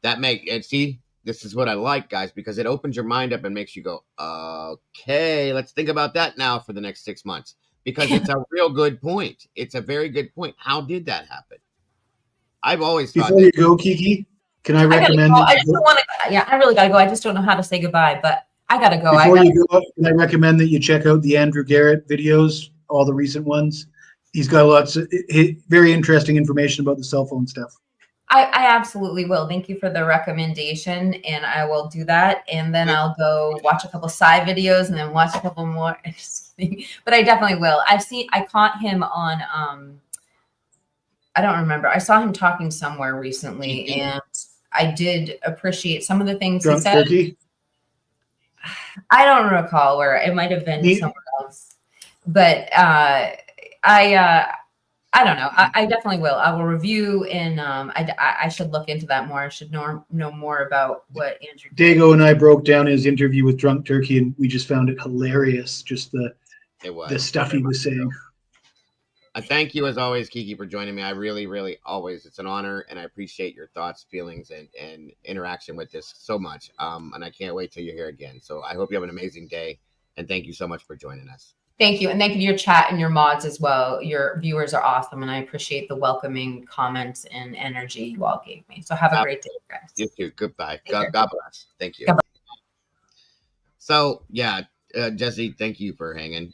[SPEAKER 4] And see, this is what I like, guys, because it opens your mind up and makes you go, okay, let's think about that now for the next 6 months. Because it's a real good point. It's a very good point. How did that happen? I've always thought.
[SPEAKER 8] Before you go, Kiki, can I recommend?
[SPEAKER 7] I just don't want to. Yeah, I really gotta go. I just don't know how to say goodbye, but I gotta go.
[SPEAKER 8] Before you go, can I recommend that you check out the Andrew Garrett videos, all the recent ones? He's got lots of very interesting information about the cell phone stuff.
[SPEAKER 7] I absolutely will. Thank you for the recommendation, and I will do that. And then I'll go watch a couple side videos, and then watch a couple more. But I definitely will. I caught him on. I don't remember. I saw him talking somewhere recently, and I did appreciate some of the things he said. Turkey? I don't recall where. It might have been somewhere else, but I don't know. I definitely will. I will review, and I should look into that more. I should know more about what Andrew.
[SPEAKER 8] Dago and I broke down his interview with Drunk Turkey, and we just found it hilarious. Just the stuff he was saying.
[SPEAKER 4] I thank you as always, Kiki, for joining me. I really, really always, it's an honor, and I appreciate your thoughts, feelings, and interaction with this so much. And I can't wait till you're here again. So I hope you have an amazing day, and thank you so much for joining us.
[SPEAKER 7] Thank you. And thank you to your chat and your mods as well. Your viewers are awesome. And I appreciate the welcoming comments and energy you all gave me. So have a great day, guys.
[SPEAKER 4] You too. Goodbye. God bless. Thank you. So, yeah, Jesse, thank you for hanging.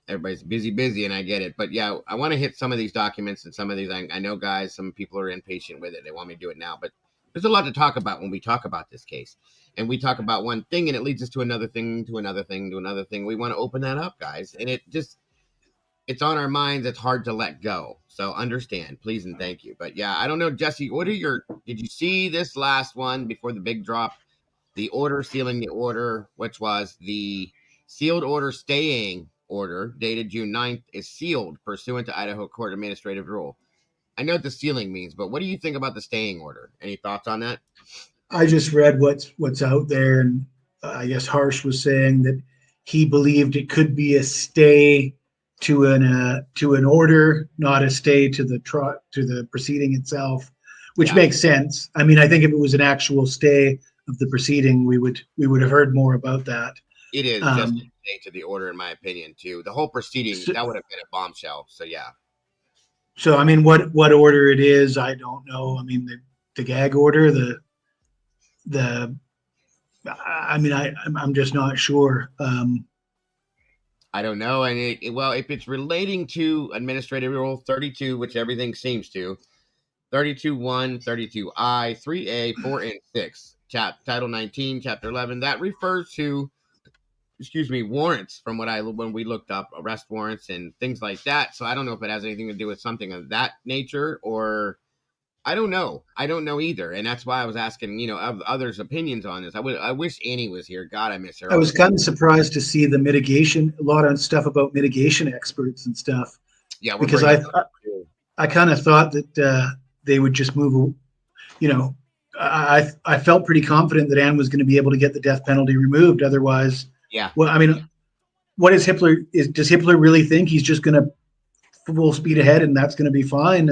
[SPEAKER 4] Everybody's busy, and I get it. But, yeah, I want to hit some of these documents and some of these. I know, guys, some people are impatient with it. They want me to do it now. But there's a lot to talk about when we talk about this case. And we talk about one thing, and it leads us to another thing, to another thing, to another thing. We want to open that up, guys. And it's on our minds. It's hard to let go. So understand, please, and thank you. But, yeah, I don't know, Jesse, did you see this last one before the big drop? The order sealing the order, which was the sealed order staying order dated June 9th, is sealed pursuant to Idaho Court Administrative Rule. I know what the sealing means, but what do you think about the staying order? Any thoughts on that?
[SPEAKER 8] I just read what's out there, and I guess Harsh was saying that he believed it could be a stay to an order, not a stay to the proceeding itself, which makes sense. I mean, I think if it was an actual stay of the proceeding, we would have heard more about that.
[SPEAKER 4] It is just a stay to the order, in my opinion, too. The whole proceeding, that would have been a bombshell. So yeah.
[SPEAKER 8] So I mean, what order it is, I don't know. I mean, the gag order, I'm just not sure.
[SPEAKER 4] I don't know. And if it's relating to Administrative Rule 32, which everything seems to, 32.1, 32I, 3A, 4, and 6, Title 19, Chapter 11, that refers to excuse me, warrants from when we looked up arrest warrants and things like that. So I don't know if it has anything to do with something of that nature, or I don't know. I don't know either. And that's why I was asking, others' opinions on this. I wish Annie was here. God, I miss her.
[SPEAKER 8] I was kind of surprised to see the mitigation, a lot of stuff about mitigation experts and stuff.
[SPEAKER 4] Yeah,
[SPEAKER 8] because I kind of thought that they would just move. I felt pretty confident that Anne was going to be able to get the death penalty removed. Otherwise,
[SPEAKER 4] yeah.
[SPEAKER 8] Well, I mean, what is Hitler? Does Hitler really think he's just going to full speed ahead and that's going to be fine?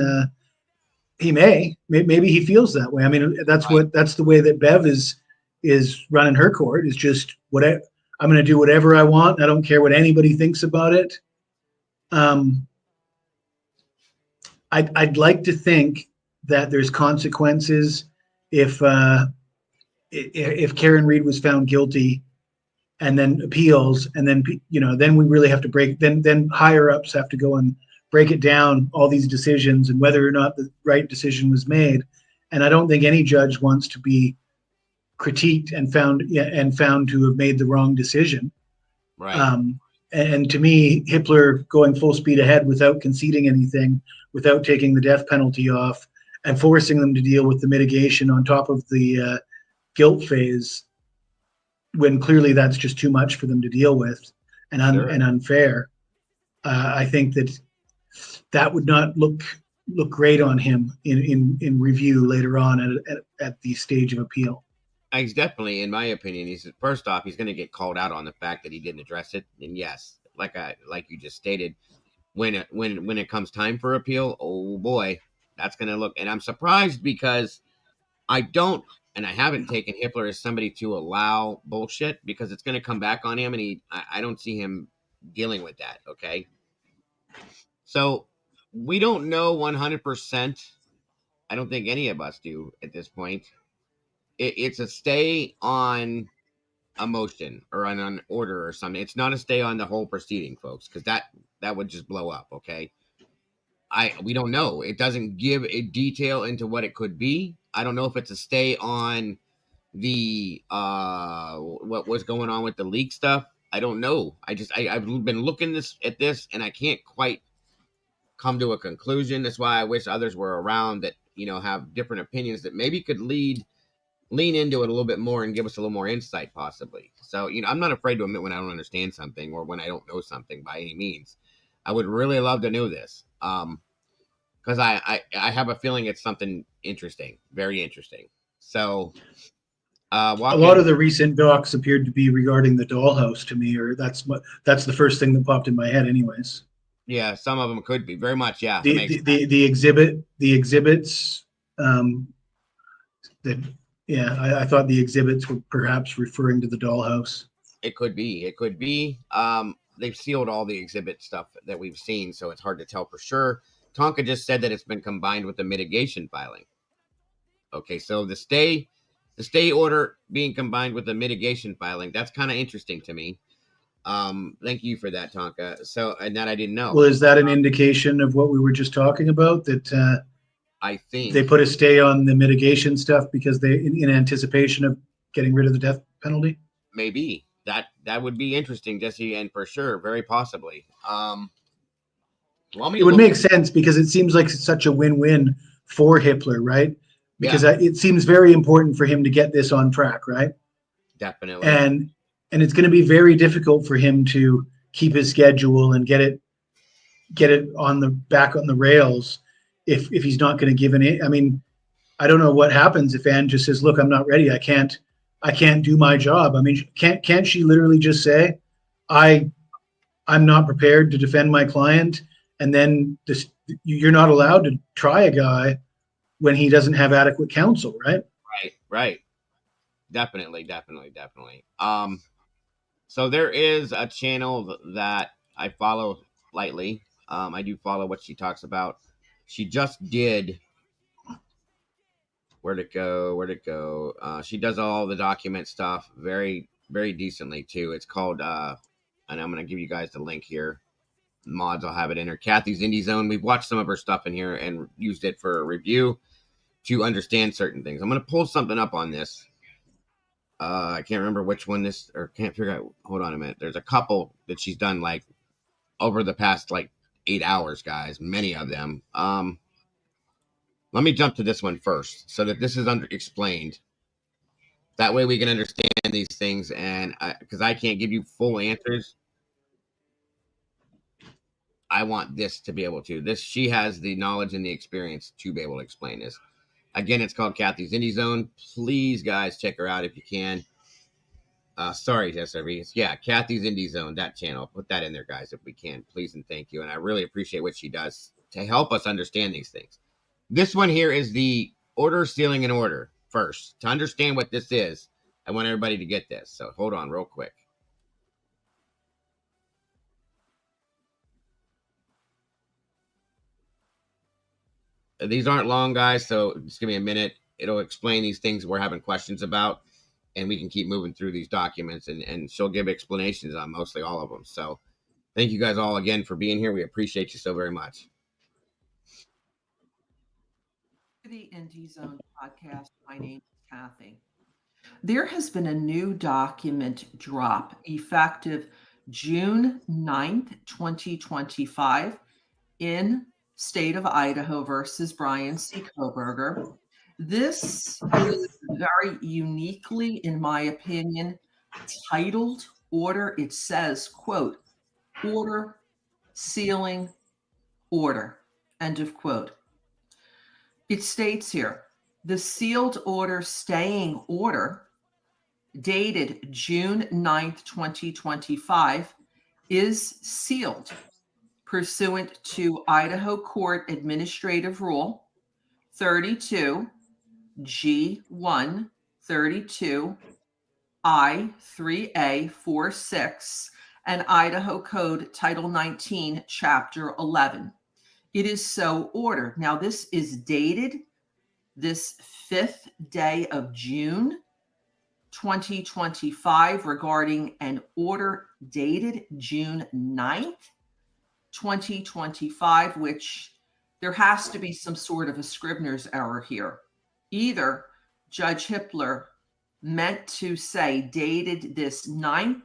[SPEAKER 8] Maybe he feels that way. I mean, that's the way that Bev is running her court. Is just whatever. I'm going to do whatever I want. I don't care what anybody thinks about it. I'd like to think that there's consequences if Karen Reid was found guilty and then appeals, and then then we really have to then higher ups have to go and break it down, all these decisions and whether or not the right decision was made. And I don't think any judge wants to be critiqued and found to have made the wrong decision.
[SPEAKER 4] Right.
[SPEAKER 8] And to me, Hitler going full speed ahead without conceding anything, without taking the death penalty off, and forcing them to deal with the mitigation on top of the guilt phase, when clearly that's just too much for them to deal with and unfair. I think that would not look great on him in review later on at the stage of appeal.
[SPEAKER 4] He's definitely, in my opinion, first off, he's going to get called out on the fact that he didn't address it. And yes, like you just stated, when it comes time for appeal, oh boy, that's going to look. And I'm surprised because I haven't taken Hitler as somebody to allow bullshit, because it's going to come back on him, and I don't see him dealing with that. Okay, so we don't know 100%. I don't think any of us do at this point. It's a stay on a motion or on an order or something. It's not a stay on the whole proceeding, folks, because that would just blow up. Okay, we don't know. It doesn't give a detail into what it could be. I don't know if it's a stay on the what was going on with the leak stuff. I don't know. I've been looking at this and I can't quite come to a conclusion. That's why I wish others were around that have different opinions that maybe could lean into it a little bit more and give us a little more insight, possibly. So I'm not afraid to admit when I don't understand something or when I don't know something by any means. I would really love to know this, because I have a feeling it's something interesting, very interesting. So
[SPEAKER 8] a lot of the recent docs appeared to be regarding the dollhouse to me, or that's the first thing that popped in my head anyways.
[SPEAKER 4] Yeah, some of them could be very much. Yeah,
[SPEAKER 8] the exhibits I thought the exhibits were perhaps referring to the dollhouse.
[SPEAKER 4] It could be. They've sealed all the exhibit stuff that we've seen, so it's hard to tell for sure. Tonka just said that it's been combined with the mitigation filing. Okay, so the stay order being combined with the mitigation filing, that's kind of interesting to me. Thank you for that, Tonka. So, and that I didn't know.
[SPEAKER 8] Well, is that an indication of what we were just talking about? That
[SPEAKER 4] I think
[SPEAKER 8] they put a stay on the mitigation stuff because they, in anticipation of getting rid of the death penalty?
[SPEAKER 4] Maybe that would be interesting, Jesse, and for sure, very possibly.
[SPEAKER 8] It would make sense because it seems like it's such a win-win for Hitler, right? Because it seems very important for him to get this on track, right?
[SPEAKER 4] Definitely.
[SPEAKER 8] And it's going to be very difficult for him to keep his schedule and get it on the rails if he's not going to give an. I mean, I don't know what happens if Anne just says, "Look, I'm not ready. I can't do my job." I mean, can't she literally just say, I'm not prepared to defend my client, and then you're not allowed to try a guy when he doesn't have adequate counsel, right?
[SPEAKER 4] Right. Definitely. So there is a channel that I follow lightly. I do follow what she talks about. She just did. Where'd it go? She does all the document stuff very, very decently too. It's called, and I'm going to give you guys the link here. Mods, I'll have it in her. Kathy's Indie Zone. We've watched some of her stuff in here and used it for a review to understand certain things. I'm going to pull something up on this. I can't remember which one this, or can't figure out. Hold on a minute. There's a couple that she's done like over the past like 8 hours, guys. Many of them. Let me jump to this one first so that this is explained. That way we can understand these things, and because I can't give you full answers, I want this to be able to. She has the knowledge and the experience to be able to explain this. Again, it's called Kathy's Indie Zone. Please, guys, check her out if you can. Sorry, SRV. Yeah, Kathy's Indie Zone, that channel. Put that in there, guys, if we can. Please and thank you. And I really appreciate what she does to help us understand these things. This one here is the order, sealing, and order. First, to understand what this is, I want everybody to get this. So hold on real quick. These aren't long, guys, so just give me a minute. It'll explain these things we're having questions about, and we can keep moving through these documents, and she'll give explanations on mostly all of them. So thank you guys all again for being here. We appreciate you so very much.
[SPEAKER 9] The Indie Zone podcast. My name is Kathy. There has been a new document drop effective June 9th, 2025 in state of Idaho versus Brian C. Koberger. This is very uniquely, in my opinion, titled order. It says, quote, order, sealing, order, end of quote. It states here, the sealed order staying order dated June 9th, 2025 is sealed pursuant to Idaho Court Administrative Rule 32 G1 32 I3A 46 and Idaho Code Title 19 Chapter 11. It is so ordered. Now, this is dated this 5th day of June, 2025, regarding an order dated June 9th, 2025, which there has to be some sort of a Scrivener's error here. Either Judge Hippler meant to say dated this 9th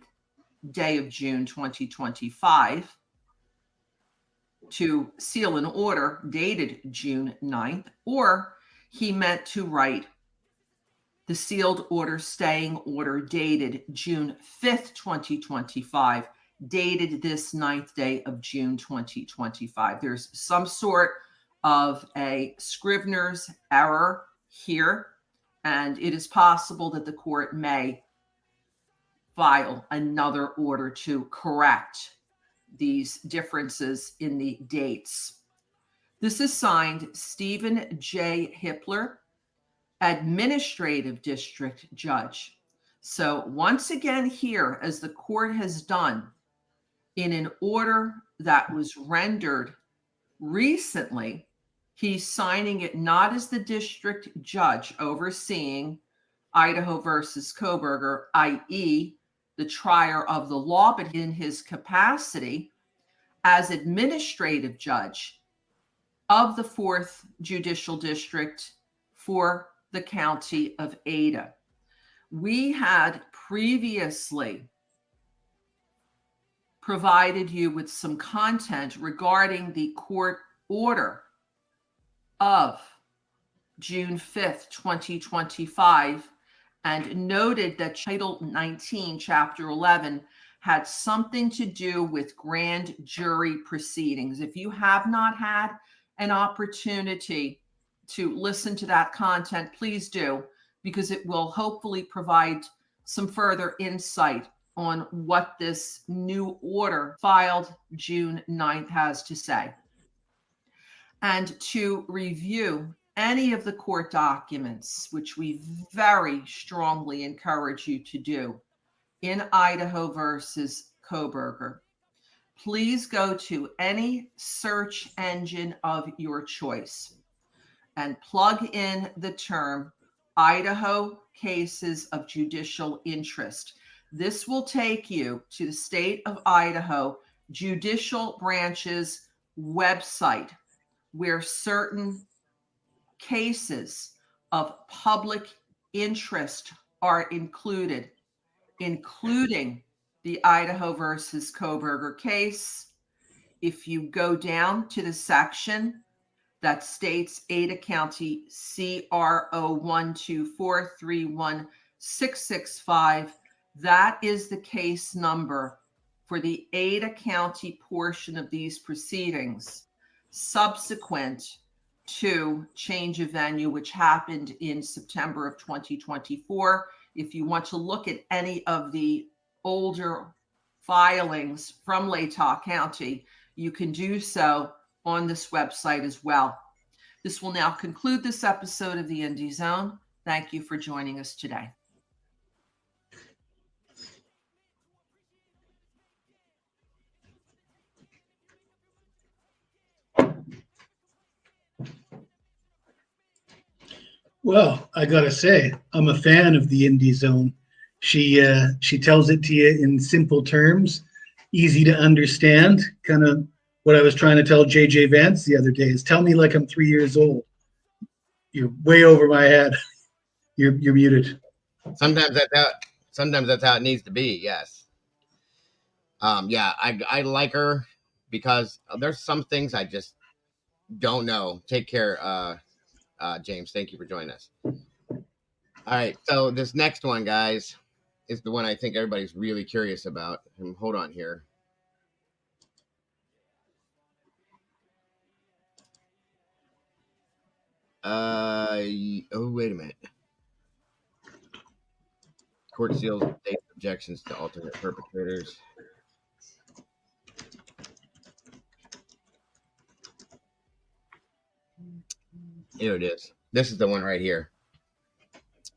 [SPEAKER 9] day of June, 2025, to seal an order dated June 9th, or he meant to write the sealed order staying order dated June 5th, 2025, dated this 9th day of June, 2025. There's some sort of a Scrivener's error here, and it is possible that the court may file another order to correct these differences in the dates. This is signed Stephen J. Hippler, Administrative District Judge. So once again here, as the court has done in an order that was rendered recently, he's signing it not as the district judge overseeing Idaho versus Koberger, i.e., the trier of the law, but in his capacity as administrative judge of the 4th Judicial District for the County of Ada. We had previously provided you with some content regarding the court order of June 5th, 2025, and noted that Title 19, Chapter 11 had something to do with grand jury proceedings. If you have not had an opportunity to listen to that content, please do, because it will hopefully provide some further insight on what this new order filed June 9th has to say. And to review any of the court documents, which we very strongly encourage you to do in Idaho versus Koberger, please go to any search engine of your choice and plug in the term Idaho Cases of Judicial Interest. This will take you to the state of Idaho Judicial Branch's website, where certain cases of public interest are included, including the Idaho versus Koberger case. If you go down to the section that states Ada County CR0124316665, that is the case number for the Ada County portion of these proceedings subsequent to change of venue, which happened in September of 2024. If you want to look at any of the older filings from Latah County, you can do so on this website as well. This will now conclude this episode of the Indie Zone. Thank you for joining us today.
[SPEAKER 8] Well, I gotta say, I'm a fan of the Indie Zone. She tells it to you in simple terms, easy to understand. Kind of what I was trying to tell JJ Vance the other day is, tell me like I'm 3 years old. You're way over my head. You're muted.
[SPEAKER 4] Sometimes that's how it needs to be. Yes. Yeah, I like her because there's some things I just don't know. Take care, James. Thank you for joining us. All right, so this next one, guys, is the one I think everybody's really curious about. Hold on here. Oh, wait a minute. Court seals state objections to alternate perpetrators. Here it is. This is the one right here.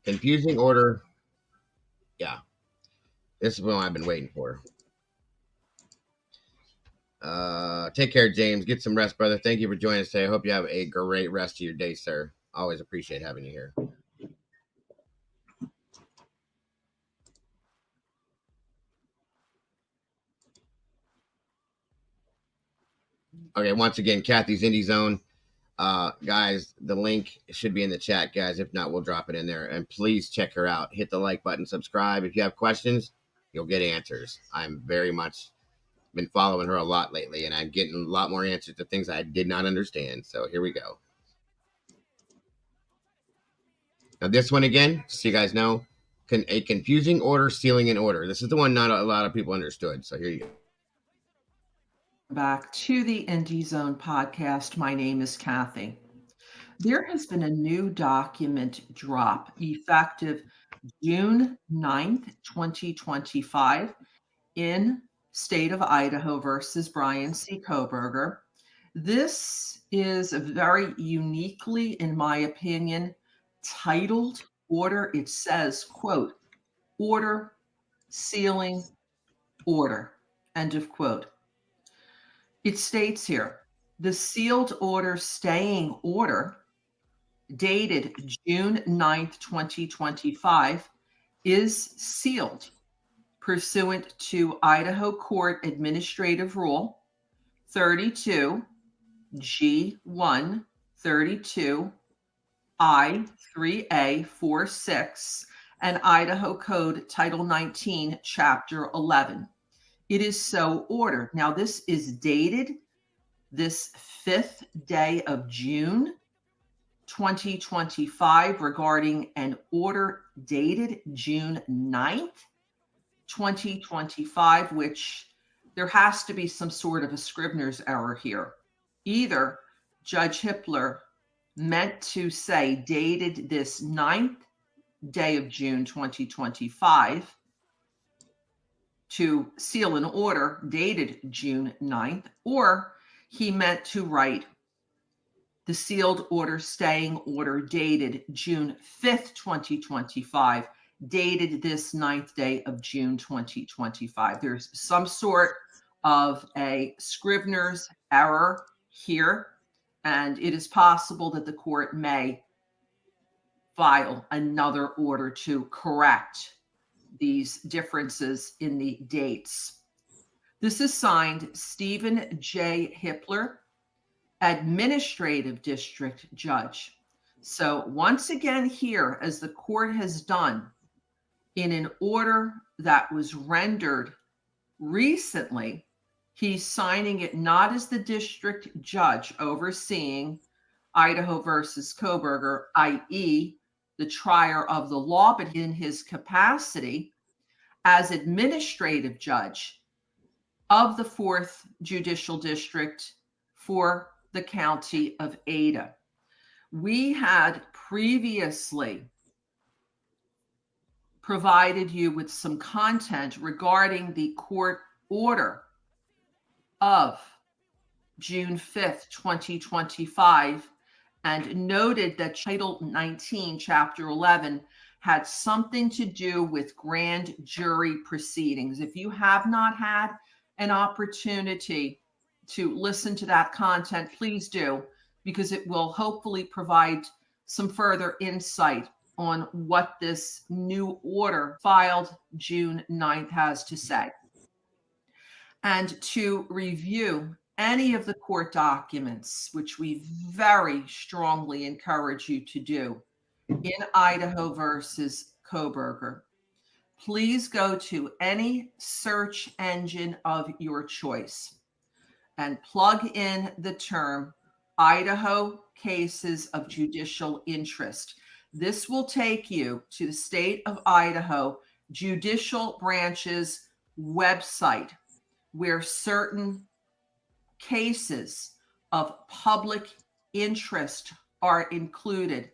[SPEAKER 4] Confusing order. Yeah. This is the one I've been waiting for. Take care, James. Get some rest, brother. Thank you for joining us today. I hope you have a great rest of your day, sir. Always appreciate having you here. Okay, once again, Kathy's Indie Zone. Guys, the link should be in the chat, guys. If not, we'll drop it in there. And please check her out. Hit the like button, subscribe. If you have questions, you'll get answers. I'm very much been following her a lot lately, and I'm getting a lot more answers to things I did not understand. So here we go. Now this one again, so you guys know, a confusing order, sealing an order. This is the one not a lot of people understood. So here you go.
[SPEAKER 9] Back to the Indie Zone podcast. My name is Kathy. There has been a new document drop effective June 9th, 2025 in state of Idaho versus Brian C. Koberger. This is a very uniquely, in my opinion, titled order. It says, quote, order, sealing, order, end of quote. It states here, the sealed order staying order dated June 9th, 2025 is sealed pursuant to Idaho Court Administrative Rule 32 G1 32 I3A 46 and Idaho Code Title 19 Chapter 11. It is so ordered. Now, this is dated this 5th day of June, 2025, regarding an order dated June 9th, 2025, which there has to be some sort of a Scrivener's error here. Either Judge Hippler meant to say dated this 9th day of June, 2025, to seal an order dated June 9th, or he meant to write the sealed order staying order dated June 5th, 2025, dated this 9th day of June, 2025. There's some sort of a Scrivener's error here, and it is possible that the court may file another order to correct these differences in the dates. This is signed Stephen J. Hippler, Administrative District Judge. So once again here, as the court has done in an order that was rendered recently. He's signing it not as the district judge overseeing Idaho versus Koberger, i.e., the trier of the law, but in his capacity as administrative judge of the 4th Judicial District for the county of Ada. We had previously provided you with some content regarding the court order of June 5th, 2025, and noted that Title 19, Chapter 11 had something to do with grand jury proceedings. If you have not had an opportunity to listen to that content, please do, because it will hopefully provide some further insight on what this new order filed June 9th has to say. And to review any of the court documents, which we very strongly encourage you to do in Idaho versus Koberger, please go to any search engine of your choice and plug in the term Idaho cases of judicial interest. This will take you to the state of Idaho judicial branch's website, where certain cases of public interest are included,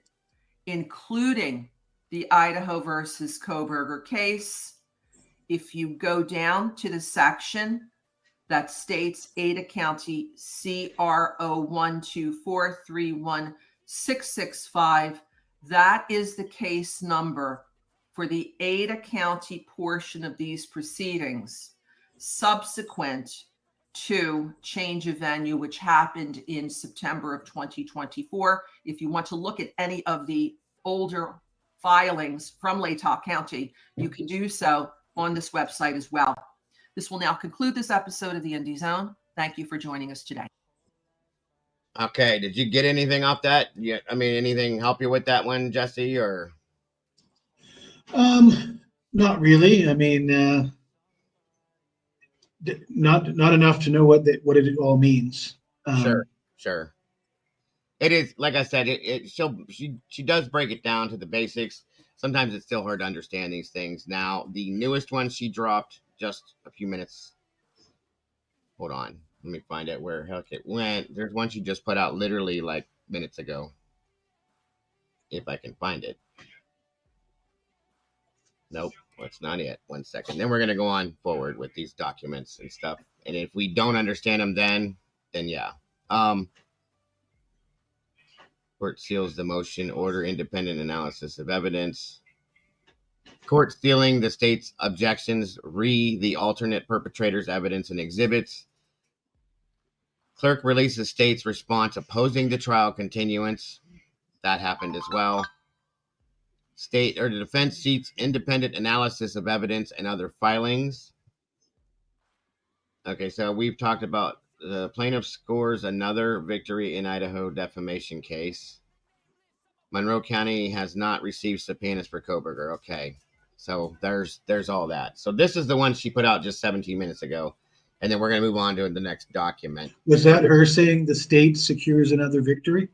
[SPEAKER 9] including the Idaho versus Koberger case. If you go down to the section that states Ada County CRO 124316665, that is the case number for the Ada County portion of these proceedings, subsequent to change of venue, which happened in September of 2024. If you want to look at any of the older filings from Latah County, you can do so on this website as well. This will now conclude this episode of the Indie Zone. Thank you for joining us today.
[SPEAKER 4] Okay, did you get anything off that? Yeah, I mean, anything help you with that one, Jesse, or?
[SPEAKER 8] Not really. I mean, not enough to know what it all means.
[SPEAKER 4] Sure. It is, like I said, she does break it down to the basics. Sometimes it's still hard to understand these things. Now, the newest one she dropped just a few minutes. Hold on. Let me find out where the heck it went. There's one she just put out literally like minutes ago. If I can find it. Nope, that's not it. 1 second. Then we're going to go on forward with these documents and stuff. And if we don't understand them then yeah. Court seals the motion, order independent analysis of evidence. Court sealing the state's objections, the alternate perpetrators' evidence and exhibits. Clerk releases state's response opposing the trial continuance. That happened as well. State or the defense seeks independent analysis of evidence and other filings. Okay, so we've talked about the plaintiff scores another victory in Idaho defamation case. Monroe County has not received subpoenas for Koberger. Okay, so there's all that. So this is the one she put out just 17 minutes ago. And then we're going to move on to the next document.
[SPEAKER 8] Was that her saying the state secures another victory?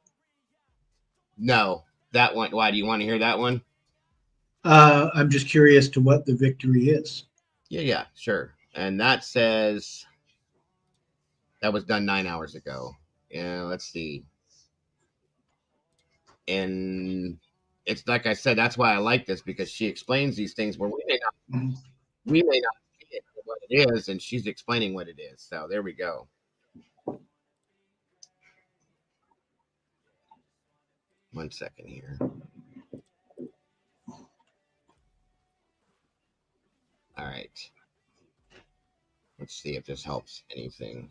[SPEAKER 4] No, that one. Why do you want to hear that one?
[SPEAKER 8] I'm just curious to what the victory is.
[SPEAKER 4] Yeah, sure. And that says that was done 9 hours ago. Yeah, let's see. And it's like I said, that's why I like this, because she explains these things where we may not see it for what it is, and she's explaining what it is. So there we go. One second here. All right. Let's see if this helps anything.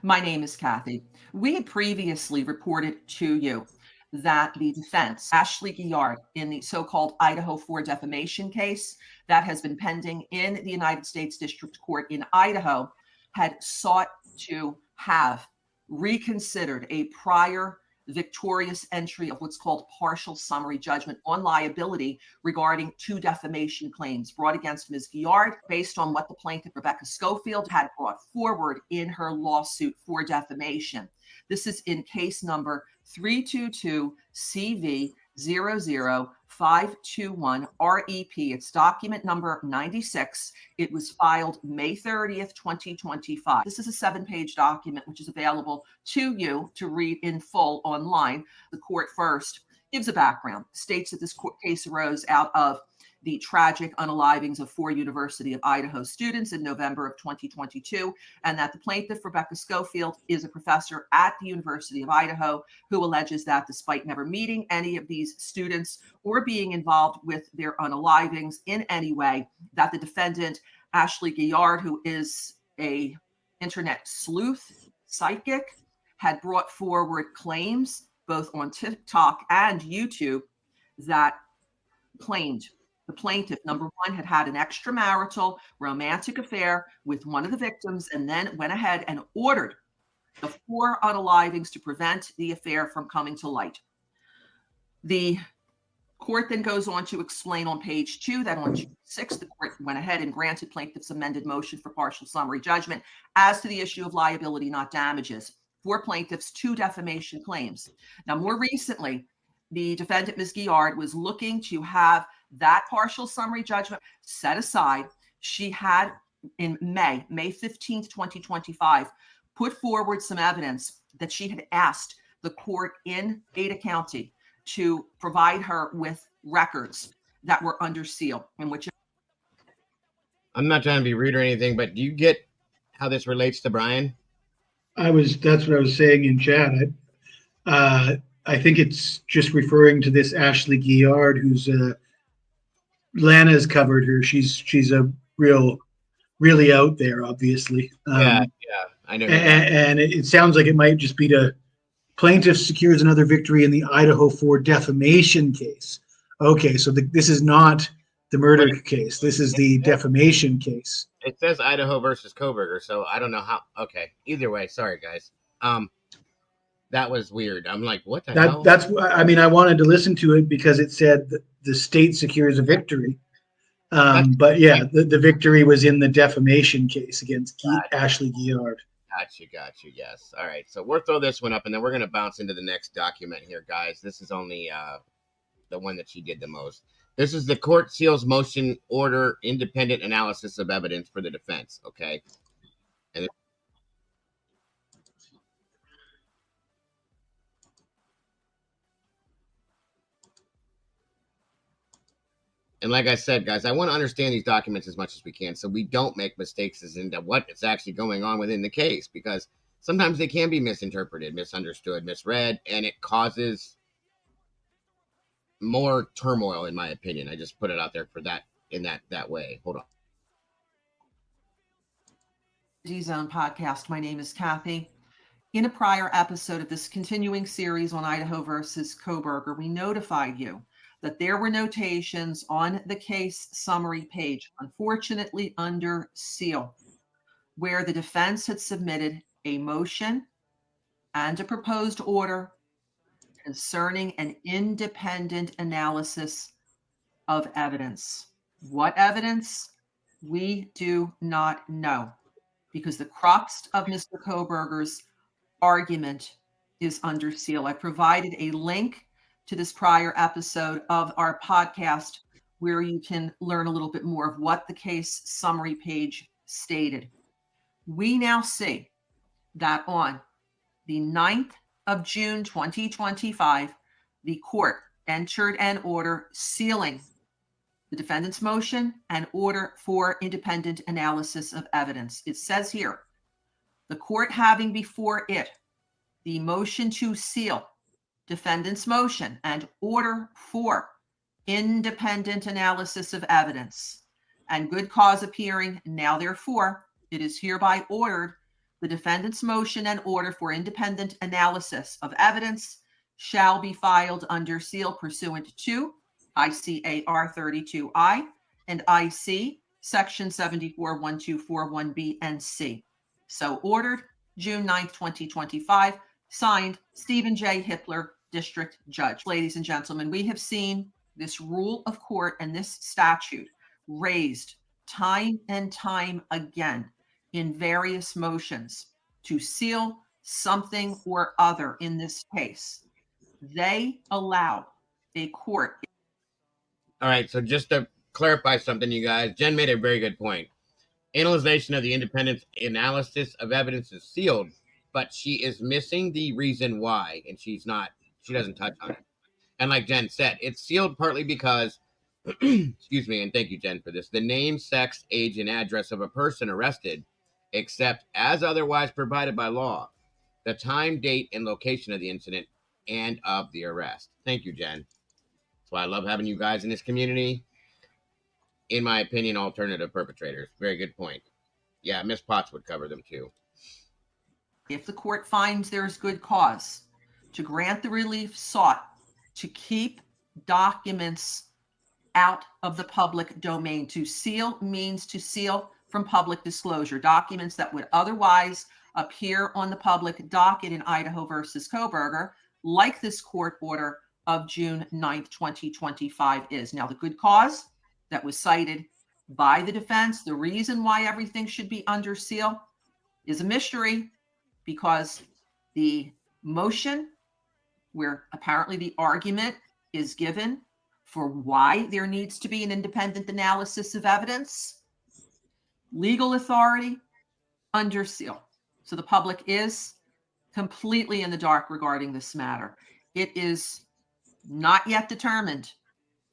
[SPEAKER 9] My name is Kathy. We had previously reported to you that the defense, Ashley Guillard, in the so-called Idaho 4 defamation case that has been pending in the United States District Court in Idaho, had sought to have reconsidered a prior the victorious entry of what's called partial summary judgment on liability regarding 2 defamation claims brought against Ms. Guillard based on what the plaintiff, Rebecca Schofield, had brought forward in her lawsuit for defamation. This is in case number 322 CV 00521 REP. It's document number 96. It was filed May 30th, 2025. This is a 7-page document which is available to you to read in full online. The court first gives a background, states that this court case arose out of the tragic unalivings of 4 University of Idaho students in November of 2022, and that the plaintiff, Rebecca Schofield, is a professor at the University of Idaho who alleges that despite never meeting any of these students or being involved with their unalivings in any way, that the defendant, Ashley Guillard, who is a internet sleuth, psychic, had brought forward claims both on TikTok and YouTube that claimed the plaintiff, number one, had had an extramarital romantic affair with one of the victims and then went ahead and ordered the 4 unalivings to prevent the affair from coming to light. The court then goes on to explain on page 2 that on June 6th, the court went ahead and granted plaintiff's amended motion for partial summary judgment as to the issue of liability, not damages, for plaintiff's 2 defamation claims. Now, more recently, the defendant, Ms. Guillard, was looking to have that partial summary judgment set aside. She had in May 15th, 2025, put forward some evidence that she had asked the court in Ada County to provide her with records that were under seal, in which
[SPEAKER 4] I'm not trying to be rude or anything, but do you get how this relates to Brian?
[SPEAKER 8] That's what I was saying in chat. I think it's just referring to this Ashley Guillard, who's Lana's covered her. She's a really out there, obviously.
[SPEAKER 4] Yeah, I know.
[SPEAKER 8] And it sounds like it might just be to plaintiff secures another victory in the Idaho 4 defamation case. Okay, so this is not the murder case. This is the defamation case.
[SPEAKER 4] It says Idaho versus Koberger, so I don't know how. Okay, either way, sorry guys. That was weird. I'm like, what the hell?
[SPEAKER 8] I mean, I wanted to listen to it because it said that the state secures a victory. But yeah, the victory was in the defamation case against Ashley Guillard.
[SPEAKER 4] Gotcha. Yes. All right. So we'll throw this one up, and then we're going to bounce into the next document here, guys. This is only the one that she did the most. This is the court seals motion order independent analysis of evidence for the defense. Okay. And like I said, guys, I want to understand these documents as much as we can so we don't make mistakes as into what is actually going on within the case, because sometimes they can be misinterpreted, misunderstood, misread, and it causes more turmoil, in my opinion. I just put it out there for that in that way. Hold on.
[SPEAKER 9] D-Zone podcast. My name is Kathy. In a prior episode of this continuing series on Idaho versus Koberger, we notified you that there were notations on the case summary page, unfortunately under seal, where the defense had submitted a motion and a proposed order concerning an independent analysis of evidence. What evidence? We do not know, because the crux of Mr. Koberger's argument is under seal. I provided a link to this prior episode of our podcast where you can learn a little bit more of what the case summary page stated. We now see that on the 9th of June, 2025, the court entered an order sealing the defendant's motion and order for independent analysis of evidence. It says here, the court having before it the motion to seal defendant's motion and order for independent analysis of evidence and good cause appearing, now therefore it is hereby ordered the defendant's motion and order for independent analysis of evidence shall be filed under seal pursuant to ICAR 32I and IC section 741241B and C. So ordered June 9th, 2025, Signed, Stephen J. Hitler, District Judge. Ladies and gentlemen, we have seen this rule of court and this statute raised time and time again in various motions to seal something or other in this case. They allow a court.
[SPEAKER 4] All right, so just to clarify something, you guys, Jen made a very good point. Analyzation of the independent analysis of evidence is sealed, but she is missing the reason why, and she doesn't touch on it. And like Jen said, it's sealed partly because, excuse me, and thank you, Jen, for this, the name, sex, age, and address of a person arrested, except as otherwise provided by law, the time, date, and location of the incident and of the arrest. Thank you, Jen. That's why I love having you guys in this community. In my opinion, alternative perpetrators. Very good point. Yeah, Miss Potts would cover them too.
[SPEAKER 9] If the court finds there's good cause to grant the relief sought to keep documents out of the public domain. To seal means to seal from public disclosure. Documents that would otherwise appear on the public docket in Idaho versus Koberger, like this court order of June 9th, 2025 is. Now, the good cause that was cited by the defense, the reason why everything should be under seal is a mystery, because the motion where apparently the argument is given for why there needs to be an independent analysis of evidence, legal authority, under seal. So the public is completely in the dark regarding this matter. It is not yet determined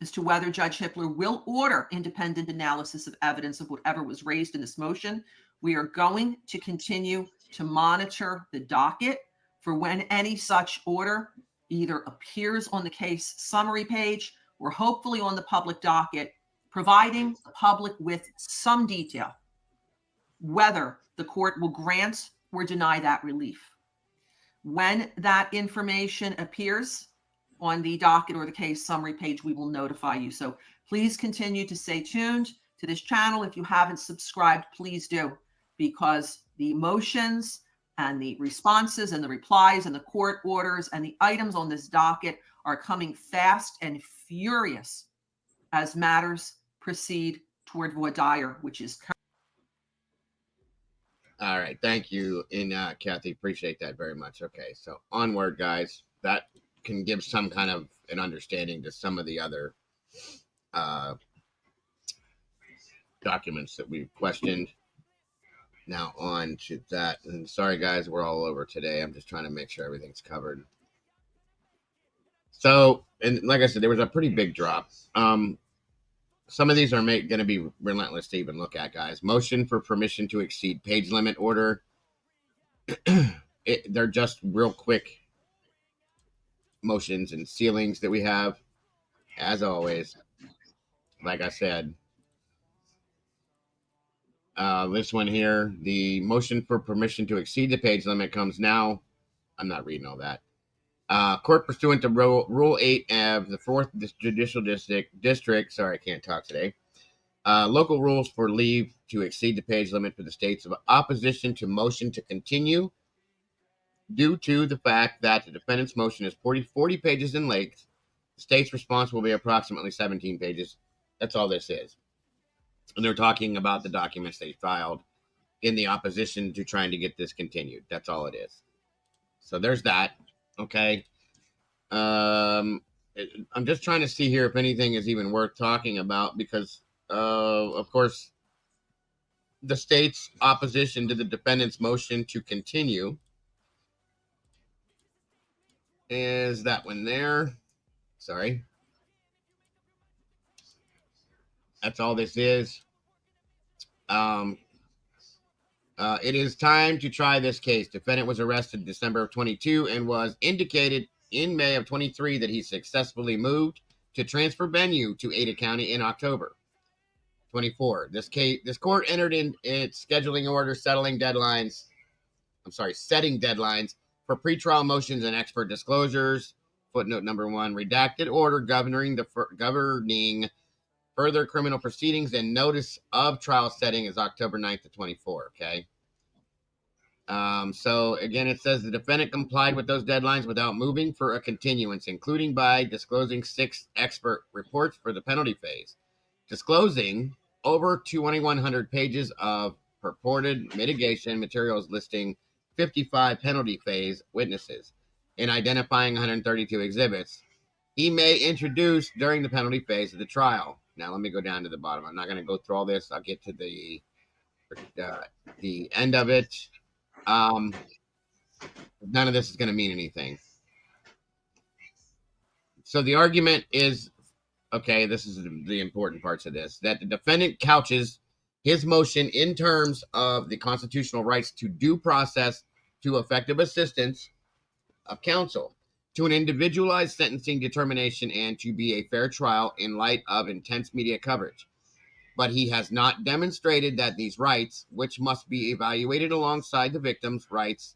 [SPEAKER 9] as to whether Judge Hitler will order independent analysis of evidence of whatever was raised in this motion. We are going to continue to monitor the docket for when any such order either appears on the case summary page or hopefully on the public docket, providing the public with some detail, whether the court will grant or deny that relief. When that information appears on the docket or the case summary page, we will notify you. So please continue to stay tuned to this channel. If you haven't subscribed, please do, because the motions and the responses and the replies and the court orders and the items on this docket are coming fast and furious as matters proceed toward voir dire, which is current.
[SPEAKER 4] All right, thank you, and Kathy, appreciate that very much. Okay, so onward, guys. That can give some kind of an understanding to some of the other documents that we've questioned. Now on to that. And sorry, guys, we're all over today. I'm just trying to make sure everything's covered. So, and like I said, there was a pretty big drop. Some of these are going to be relentless to even look at, guys. Motion for permission to exceed page limit order. They're just real quick motions and sealings that we have, as always. Like I said, this one here, the motion for permission to exceed the page limit comes now. I'm not reading all that. Court pursuant to Rule 8 of the 4th Judicial District. Sorry, I can't talk today. Local rules for leave to exceed the page limit for the states of opposition to motion to continue due to the fact that the defendant's motion is 40 pages in length. The state's response will be approximately 17 pages. That's all this is. And they're talking about the documents they filed in the opposition to trying to get this continued. That's all it is. So there's that. Okay. I'm just trying to see here if anything is even worth talking about, because, of course, the state's opposition to the defendant's motion to continue is that one there. Sorry. That's all this is. It is time to try this case. Defendant was arrested December of 22 and was indicated in May of 23 that he successfully moved to transfer venue to Ada County in October 24. This court entered in its scheduling order setting deadlines for pretrial motions and expert disclosures. Footnote number 1, redacted order governing further criminal proceedings and notice of trial setting is October 9th to 24. Okay. So again, it says the defendant complied with those deadlines without moving for a continuance, including by disclosing 6 expert reports for the penalty phase, disclosing over 2,100 pages of purported mitigation materials listing 55 penalty phase witnesses and identifying 132 exhibits he may introduce during the penalty phase of the trial. Now, let me go down to the bottom. I'm not going to go through all this. I'll get to the end of it. None of this is going to mean anything. So the argument is, okay, this is the important parts of this, that the defendant couches his motion in terms of the constitutional rights to due process, to effective assistance of counsel, to an individualized sentencing determination, and to be a fair trial in light of intense media coverage. But he has not demonstrated that these rights, which must be evaluated alongside the victim's rights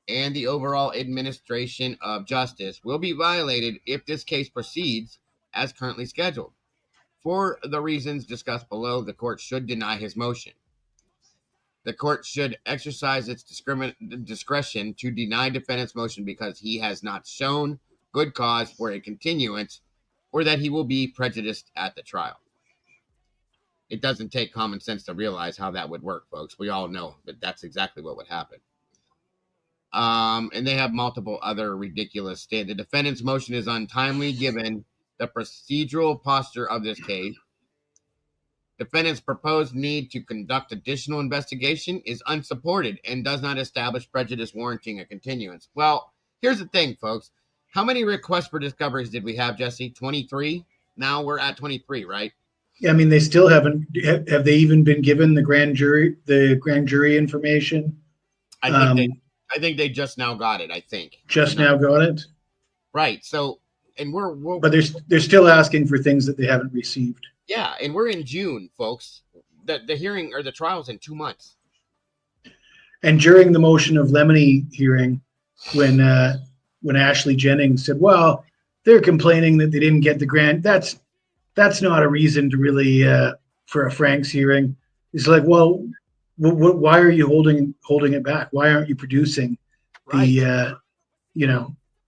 [SPEAKER 4] and the overall administration of justice, will be violated if this case proceeds as currently scheduled. For the reasons discussed below, the court should deny his motion. The court should exercise its discretion to deny defendant's motion because he has not shown good cause for a continuance or that he will be prejudiced at the trial. It doesn't take common sense to realize how that would work, folks. We all know that that's exactly what would happen. And they have multiple other ridiculous The defendant's motion is untimely given the procedural posture of this case. Defendant's proposed need to conduct additional investigation is unsupported and does not establish prejudice warranting a continuance. Well, here's the thing, folks. How many requests for discoveries did we have, Jesse? 23? Now we're at 23, right?
[SPEAKER 8] Yeah, I mean, they still haven't. Have they even been given the grand jury information?
[SPEAKER 4] I think they just now got it. I think
[SPEAKER 8] now got it.
[SPEAKER 4] Right. So, and we're
[SPEAKER 8] but they're still asking for things that they haven't received.
[SPEAKER 4] Yeah, and we're in June, folks. The hearing or the trial's in 2 months.
[SPEAKER 8] And during the motion of lemony hearing, when Ashley Jennings said, "Well, they're complaining that they didn't get the grant," that's not a reason to really for a Franks hearing. It's like, well, why are you holding it back? Why aren't you producing the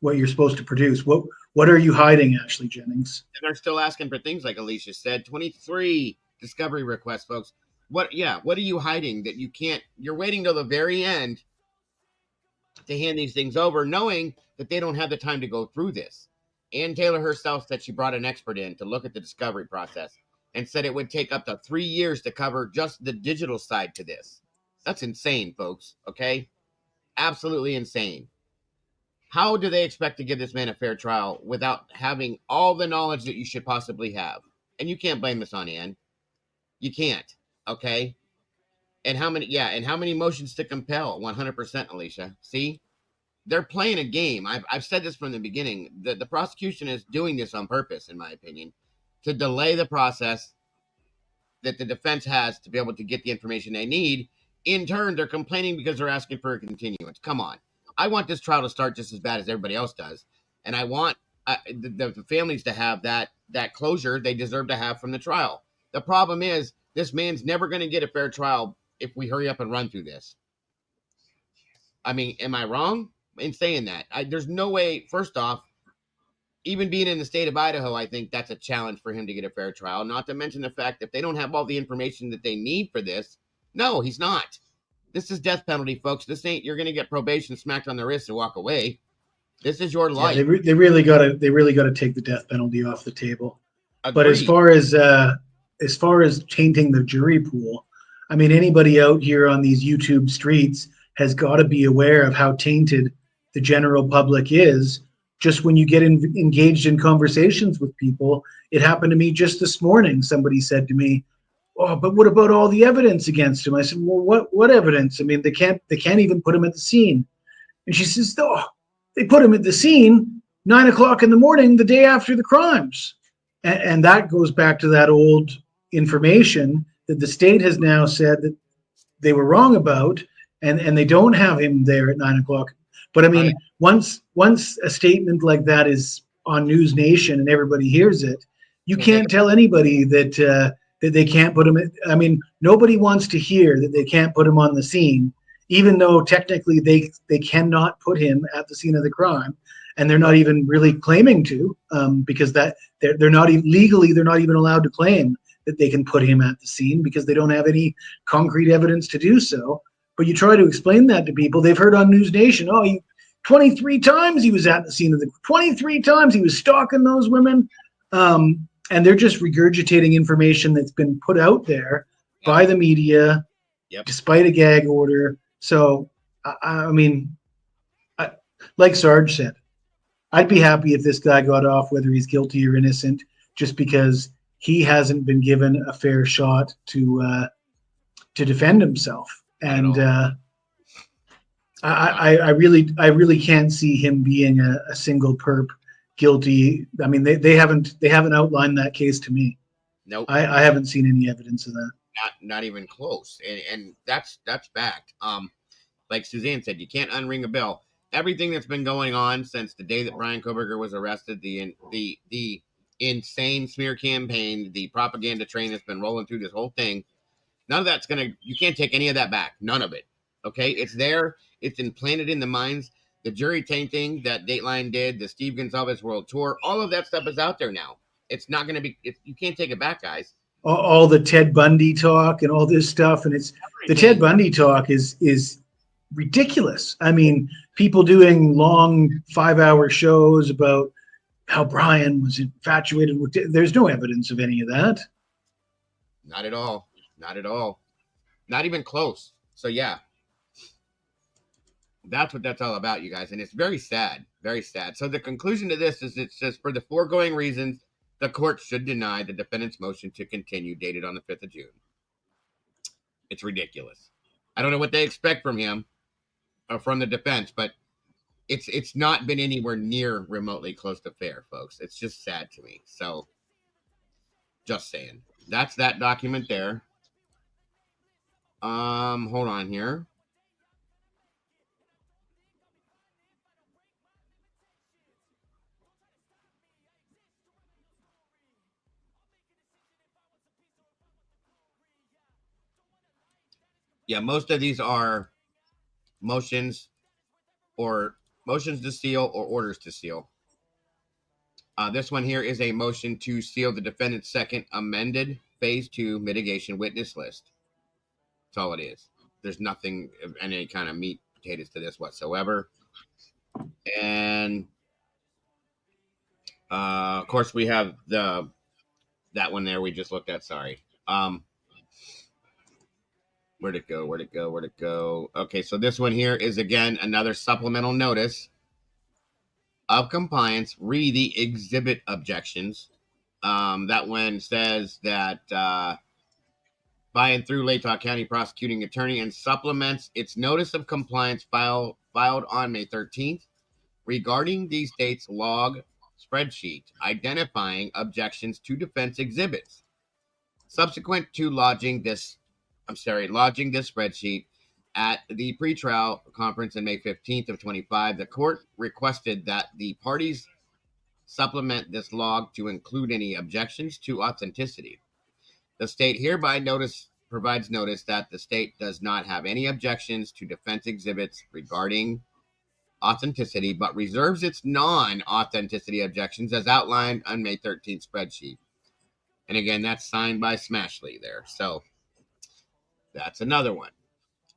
[SPEAKER 8] what you're supposed to produce? What are you hiding, Ashley Jennings?
[SPEAKER 4] And they're still asking for things like Alicia said, 23 discovery requests, folks. What are you hiding that you can't? You're waiting till the very end to hand these things over, knowing that they don't have the time to go through this. Ann Taylor herself said she brought an expert in to look at the discovery process and said it would take up to 3 years to cover just the digital side to this. That's insane, folks. Okay? Absolutely insane. How do they expect to give this man a fair trial without having all the knowledge that you should possibly have? And you can't blame this on Ann. You can't. Okay? And how many motions to compel? 100%, Alicia. See? They're playing a game. I've said this from the beginning. The prosecution is doing this on purpose, in my opinion, to delay the process that the defense has to be able to get the information they need. In turn, they're complaining because they're asking for a continuance. Come on. I want this trial to start just as bad as everybody else does. And I want the families to have that closure they deserve to have from the trial. The problem is this man's never going to get a fair trial if we hurry up and run through this. I mean, am I wrong in saying that? There's no way, first off, even being in the state of Idaho, I think that's a challenge for him to get a fair trial. Not to mention the fact that if they don't have all the information that they need for this, no, he's not. This is death penalty, folks. This ain't you're going to get probation smacked on the wrist and walk away. This is your life.
[SPEAKER 8] Yeah, they really got to take the death penalty off the table.
[SPEAKER 4] Agreed.
[SPEAKER 8] But as far as tainting the jury pool, I mean, anybody out here on these YouTube streets has got to be aware of how tainted the general public is. Just when you get engaged in conversations with people, it happened to me just this morning. Somebody said to me, "Oh, but what about all the evidence against him?" I said, "Well, what evidence? I mean, they can't even put him at the scene." And she says, "Oh, they put him at the scene 9 o'clock in the morning, the day after the crimes." And that goes back to that old information that the state has now said that they were wrong about, and they don't have him there at 9 o'clock. But I mean, once a statement like that is on News Nation and everybody hears it, you can't tell anybody that they can't put him. I mean, nobody wants to hear that they can't put him on the scene even though technically they cannot put him at the scene of the crime, and they're not even really claiming to, because that they're not even legally, they're not even allowed to claim that they can put him at the scene because they don't have any concrete evidence to do so. But you try to explain that to people, they've heard on News Nation, 23 times he was at the scene of the 23 times he was stalking those women. And they're just regurgitating information that's been put out there by the media, despite a gag order. So, I mean, like Sarge said, I'd be happy if this guy got off, whether he's guilty or innocent, just because he hasn't been given a fair shot to defend himself. And I really can't see him being a single perp guilty. I mean, they haven't outlined that case to me.
[SPEAKER 4] Nope.
[SPEAKER 8] I haven't seen any evidence of that.
[SPEAKER 4] Not even close. And that's fact. Like Suzanne said, you can't unring a bell. Everything that's been going on since the day that Brian Koberger was arrested, the insane smear campaign, the propaganda train that's been rolling through this whole thing, none of that's you can't take any of that back. None of it. Okay? It's there. It's implanted in the minds. The jury tainting that Dateline did, the Steve Gonsalves World Tour, all of that stuff is out there now. It's not going to be, you can't take it back, guys.
[SPEAKER 8] All the Ted Bundy talk and all this stuff. And the Ted Bundy talk is ridiculous. I mean, people doing long 5-hour shows about how Brian was infatuated with, there's no evidence of any of that.
[SPEAKER 4] Not at all. Not at all. Not even close. So yeah, that's what that's all about, you guys. And it's very sad, very sad. So the conclusion to this is, it says, for the foregoing reasons, the court should deny the defendant's motion to continue, dated on the 5th of June. It's ridiculous. I don't know what they expect from him or from the defense, but it's not been anywhere near remotely close to fair, folks. It's just sad to me. So just saying. That's that document there. Hold on here. Yeah, most of these are motions to seal or orders to seal. This one here is a motion to seal the defendant's second amended Phase 2 mitigation witness list. That's all it is. There's nothing of any kind of meat potatoes to this whatsoever. And of course, we have that one there we just looked at. Sorry. Where'd it go? Okay, so this one here is, again, another supplemental notice of compliance. Read the exhibit objections. That one says that by and through Latah County Prosecuting Attorney, and supplements its notice of compliance filed on May 13th regarding the state's log spreadsheet identifying objections to defense exhibits. Subsequent to lodging this spreadsheet at the pretrial conference on May 15th of 25, the court requested that the parties supplement this log to include any objections to authenticity. The state hereby provides notice that the state does not have any objections to defense exhibits regarding authenticity, but reserves its non-authenticity objections as outlined on May 13th spreadsheet. And again, that's signed by Smashley there. So that's another one.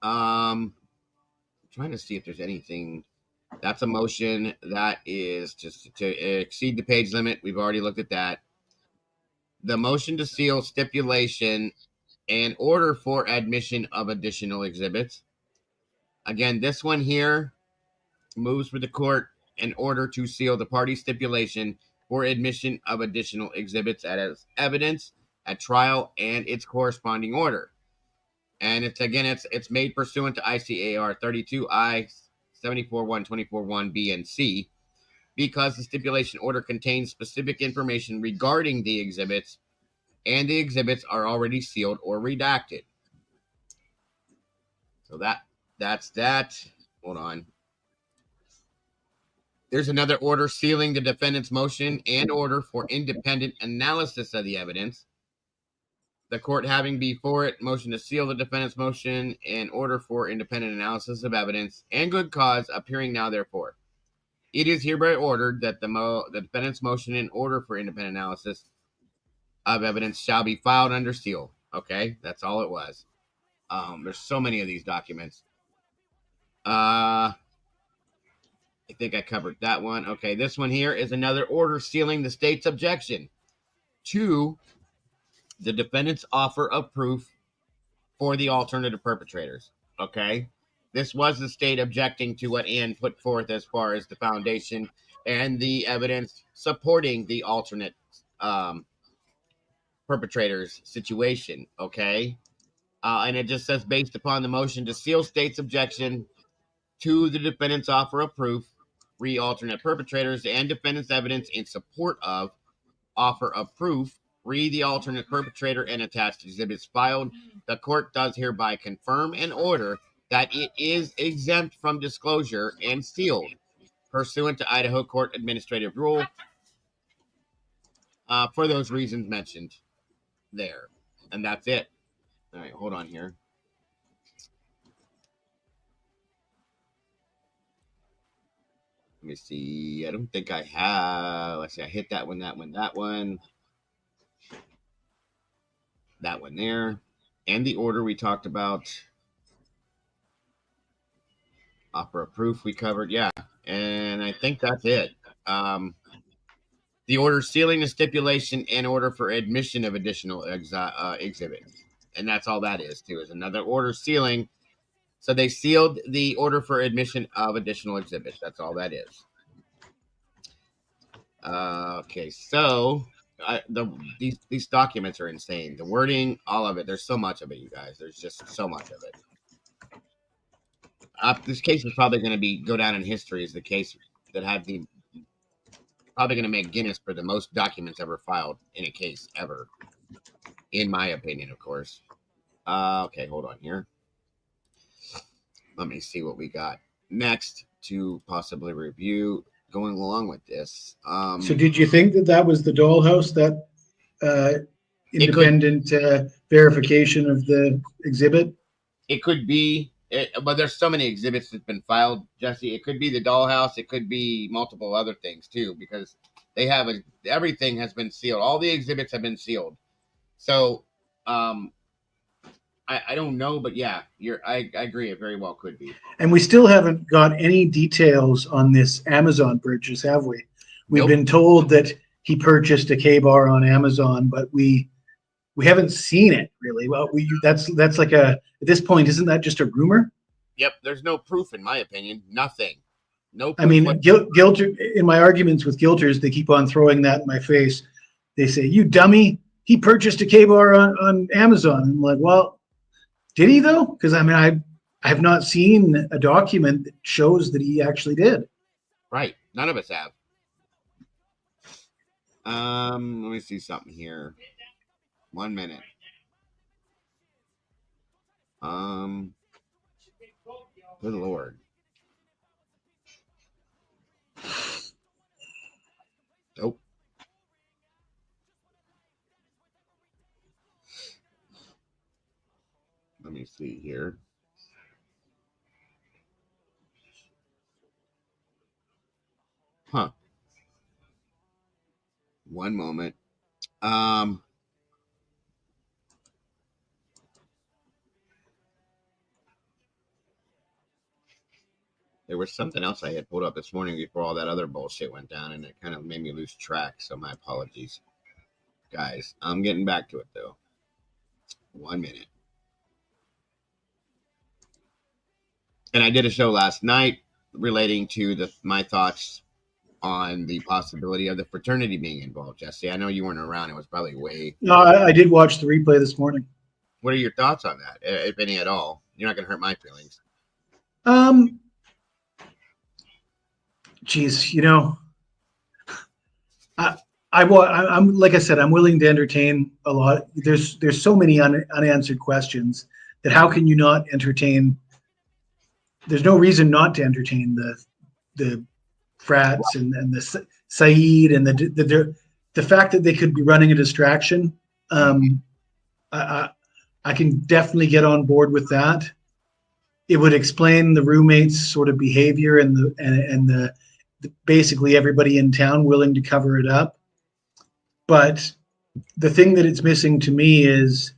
[SPEAKER 4] Trying to see if there's anything. That's a motion that is just to exceed the page limit. We've already looked at that. The motion to seal stipulation and order for admission of additional exhibits. Again, this one here moves for the court in order to seal the party stipulation for admission of additional exhibits as evidence at trial and its corresponding order. And it's made pursuant to ICAR 32I 74.1 B and C, because the stipulation order contains specific information regarding the exhibits, and the exhibits are already sealed or redacted. So that's that. Hold on. There's another order sealing the defendant's motion and order for independent analysis of the evidence. the court having before it motion to seal the defendant's motion in order for independent analysis of evidence and good cause appearing now therefore. It is hereby ordered that the defendant's motion in order for independent analysis of evidence shall be filed under seal. Okay, that's all it was. There's so many of these documents. I think I covered that one. Okay, this one here is another order sealing the state's objection to the defendant's offer of proof for the alternative perpetrators. Okay, this was the state objecting to what Ann put forth as far as the foundation and the evidence supporting the alternate perpetrators situation. Okay, and it just says based upon the motion to seal state's objection to the defendant's offer of proof, alternate perpetrators, and defendant's evidence in support of offer of proof, the alternate perpetrator, and attached exhibits filed, the court does hereby confirm and order that it is exempt from disclosure and sealed pursuant to Idaho Court Administrative Rule for those reasons mentioned there. And that's it. All right, hold on here. Let me see. I don't think I have. Let's see. I hit that one, that one, that one. That one there. And the order we talked about. Offer of proof we covered. Yeah. And I think that's it. The order sealing the stipulation and order for admission of additional exhibits. And that's all that is, too, is another order sealing. So they sealed the order for admission of additional exhibits. That's all that is. Okay, so these documents are insane. The wording, all of it. There's so much of it, you guys. There's just so much of it. This case is probably going to go down in history as the case that had probably going to make Guinness for the most documents ever filed in a case ever, in my opinion, of course. Okay, hold on here. Let me see what we got next to possibly review going along with this.
[SPEAKER 8] So did you think that was the dollhouse, that independent verification of the exhibit?
[SPEAKER 4] It could be, but there's so many exhibits that's been filed, Jesse. It could be the dollhouse. It could be multiple other things too, because they have everything has been sealed. All the exhibits have been sealed. So, I don't know, but yeah, I agree. It very well could be. And
[SPEAKER 8] we still haven't got any details on this Amazon purchase, have we? We've been told that he purchased a K-bar on Amazon, but we haven't seen it really. Well, that's like at this point, isn't that just a rumor?
[SPEAKER 4] Yep. There's no proof, in my opinion. Nothing. No proof.
[SPEAKER 8] I mean, Gilter, in my arguments with Gilters, they keep on throwing that in my face. They say, "You dummy! He purchased a K-bar on Amazon." I'm like, well. Did he though? Because I mean, I have not seen a document that shows that he actually did.
[SPEAKER 4] Right. None of us have. Let me see something here. 1 minute. Good Lord. Nope. Let me see here. Huh. One moment. There was something else I had pulled up this morning before all that other bullshit went down, and it kind of made me lose track, so my apologies. Guys, I'm getting back to it, though. 1 minute. And I did a show last night relating to my thoughts on the possibility of the fraternity being involved, Jesse. I know you weren't around. It was probably way...
[SPEAKER 8] No, I did watch the replay this morning.
[SPEAKER 4] What are your thoughts on that, if any at all? You're not going to hurt my feelings.
[SPEAKER 8] Geez, you know, I'm like I said, I'm willing to entertain a lot. There's so many unanswered questions that how can you not entertain? There's no reason not to entertain the frats and the Saeed and the fact that they could be running a distraction. I can definitely get on board with that. It would explain the roommates' sort of behavior and the basically everybody in town willing to cover it up. But the thing that it's missing to me is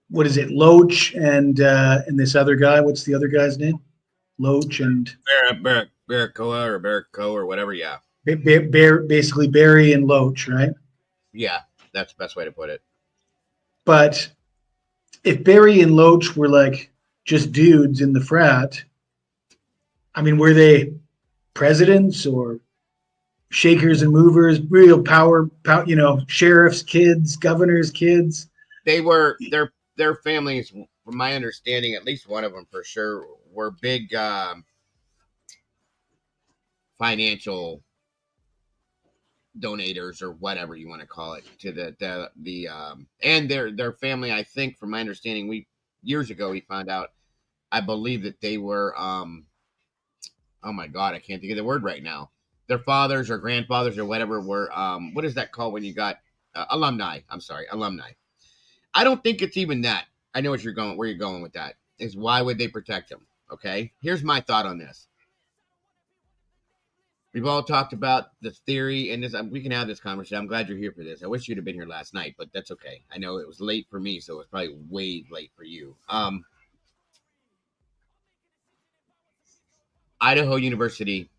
[SPEAKER 8] what is it? Loach and this other guy. What's the other guy's name? Loach and
[SPEAKER 4] Barracoa or Barraco or whatever. Yeah.
[SPEAKER 8] Basically Barry and Loach, right?
[SPEAKER 4] Yeah, that's the best way to put it.
[SPEAKER 8] But if Barry and Loach were like just dudes in the frat, I mean, were they presidents or shakers and movers, real power, you know, sheriff's kids, governor's kids?
[SPEAKER 4] They were their families, from my understanding, at least one of them for sure, were big financial donators or whatever you want to call it to the and their family. I think, from my understanding, years ago we found out, I believe that they were oh my God, I can't think of the word right now. Their fathers or grandfathers or whatever were what is that called when you got alumni? I'm sorry, alumni. I don't think it's even that. I know where you're going with that. Is why would they protect them? Okay, here's my thought on this. We've all talked about the theory, and this, we can have this conversation. I'm glad you're here for this. I wish you'd have been here last night, but that's okay. I know it was late for me, so it was probably way late for you. Idaho University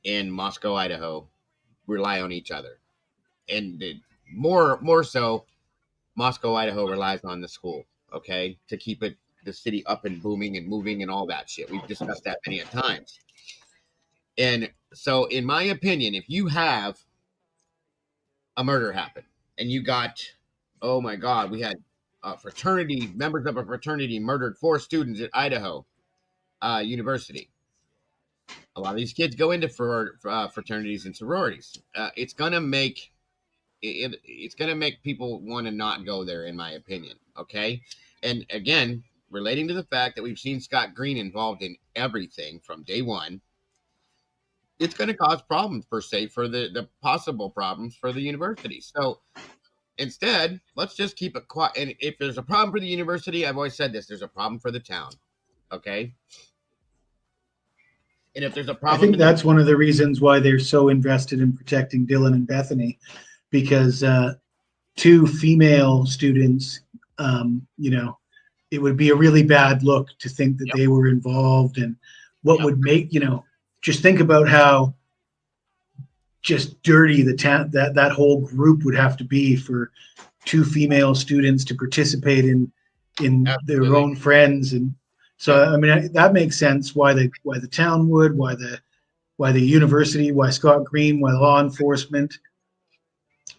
[SPEAKER 4] and Moscow, Idaho, rely on each other, and more so, Moscow, Idaho relies on the school, okay, to keep the city up and booming and moving and all that shit. We've discussed that many times. And so, in my opinion, if you have a murder happen and you got, oh my God, we had members of a fraternity murdered 4 students at Idaho University. A lot of these kids go into fraternities and sororities. It's gonna make people want to not go there, in my opinion. Okay, and again, relating to the fact that we've seen Scott Green involved in everything from day one, it's going to cause problems per se for the possible problems for the university. So instead, let's just keep it quiet. And if there's a problem for the university, I've always said this: there's a problem for the town. Okay. And if there's a problem,
[SPEAKER 8] I think that's one of the reasons why they're so invested in protecting Dylan and Bethany, because 2 female students, you know, it would be a really bad look to think that they were involved, and what would make, you know, just think about how just dirty that whole group would have to be for 2 female students to participate in their own friends. And so, I mean, that makes sense why the town would, why the university, why Scott Green, why law enforcement.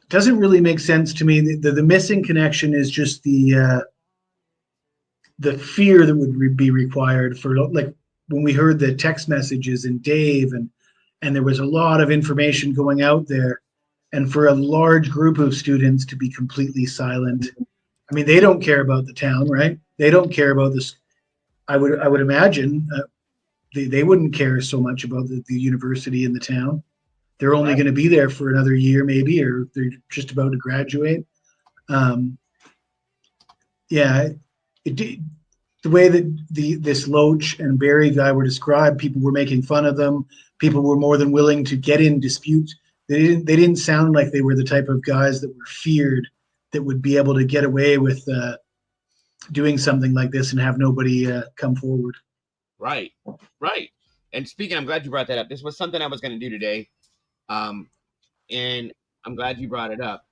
[SPEAKER 8] Doesn't really make sense to me. The missing connection is just the fear that would be required for, like, when we heard the text messages and Dave, and there was a lot of information going out there, and for a large group of students to be completely silent. I mean, they don't care about the town, right? They don't care about this. I would imagine they wouldn't care so much about the university and the town. They're only going to be there for another year, maybe, or they're just about to graduate. The way that this Loach and Barry guy were described, people were making fun of them. People were more than willing to get in disputes. They didn't sound like they were the type of guys that were feared, that would be able to get away with doing something like this and have nobody come forward.
[SPEAKER 4] Right. And speaking, I'm glad you brought that up. This was something I was going to do today, and I'm glad you brought it up.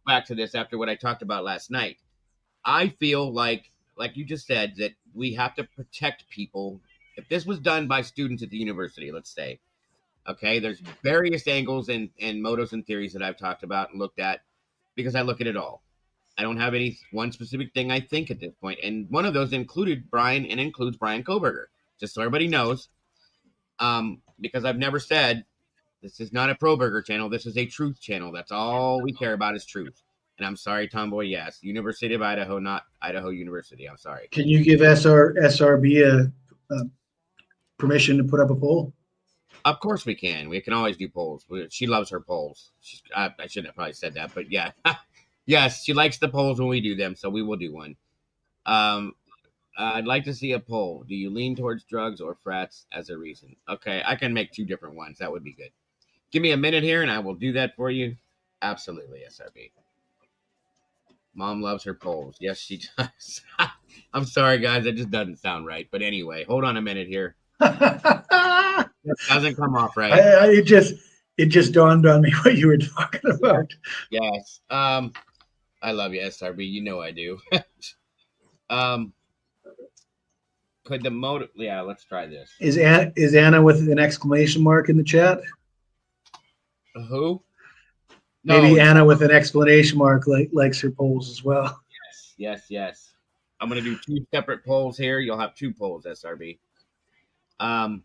[SPEAKER 4] Back to this after what I talked about last night. I feel like you just said, that we have to protect people. If this was done by students at the university, let's say, okay, there's various angles and motives and theories that I've talked about and looked at, because I look at it all. I don't have one specific thing I think at this point. And one of those includes Brian Koberger, just so everybody knows, because I've never said this is not a pro-burger channel. This is a truth channel. That's all we care about is truth. And I'm sorry, Tomboy, yes. University of Idaho, not Idaho University. I'm sorry.
[SPEAKER 8] Can you give SRB a permission to put up a poll?
[SPEAKER 4] Of course we can. We can always do polls. She loves her polls. I shouldn't have probably said that, but yeah. Yes, she likes the polls when we do them, so we will do one. I'd like to see a poll. Do you lean towards drugs or frats as a reason? Okay, I can make 2 different ones. That would be good. Give me a minute here, and I will do that for you. Absolutely, SRB. Mom loves her polls. Yes, she does. I'm sorry, guys. That just doesn't sound right. But anyway, hold on a minute here. It doesn't come off right.
[SPEAKER 8] It just dawned on me what you were talking about.
[SPEAKER 4] Yes. I love you, SRB. You know I do. Could the motive? Yeah, let's try this.
[SPEAKER 8] Is Anna with an exclamation mark in the chat?
[SPEAKER 4] Who?
[SPEAKER 8] Maybe
[SPEAKER 4] No.
[SPEAKER 8] Anna with an exclamation mark likes her polls as well.
[SPEAKER 4] Yes. I'm gonna do 2 separate polls here. You'll have 2 polls, SRB.
[SPEAKER 8] And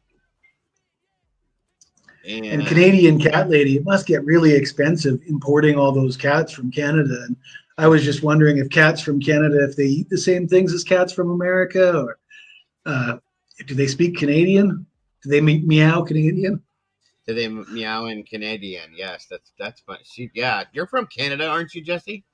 [SPEAKER 8] Canadian cat lady, it must get really expensive importing all those cats from Canada. And I was just wondering if cats from Canada, if they eat the same things as cats from America, or do they speak Canadian? Do they meow Canadian?
[SPEAKER 4] Do they meow in Canadian? Yes, that's fun. Yeah, you're from Canada, aren't you, Jesse?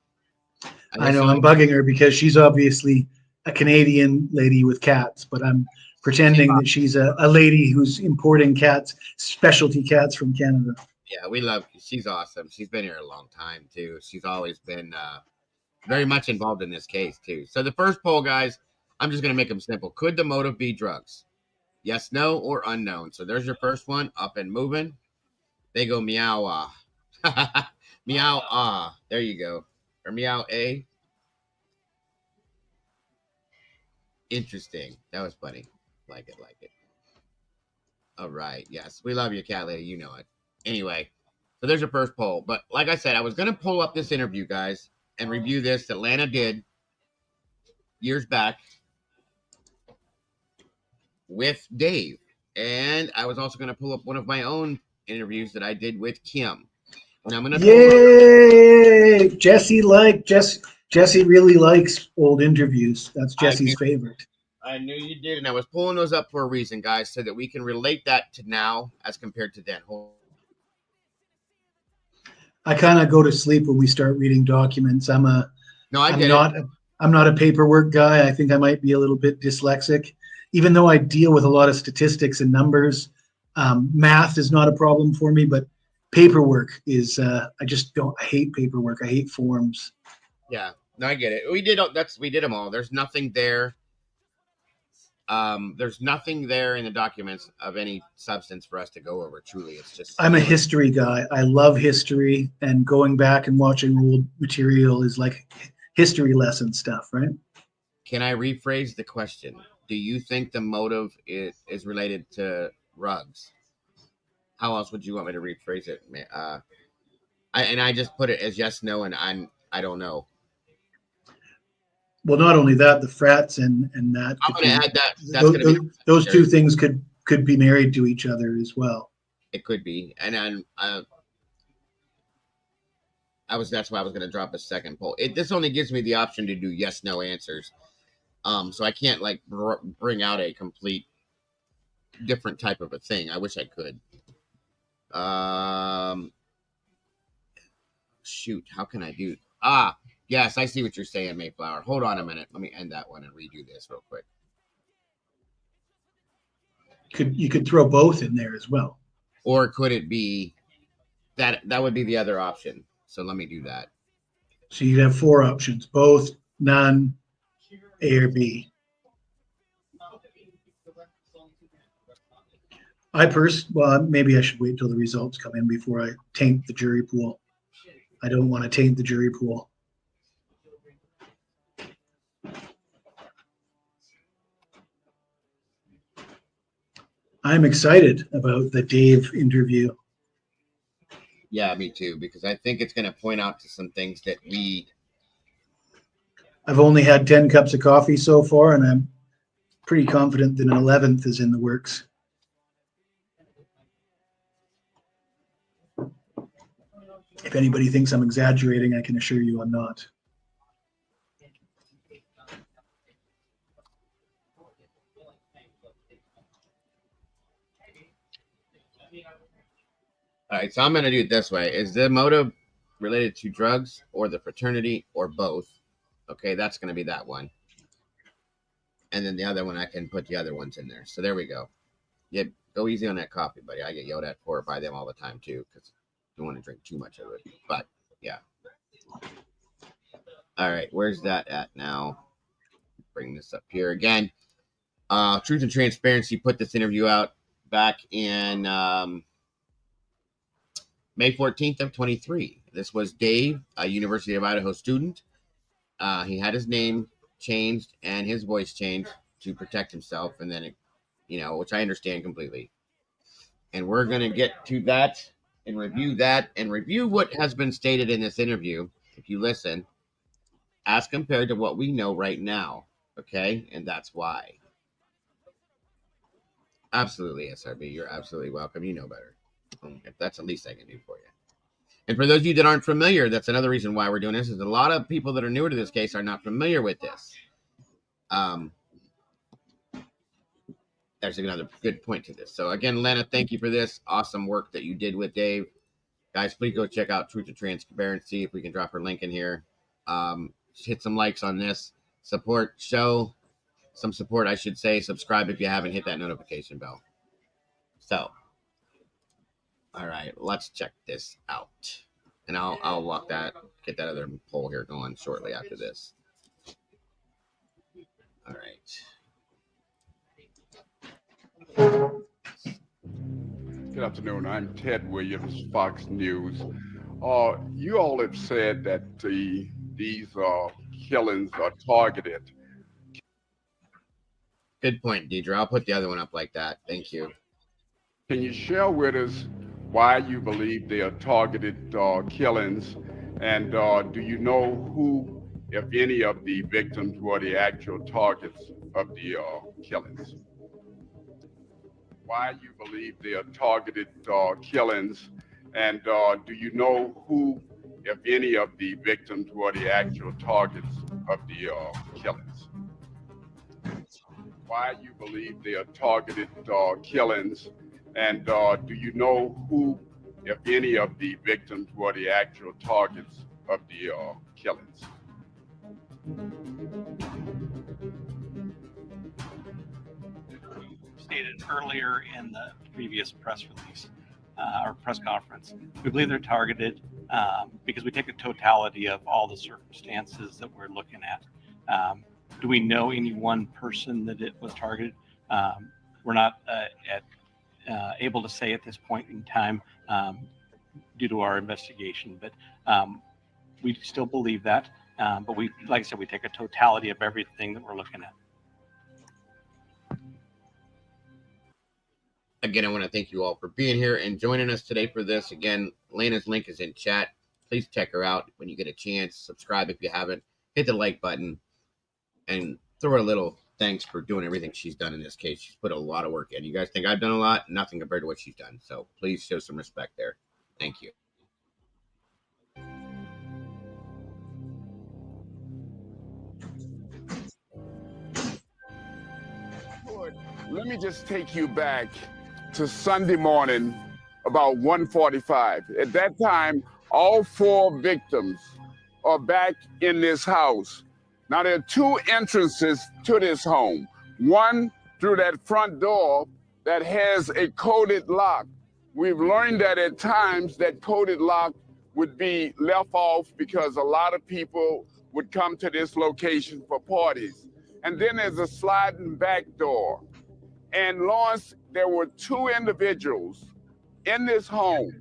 [SPEAKER 8] I know, I'm bugging her because she's obviously a Canadian lady with cats, but I'm pretending that she's a lady who's importing cats, specialty cats from Canada.
[SPEAKER 4] Yeah, we love. She's awesome. She's been here a long time too. She's always been very much involved in this case too. So the first poll, guys, I'm just gonna make them simple. Could the motive be drugs? Yes, no, or unknown. So there's your first one. Up and moving. They go meow ah. Meow ah. There you go. Or meow a. Interesting. That was funny. Like it. All right. Yes, we love you, cat lady. You know it. Anyway, so there's your first poll. But like I said, I was going to pull up this interview, guys, and review this that Lana did years back with Dave. And I was also going to pull up one of my own interviews that I did with Kim. And I'm going to
[SPEAKER 8] Yay! Jesse really likes old interviews. That's Jesse's favorite.
[SPEAKER 4] I knew you did, and I was pulling those up for a reason, guys, so that we can relate that to now as compared to then.
[SPEAKER 8] I kind of go to sleep when we start reading documents. I'm not a paperwork guy. I think I might be a little bit dyslexic, even though I deal with a lot of statistics and numbers. Math is not a problem for me, but paperwork is. I just don't. I hate paperwork. I hate forms.
[SPEAKER 4] Yeah, no, I get it. We did them all. There's nothing there. There's nothing there in the documents of any substance for us to go over. Truly, it's just.
[SPEAKER 8] I'm a history guy. I love history, and going back and watching old material is like history lesson stuff, right?
[SPEAKER 4] Can I rephrase the question? Do you think the motive is related to rugs? How else would you want me to rephrase it? I just put it as yes, no, and I don't know.
[SPEAKER 8] Well, not only that, the frats and that.
[SPEAKER 4] I'm going to add that.
[SPEAKER 8] Those 2 things could be married to each other as well.
[SPEAKER 4] It could be, and then that's why I was going to drop a second poll. This only gives me the option to do yes, no answers. So I can't like bring out a complete different type of a thing. I wish I could. Shoot, how can I do? Yes, I see what you're saying, Mayflower. Hold on a minute. Let me end that one and redo this real quick.
[SPEAKER 8] You could throw both in there as well.
[SPEAKER 4] Or could it be that would be the other option? So let me do that.
[SPEAKER 8] So you'd have 4 options: both, none, A or B. Well, maybe I should wait till the results come in before I taint the jury pool. I don't want to taint the jury pool. I'm excited about the Dave interview.
[SPEAKER 4] Yeah, me too, because I think it's going to point out to some things that
[SPEAKER 8] I've only had 10 cups of coffee so far, and I'm pretty confident that an 11th is in the works. If anybody thinks I'm exaggerating, I can assure you I'm not.
[SPEAKER 4] All right, so I'm going to do it this way. Is the motive related to drugs or the fraternity or both? Okay, that's going to be that one. And then the other one, I can put the other ones in there. So there we go. Yeah, go easy on that coffee, buddy. I get yelled at for it by them all the time, too, because I don't want to drink too much of it. But, yeah. All right, where's that at now? Bring this up here again. Truth and Transparency put this interview out back in May 14th of 23. This was Dave, a University of Idaho student. He had his name changed and his voice changed to protect himself, and then, which I understand completely. And we're going to get to that and review what has been stated in this interview, if you listen, as compared to what we know right now, okay? And that's why. Absolutely, SRB. You're absolutely welcome. You know better. That's the least I can do for you. And for those of you that aren't familiar, that's another reason why we're doing this, is a lot of people that are newer to this case are not familiar with this. There's another good point to this. So again, Lena, thank you for this awesome work that you did with Dave. Guys, please go check out Truth and Transparency. If we can drop her link in here. Hit some likes on this. Show some support, I should say. Subscribe if you haven't. Hit that notification bell. So, all right, let's check this out. And I'll get that other poll here going shortly after this. All right.
[SPEAKER 10] Good afternoon. I'm Ted Williams, Fox News. You all have said that these killings are targeted.
[SPEAKER 4] Good point, Deidre. I'll put the other one up like that. Thank you.
[SPEAKER 10] Can you share with us why you believe they are targeted killings? And do you know who, if any, of the victims were the actual targets of the killings? Why you believe they are targeted killings? And do you know who, if any, of the victims were the actual targets of the killings? Why you believe they are targeted killings? And do you know who, if any, of the victims were the actual targets of the killings?
[SPEAKER 11] Stated earlier in the previous press release or press conference, we believe they're targeted because we take a totality of all the circumstances that we're looking at. Do we know any one person that it was targeted? We're not able to say at this point in time due to our investigation, but we still believe that. But we, like I said, we take a totality of everything that we're looking at.
[SPEAKER 4] Again, I want to thank you all for being here and joining us today for this. Again, Lena's link is in chat. Please check her out when you get a chance. Subscribe if you haven't. Hit the like button and throw her a little thanks for doing everything she's done in this case. She's put a lot of work in. You guys think I've done a lot? Nothing compared to what she's done. So please show some respect there. Thank you.
[SPEAKER 10] Let me just take you back to Sunday morning about 1:45. At that time, all 4 victims are back in this house. Now, there are 2 entrances to this home. One through that front door that has a coded lock. We've learned that at times that coded lock would be left off because a lot of people would come to this location for parties. And then there's a sliding back door. And Lawrence, there were 2 individuals in this home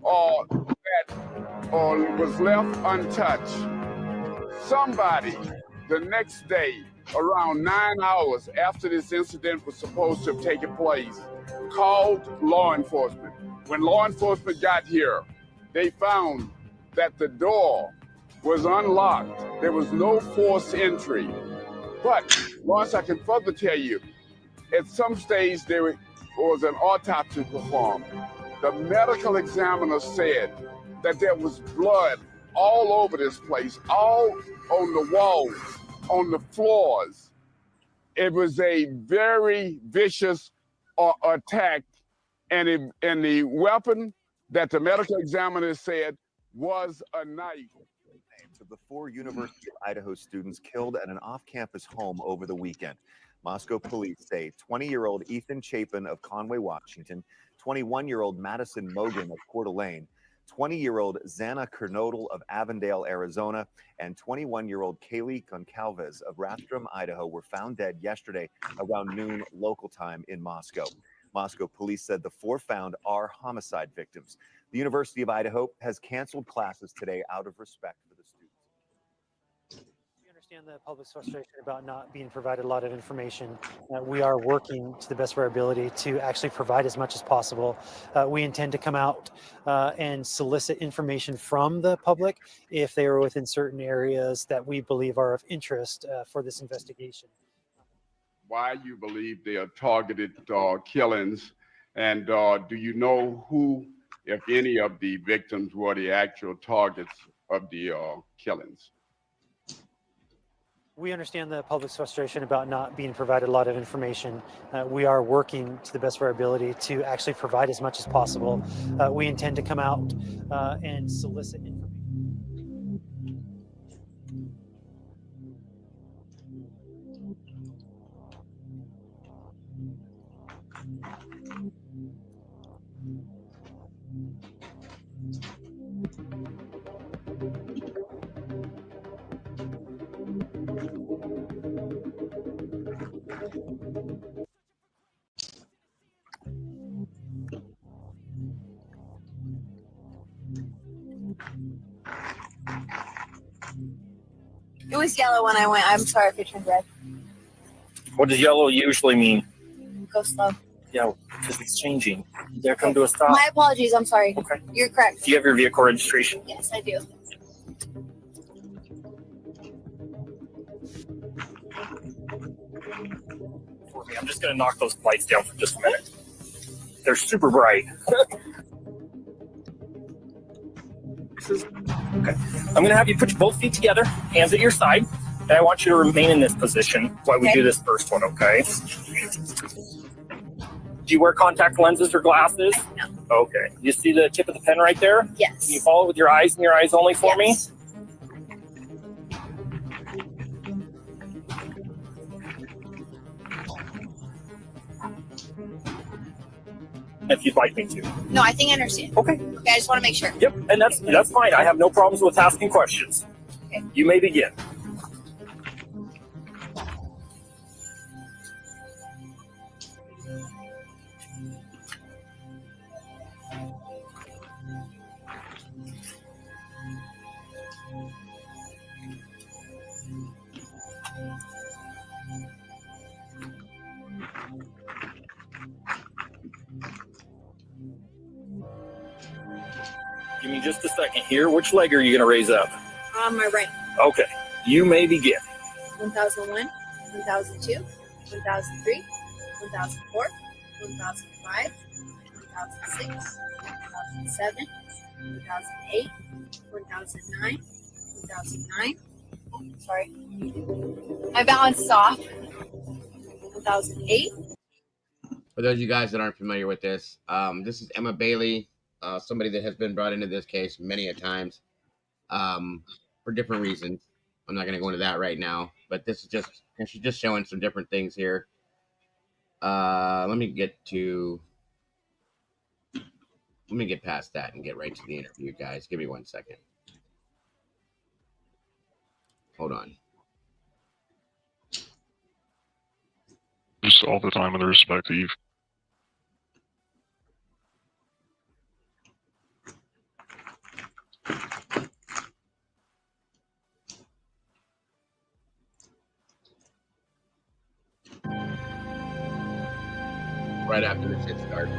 [SPEAKER 10] that was left untouched. Somebody, the next day, around 9 hours after this incident was supposed to have taken place, called law enforcement. When law enforcement got here, they found that the door was unlocked. There was no forced entry. But, Lawrence, I can further tell you, at some stage there was an autopsy performed. The medical examiner said that there was blood all over this place, all on the walls, on the floors. It was a very vicious attack, and the weapon that the medical examiner said was a knife.
[SPEAKER 12] Names of the 4 University of Idaho students killed at an off-campus home over the weekend. Moscow police say 20-year-old Ethan Chapin of Conway, Washington, 21-year-old Madison Mogan of Coeur d'Alene, 20-year-old Xana Kernodle of Avondale, Arizona, and 21-year-old Kaylee Goncalves of Rathdrum, Idaho, were found dead yesterday around noon local time in Moscow. Moscow police said the 4 found are homicide victims. The University of Idaho has canceled classes today out of respect for the students.
[SPEAKER 13] We understand the public's frustration about not being provided a lot of information. We are working to the best of our ability to actually provide as much as possible. We intend to come out and solicit information from the public if they are within certain areas that we believe are of interest for this investigation.
[SPEAKER 10] Why you believe they are targeted killings, and do you know who, if any, of the victims were the actual targets of the killings?
[SPEAKER 13] We understand the public's frustration about not being provided a lot of information. We are working to the best of our ability to actually provide as much as possible. We intend to come out and solicit information.
[SPEAKER 14] It was yellow when I went. I'm sorry if it turned red.
[SPEAKER 15] What does yellow usually mean?
[SPEAKER 14] Go slow.
[SPEAKER 15] Yeah, because it's changing. There, come to a stop.
[SPEAKER 14] My apologies. I'm sorry.
[SPEAKER 15] Okay.
[SPEAKER 14] You're correct.
[SPEAKER 15] Do you have your vehicle registration?
[SPEAKER 14] Yes, I do.
[SPEAKER 15] I'm just going to knock those lights down for just a minute. They're super bright. Okay. I'm going to have you put both feet together, hands at your side, and I want you to remain in this position while we do this first one, okay? Do you wear contact lenses or glasses?
[SPEAKER 14] No.
[SPEAKER 15] Okay. You see the tip of the pen right there?
[SPEAKER 14] Yes.
[SPEAKER 15] Can you follow with your eyes and your eyes only for me? If you'd like me to.
[SPEAKER 14] No, I think I understand.
[SPEAKER 15] Okay.
[SPEAKER 14] Okay, I just want to make sure.
[SPEAKER 15] Yep, and that's fine. I have no problems with asking questions.
[SPEAKER 14] Okay.
[SPEAKER 15] You may begin. Give me just a second here. Which leg are you going to raise up?
[SPEAKER 14] On my right.
[SPEAKER 15] Okay. You may begin.
[SPEAKER 14] 1001, 1002, 1003, 1004, 1005, 1006, 1007, 2008, 1009, 2009. Sorry. My balance is off. 2008.
[SPEAKER 4] For those of you guys that aren't familiar with this, this is Emma Bailey, somebody that has been brought into this case many a times for different reasons. I'm not going to go into that right now, but this is just, and she's just showing some different things here. Let me get past that and get right to the interview, guys. Give me 1 second. Hold on.
[SPEAKER 16] Just all the time in the respective.
[SPEAKER 4] Right after this hit start.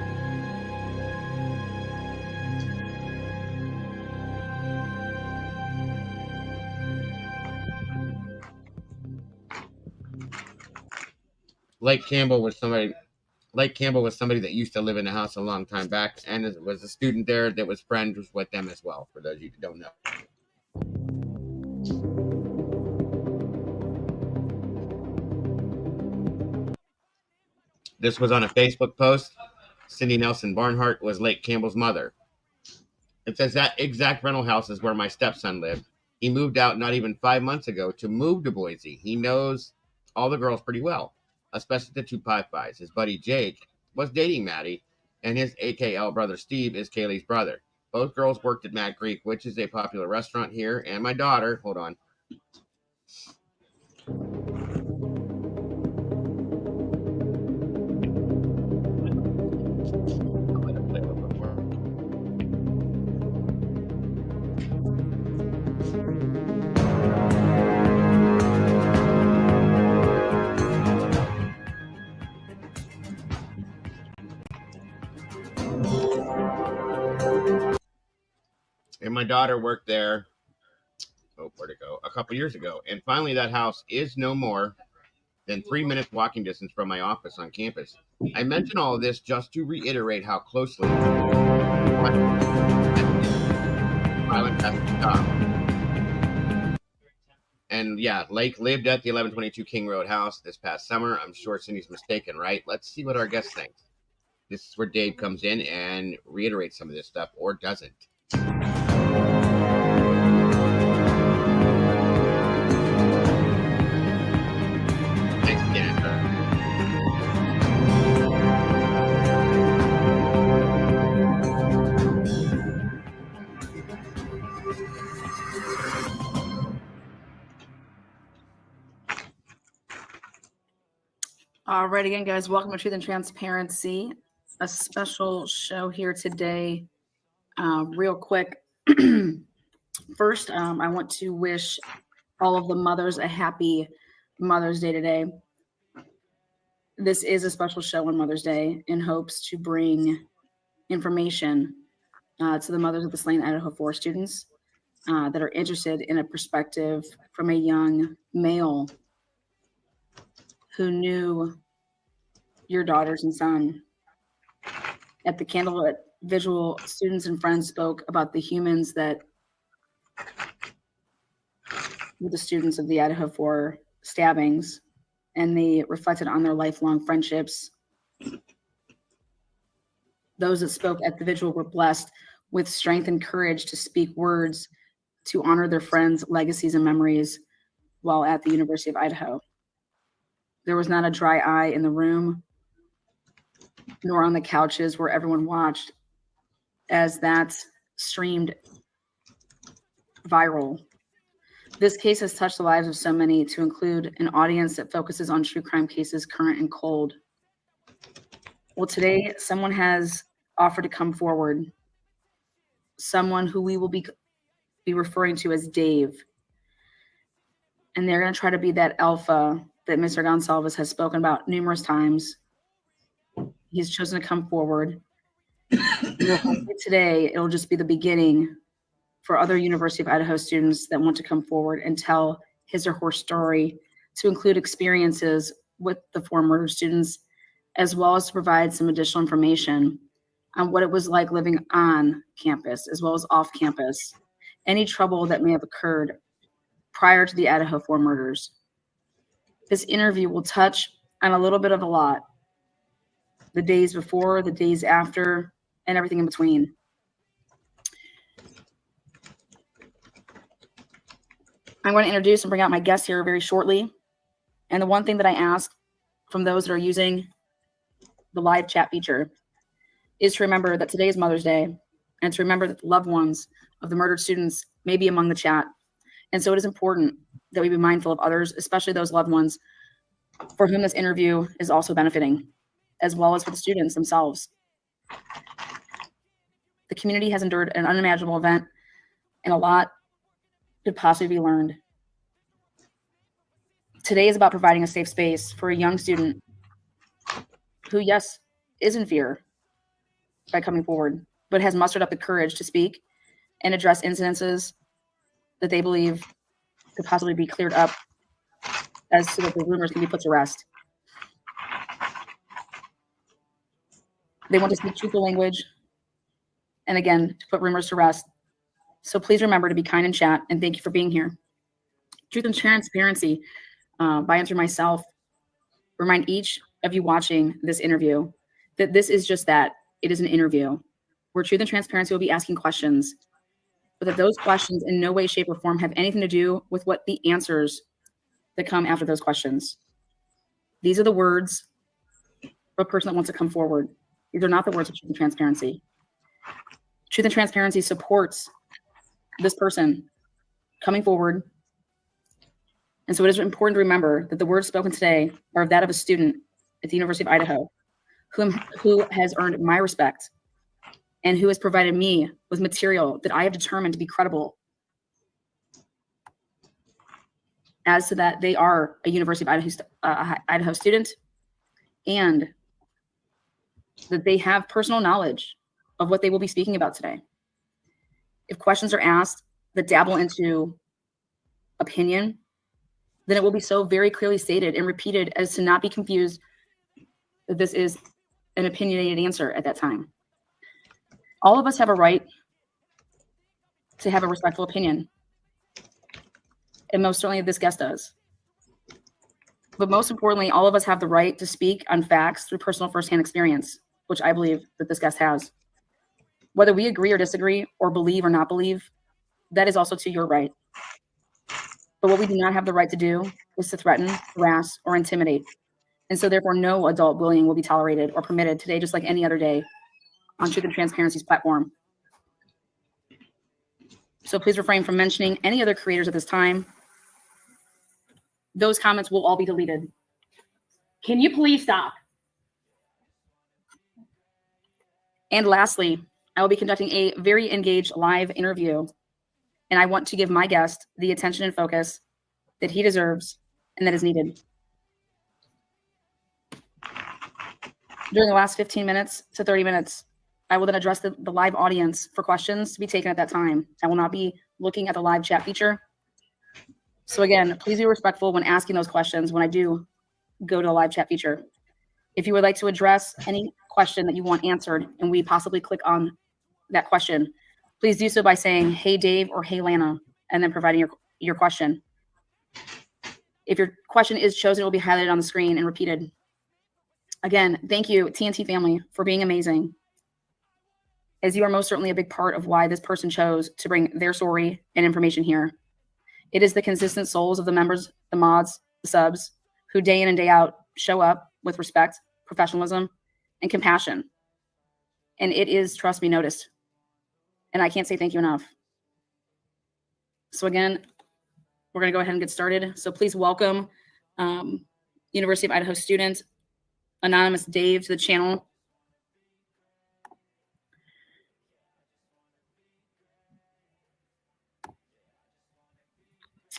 [SPEAKER 4] Lake Campbell was somebody that used to live in the house a long time back, and was a student there that was friends with them as well, for those of you who don't know. This was on a Facebook post. Cindy Nelson Barnhart was Lake Campbell's mother. It says that exact rental house is where my stepson lived. He moved out not even 5 months ago to move to Boise. He knows all the girls pretty well, especially the 2 Pi-Pis. His buddy Jake was dating Maddie, and his AKL brother Steve is Kaylee's brother. Both girls worked at Mad Greek, which is a popular restaurant here, and my daughter, hold on. And my daughter worked there, where'd it go? A couple years ago. And finally, that house is no more than 3 minutes walking distance from my office on campus. I mention all of this just to reiterate how closely violence has to stop. And yeah, Lake lived at the 1122 King Road house this past summer. I'm sure Cindy's mistaken, right? Let's see what our guest thinks. This is where Dave comes in and reiterates some of this stuff, or doesn't.
[SPEAKER 16] Alright, again, guys, welcome to Truth and Transparency, a special show here today. Real quick, first, I want to wish all of the mothers a happy Mother's Day today. This is a special show on Mother's Day in hopes to bring information to the mothers of the slain Idaho 4 students that are interested in a perspective from a young male who knew your daughters and son. At the candlelit visual, students and friends spoke about the humans that were the students of the Idaho 4 stabbings, and they reflected on their lifelong friendships. Those that spoke at the visual were blessed with strength and courage to speak words to honor their friends' legacies and memories while at the University of Idaho. There was not a dry eye in the room, nor on the couches where everyone watched as that streamed viral. This case has touched the lives of so many, to include an audience that focuses on true crime cases current and cold. Well, today, someone has offered to come forward, someone who we will be referring to as Dave. And they're going to try to be that alpha that Mr. Gonsalves has spoken about numerous times. He's chosen to come forward. Today, it'll just be the beginning for other University of Idaho students that want to come forward and tell his or her story, to include experiences with the 4 murder students, as well as to provide some additional information on what it was like living on campus as well as off campus, any trouble that may have occurred prior to the Idaho 4 murders. This interview will touch on a little bit of a lot. The days before, the days after, and everything in between. I'm going to introduce and bring out my guests here very shortly. And the one thing that I ask from those that are using the live chat feature is to remember that today is Mother's Day, and to remember that the loved ones of the murdered students may be among the chat. And so it is important that we be mindful of others, especially those loved ones for whom this interview is also benefiting, as well as for the students themselves. The community has endured an unimaginable event, and a lot could possibly be learned. Today is about providing a safe space for a young student who, yes, is in fear by coming forward, but has mustered up the courage to speak and address incidences that they believe could possibly be cleared up, as so that the rumors can be put to rest. They want to speak truthful language, and again, to put rumors to rest. So please remember to be kind in chat, and thank you for being here. Truth and Transparency, by and through myself, remind each of you watching this interview that this is just that. It is an interview. where Truth and Transparency will be asking questions, but that those questions in no way, shape, or form have anything to do with what the answers that come after those questions. These are the words of a person that wants to come forward. These are not the words of Truth and Transparency. Truth and Transparency supports this person coming forward. And so it is important to remember that the words spoken today are that of a student at the University of Idaho who has earned my respect and who has provided me with material that I have determined to be credible. As to that, they are a University of Idaho student, and that they have personal knowledge of what they will be speaking about today. If questions are asked that dabble into opinion, then it will be so very clearly stated and repeated as to not be confused that this is an opinionated answer at that time. All of us have a right to have a respectful opinion, and most certainly this guest does. But most importantly, all of us have the right to speak on facts through personal firsthand experience, which I believe that this guest has. Whether we agree or disagree, or believe or not believe, that is also to your right. But what we do not have the right to do is to threaten, harass, or intimidate. And so therefore, no adult bullying will be tolerated or permitted today, just like any other day on Truth and Transparency's platform. So please refrain from mentioning any other creators at this time. Those comments will all be deleted. Can you please stop? And lastly, I will be conducting a very engaged live interview, and I want to give my guest the attention and focus that he deserves and that is needed. During the last 15 minutes to 30 minutes, I will then address the live audience for questions to be taken at that time. I will not be looking at the live chat feature. So again, please be respectful when asking those questions when I do go to the live chat feature. If you would like to address any question that you want answered and we possibly click on that question, please do so by saying, "Hey Dave," or "Hey Lana," and then providing your question. If your question is chosen, it will be highlighted on the screen and repeated. Again, thank you, TNT family, for being amazing, as you are most certainly a big part of why this person chose to bring their story and information here. It is the consistent souls of the members, the mods, the subs, who day in and day out show up with respect, professionalism, and compassion. And it is, trust me, noticed. And I can't say thank you enough. So again, we're going to go ahead and get started. So please welcome University of Idaho student, Anonymous Dave, to the channel.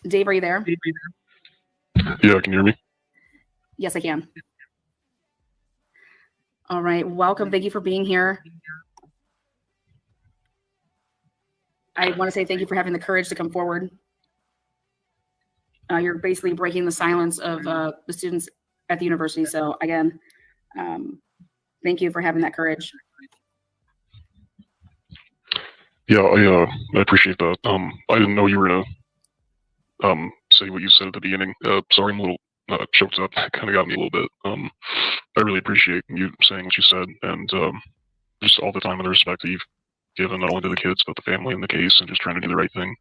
[SPEAKER 16] Dave, are you there?
[SPEAKER 17] Yeah, can you hear me?
[SPEAKER 16] Yes, I can. All right, welcome. Thank you for being here. I want to say thank you for having the courage to come forward. You're basically breaking the silence of the students at the university. So again, thank you for having that courage.
[SPEAKER 17] Yeah, I appreciate that. I didn't know you were gonna say what you said at the beginning. Sorry, I'm a little choked up. It kind of got me a little bit. I really appreciate you saying what you said, and just all the time and the respect that you've given not only to the kids but the family and the case, and just trying to do the right thing.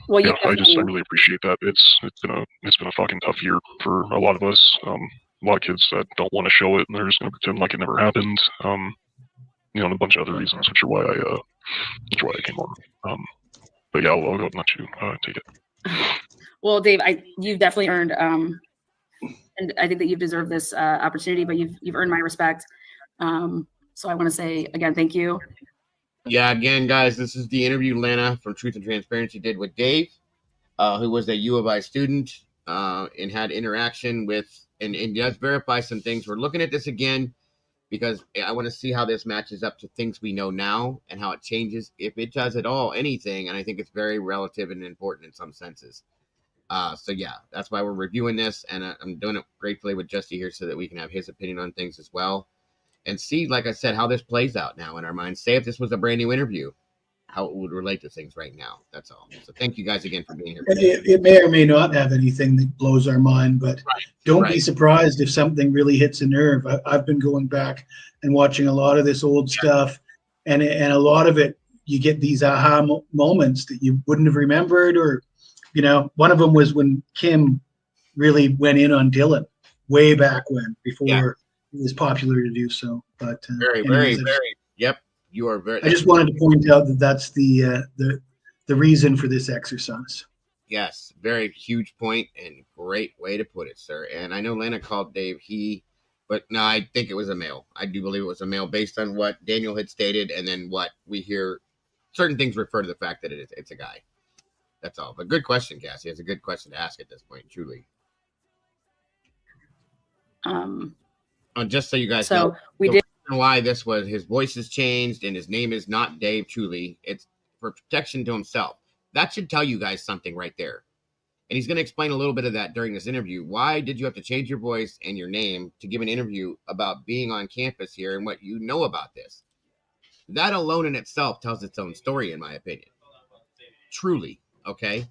[SPEAKER 16] Well,
[SPEAKER 17] yeah, I really appreciate that. It's been a fucking tough year for a lot of us. A lot of kids that don't want to show it, and they're just gonna pretend like it never happened. And a bunch of other reasons, which are why I came on. But yeah, I'll go and let you take it.
[SPEAKER 16] Well, Dave, you've definitely earned, and I think that you've deserved this opportunity, but you've earned my respect. So I want to say again, thank you.
[SPEAKER 4] Yeah, again, guys, this is the interview Lana from Truth and Transparency did with Dave, who was a U of I student and had interaction with, and does verify some things. We're looking at this again because I want to see how this matches up to things we know now and how it changes, if it does at all, anything. And I think it's very relative and important in some senses. So yeah, that's why we're reviewing this, and I'm doing it gratefully with Justy here so that we can have his opinion on things as well, and see, like I said, how this plays out now in our minds. Say if this was a brand new interview, how it would relate to things right now. That's all. So thank you guys again for being here.
[SPEAKER 8] It may or may not have anything that blows our mind, but don't be surprised if something really hits a nerve. I've been going back and watching a lot of this old stuff, and a lot of it, you get these aha moments that you wouldn't have remembered, or, you know, one of them was when Kim really went in on Dylan way back when, before it was popular to do so. But
[SPEAKER 4] very. Yep, you are very.
[SPEAKER 8] I just wanted to point out that that's the reason for this exercise.
[SPEAKER 4] Yes, very huge point and great way to put it, sir. And I know Lena called Dave he, but no, I think it was a male. I do believe it was a male based on what Daniel had stated, and then what we hear. Certain things refer to the fact that it's a guy. That's all. But good question, Cassie. It's a good question to ask at this point, truly. Just so you guys know,
[SPEAKER 16] we did
[SPEAKER 4] why this was his voice has changed and his name is not Dave truly. It's for protection to himself. That should tell you guys something right there. And he's going to explain a little bit of that during this interview. Why did you have to change your voice and your name to give an interview about being on campus here and what you know about this? That alone in itself tells its own story, in my opinion. Truly, okay?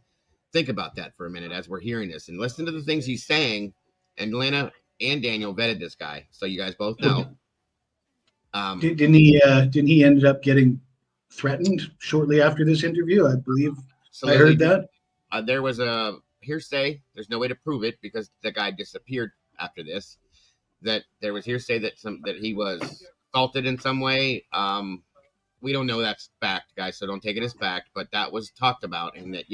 [SPEAKER 4] Think about that for a minute as we're hearing this and listen to the things he's saying. And Lena and Daniel vetted this guy, so you guys both know.
[SPEAKER 8] Didn't he ended up getting threatened shortly after this interview? I believe I heard that.
[SPEAKER 4] There was a hearsay. There's no way to prove it because the guy disappeared after this. That there was hearsay that he was assaulted in some way. We don't know that's fact, guys, so don't take it as fact. But that was talked about, and that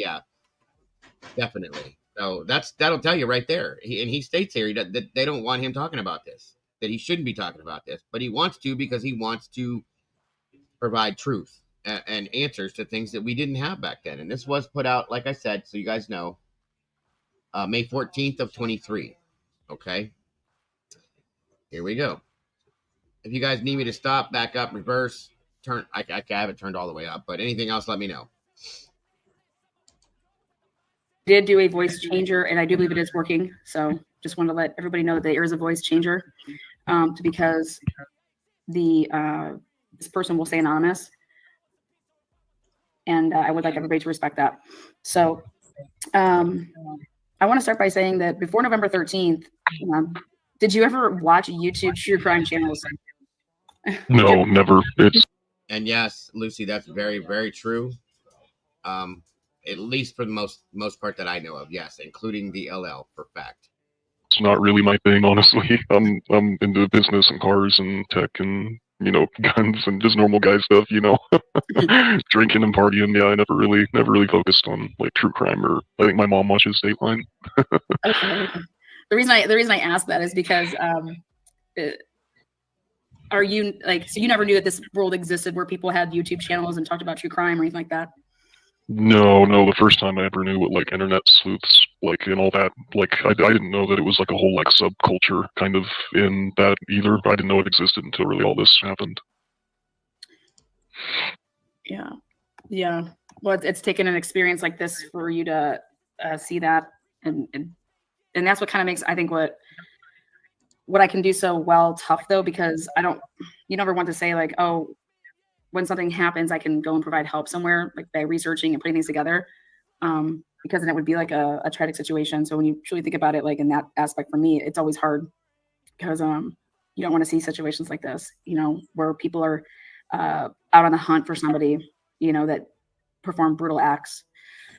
[SPEAKER 4] definitely. So that'll tell you right there. He states here that they don't want him talking about this, that he shouldn't be talking about this, but he wants to because he wants to provide truth and answers to things that we didn't have back then. And this was put out, like I said, so you guys know, May 14th of 23. Okay. Here we go. If you guys need me to stop, back up, reverse, turn, I have it turned all the way up, but anything else, let me know.
[SPEAKER 16] Did do a voice changer, and I do believe it is working. So just want to let everybody know that there is a voice changer, because this person will stay anonymous, and I would like everybody to respect that. So I want to start by saying that before November 13th, did you ever watch YouTube true crime channels?
[SPEAKER 17] No, never.
[SPEAKER 4] And yes, Lucy, that's very, very true. At least for the most part that I know of, yes, including the LL for fact.
[SPEAKER 17] It's not really my thing, honestly. I'm into business and cars and tech and, you know, guns and just normal guy stuff, you know. Drinking and partying. Yeah, I never really focused on like true crime, or I think my mom watches Dateline.
[SPEAKER 16] Okay. The reason I asked that is because are you so you never knew that this world existed where people had YouTube channels and talked about true crime or anything like that?
[SPEAKER 17] No. The first time I ever knew what like internet sleuths like and all that, like I didn't know that it was like a whole like subculture kind of in that either. I didn't know it existed until really all this happened.
[SPEAKER 16] Yeah. Well, it's taken an experience like this for you to see that, and that's what kind of makes, I think, what I can do so well tough, though, because you never want to say like, oh, when something happens, I can go and provide help somewhere, like by researching and putting things together, because then it would be like a tragic situation. So when you truly think about it, like in that aspect, for me, it's always hard because you don't want to see situations like this, you know, where people are out on the hunt for somebody, you know, that perform brutal acts.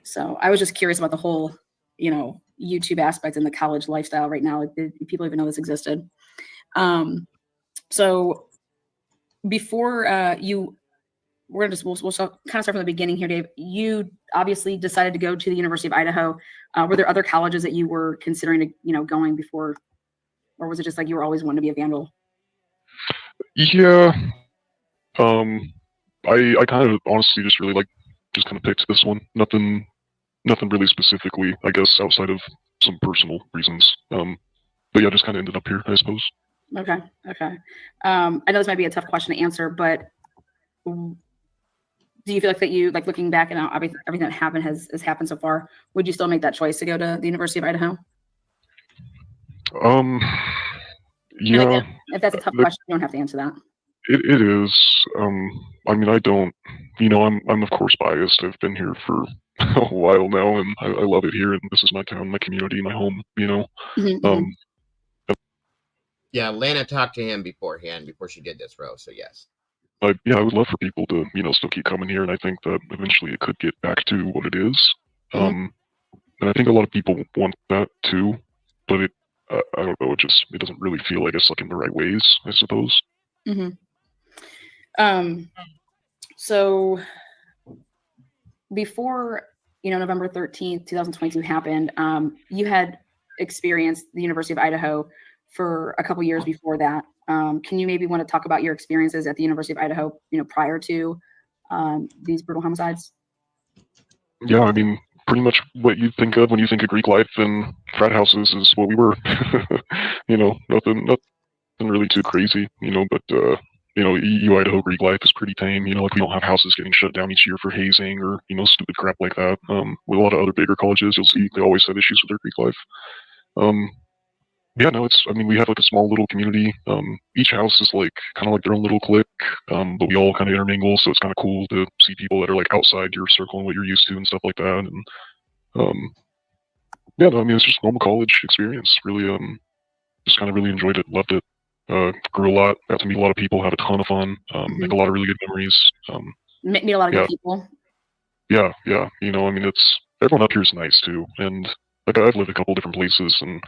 [SPEAKER 16] So I was just curious about the whole, you know, YouTube aspect in the college lifestyle right now. Did people even know this existed? So before we'll kind of start from the beginning here, Dave. You obviously decided to go to the University of Idaho. Were there other colleges that you were considering to, you know, going before, or was it just like you were always wanting to be a vandal?
[SPEAKER 17] Yeah. I kind of honestly just really just kind of picked this one. Nothing really specifically, I guess, outside of some personal reasons. But yeah, just kind of ended up here, I suppose.
[SPEAKER 16] Okay. I know this might be a tough question to answer, but do you feel like that you, like looking back and everything that happened has happened so far, would you still make that choice to go to the University of Idaho?
[SPEAKER 17] Yeah.
[SPEAKER 16] If that's a tough question, you don't have to answer that.
[SPEAKER 17] It is. I mean, I don't. I'm of course biased. I've been here for a while now, and I love it here. And this is my town, my community, my home.
[SPEAKER 4] Yeah, Lana talked to him beforehand before she did this, Rose. So yes.
[SPEAKER 17] I would love for people to still keep coming here, and I think that eventually it could get back to what it is. And I think a lot of people want that too, but I don't know. It doesn't really feel, I guess, like in the right ways, I suppose.
[SPEAKER 16] So before November 13th, 2022 happened, you had experienced the University of Idaho for a couple years before that. Can you maybe want to talk about your experiences at the University of Idaho, prior to these brutal homicides?
[SPEAKER 17] Yeah, I mean, pretty much what you think of when you think of Greek life and frat houses is what we were. Nothing really too crazy, but EU Idaho Greek life is pretty tame. Like we don't have houses getting shut down each year for hazing or stupid crap like that. With a lot of other bigger colleges, you'll see they always have issues with their Greek life. Yeah, no, we have like a small little community. Each house is like kind of like their own little clique, but we all kind of intermingle, so it's kind of cool to see people that are like outside your circle and what you're used to and stuff like that. And yeah, no, it's just a normal college experience. Really, just kind of really enjoyed it, loved it. Grew a lot, got to meet a lot of people, had a ton of fun, make a lot of really good memories.
[SPEAKER 16] Meet a lot of good people.
[SPEAKER 17] Yeah. It's everyone up here is nice too, and like I've lived a couple different places, and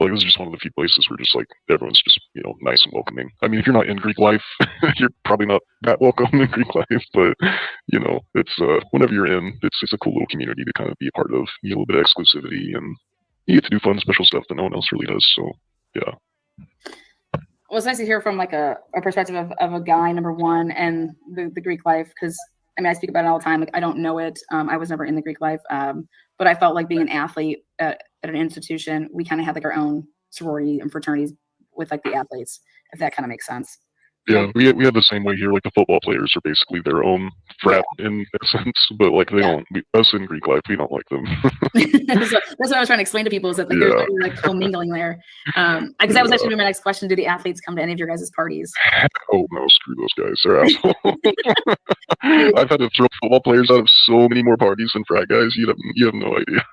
[SPEAKER 17] like this is just one of the few places where just like everyone's just nice and welcoming. I mean, if you're not in Greek life, you're probably not that welcome in Greek life, but it's whenever you're in, it's a cool little community to kind of be a part of. You get a little bit of exclusivity, and you get to do fun, special stuff that no one else really does. So yeah.
[SPEAKER 16] Well, it's nice to hear from like a perspective of a guy, number one, and the Greek life, because I speak about it all the time. Like I don't know it. I was never in the Greek life, but I felt like being an athlete at an institution, we kind of had like our own sorority and fraternities with like the athletes, if that kind of makes sense.
[SPEAKER 17] Yeah, we have the same way here. Like the football players are basically their own frat in a sense, but like they don't. Us in Greek life, we don't like them.
[SPEAKER 16] So that's what I was trying to explain to people is that like there's like commingling there. Because that was actually my next question: do the athletes come to any of your guys' parties?
[SPEAKER 17] Oh no, screw those guys! They're assholes. I've had to throw football players out of so many more parties than frat guys. You have no idea.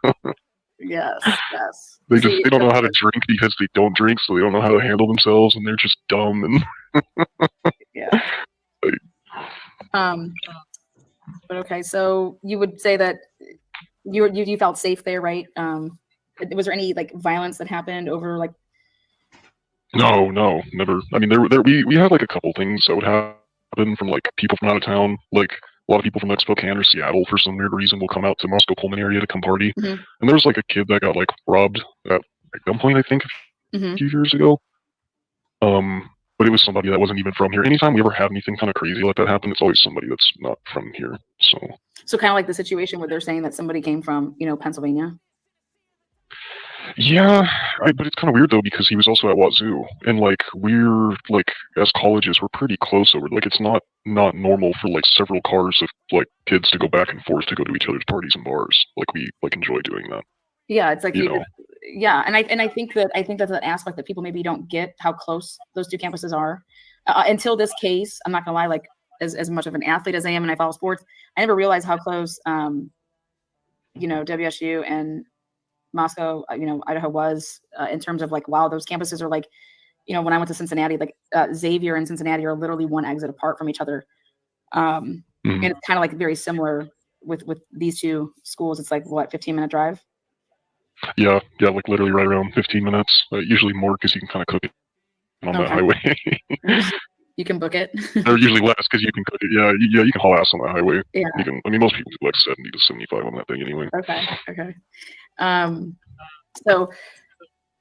[SPEAKER 16] Yes.
[SPEAKER 17] They don't know how to drink because they don't drink, so they don't know how to handle themselves, and they're just dumb and.
[SPEAKER 16] Yeah. But okay, so you would say that you felt safe there, right? Was there any like violence that happened over like?
[SPEAKER 17] No, never. I mean, we had like a couple things that would happen from like people from out of town, like. A lot of people from like Spokane or Seattle for some weird reason will come out to Moscow Pullman area to come party. And there was like a kid that got like robbed at gunpoint, I think, a few years ago. But it was somebody that wasn't even from here. Anytime we ever have anything kind of crazy like that happen, it's always somebody that's not from here. So
[SPEAKER 16] kind of like the situation where they're saying that somebody came from, Pennsylvania.
[SPEAKER 17] Yeah, but it's kind of weird though because he was also at Wazoo, and like we're like as colleges we're pretty close over. Like it's not normal for like several cars of like kids to go back and forth to go to each other's parties and bars. Like we like enjoy doing that.
[SPEAKER 16] Yeah, it's like yeah, and I think that's an aspect that people maybe don't get how close those two campuses are until this case. I'm not gonna lie, like as much of an athlete as I am and I follow sports, I never realized how close WSU and Moscow, Idaho was in terms of like, wow, those campuses are like, when I went to Cincinnati, like Xavier and Cincinnati are literally one exit apart from each other. And it's kind of like very similar with these two schools. It's like what, 15-minute drive?
[SPEAKER 17] Yeah, like literally right around 15 minutes. Usually more because you can kind of cook it on that highway.
[SPEAKER 16] You can book it.
[SPEAKER 17] Or usually less because you can cook it. Yeah, you can haul ass on that highway.
[SPEAKER 16] Yeah.
[SPEAKER 17] Most people do like 70 to 75 on that thing anyway.
[SPEAKER 16] Okay.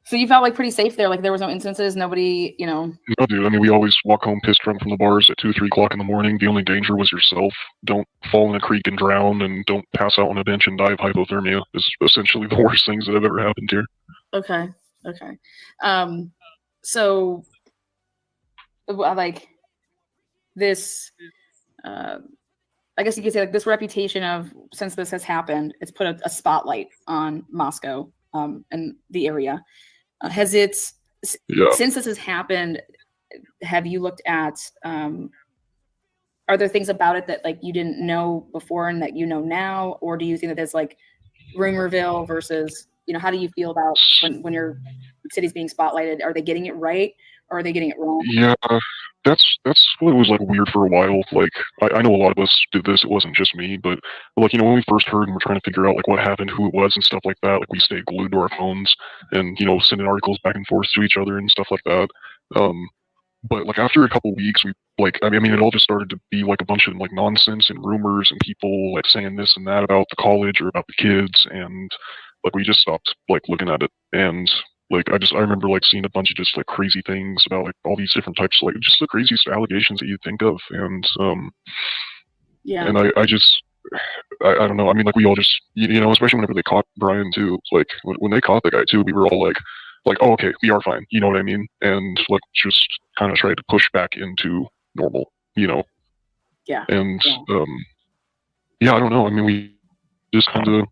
[SPEAKER 16] So you felt like pretty safe there. Like there was no instances, nobody,
[SPEAKER 17] No, dude. We always walk home pissed drunk from the bars at 2, 3 o'clock in the morning. The only danger was yourself. Don't fall in a creek and drown, and don't pass out on a bench and die of hypothermia. Is essentially the worst things that have ever happened here.
[SPEAKER 16] Okay. So like this, I guess you could say like this reputation of, since this has happened, it's put a spotlight on Moscow and the area. Has it, since this has happened, have you looked at, are there things about it that like you didn't know before and that you know now? Or do you think that there's like rumorville versus, how do you feel about when your city's being spotlighted? Are they getting it right or are they getting it wrong?
[SPEAKER 17] Yeah, that's what was like weird for a while. Like I know a lot of us did this. It wasn't just me, but like when we first heard and we're trying to figure out like what happened, who it was, and stuff like that. Like we stayed glued to our phones and sending articles back and forth to each other and stuff like that. But like after a couple weeks, we it all just started to be like a bunch of like nonsense and rumors and people like saying this and that about the college or about the kids, and like we just stopped like looking at it. And like I remember like seeing a bunch of just like crazy things about like all these different types of like just the craziest allegations that you think of. And and I don't know. I mean, like we all just especially whenever they caught Brian too. Like when they caught the guy too, we were all like, oh, okay, we are fine. You know what I mean? And like just kind of try to push back into normal.
[SPEAKER 16] Yeah.
[SPEAKER 17] And yeah, I don't know. I mean, we just kind of.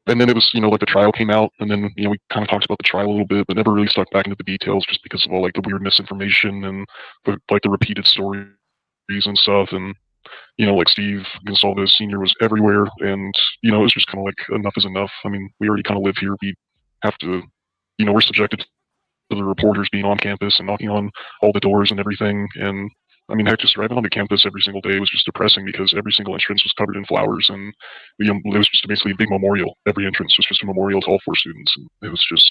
[SPEAKER 17] And then it was, like the trial came out, and then, we kind of talked about the trial a little bit, but never really stuck back into the details just because of all, like, the weird misinformation and, the repeated stories and stuff. And, like Steve Gonsalves Sr. was everywhere, and, it was just kind of like, enough is enough. I mean, we already kind of live here. We have to, we're subjected to the reporters being on campus and knocking on all the doors and everything. And, I mean, heck, just driving onto campus every single day was just depressing because every single entrance was covered in flowers, and it was just basically a big memorial. Every entrance was just a memorial to all 4 students, and it was just,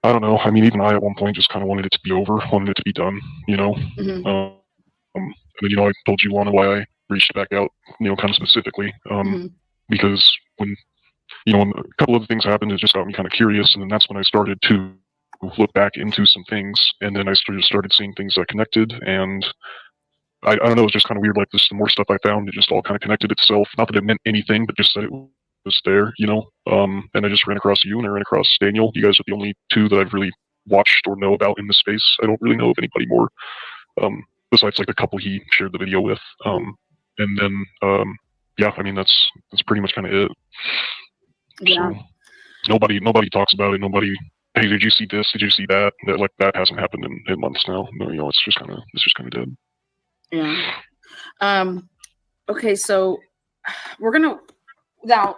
[SPEAKER 17] I don't know. I mean, even I at one point just kind of wanted it to be over, wanted it to be done,
[SPEAKER 16] Mm-hmm.
[SPEAKER 17] And then, I told you, Lana, why I reached back out, kind of specifically, because when a couple of things happened, it just got me kind of curious, and then that's when I started to look back into some things, and then I started seeing things that connected, and I don't know, it was just kind of weird, like this, the more stuff I found, it just all kind of connected itself, not that it meant anything, but just that it was there, and I just ran across you, and I ran across Daniel. You guys are the only 2 that I've really watched or know about in the space. I don't really know of anybody more, besides like the couple he shared the video with, and then, yeah, I mean, that's pretty much kind of it.
[SPEAKER 16] Yeah.
[SPEAKER 17] So, nobody talks about it, nobody, hey, did you see this? Did you see that? That hasn't happened in months now. No, it's just kind of dead.
[SPEAKER 16] Yeah. Okay, so we're gonna now.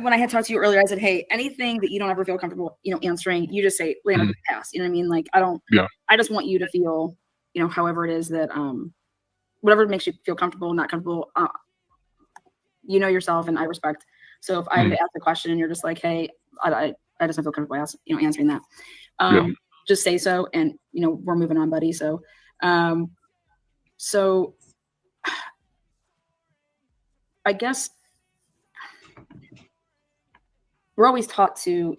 [SPEAKER 16] When I had talked to you earlier, I said, "Hey, anything that you don't ever feel comfortable, answering, you just say, Lana, pass." You know what I mean? Like, I don't.
[SPEAKER 17] Yeah.
[SPEAKER 16] I just want you to feel, however it is that, whatever makes you feel comfortable, not comfortable. You know yourself, and I respect. So if I ask a question and you're just like, "Hey, I just don't feel comfortable answering that," just say so, and we're moving on, buddy. So, so I guess we're always taught to,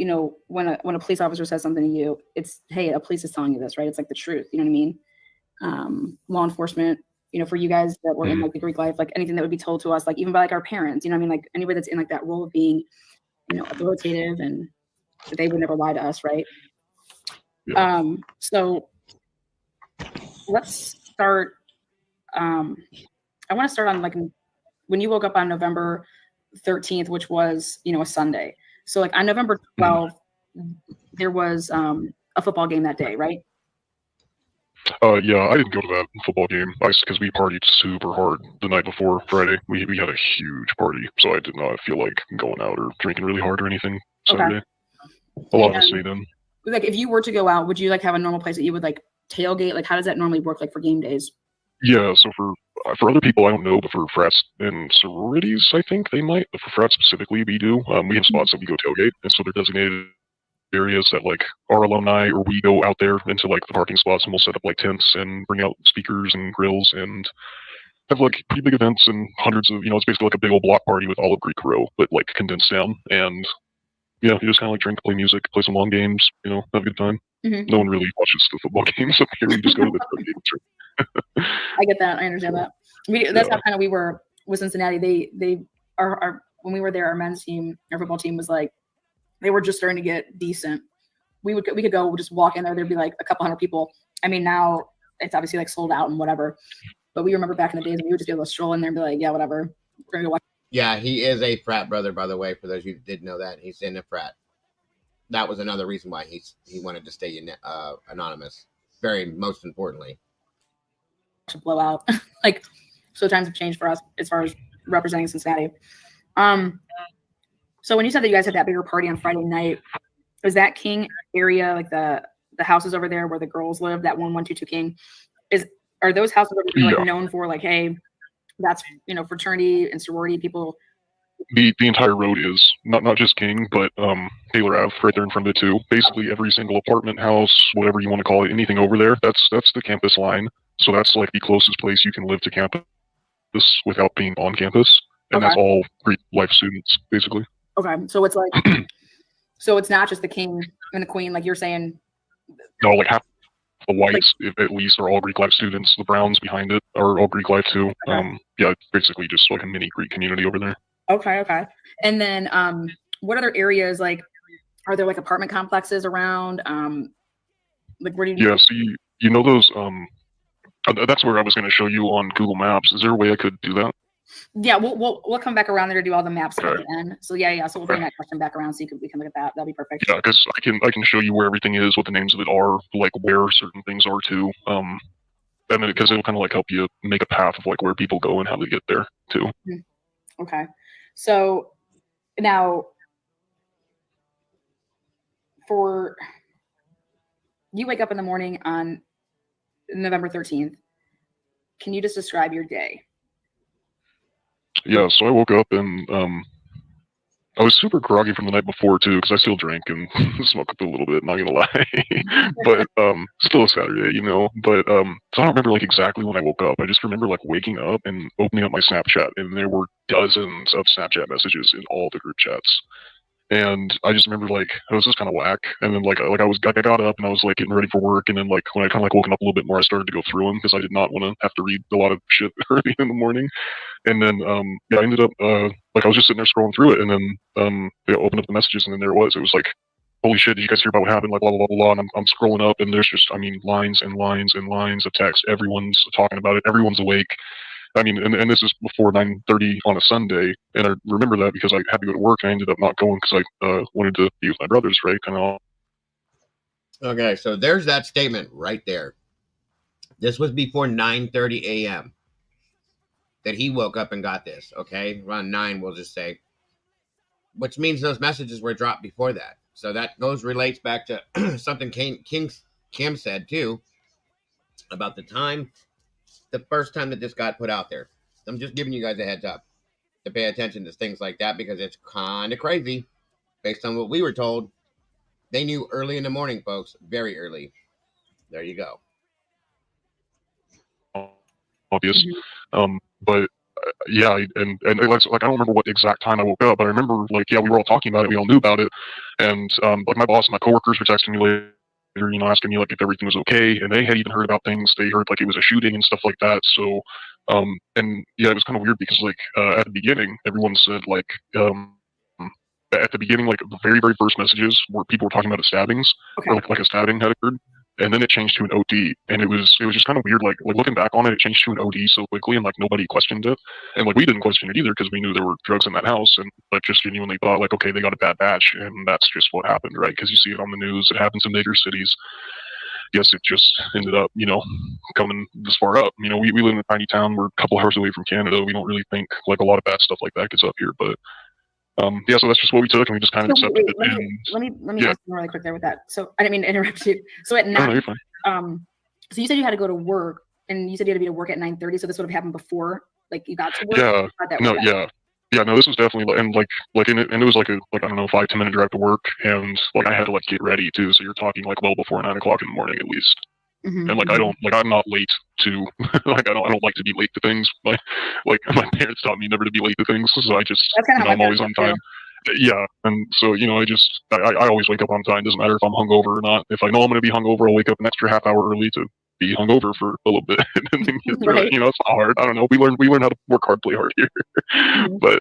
[SPEAKER 16] when a police officer says something to you, it's, hey, a police is telling you this, right? It's like the truth. You know what I mean? Law enforcement, for you guys that were in like the Greek life, like anything that would be told to us, like even by like our parents, what I mean? Like anybody that's in like that role of being, authoritative, and they would never lie to us, right?
[SPEAKER 17] Yeah.
[SPEAKER 16] So let's start. I want to start on like when you woke up on November 13th, which was, a Sunday. So like on November 12th, there was a football game that day, right?
[SPEAKER 17] Yeah, I didn't go to that football game because we partied super hard the night before Friday. We had a huge party, so I did not feel like going out or drinking really hard or anything Saturday. Okay. A lot of us stayed in.
[SPEAKER 16] Like if you were to go out, would you like have a normal place that you would like tailgate? Like how does that normally work like for game days?
[SPEAKER 17] Yeah, so for other people, I don't know, but for frats and sororities, I think they might. But for frats specifically, we do. We have spots that we go tailgate, and so they're designated areas that like our alumni or we go out there into like the parking spots, and we'll set up like tents and bring out speakers and grills and have like pretty big events and hundreds of, it's basically like a big old block party with all of Greek Row, but like condensed down. And yeah, you just kind of like drink, play music, play some long games, have a good time. No one really watches the football games up here. We just go to the game.
[SPEAKER 16] I get that. I understand that. That's how kind of we were with Cincinnati. They are when we were there, our men's team, our football team was like, they were just starting to get decent. We could go just walk in there. There'd be like a couple hundred people. I mean, now it's obviously like sold out and whatever. But we remember back in the days when we would just be able to stroll in there and be like, yeah, whatever. We're gonna go watch.
[SPEAKER 4] Yeah, he is a frat brother, by the way. For those of you who didn't know that, he's in a frat. That was another reason why he wanted to stay anonymous. most importantly.
[SPEAKER 16] To blow out. Like, so times have changed for us as far as representing Cincinnati. So when you said that you guys had that bigger party on Friday night, is that King area, like the houses over there where the girls live, that 1122 King, are those houses over there, like, known for, like, hey, that's, you know, fraternity and sorority people?
[SPEAKER 17] The entire road is not just King, but Taylor Ave right there in front of it too. Basically every single apartment, house, whatever you want to call it, anything over there, that's the campus line. So that's like the closest place you can live to campus without being on campus, and that's all Greek life students basically.
[SPEAKER 16] Okay, so it's like, so it's not just the King and the Queen, like you're saying.
[SPEAKER 17] No, like half the whites, at least, are all Greek life students. The Browns behind it are all Greek life too.
[SPEAKER 16] Okay.
[SPEAKER 17] Yeah, it's basically just like a mini Greek community over there.
[SPEAKER 16] Okay. And then what other areas, like, are there like apartment complexes around? Like, where do you?
[SPEAKER 17] Yeah, so you know those that's where I was going to show you on Google Maps. Is there a way I could do that?
[SPEAKER 16] Yeah, we'll come back around there to do all the maps at the end. So yeah. So we'll bring that question back around so we can look at that. That'll be perfect.
[SPEAKER 17] Yeah, because I can show you where everything is, what the names of it are, like where certain things are too. And then because it'll kind of like help you make a path of like where people go and how they get there too.
[SPEAKER 16] Okay, so now for you wake up in the morning on November 13th. Can you just describe your day?
[SPEAKER 17] Yeah, so I woke up and I was super groggy from the night before too, because I still drank and smoked a little bit, not gonna lie. But still a Saturday, you know. But so I don't remember like exactly when I woke up. I just remember like waking up and opening up my Snapchat, and there were dozens of Snapchat messages in all the group chats. And I just remember like it was just kind of whack. And then I got up and I was like getting ready for work, and then like when I kind of like woken up a little bit more, I started to go through them because I did not want to have to read a lot of shit early in the morning. And then I ended up like I was just sitting there scrolling through it, and then I opened up the messages, and then there it was. It was like, holy shit, did you guys hear about what happened? Like blah blah blah blah. And I'm scrolling up, and there's just lines and lines and lines of text. Everyone's talking about it. Everyone's awake. I mean, and this is before 9:30 on a Sunday, and I remember that because I had to go to work. And I ended up not going because I wanted to be with my brothers, right? Kind of.
[SPEAKER 4] Okay, so there's that statement right there. This was before 9:30 a.m. that he woke up and got this. Okay, around 9, we'll just say, which means those messages were dropped before that. So that relates back to something Kim said too about the first time that this got put out there. I'm just giving you guys a heads up to pay attention to things like that because it's kind of crazy based on what we were told. They knew early in the morning, folks, very early. There you go.
[SPEAKER 17] Obvious. But yeah, and like I don't remember what exact time I woke up, but I remember like, yeah, we were all talking about it. We all knew about it. And like my boss and my coworkers were texting me later, you know, asking me like if everything was okay, and they had even heard about things. They heard like it was a shooting and stuff like that. So and yeah, it was kind of weird because like at the beginning everyone said like at the beginning, like the very first messages where people were talking about the stabbings, or like a stabbing had occurred, and then it changed to an OD, and it was just kind of weird. Like looking back on it, it changed to an OD so quickly, and like nobody questioned it, and like we didn't question it either because we knew there were drugs in that house, and like just genuinely thought like, okay, they got a bad batch, and that's just what happened, right? Because you see it on the news, it happens in major cities. Yes, it just ended up, you know, coming this far up. You know, we live in a tiny town. We're a couple hours away from Canada. We don't really think like a lot of bad stuff like that gets up here, but. Yeah, so that's just what we took, and we just kind of accepted it.
[SPEAKER 16] Let me ask you really quick there with that. So I didn't mean to interrupt you. So at 9,
[SPEAKER 17] no, you're fine.
[SPEAKER 16] So you said you had to go to work, and you said you had to be to work at 9:30. So this would have happened before, like you got to work.
[SPEAKER 17] Yeah. No, this was definitely and it was like a I don't know 5-10 minute drive to work, and like I had to like get ready too. So you're talking like well before 9 o'clock in the morning at least.
[SPEAKER 16] Mm-hmm.
[SPEAKER 17] And like I'm not late to like I don't like to be late to things. Like my parents taught me never to be late to things, so I just I'm always on time. Yeah, and so you know I always wake up on time. Doesn't matter if I'm hungover or not. If I know I'm going to be hungover, I'll wake up an extra half hour early to be hungover for a little bit and then get through it. You know, it's not hard. I don't know. We learn how to work hard, play hard here. But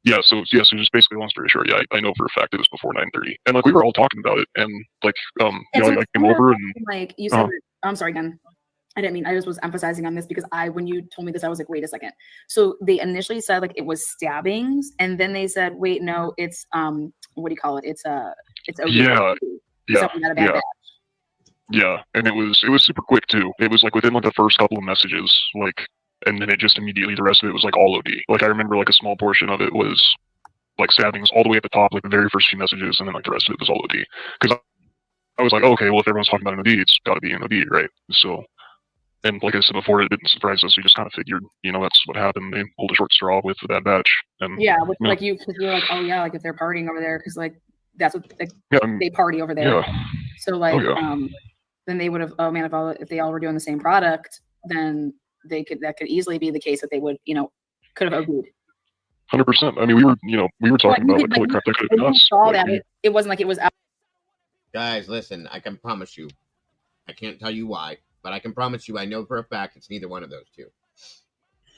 [SPEAKER 17] yeah, so just basically, long story short, yeah, I know for a fact it was before 9:30, and like we were all talking about it, and like you know, I came over and
[SPEAKER 16] like you said, I'm sorry again. I didn't mean. I just was emphasizing on this because when you told me this, I was like, wait a second. So they initially said like it was stabbings, and then they said, wait, no, it's what do you call it? It's OD.
[SPEAKER 17] Yeah. Yeah, and it was super quick too. It was like within like the first couple of messages, like, and then it just immediately the rest of it was like all OD. Like I remember like a small portion of it was like stabbings all the way at the top, like the very first few messages, and then like the rest of it was all OD. Because I was like, okay, well if everyone's talking about an OD, it's got to be an OD, right? So, and like I said before, it didn't surprise us. We just kind of figured, that's what happened. They pulled a short straw with that batch, and
[SPEAKER 16] yeah, like because you're like, oh yeah, like if they're partying over there, because like that's what they party over there.
[SPEAKER 17] Yeah.
[SPEAKER 16] So like, then they would have. Oh man, if they all were doing the same product, then that could easily be the case that they would, could have OD'd.
[SPEAKER 17] 100%. I mean, we were talking about like, holy crap, that could have been us.
[SPEAKER 16] Saw that it wasn't like it was out.
[SPEAKER 4] Guys, listen, I can promise you, I can't tell you why, but I can promise you, I know for a fact it's neither one of those two.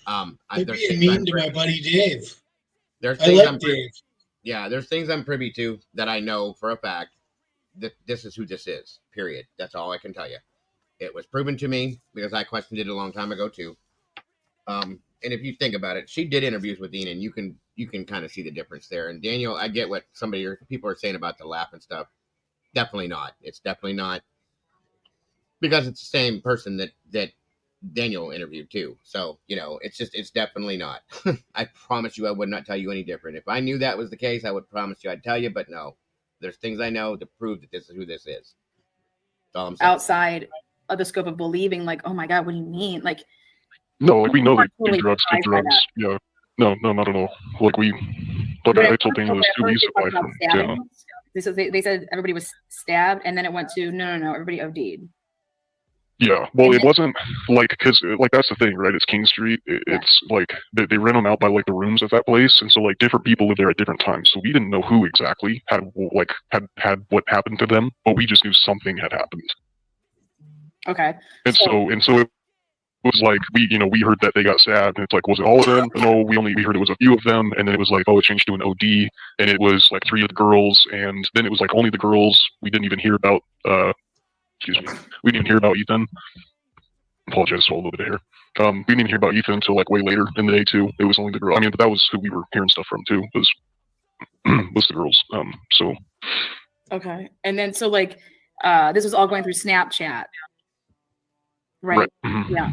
[SPEAKER 18] You're being mean to my buddy Dave.
[SPEAKER 4] There's
[SPEAKER 18] I
[SPEAKER 4] things
[SPEAKER 18] like Dave.
[SPEAKER 4] Yeah, there's things I'm privy to that I know for a fact that this is who this is. Period. That's all I can tell you. It was proven to me because I questioned it a long time ago too. And if you think about it, she did interviews with Ian, and you can kind of see the difference there. And Daniel, I get what people are saying about the laugh and stuff. Definitely not. It's definitely not, because it's the same person that Daniel interviewed too. So, it's definitely not. I promise you I would not tell you any different. If I knew that was the case, I would promise you I'd tell you, but no. There's things I know to prove that this is who this is. That's all I'm saying.
[SPEAKER 16] Outside of the scope of believing, like, oh my God, what do you mean? Like,
[SPEAKER 17] no, like we know that do drugs, take drugs. Yeah. No, not at all. Like I told Daniel this too. We survived from, yeah.
[SPEAKER 16] They said everybody was stabbed, and then it went to no, everybody OD'd.
[SPEAKER 17] Yeah, well, it wasn't like, because like that's the thing, right? It's King Street. It's like they rent them out by like the rooms at that place, and so like different people live there at different times. So we didn't know who exactly had what happened to them, but we just knew something had happened.
[SPEAKER 16] Okay.
[SPEAKER 17] And so it was like we heard that they got stabbed, and it's like, was it all of them? No, we heard it was a few of them, and then it was like, oh, it changed to an OD, and it was like 3 of the girls, and then it was like only the girls. We didn't even hear about we didn't even hear about Ethan. Apologize for a little bit of hair. We didn't even hear about Ethan until like way later in the day too. It was only the girl. I mean, but that was who we were hearing stuff from too. Was the girls. So.
[SPEAKER 16] Okay, and then so like this was all going through Snapchat, right?
[SPEAKER 17] Mm-hmm.
[SPEAKER 16] Yeah,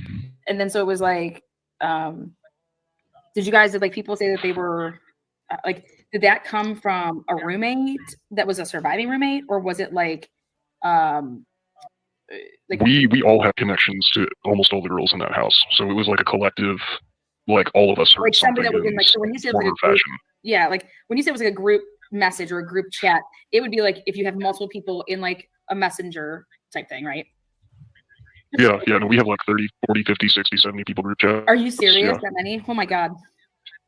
[SPEAKER 16] and then so it was like, did you guys like people say that they were like, did that come from a roommate that was a surviving roommate, or was it like?
[SPEAKER 17] Like we all had connections to almost all the girls in that house, so it was like a collective, like all of us heard
[SPEAKER 16] like
[SPEAKER 17] something
[SPEAKER 16] that was in like, so when you said like a group, yeah, like when you said it was like a group message or a group chat, it would be like if you have multiple people in like a messenger type thing, right?
[SPEAKER 17] Yeah, no, we have like 30, 40, 50, 60, 70 people group chat.
[SPEAKER 16] Are you serious?
[SPEAKER 17] Yeah.
[SPEAKER 16] That many? Oh my God.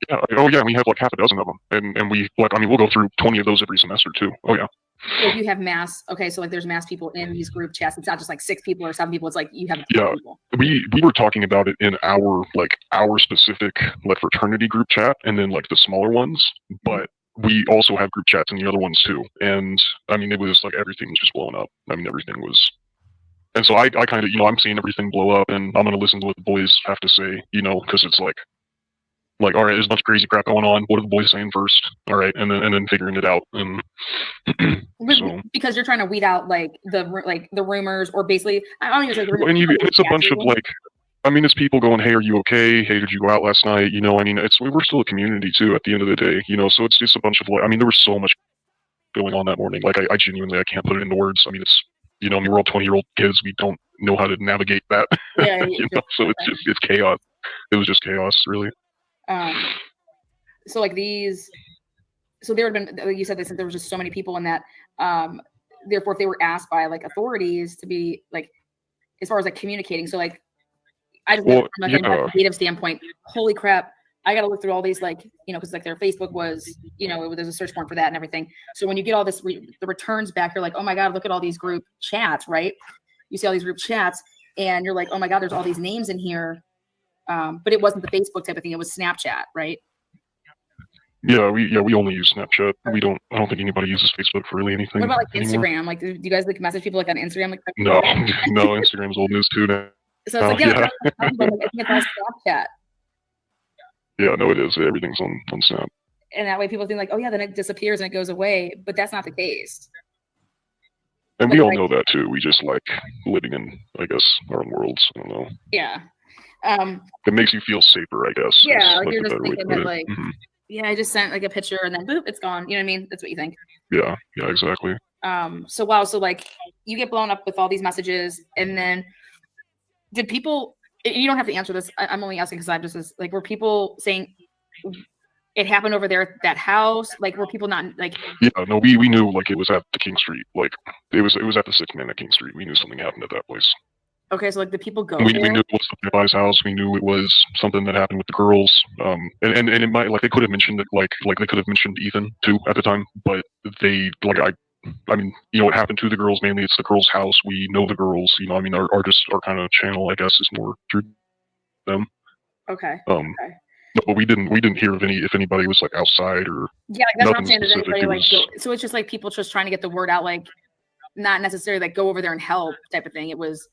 [SPEAKER 17] Yeah. Oh yeah, we have like half a dozen of them, and we like, I mean, we'll go through 20 of those every semester too. Oh yeah.
[SPEAKER 16] So you have mass, okay, so like there's mass people in these group chats. It's not just like 6 people or 7 people. It's like you have people.
[SPEAKER 17] We were talking about it in our specific like fraternity group chat, and then like the smaller ones, but we also have group chats in the other ones too. And I mean, it was like everything was just blowing up. I mean, everything was. And so I kind of, I'm seeing everything blow up, and I'm going to listen to what the boys have to say, because it's like, all right, there's a bunch of crazy crap going on. What are the boys saying first? All right, and then figuring it out. And so,
[SPEAKER 16] because you're trying to weed out like the rumors, or basically, I don't even say the rumors.
[SPEAKER 17] And it's a bunch of like, I mean, it's people going, hey, are you okay? Hey, did you go out last night? I mean, we're still a community too at the end of the day, so it's just a bunch of like, I mean, there was so much going on that morning. Like I genuinely, I can't put it into words. I mean, it's, I mean, we're all 20-year-old kids. We don't know how to navigate that.
[SPEAKER 16] Yeah,
[SPEAKER 17] so it's chaos. It was just chaos, really.
[SPEAKER 16] So like these, so there had been, like you said, this, there was just so many people in that, therefore if they were asked by like authorities to be like, as far as like communicating, so like I just from like an investigative standpoint, holy crap, I got to look through all these, like, because like their Facebook was, there's a search warrant for that and everything. So when you get all this, the returns back, you're like, oh my God, look at all these group chats, right? You see all these group chats and you're like, oh my God, there's all these names in here. But it wasn't the Facebook type of thing. It was Snapchat, right?
[SPEAKER 17] Yeah, we only use Snapchat. I don't think anybody uses Facebook for really anything.
[SPEAKER 16] What about like
[SPEAKER 17] anymore.
[SPEAKER 16] Instagram? Like, do you guys like message people like on Instagram? Like,
[SPEAKER 17] no, Instagram's old news too now.
[SPEAKER 16] So it's like, yeah. I think it's all Snapchat.
[SPEAKER 17] Yeah, no, it is. Everything's on Snap.
[SPEAKER 16] And that way people think like, oh yeah, then it disappears and it goes away. But that's not the case.
[SPEAKER 17] And we all know that too. We just like living in, I guess, our own worlds. I don't know.
[SPEAKER 16] Yeah.
[SPEAKER 17] It makes you feel safer, I guess.
[SPEAKER 16] Yeah,
[SPEAKER 17] like
[SPEAKER 16] you're just
[SPEAKER 17] better way to
[SPEAKER 16] thinking
[SPEAKER 17] put
[SPEAKER 16] that
[SPEAKER 17] it.
[SPEAKER 16] like, yeah, I just sent like a picture and then boop, it's gone. You know what I mean? That's what you think.
[SPEAKER 17] Yeah, exactly.
[SPEAKER 16] So wow, so like you get blown up with all these messages, and then did people? You don't have to answer this. I'm only asking because I'm just like, were people saying it happened over there at that house? Like, were people not like?
[SPEAKER 17] Yeah, no, we knew like it was at the King Street. Like it was at the 6th Man at King Street. We knew something happened at that place.
[SPEAKER 16] Okay, so like the people go
[SPEAKER 17] We
[SPEAKER 16] there.
[SPEAKER 17] knew it was the rabbi's house. We knew it was something that happened with the girls. And it might like they could have mentioned it like they could have mentioned Ethan too at the time, but they like I mean, you know, what happened to the girls, mainly it's the girls' house. We know the girls, you know, I mean, our kind of channel, I guess, is more through them.
[SPEAKER 16] Okay.
[SPEAKER 17] No, but we didn't hear of if anybody was like outside or
[SPEAKER 16] Yeah, like, that's what I'm saying. Does
[SPEAKER 17] specific.
[SPEAKER 16] anybody like so it's just like people just trying to get the word out, like not necessarily like go over there and help type of thing. It was.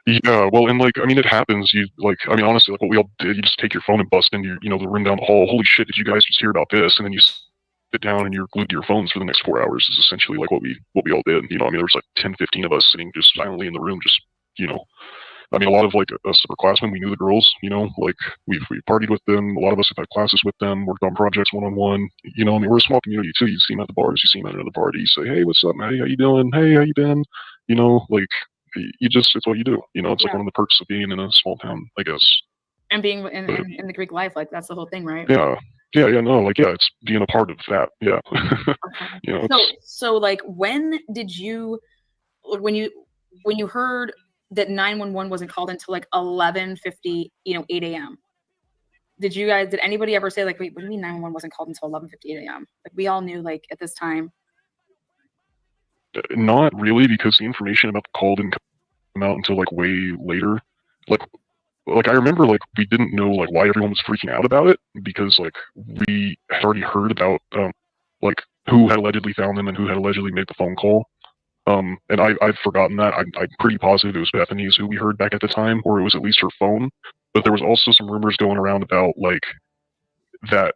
[SPEAKER 17] Yeah, well, and like, I mean, it happens. You like, I mean, honestly, like what we all did, you just take your phone and bust into the room down the hall. Holy shit, did you guys just hear about this? And then you sit down and you're glued to your phones for the next 4 hours is essentially like what we all did. You know, I mean, there was like 10, 15 of us sitting just silently in the room, just, you know, I mean, a lot of like us upperclassmen, we knew the girls, you know, like we partied with them. A lot of us have had classes with them, worked on projects one-on-one, you know, I mean, we're a small community too. You see them at the bars, you see them at another party, you say, hey, what's up, Maddie? How you doing? Hey, how you been? You know, like you just, it's what you do. You know, it's like one of the perks of being in a small town, I guess.
[SPEAKER 16] And being in the Greek life, like that's the whole thing, right?
[SPEAKER 17] Yeah. No, like, yeah, it's being a part of that. Yeah. You know,
[SPEAKER 16] so like, when did you, when you heard that 911 wasn't called until like 11:50, 8 a.m. Did anybody ever say like, wait, what do you mean 911 wasn't called until 11:58 a.m.? Like we all knew like at this time.
[SPEAKER 17] Not really, because the information about the call didn't come out until like way later. Like I remember like we didn't know like why everyone was freaking out about it, because like we had already heard about like who had allegedly found them and who had allegedly made the phone call. And I've forgotten that. I'm pretty positive it was Bethany's who we heard back at the time, or it was at least her phone. But there was also some rumors going around about like that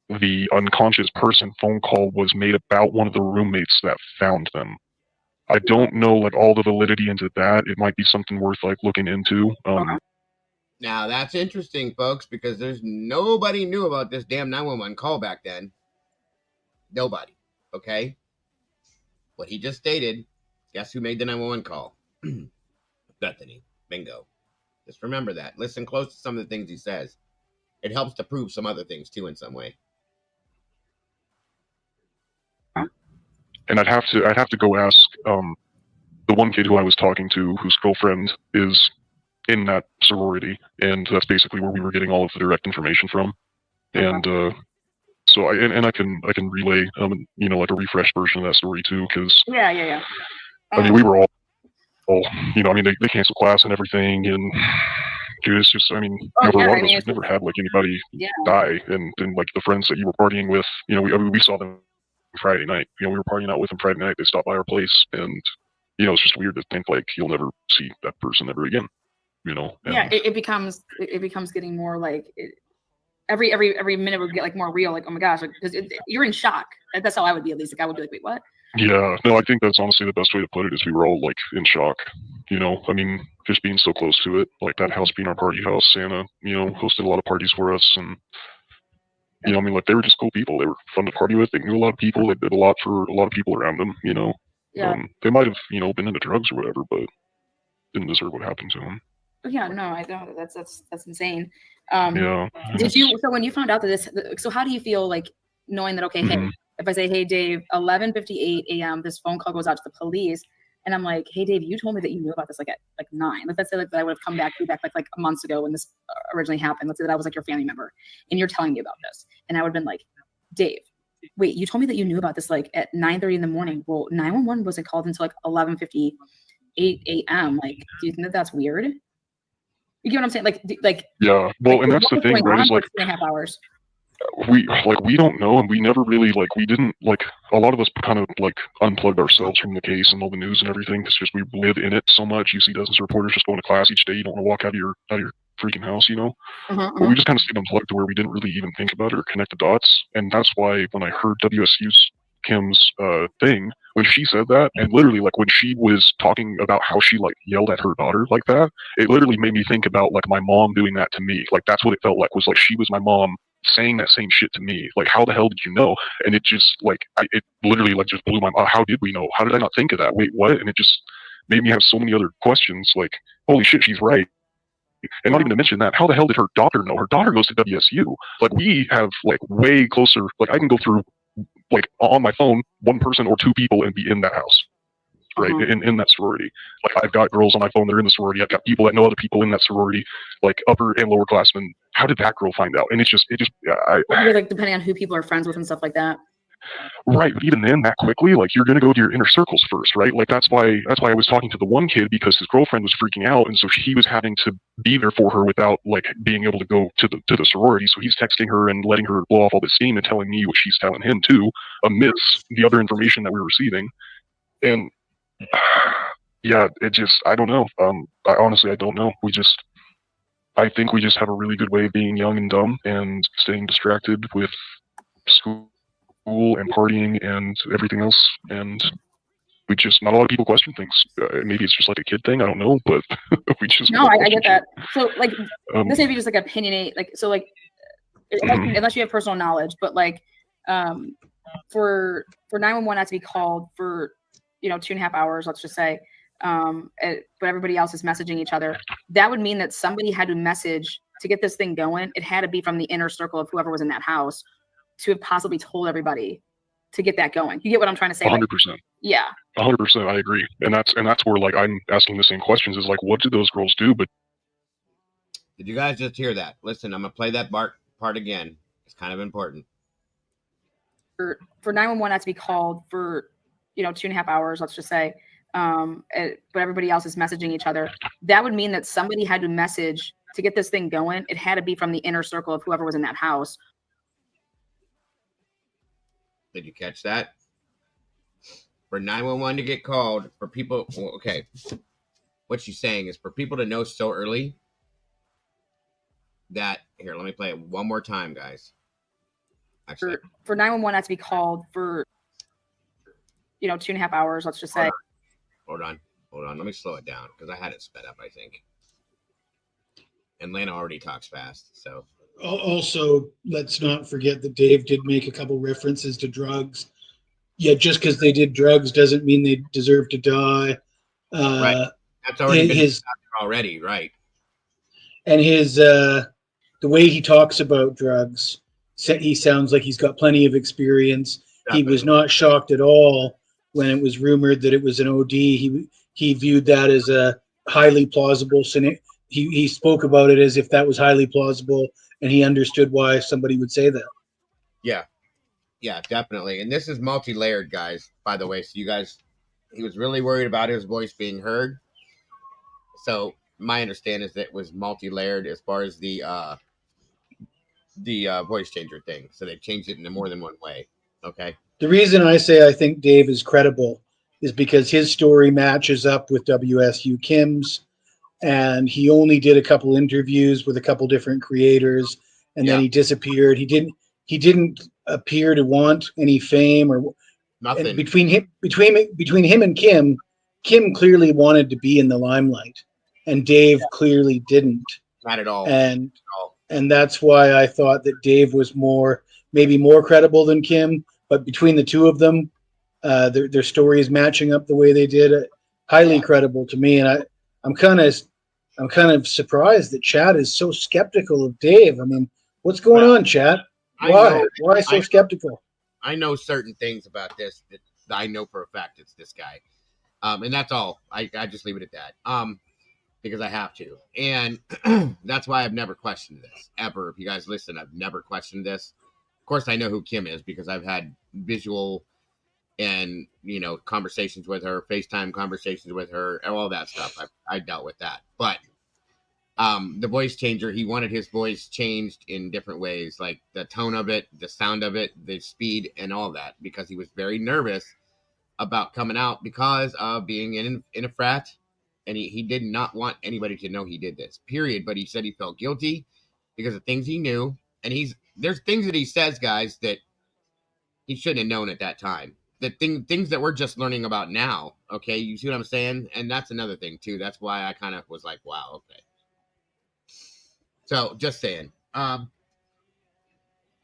[SPEAKER 17] the unconscious person phone call was made about one of the roommates that found them. I don't know like all the validity into that. It might be something worth like looking into.
[SPEAKER 4] Now that's interesting, folks, because there's nobody knew about this damn 911 call back then. Nobody. Okay. What he just stated. Guess who made the 911 call? Bethany. Bingo. Just remember that. Listen close to some of the things he says. It helps to prove some other things too in some way.
[SPEAKER 17] And I'd have to go ask the one kid who I was talking to, whose girlfriend is in that sorority, and that's basically where we were getting all of the direct information from. And so I can relay like a refreshed version of that story too, because
[SPEAKER 16] Yeah.
[SPEAKER 17] I mean, we were all I mean, they canceled class and everything, and dude, it's just, I mean, for a lot of us, we've never had like anybody die, and like the friends that you were partying with, we saw them Friday night. We were partying out with them Friday night. They stopped by our place, and it's just weird to think like you'll never see that person ever again.
[SPEAKER 16] Yeah, it becomes getting more like every minute would get like more real. Like, oh my gosh, because you're in shock. That's how I would be, at least. Like I would be like, wait, what?
[SPEAKER 17] Yeah, no, I think that's honestly the best way to put it, is we were all like in shock. I mean, just being so close to it, like that house being our party house. Santa, hosted a lot of parties for us, and I mean, like they were just cool people. They were fun to party with. They knew a lot of people. They did a lot for a lot of people around them.
[SPEAKER 16] Yeah.
[SPEAKER 17] They might have been into drugs or whatever, but didn't deserve what happened to them.
[SPEAKER 16] Yeah, no, I don't. That's insane.
[SPEAKER 17] Yeah.
[SPEAKER 16] So when you found out that this, so how do you feel like knowing that? Okay, hey, if I say, hey Dave, 11:58 a.m. this phone call goes out to the police, and I'm like, hey Dave, you told me that you knew about this like at like 9. Let's say like that I would have come back like months ago when this originally happened. Let's say that I was like your family member, and you're telling me about this, and I would have been like, Dave, wait, you told me that you knew about this like at 9:30 in the morning. Well, 911 wasn't called until like 11:58 a.m. Like, do you think that that's weird? You get what I'm saying? Like.
[SPEAKER 17] Yeah. Well, and that's the thing, right? Is like
[SPEAKER 16] 2.5 hours.
[SPEAKER 17] We don't know, and we never really we didn't a lot of us kind of unplugged ourselves from the case and all the news and everything. It's just we live in it so much. You see dozens of reporters just going to class each day. You don't want to walk out of your freaking house, But we just kind of stayed unplugged to where we didn't really even think about it or connect the dots. And that's why when I heard WSU's Kim's thing when she said that, and literally like when she was talking about how she like yelled at her daughter like that, it literally made me think about like my mom doing that to me. Like that's what it felt like, was like she was my mom saying that same shit to me. Like, how the hell did you know? And it just like it literally like just blew my mind. How did we know? How did I not think of that? Wait, what? And it just made me have so many other questions. Like, holy shit, she's right. And not even to mention that, how the hell did her daughter know? Her daughter goes to WSU. Like, we have like way closer. Like, I can go through like on my phone, one person or two people and be in that house, right? In that sorority. Like, I've got girls on my phone that are in the sorority. I've got people that know other people in that sorority, like upper and lower classmen. How did that girl find out? And it just,
[SPEAKER 16] like depending on who people are friends with and stuff like that.
[SPEAKER 17] Right, but even then, that quickly, like you're gonna go to your inner circles first, right? Like that's why I was talking to the one kid, because his girlfriend was freaking out, and so he was having to be there for her without like being able to go to the sorority. So he's texting her and letting her blow off all this steam and telling me what she's telling him too, amidst the other information that we're receiving. And yeah, it just, I don't know. I don't know. I think we just have a really good way of being young and dumb and staying distracted with school and partying and everything else, and we just, not a lot of people question things. Maybe it's just like a kid thing, I don't know, but we just
[SPEAKER 16] I get that. So like this may be just like opinionate, like so like unless you have personal knowledge, but like for 911 not to be called for 2.5 hours, let's just say, but everybody else is messaging each other, that would mean that somebody had to message to get this thing going. It had to be from the inner circle of whoever was in that house to have possibly told everybody to get that going. You get what I'm trying to say?
[SPEAKER 17] 100%.
[SPEAKER 16] Like, yeah.
[SPEAKER 17] 100%. I agree. And that's where like I'm asking the same questions, is like, what did those girls do? But
[SPEAKER 4] did you guys just hear that? Listen, I'm gonna play that part again. It's kind of important.
[SPEAKER 16] For 911 not to be called for 2.5 hours, let's just say, but everybody else is messaging each other, that would mean that somebody had to message to get this thing going. It had to be from the inner circle of whoever was in that house.
[SPEAKER 4] Did you catch that? For 911 to get called, for people, well, okay, what she's saying is for people to know so early that, here, let me play it one more time, guys. Actually,
[SPEAKER 16] for 911 not to be called for 2.5 hours, let's just say.
[SPEAKER 4] Hold on. Let me slow it down because I had it sped up, I think. And Lana already talks fast, so.
[SPEAKER 8] Also, let's not forget that Dave did make a couple references to drugs. Yeah, just because they did drugs doesn't mean they deserve to die.
[SPEAKER 4] Right. That's already been already, right.
[SPEAKER 8] And the way he talks about drugs, he sounds like he's got plenty of experience. Definitely. He was not shocked at all when it was rumored that it was an OD. He viewed that as a highly plausible scenario. He spoke about it as if that was highly plausible, and he understood why somebody would say that.
[SPEAKER 4] Yeah, definitely. And this is multi-layered, guys, by the way. So you guys, he was really worried about his voice being heard. So my understanding is that it was multi-layered as far as the voice changer thing. So they changed it in more than one way. Okay.
[SPEAKER 8] The reason I say I think Dave is credible is because his story matches up with WSU Kim's, and he only did a couple interviews with a couple different creators, and then he disappeared. He didn't appear to want any fame or nothing. Between him and Kim clearly wanted to be in the limelight, and Dave clearly didn't.
[SPEAKER 4] Not at all.
[SPEAKER 8] And that's why I thought that Dave was maybe more credible than Kim. But between the two of them, their stories matching up the way they did, highly credible to me. And I'm kind of surprised that Chad is so skeptical of Dave. I mean, what's going on, Chad? Why so skeptical?
[SPEAKER 4] I know certain things about this that I know for a fact it's this guy. And that's all. I just leave it at that. Because I have to. And that's why I've never questioned this, ever. If you guys listen, I've never questioned this. Of course, I know who Kim is because I've had visual and, conversations with her, FaceTime conversations with her, and all that stuff. I dealt with that. But the voice changer, he wanted his voice changed in different ways, like the tone of it, the sound of it, the speed, and all that, because he was very nervous about coming out because of being in a frat. And he did not want anybody to know he did this, period. But he said he felt guilty because of things he knew. And there's things that he says, guys, that he shouldn't have known at that time. things that we're just learning about now. Okay, you see what I'm saying? And that's another thing too. That's why I kind of was like, wow, okay. So just saying.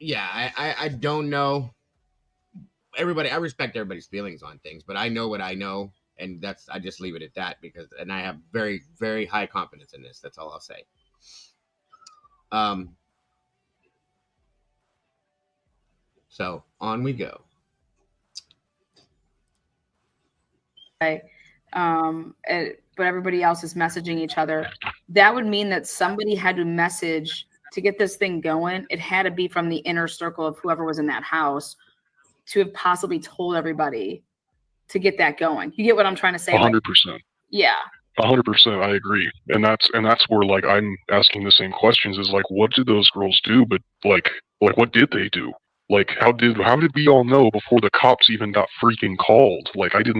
[SPEAKER 4] Yeah, I don't know. Everybody, I respect everybody's feelings on things, but I know what I know, and I just leave it at that and I have very, very high confidence in this. That's all I'll say. So on we go.
[SPEAKER 16] But everybody else is messaging each other. That would mean that somebody had to message to get this thing going. It had to be from the inner circle of whoever was in that house to have possibly told everybody to get that going. You get what I'm trying to say?
[SPEAKER 17] 100%.
[SPEAKER 16] Yeah.
[SPEAKER 17] 100%. I agree. And that's where like I'm asking the same questions is like, what did those girls do? But like what did they do? Like how did we all know before the cops even got freaking called? Like I just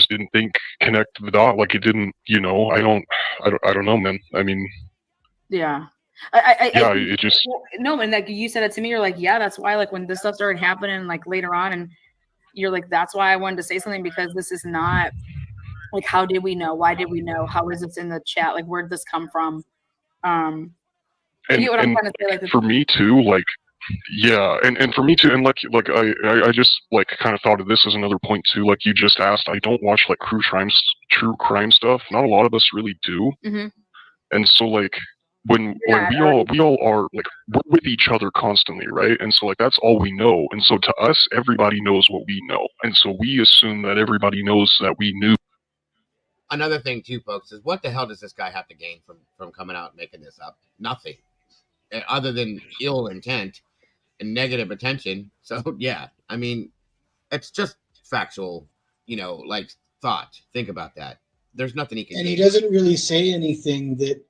[SPEAKER 17] didn't connect the dot. Like it didn't, I don't know, man. I mean,
[SPEAKER 16] yeah.
[SPEAKER 17] It just
[SPEAKER 16] no, and like you said it to me, you're like, yeah, that's why like when this stuff started happening like later on, and you're like, that's why I wanted to say something, because this is not like, how did we know? Why did we know? How is this in the chat? Like, where did this come from? You get what I'm trying to say? Like
[SPEAKER 17] for me too, like yeah, and for me too, and like I just like kind of thought of this as another point too. Like you just asked, I don't watch like true crime stuff. Not a lot of us really do, and so like when we all are like we're with each other constantly, right? And so like that's all we know, and so to us, everybody knows what we know, and so we assume that everybody knows that we knew.
[SPEAKER 4] Another thing too, folks, is what the hell does this guy have to gain from coming out and making this up? Nothing, other than ill intent and negative attention. So yeah, I mean, it's just factual, like thought. Think about that. There's nothing he can.
[SPEAKER 18] And he doesn't really say anything that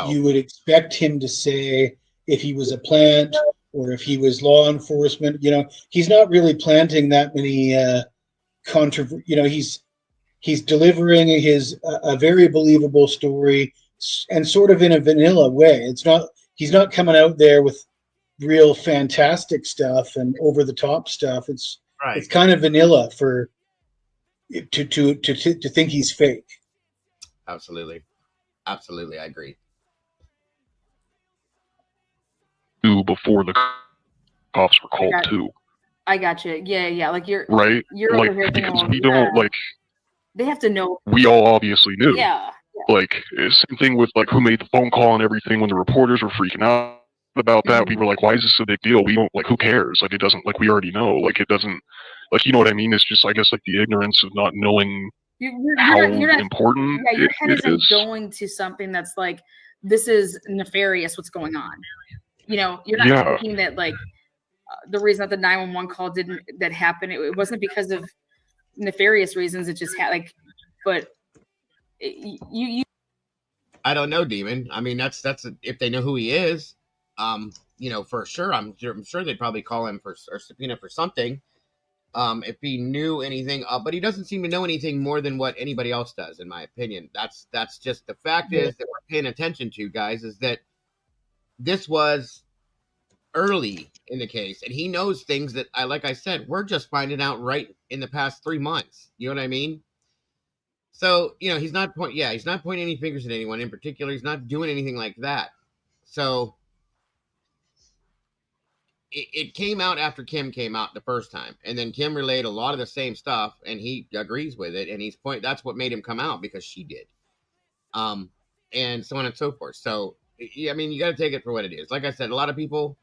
[SPEAKER 18] you would expect him to say if he was a plant or if he was law enforcement. He's not really planting that many he's delivering a very believable story, and sort of in a vanilla way. He's not coming out there with real fantastic stuff and over the top stuff. It's kind of vanilla for to think he's fake.
[SPEAKER 4] Absolutely, I agree.
[SPEAKER 17] Before the cops were called too.
[SPEAKER 16] I got you. Yeah. Like you're
[SPEAKER 17] right.
[SPEAKER 16] You're
[SPEAKER 17] like
[SPEAKER 16] over here
[SPEAKER 17] because we don't like.
[SPEAKER 16] They have to know.
[SPEAKER 17] We all obviously knew.
[SPEAKER 16] Yeah.
[SPEAKER 17] Like same thing with like who made the phone call and everything. When the reporters were freaking out about that, we were like, why is this a big deal? We don't like, who cares? Like it doesn't, like we already know. Like it doesn't, like, you know what I mean? It's just, I guess, like the ignorance of not knowing how important
[SPEAKER 16] your head
[SPEAKER 17] it
[SPEAKER 16] isn't
[SPEAKER 17] is.
[SPEAKER 16] going to something that's like, this is nefarious what's going on. You're not thinking that like the reason that the 911 call that happened, it wasn't because of nefarious reasons. It just had like, but you
[SPEAKER 4] I don't know, Demon. I mean, that's if they know who he is, for sure. I'm sure they'd probably call him or subpoena for something. If he knew anything, but he doesn't seem to know anything more than what anybody else does, in my opinion. That's just the fact is that we're paying attention to, guys, is that this was early in the case, and he knows things that like I said, we're just finding out right in the past 3 months. You know what I mean? So, he's not pointing any fingers at anyone in particular. He's not doing anything like that. So it came out after Kim came out the first time, and then Kim relayed a lot of the same stuff, and he agrees with it, and that's what made him come out, because she did, and so on and so forth. So I mean, you got to take it for what it is. Like I said, a lot of people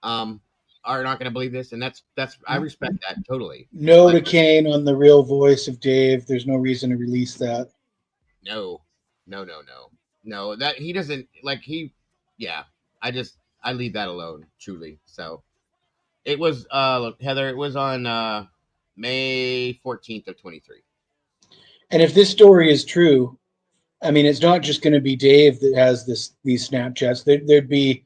[SPEAKER 4] are not going to believe this, and that's I respect that totally.
[SPEAKER 18] No to Kane on the real voice of Dave. There's no reason to release that.
[SPEAKER 4] No, that he doesn't like I leave that alone, truly. So it was Heather, it was on May 14th of 23.
[SPEAKER 18] And if this story is true, I mean, it's not just going to be Dave that has these Snapchats. There'd be,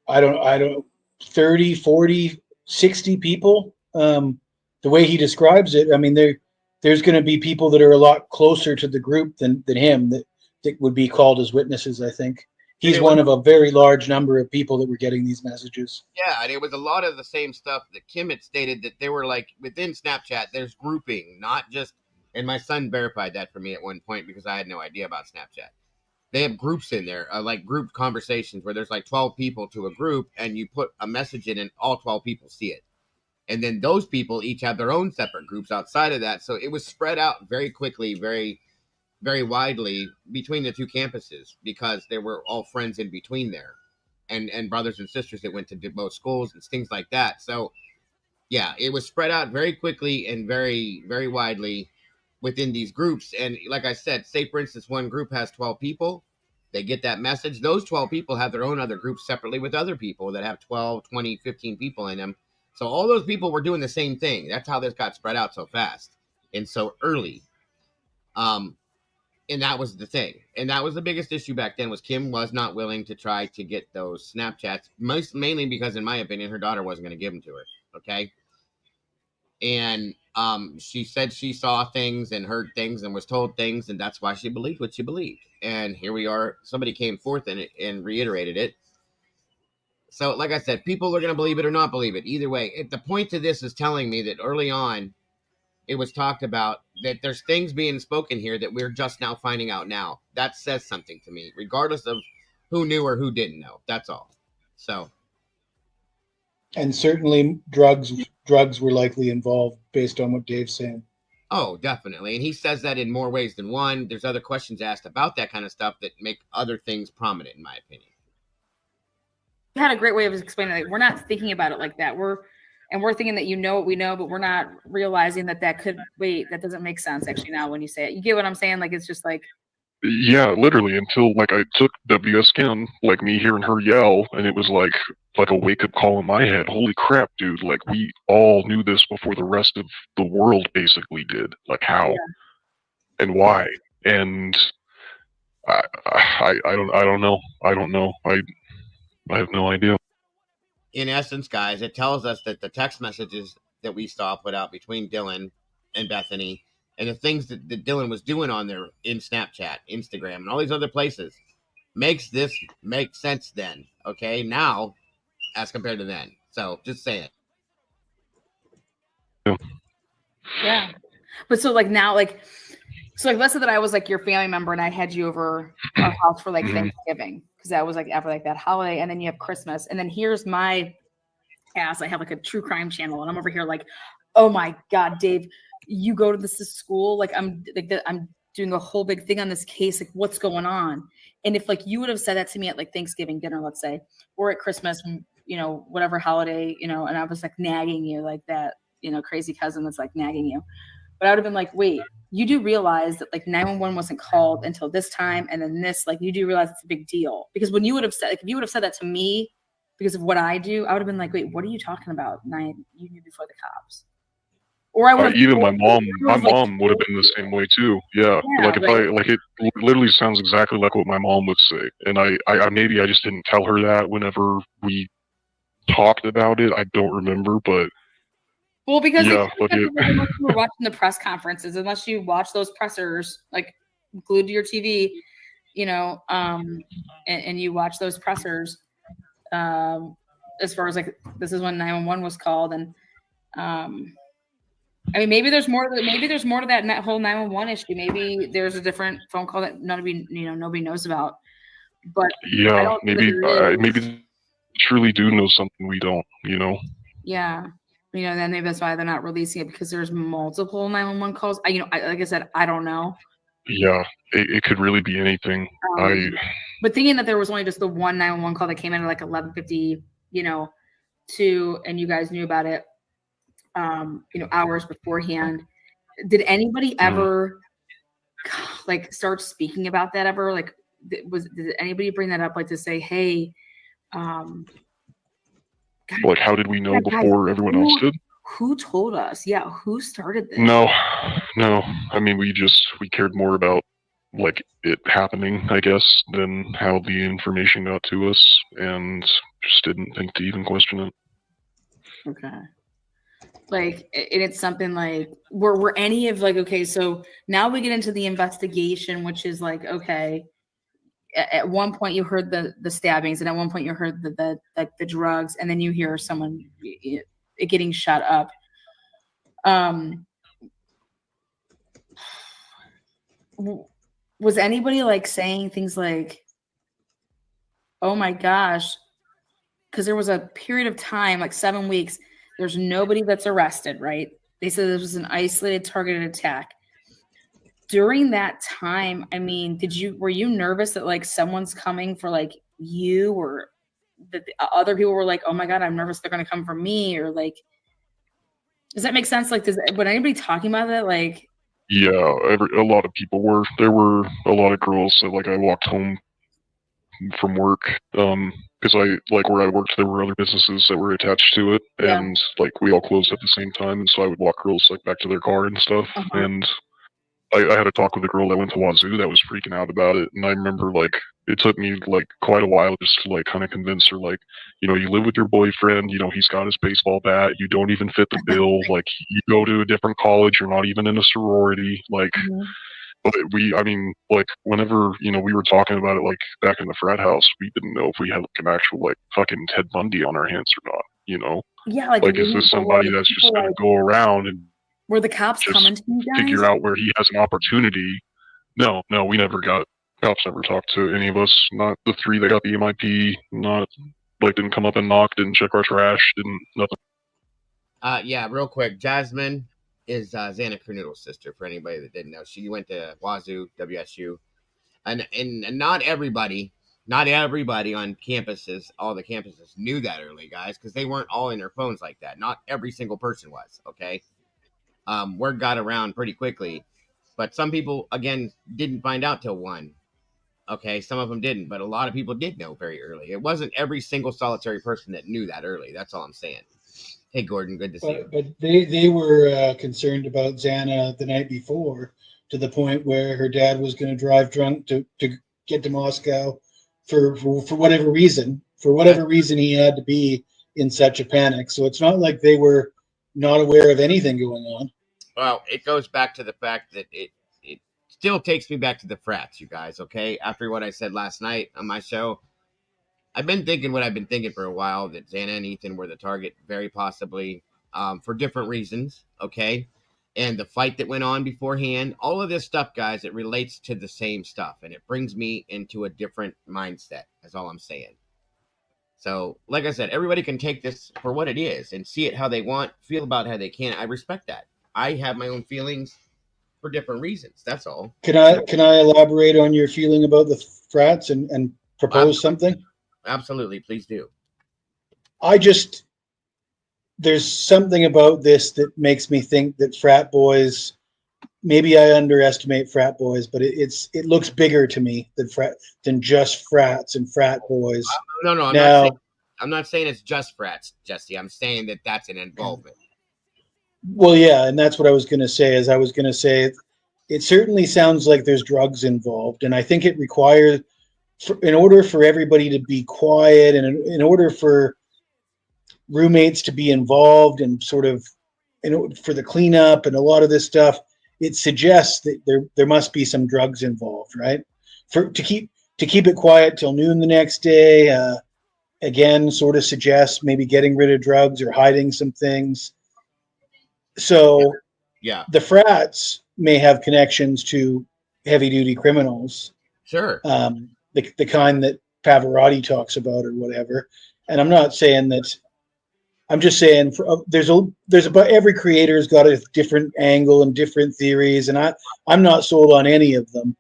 [SPEAKER 18] I don't 30, 40, 60 people. The way he describes it, I mean, there's going to be people that are a lot closer to the group than him that would be called as witnesses, I think. he's one of a very large number of people that were getting these messages.
[SPEAKER 4] Yeah, and it was a lot of the same stuff that Kim had stated, that they were like within Snapchat, there's grouping, not just, and my son verified that for me at one point because I had no idea about Snapchat. They have groups in there, like group conversations where there's like 12 people to a group and you put a message in and all 12 people see it. And then those people each have their own separate groups outside of that. So it was spread out very quickly, very, very widely between the two campuses because they were all friends in between there and brothers and sisters that went to both schools and things like that. So yeah, it was spread out very quickly and very, very widely within these groups. And like I said, say for instance, one group has 12 people, they get that message. Those 12 people have their own other groups separately with other people that have 12, 20, 15 people in them. So all those people were doing the same thing. That's how this got spread out so fast and so early. And that was the thing. And that was the biggest issue back then, was Kim was not willing to try to get those Snapchats, mainly because, in my opinion, her daughter wasn't going to give them to her. Okay. And she said she saw things and heard things and was told things, and that's why she believed what she believed. And here we are. Somebody came forth and reiterated it. So, like I said, people are going to believe it or not believe it. Either way, the point to this is telling me that early on, it was talked about that there's things being spoken here that we're just now finding out now. That says something to me, regardless of who knew or who didn't know. That's all. So.
[SPEAKER 18] And certainly drugs were likely involved based on what Dave's saying.
[SPEAKER 4] Oh, definitely. And he says that in more ways than one. There's other questions asked about that kind of stuff that make other things prominent, in my opinion.
[SPEAKER 16] You had a great way of explaining it. We're not thinking about it like that. We're thinking that you know what we know, but we're not realizing that that doesn't make sense actually now when you say it. You get what I'm saying? Like, it's just like.
[SPEAKER 17] Yeah, literally, until like I took WSCAN, like me hearing her yell, and it was like a wake-up call in my head. Holy crap, dude, like we all knew this before the rest of the world basically did. Like how and why. And I don't know. I have no idea.
[SPEAKER 4] In essence, guys, it tells us that the text messages that we saw put out between Dylan and Bethany and the things that Dylan was doing on there in Snapchat, Instagram, and all these other places makes this make sense then, okay? Now, as compared to then. So, just saying.
[SPEAKER 16] Yeah. But so, like, now, like, so, like, let's say that I was, like, your family member and I had you over our house for, like, Thanksgiving, because that was, like, after, like, that holiday, and then you have Christmas, and then here's my ass. I have, like, a true crime channel, and I'm over here, like, oh, my God, Dave, you go to this school, like, I'm doing a whole big thing on this case, like, what's going on? And if, like, you would have said that to me at, like, Thanksgiving dinner, let's say, or at Christmas, you know, whatever holiday, you know, and I was, like, nagging you like that, you know, crazy cousin that's, like, nagging you. But I would have been like, wait, you do realize that, like, 911 wasn't called until this time, and then this, like, you do realize it's a big deal. Because when you would have said, like, if you would have said that to me because of what I do, I would have been like, wait, what are you talking about? You knew before the cops. Or I would
[SPEAKER 17] even my mom would have been the same way too. Yeah, like if
[SPEAKER 16] right.
[SPEAKER 17] it literally sounds exactly like what my mom would say. And I maybe I just didn't tell her that whenever we talked about it. I don't remember, but
[SPEAKER 16] well, because
[SPEAKER 17] yeah,
[SPEAKER 16] unless you were watching the press conferences, unless you watch those pressers like glued to your TV, you know, and you watch those pressers, as far as like this is when 911 was called, and I mean, maybe there's more to that whole 911 issue. Maybe there's a different phone call that nobody knows about. But
[SPEAKER 17] yeah, maybe they truly do know something we don't, you know.
[SPEAKER 16] Yeah, you know, then maybe that's why they're not releasing it, because there's multiple 911 calls. Like I said, I don't know.
[SPEAKER 17] Yeah, it could really be anything.
[SPEAKER 16] But thinking that there was only just the one 911 call that came in at like 11:50, you know, and you guys knew about it, you know, hours beforehand. Did anybody ever like start speaking about that ever? Like, did anybody bring that up, like to say, hey,
[SPEAKER 17] like how did we know before everyone else did?
[SPEAKER 16] Who told us? Yeah, who started this?
[SPEAKER 17] No. I mean, we cared more about like it happening, I guess, than how the information got to us, and just didn't think to even question it.
[SPEAKER 16] Okay. Like, and it's something like, were any of like, okay, so now we get into the investigation, which is like, okay, at one point you heard the stabbings, and at one point you heard the drugs, and then you hear someone getting shot up. Was anybody like saying things like, oh my gosh, because there was a period of time, like 7 weeks, there's nobody that's arrested, right? They said this was an isolated, targeted attack. During that time, I mean, were you nervous that like someone's coming for like you, or that other people were like, oh my God, I'm nervous they're going to come for me, or like, does that make sense? Like, when anybody talking about that, like,
[SPEAKER 17] Yeah, a lot of people were. There were a lot of girls that, like, I walked home from work, because like where I worked, there were other businesses that were attached to it, and like we all closed at the same time, and so I would walk girls like back to their car and stuff, and I had a talk with a girl that went to Wazoo that was freaking out about it, and I remember like it took me like quite a while just to like kind of convince her, like, you know, you live with your boyfriend, you know, he's got his baseball bat, you don't even fit the bill, like you go to a different college, you're not even in a sorority, like. But I mean, like, whenever, you know, we were talking about it, like, back in the frat house, we didn't know if we had, like, an actual, like, fucking Ted Bundy on our hands or not, you know?
[SPEAKER 16] yeah, like
[SPEAKER 17] is this somebody that's just going to go around and
[SPEAKER 16] were the cops coming to you guys?
[SPEAKER 17] figure out where he has an opportunity? No, we never got, cops never talked to any of us, not the 3 that got the MIP, not, like, didn't come up and knock, didn't check our trash, nothing.
[SPEAKER 4] Yeah, real quick, Jasmine is Xana Kernoodle's sister, for anybody that didn't know. She went to Wazoo, WSU. And not everybody on campuses, all the campuses knew that early, guys, because they weren't all in their phones like that. Not every single person was, okay? Word got around pretty quickly. But some people, again, didn't find out till 1. Okay, some of them didn't, but a lot of people did know very early. It wasn't every single solitary person that knew that early. That's all I'm saying. Hey, Gordon, good to see you.
[SPEAKER 18] But they were concerned about Xana the night before, to the point where her dad was going to drive drunk to get to Moscow for whatever reason. For whatever reason, he had to be in such a panic. So it's not like they were not aware of anything going on.
[SPEAKER 4] Well, it goes back to the fact that it still takes me back to the frats, you guys, okay? After what I said last night on my show, I've been thinking what I've been thinking for a while, that Xana and Ethan were the target, very possibly, for different reasons, okay? And the fight that went on beforehand, all of this stuff, guys, it relates to the same stuff, and it brings me into a different mindset, that's all I'm saying. So, like I said, everybody can take this for what it is and see it how they want, feel about how they can. I respect that. I have my own feelings for different reasons, that's all.
[SPEAKER 18] Can I elaborate on your feeling about the frats and propose something?
[SPEAKER 4] Absolutely, please do.
[SPEAKER 18] There's something about this that makes me think that frat boys, maybe I underestimate frat boys, but it looks bigger to me than just frats and frat boys.
[SPEAKER 4] No, I'm not saying it's just frats, Jesse. I'm saying that that's an involvement.
[SPEAKER 18] Well, yeah, and that's what I was going to say. It certainly sounds like there's drugs involved, and I think it requires, in order for everybody to be quiet, and in order for roommates to be involved and sort of, for the cleanup and a lot of this stuff, it suggests that there must be some drugs involved, right? To keep it quiet till noon the next day, again, sort of suggests maybe getting rid of drugs or hiding some things. So
[SPEAKER 4] yeah,
[SPEAKER 18] the frats may have connections to heavy duty criminals.
[SPEAKER 4] Sure.
[SPEAKER 18] The kind that Pavarotti talks about or whatever. And I'm not saying that, I'm just saying there's about every creator's got a different angle and different theories, and I'm not sold on any of them,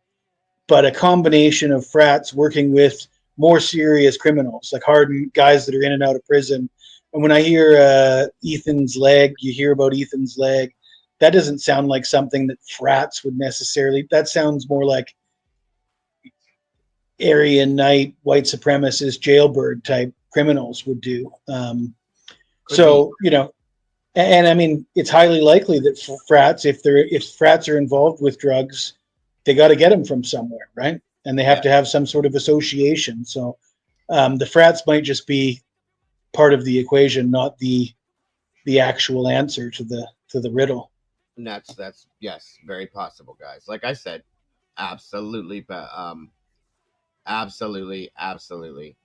[SPEAKER 18] but a combination of frats working with more serious criminals, like hardened guys that are in and out of prison. And when I hear Ethan's leg, you hear about Ethan's leg, that doesn't sound like something that frats would necessarily, that sounds more like Aryan Night, white supremacist, jailbird type criminals would do. So, you know, and I mean, it's highly likely that frats, if frats are involved with drugs, they got to get them from somewhere, right? And they have to have some sort of association. So the frats might just be part of the equation, not the actual answer to the riddle.
[SPEAKER 4] And that's yes, very possible, guys. Like I said, absolutely Absolutely, absolutely.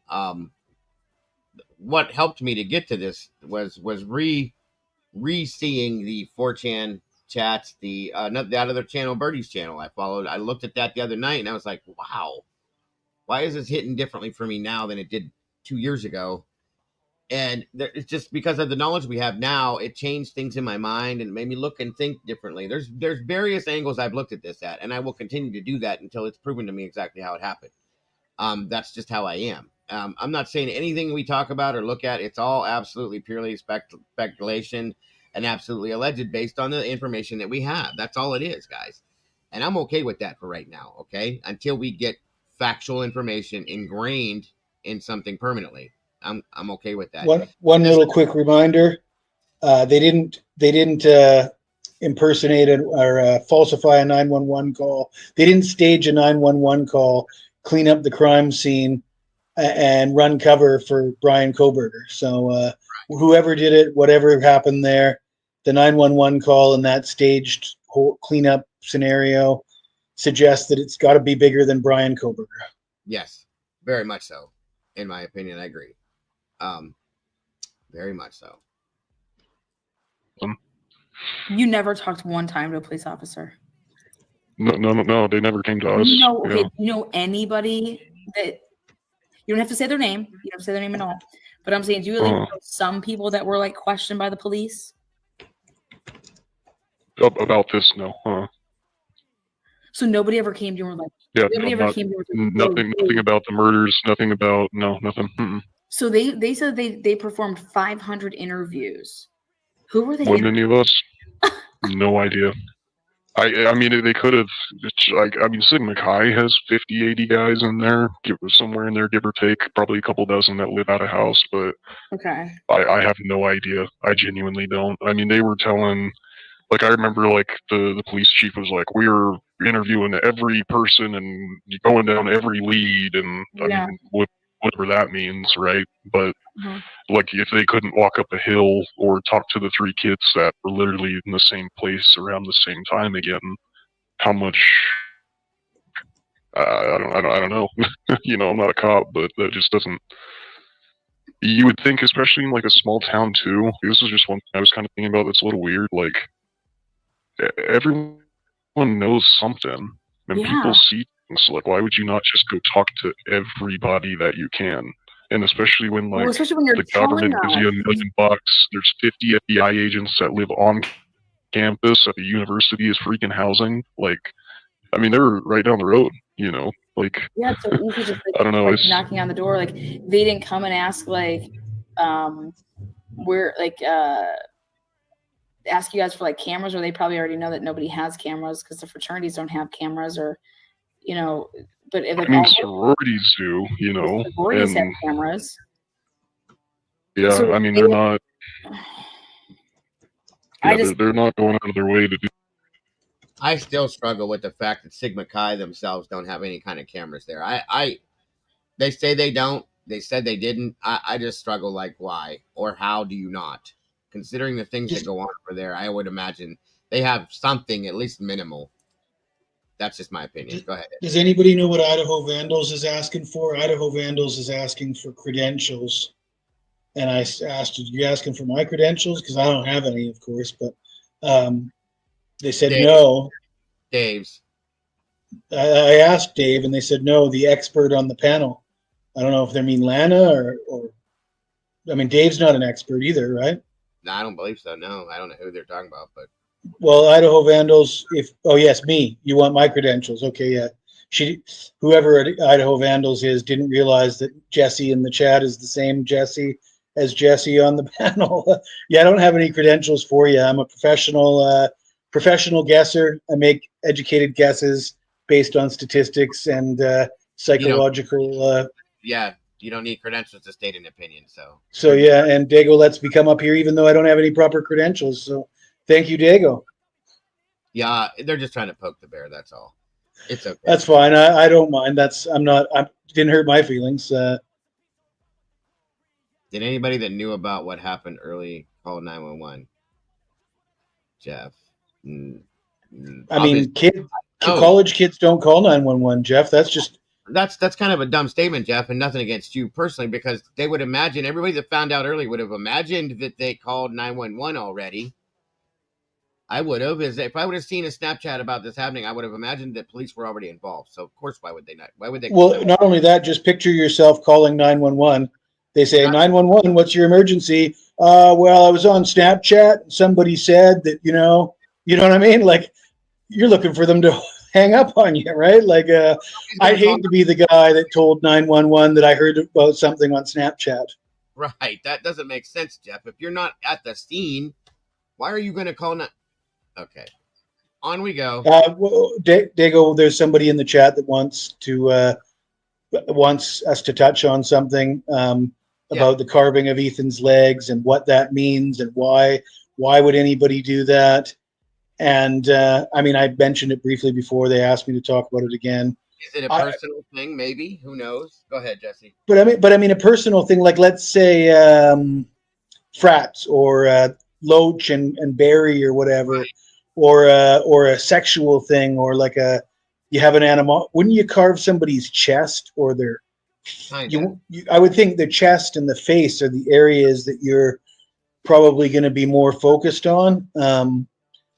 [SPEAKER 4] What helped me to get to this was re-seeing the 4chan chats, the other channel, Birdie's channel. I looked at that the other night, and I was like, wow, why is this hitting differently for me now than it did 2 years ago? And it's just because of the knowledge we have now, it changed things in my mind and made me look and think differently. There's various angles I've looked at this at, and I will continue to do that until it's proven to me exactly how it happened. That's just how I am. I'm not saying anything we talk about or look at, it's all absolutely purely speculation and absolutely alleged based on the information that we have. That's all it is, guys. And I'm okay with that for right now, okay? Until we get factual information ingrained in something permanently. I'm okay with that.
[SPEAKER 18] One little quick reminder: they didn't impersonate or falsify a 911 call. They didn't stage a 911 call, clean up the crime scene, and run cover for Brian Koberger. So whoever did it, whatever happened there, the 911 call and that staged whole cleanup scenario suggests that it's got to be bigger than Brian Koberger.
[SPEAKER 4] Yes, very much so. In my opinion, I agree. Very much so.
[SPEAKER 16] You never talked one time to a police officer?
[SPEAKER 17] No, they never came to us.
[SPEAKER 16] Okay, you know anybody that, you don't have to say their name, you don't have to say their name at all, but I'm saying, do you know some people that were like questioned by the police?
[SPEAKER 17] About this, no.
[SPEAKER 16] So nobody ever came to you and were like,
[SPEAKER 17] nothing about the murders, nothing about, nothing. Mm-mm.
[SPEAKER 16] So they said they performed 500 interviews. Who were they?
[SPEAKER 17] Wasn't any of us? No idea. I mean, they could have, Sigma Chi has 50, 80 guys in there, somewhere in there, give or take, probably a couple dozen that live out of house, but
[SPEAKER 16] okay.
[SPEAKER 17] I have no idea. I genuinely don't. I mean, they were telling, like, I remember, like, the police chief was like, we were interviewing every person and going down every lead, and I mean, whatever that means, right? But like, if they couldn't walk up a hill or talk to the 3 kids that were literally in the same place around the same time again, how much? I don't know. You know, I'm not a cop, but that just doesn't. You would think, especially in like a small town too. This is just one thing I was kind of thinking about. That's a little weird. Like, everyone knows something, and people see things. Like, why would you not just go talk to everybody that you can? And especially when, like,
[SPEAKER 16] especially when you're
[SPEAKER 17] the government gives you $1 million, there's 50 FBI agents that live on campus at the university as freaking housing. Like, I mean, they're right down the road, you know. Like,
[SPEAKER 16] yeah, it's so easy, just like,
[SPEAKER 17] I don't know,
[SPEAKER 16] like knocking on the door. Like, they didn't come and ask, like, where, like, ask you guys for like cameras, or they probably already know that nobody has cameras because the fraternities don't have cameras, or, you know. But if, like,
[SPEAKER 17] I mean, sororities do, you know.
[SPEAKER 16] Sororities have cameras.
[SPEAKER 17] Yeah, so I mean, they're not. Yeah, they're not going out of their way to do.
[SPEAKER 4] I still struggle with the fact that Sigma Chi themselves don't have any kind of cameras there. They say they don't. They said they didn't. I just struggle, like, why or how do you not? Considering the things that go on over there, I would imagine they have something at least minimal. That's just my opinion. Go ahead.
[SPEAKER 18] Does anybody know what Idaho Vandals is asking for? Idaho Vandals is asking for credentials. And I asked, are you asking for my credentials? Because I don't have any, of course, but they said no.
[SPEAKER 4] Dave's.
[SPEAKER 18] I asked Dave, and they said no, the expert on the panel. I don't know if they mean Lana or I mean, Dave's not an expert either, right?
[SPEAKER 4] No, I don't believe so. No, I don't know who they're talking about, but.
[SPEAKER 18] Well, Idaho Vandals, yes, me. You want my credentials. Okay, yeah. Whoever Idaho Vandals is didn't realize that Jesse in the chat is the same Jesse as Jesse on the panel. Yeah, I don't have any credentials for you. I'm a professional guesser. I make educated guesses based on statistics and psychological.
[SPEAKER 4] Yeah, you don't need credentials to state an opinion.
[SPEAKER 18] So yeah, and Dago lets me come up here even though I don't have any proper credentials. So thank you, Dago.
[SPEAKER 4] Yeah, they're just trying to poke the bear. That's all. It's okay.
[SPEAKER 18] That's fine. I don't mind. I didn't hurt my feelings.
[SPEAKER 4] Did anybody that knew about what happened early call 911? Jeff.
[SPEAKER 18] I mean, college kids don't call 911, Jeff. That's just
[SPEAKER 4] That's kind of a dumb statement, Jeff, and nothing against you personally, because they would imagine, everybody that found out early would have imagined that they called 911 already. I would have, if I would have seen a Snapchat about this happening, I would have imagined that police were already involved. So of course, why would they not? Why would they?
[SPEAKER 18] Well, not only that, just picture yourself calling 911. They say, 911, what's your emergency? Well, I was on Snapchat. Somebody said that, you know what I mean? Like, you're looking for them to hang up on you, right? Like, I'd hate to be the guy that told 911 that I heard about something on Snapchat.
[SPEAKER 4] Right. That doesn't make sense, Jeff. If you're not at the scene, why are you going to call? Okay. On we go.
[SPEAKER 18] Dago, there's somebody in the chat that wants us to touch on something about the carving of Ethan's legs and what that means and why would anybody do that? And I mean, I mentioned it briefly before. They asked me to talk about it again.
[SPEAKER 4] Is it a personal thing? Maybe. Who knows? Go ahead, Jesse.
[SPEAKER 18] But I mean, a personal thing, like let's say frats or Loach and Barry or whatever, right. or a sexual thing, or like you have an animal. Wouldn't you carve somebody's chest or their? I would think the chest and the face are the areas that you're probably going to be more focused on.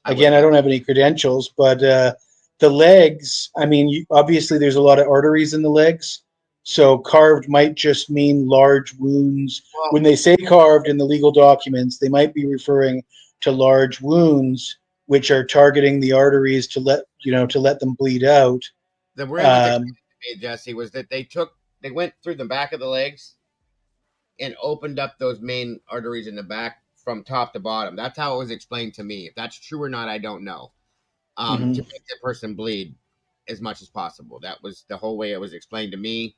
[SPEAKER 18] Again, I don't have any credentials, but the legs, I mean, obviously there's a lot of arteries in the legs. So carved might just mean large wounds. Well, when they say carved in the legal documents, they might be referring to large wounds, which are targeting the arteries to let them bleed out.
[SPEAKER 4] The way that made Jesse was that they went through the back of the legs and opened up those main arteries in the back from top to bottom. That's how it was explained to me. If that's true or not, I don't know. To make the person bleed as much as possible. That was the whole way it was explained to me.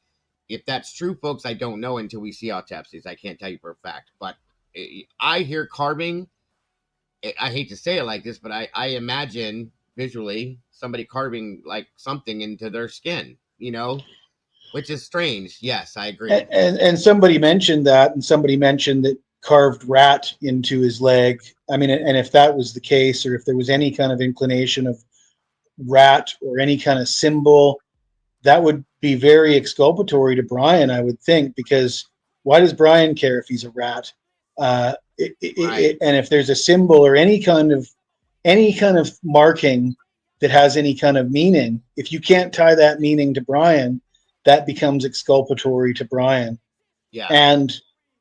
[SPEAKER 4] If that's true, folks, I don't know until we see autopsies. I can't tell you for a fact. But I hear carving. I hate to say it like this, but I imagine visually somebody carving like something into their skin, which is strange. Yes, I agree.
[SPEAKER 18] And somebody mentioned that, and somebody mentioned that carved rat into his leg. I mean, and if that was the case, or if there was any kind of inclination of rat or any kind of symbol, that would be very exculpatory to Brian, I would think, because why does Brian care if he's a rat? And if there's a symbol or any kind of marking that has any kind of meaning, if you can't tie that meaning to Brian, that becomes exculpatory to Brian.
[SPEAKER 4] Yeah.
[SPEAKER 18] And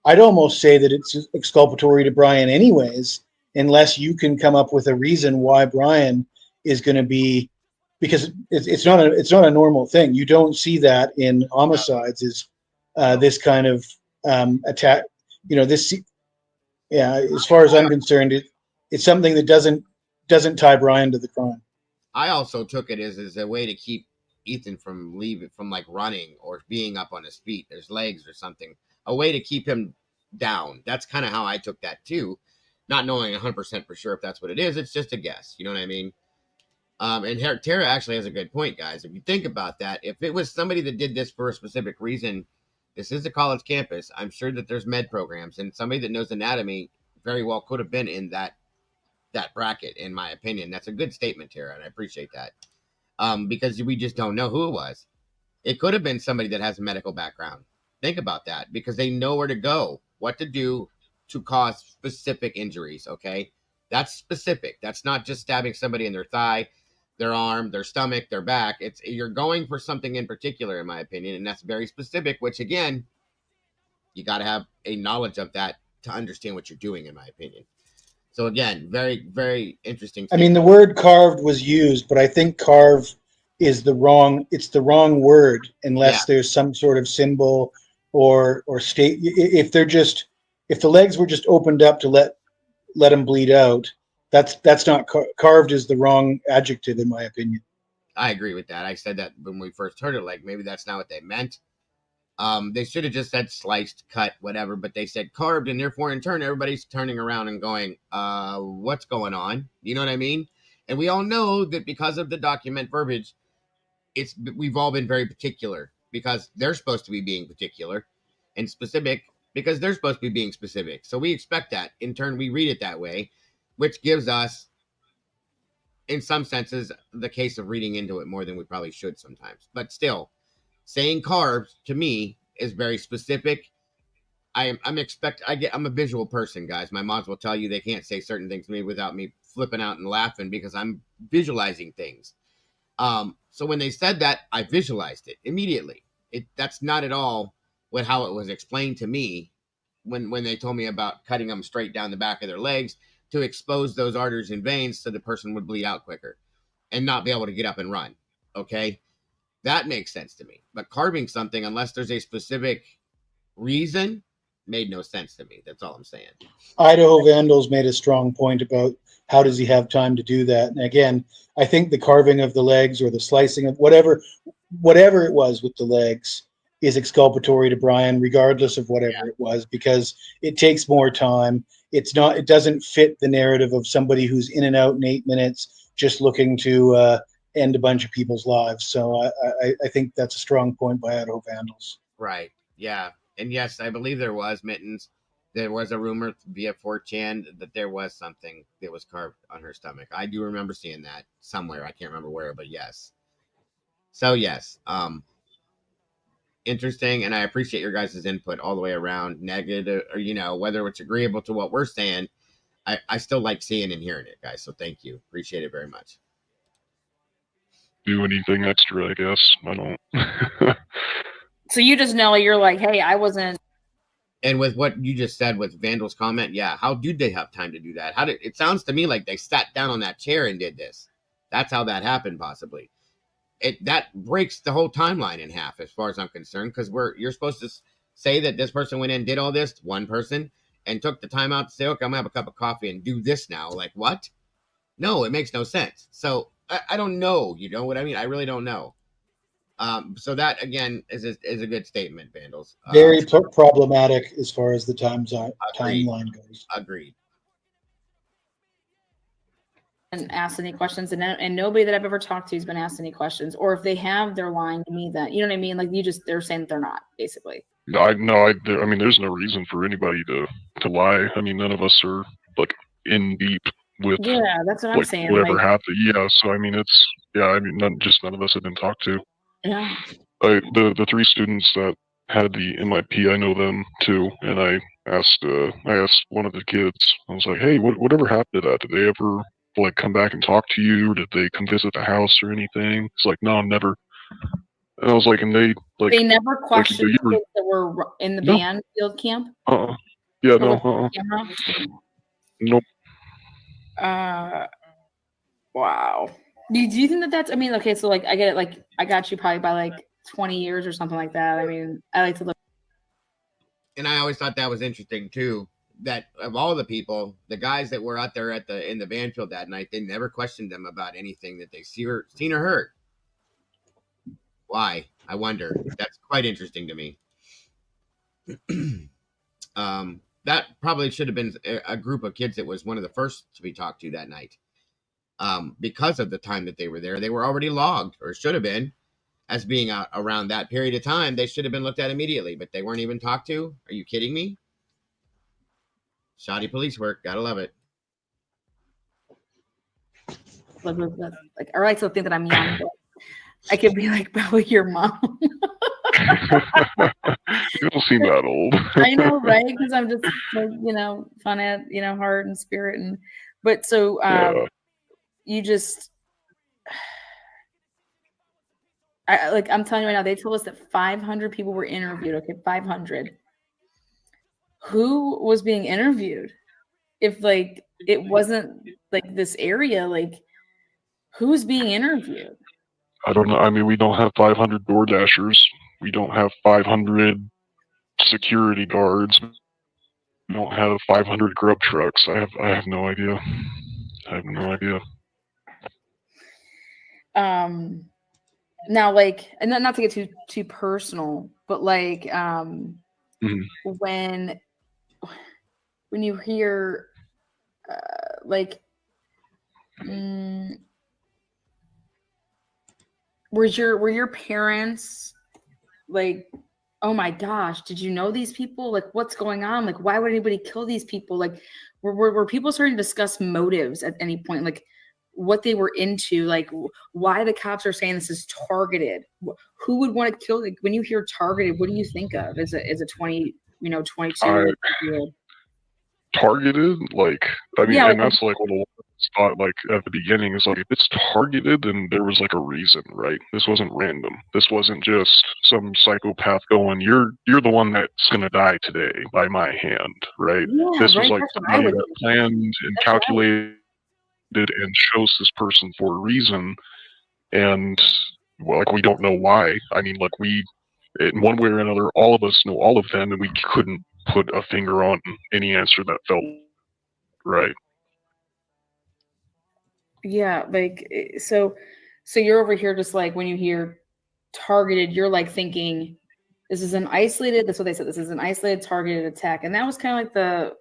[SPEAKER 18] I'd almost say that it's exculpatory to Brian anyways, unless you can come up with a reason why Brian is going to be, because it's not a normal thing. You don't see that in homicides. Is this kind of attack? As far as I'm concerned, it's something that doesn't tie Brian to the crime.
[SPEAKER 4] I also took it as a way to keep Ethan from like running or being up on his feet, his legs or something. A way to keep him down. That's kind of how I took that too. Not knowing 100% for sure if that's what it is. It's just a guess. You know what I mean? And Tara actually has a good point, guys. If you think about that, if it was somebody that did this for a specific reason, this is a college campus. I'm sure that there's med programs, and somebody that knows anatomy very well could have been in that bracket, in my opinion. That's a good statement, Tara, and I appreciate that. Because we just don't know who it was. It could have been somebody that has a medical background. Think about that, because they know where to go, what to do to cause specific injuries, okay? That's specific. That's not just stabbing somebody in their thigh, their arm, their stomach, their back. You're going for something in particular, in my opinion, and that's very specific, which, again, you got to have a knowledge of that to understand what you're doing, in my opinion. So, again, very, very interesting.
[SPEAKER 18] I mean, the word carved was used, but I think carve is the wrong word unless there's some sort of symbol or state. If the legs were just opened up to let them bleed out, that's not carved is the wrong adjective, in my opinion.
[SPEAKER 4] I agree with that. I said that when we first heard it, like maybe that's not what they meant. They should have just said sliced, cut, whatever, but they said carved, and therefore in turn everybody's turning around and going, what's going on? You know what I mean? And we all know that because of the document verbiage, we've all been very particular because they're supposed to be being particular, and specific because they're supposed to be being specific. So we expect that. In turn, we read it that way, which gives us, in some senses, the case of reading into it more than we probably should sometimes. But still, saying carved to me is very specific. I'm a visual person, guys. My moms will tell you they can't say certain things to me without me flipping out and laughing because I'm visualizing things. So when they said that, I visualized it immediately. That's not at all how it was explained to me when they told me about cutting them straight down the back of their legs to expose those arteries and veins so the person would bleed out quicker and not be able to get up and run. Okay, that makes sense to me. But carving something, unless there's a specific reason, made no sense to me. That's all I'm saying.
[SPEAKER 18] Idaho Vandals made a strong point about how does he have time to do that. And again, I think the carving of the legs or the slicing of whatever it was with the legs is exculpatory to Brian, regardless of whatever it was, because it takes more time. It doesn't fit the narrative of somebody who's in and out in 8 minutes, just looking to end a bunch of people's lives. So I think that's a strong point by Idaho Vandals.
[SPEAKER 4] Right. Yeah. And yes, I believe there was, Mittens. There was a rumor via 4chan that there was something that was carved on her stomach. I do remember seeing that somewhere. I can't remember where, but yes. So yes, interesting, and I appreciate your guys' input all the way around, negative or whether it's agreeable to what we're saying. I still like seeing and hearing it, guys. So thank you, appreciate it very much.
[SPEAKER 17] Do anything extra? I guess I don't.
[SPEAKER 16] So you just know you're like, hey, I wasn't.
[SPEAKER 4] And with what you just said with Vandal's comment, yeah, how did they have time to do that? It sounds to me like they sat down on that chair and did this. That's how that happened, possibly. That breaks the whole timeline in half, as far as I'm concerned, because you're supposed to say that this person went in and did all this, one person, and took the time out to say, okay, I'm gonna have a cup of coffee and do this now. Like, what? No, it makes no sense. So I don't know. You know what I mean? I really don't know. So that again is a good statement, Vandals.
[SPEAKER 18] Very problematic as far as the timeline goes.
[SPEAKER 4] Agreed.
[SPEAKER 16] And asked any questions, and nobody that I've ever talked to has been asked any questions, or if they have, they're lying to me. That, you know what I mean? Like, they're saying that they're not, basically.
[SPEAKER 17] I mean, there's no reason for anybody to lie. I mean, none of us are like in deep with
[SPEAKER 16] that's what I'm saying.
[SPEAKER 17] Whatever happened. Yeah. So I mean, none of us have been talked to.
[SPEAKER 16] Yeah.
[SPEAKER 17] The 3 students that had the MIP, I know them too, and I asked one of the kids. I was like, hey, whatever happened to that? Did they ever come back and talk to you? Did they come visit the house or anything? It's like, no, never. And I was like, and they
[SPEAKER 16] never questioned the kids that were in the band field camp.
[SPEAKER 17] Yeah, no. Nope.
[SPEAKER 16] Wow. Do you think that's? I mean, okay, so I get it. Like, I got you probably by 20 years or something like that. I mean, I like to look.
[SPEAKER 4] And I always thought that was interesting too. That of all the people, the guys that were out there in the band field that night, they never questioned them about anything that they seen or heard. Why? I wonder. That's quite interesting to me. That probably should have been a group of kids that was one of the first to be talked to that night. Because of the time that they were there, they were already logged, or should have been, as being out around that period of time. They should have been looked at immediately, but they weren't even talked to. Are you kidding me? Shoddy police work. Gotta love it.
[SPEAKER 16] Or I like to think that I'm young, but I could be probably your mom.
[SPEAKER 17] You don't seem that old.
[SPEAKER 16] I know, right? Because I'm just fun at heart and spirit, but so you just. I'm telling you right now, they told us that 500 people were interviewed. Okay, 500. Who was being interviewed? If it wasn't this area, who's being interviewed?
[SPEAKER 17] I don't know. I mean, we don't have 500 door dashers. We don't have 500 security guards. We don't have 500 grub trucks. I have no idea. I have no idea.
[SPEAKER 16] Now, and not to get too personal, but when you hear were your parents oh my gosh, did you know these people? What's going on? Why would anybody kill these people? Were people starting to discuss motives at any point? what they were into, like why the cops are saying this is targeted. Who would want to kill? Like, when you hear targeted, what do you think of as a 22 year old?
[SPEAKER 17] Targeted, like, I mean,
[SPEAKER 16] Yeah,
[SPEAKER 17] and that's like what a lot of us thought, like at the beginning, is like, if it's targeted, then there was like a reason, right? This wasn't random. This wasn't just some psychopath going, you're the one that's gonna die today by my hand, right?
[SPEAKER 16] Yeah,
[SPEAKER 17] This was
[SPEAKER 16] right.
[SPEAKER 17] like
[SPEAKER 16] That's what I
[SPEAKER 17] somebody
[SPEAKER 16] would
[SPEAKER 17] that
[SPEAKER 16] think.
[SPEAKER 17] planned and
[SPEAKER 16] That's right.
[SPEAKER 17] calculated and chose this person for a reason, and well, like, we don't know why. I mean, like, in one way or another, all of us know all of them, and we couldn't put a finger on any answer that felt right.
[SPEAKER 16] Yeah, like so you're over here just like when you hear targeted, you're like thinking this is an isolated, that's what they said, this is an isolated targeted attack. And that was kind of like the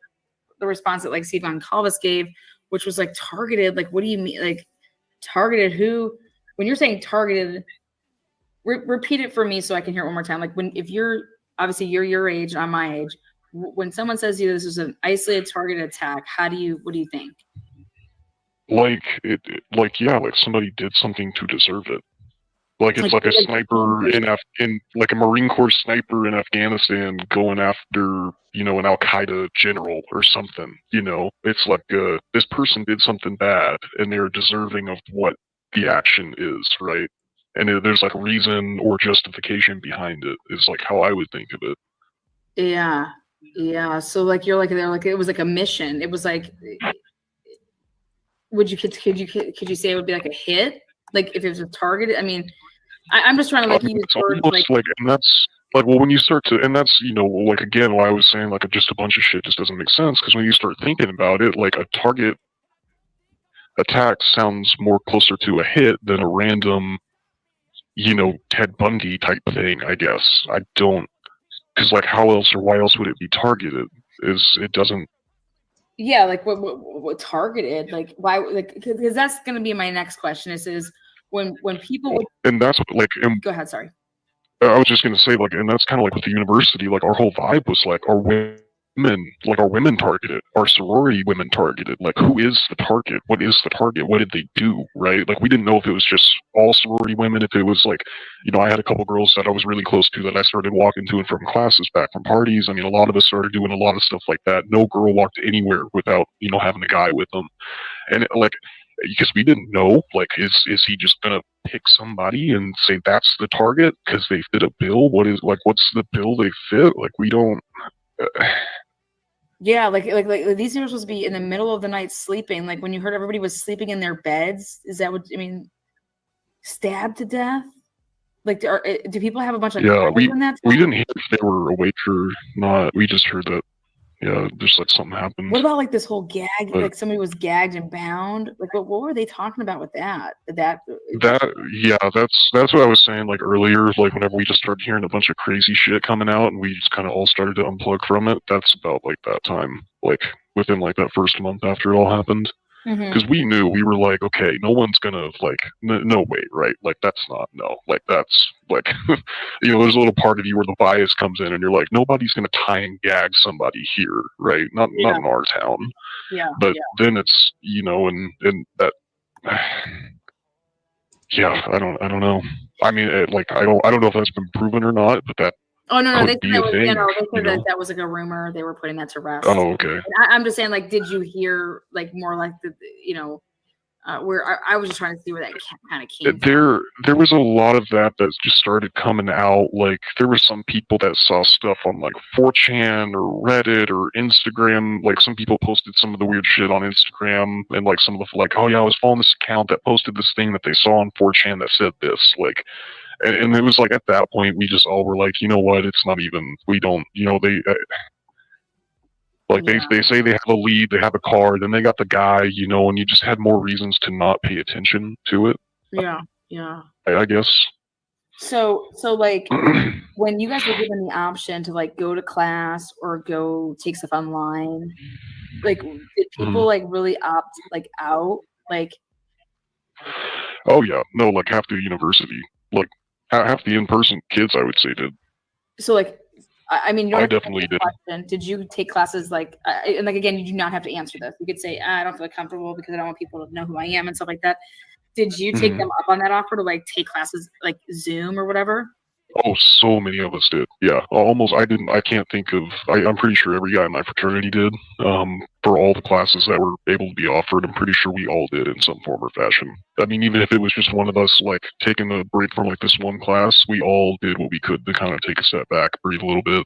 [SPEAKER 16] response that like Stephen Calvis gave, which was like targeted, like what do you mean? Like targeted who? When you're saying targeted, repeat it for me so I can hear it one more time. Like if you're obviously you're your age, I'm my age. When someone says to you this is an isolated targeted attack, what do you think?
[SPEAKER 17] Like yeah, like somebody did something to deserve it. Like it's like a sniper in like a Marine Corps sniper in Afghanistan going after, an Al-Qaeda general or something. It's like this person did something bad and they're deserving of what the action is, right? And there's like reason or justification behind it. Is like how I would think of it.
[SPEAKER 16] Yeah. So like you're like they're like it was like a mission. It was like. Could you say it would be like a hit? Like if it was targeted? I mean, I'm just trying to like use words like,
[SPEAKER 17] and that's like, well, when you start to, and that's, like again, why I was saying like just a bunch of shit just doesn't make sense, because when you start thinking about it, like a target attack sounds more closer to a hit than a random, Ted Bundy type thing, I guess. I don't, because like how else or why else would it be targeted? It doesn't.
[SPEAKER 16] Yeah, like what targeted? Like why? Like because that's going to be my next question. Is when people.
[SPEAKER 17] And that's like.
[SPEAKER 16] Go ahead. Sorry.
[SPEAKER 17] I was just gonna say, like, and that's kind of like with the university. Like, our whole vibe was like, are women targeted? Are sorority women targeted? Like, who is the target? What is the target? What did they do? Right? Like, we didn't know if it was just all sorority women. If it was like, I had a couple girls that I was really close to that I started walking to and from classes, back from parties. I mean, a lot of us started doing a lot of stuff like that. No girl walked anywhere without having a guy with them, and because we didn't know, like, is he just gonna pick somebody and say that's the target because they fit a bill? What's the bill they fit? Like, we don't.
[SPEAKER 16] Yeah, like these people are supposed to be in the middle of the night sleeping. Like when you heard everybody was sleeping in their beds, is that what I mean? Stabbed to death? Like, do people have a bunch of
[SPEAKER 17] we
[SPEAKER 16] in that time?
[SPEAKER 17] we didn't hear if they were awake or not. We just heard that. Yeah, just like something happened.
[SPEAKER 16] What about like this whole gag? Like somebody was gagged and bound. Like what were they talking about with that? That's what I was saying like earlier. Like whenever we just started hearing a bunch of crazy shit coming out, and we just kind of all started to unplug from it. That's about like that time, like within like that first month after it all happened. Because we knew, we were like, okay, no one's gonna like, no way, right? Like that's not, no, like that's like, there's a little part of you where the bias comes in, and you're like, nobody's gonna tie and gag somebody here, right? Not in our town. Yeah.
[SPEAKER 17] But then it's, and that, yeah, I don't know. I mean, I don't know if that's been proven or not, but that.
[SPEAKER 16] Oh no,
[SPEAKER 17] they said
[SPEAKER 16] that was like a rumor. They were putting that to rest.
[SPEAKER 17] Oh, okay.
[SPEAKER 16] I'm just saying, like, did you hear like more like where I was just trying to see where that kind of came from.
[SPEAKER 17] There was a lot of that just started coming out. Like there were some people that saw stuff on like 4chan or Reddit or Instagram. Like some people posted some of the weird shit on Instagram, and like some of the like, oh yeah, I was following this account that posted this thing that they saw on 4chan that said this. Like. And it was like at that point we just all were like, you know what? It's not even. We don't. They they say they have a lead, they have a car, then they got the guy. And you just had more reasons to not pay attention to it.
[SPEAKER 16] Yeah.
[SPEAKER 17] I guess.
[SPEAKER 16] So like when you guys were given the option to like go to class or go take stuff online, like did people like really opt like out? Like.
[SPEAKER 17] Oh yeah, no, like half the university, like. Half the in-person kids, I would say, did.
[SPEAKER 16] So, like, I mean,
[SPEAKER 17] I definitely did.
[SPEAKER 16] Did you take classes like, and like, again, you do not have to answer this. You could say, I don't feel comfortable because I don't want people to know who I am and stuff like that. Did you take them up on that offer to like take classes like Zoom or whatever?
[SPEAKER 17] Oh, so many of us did. Yeah, almost. I can't think of. I'm pretty sure every guy in my fraternity did. For all the classes that were able to be offered, I'm pretty sure we all did in some form or fashion. I mean, even if it was just one of us, like taking a break from like this one class, we all did what we could to kind of take a step back, breathe a little bit.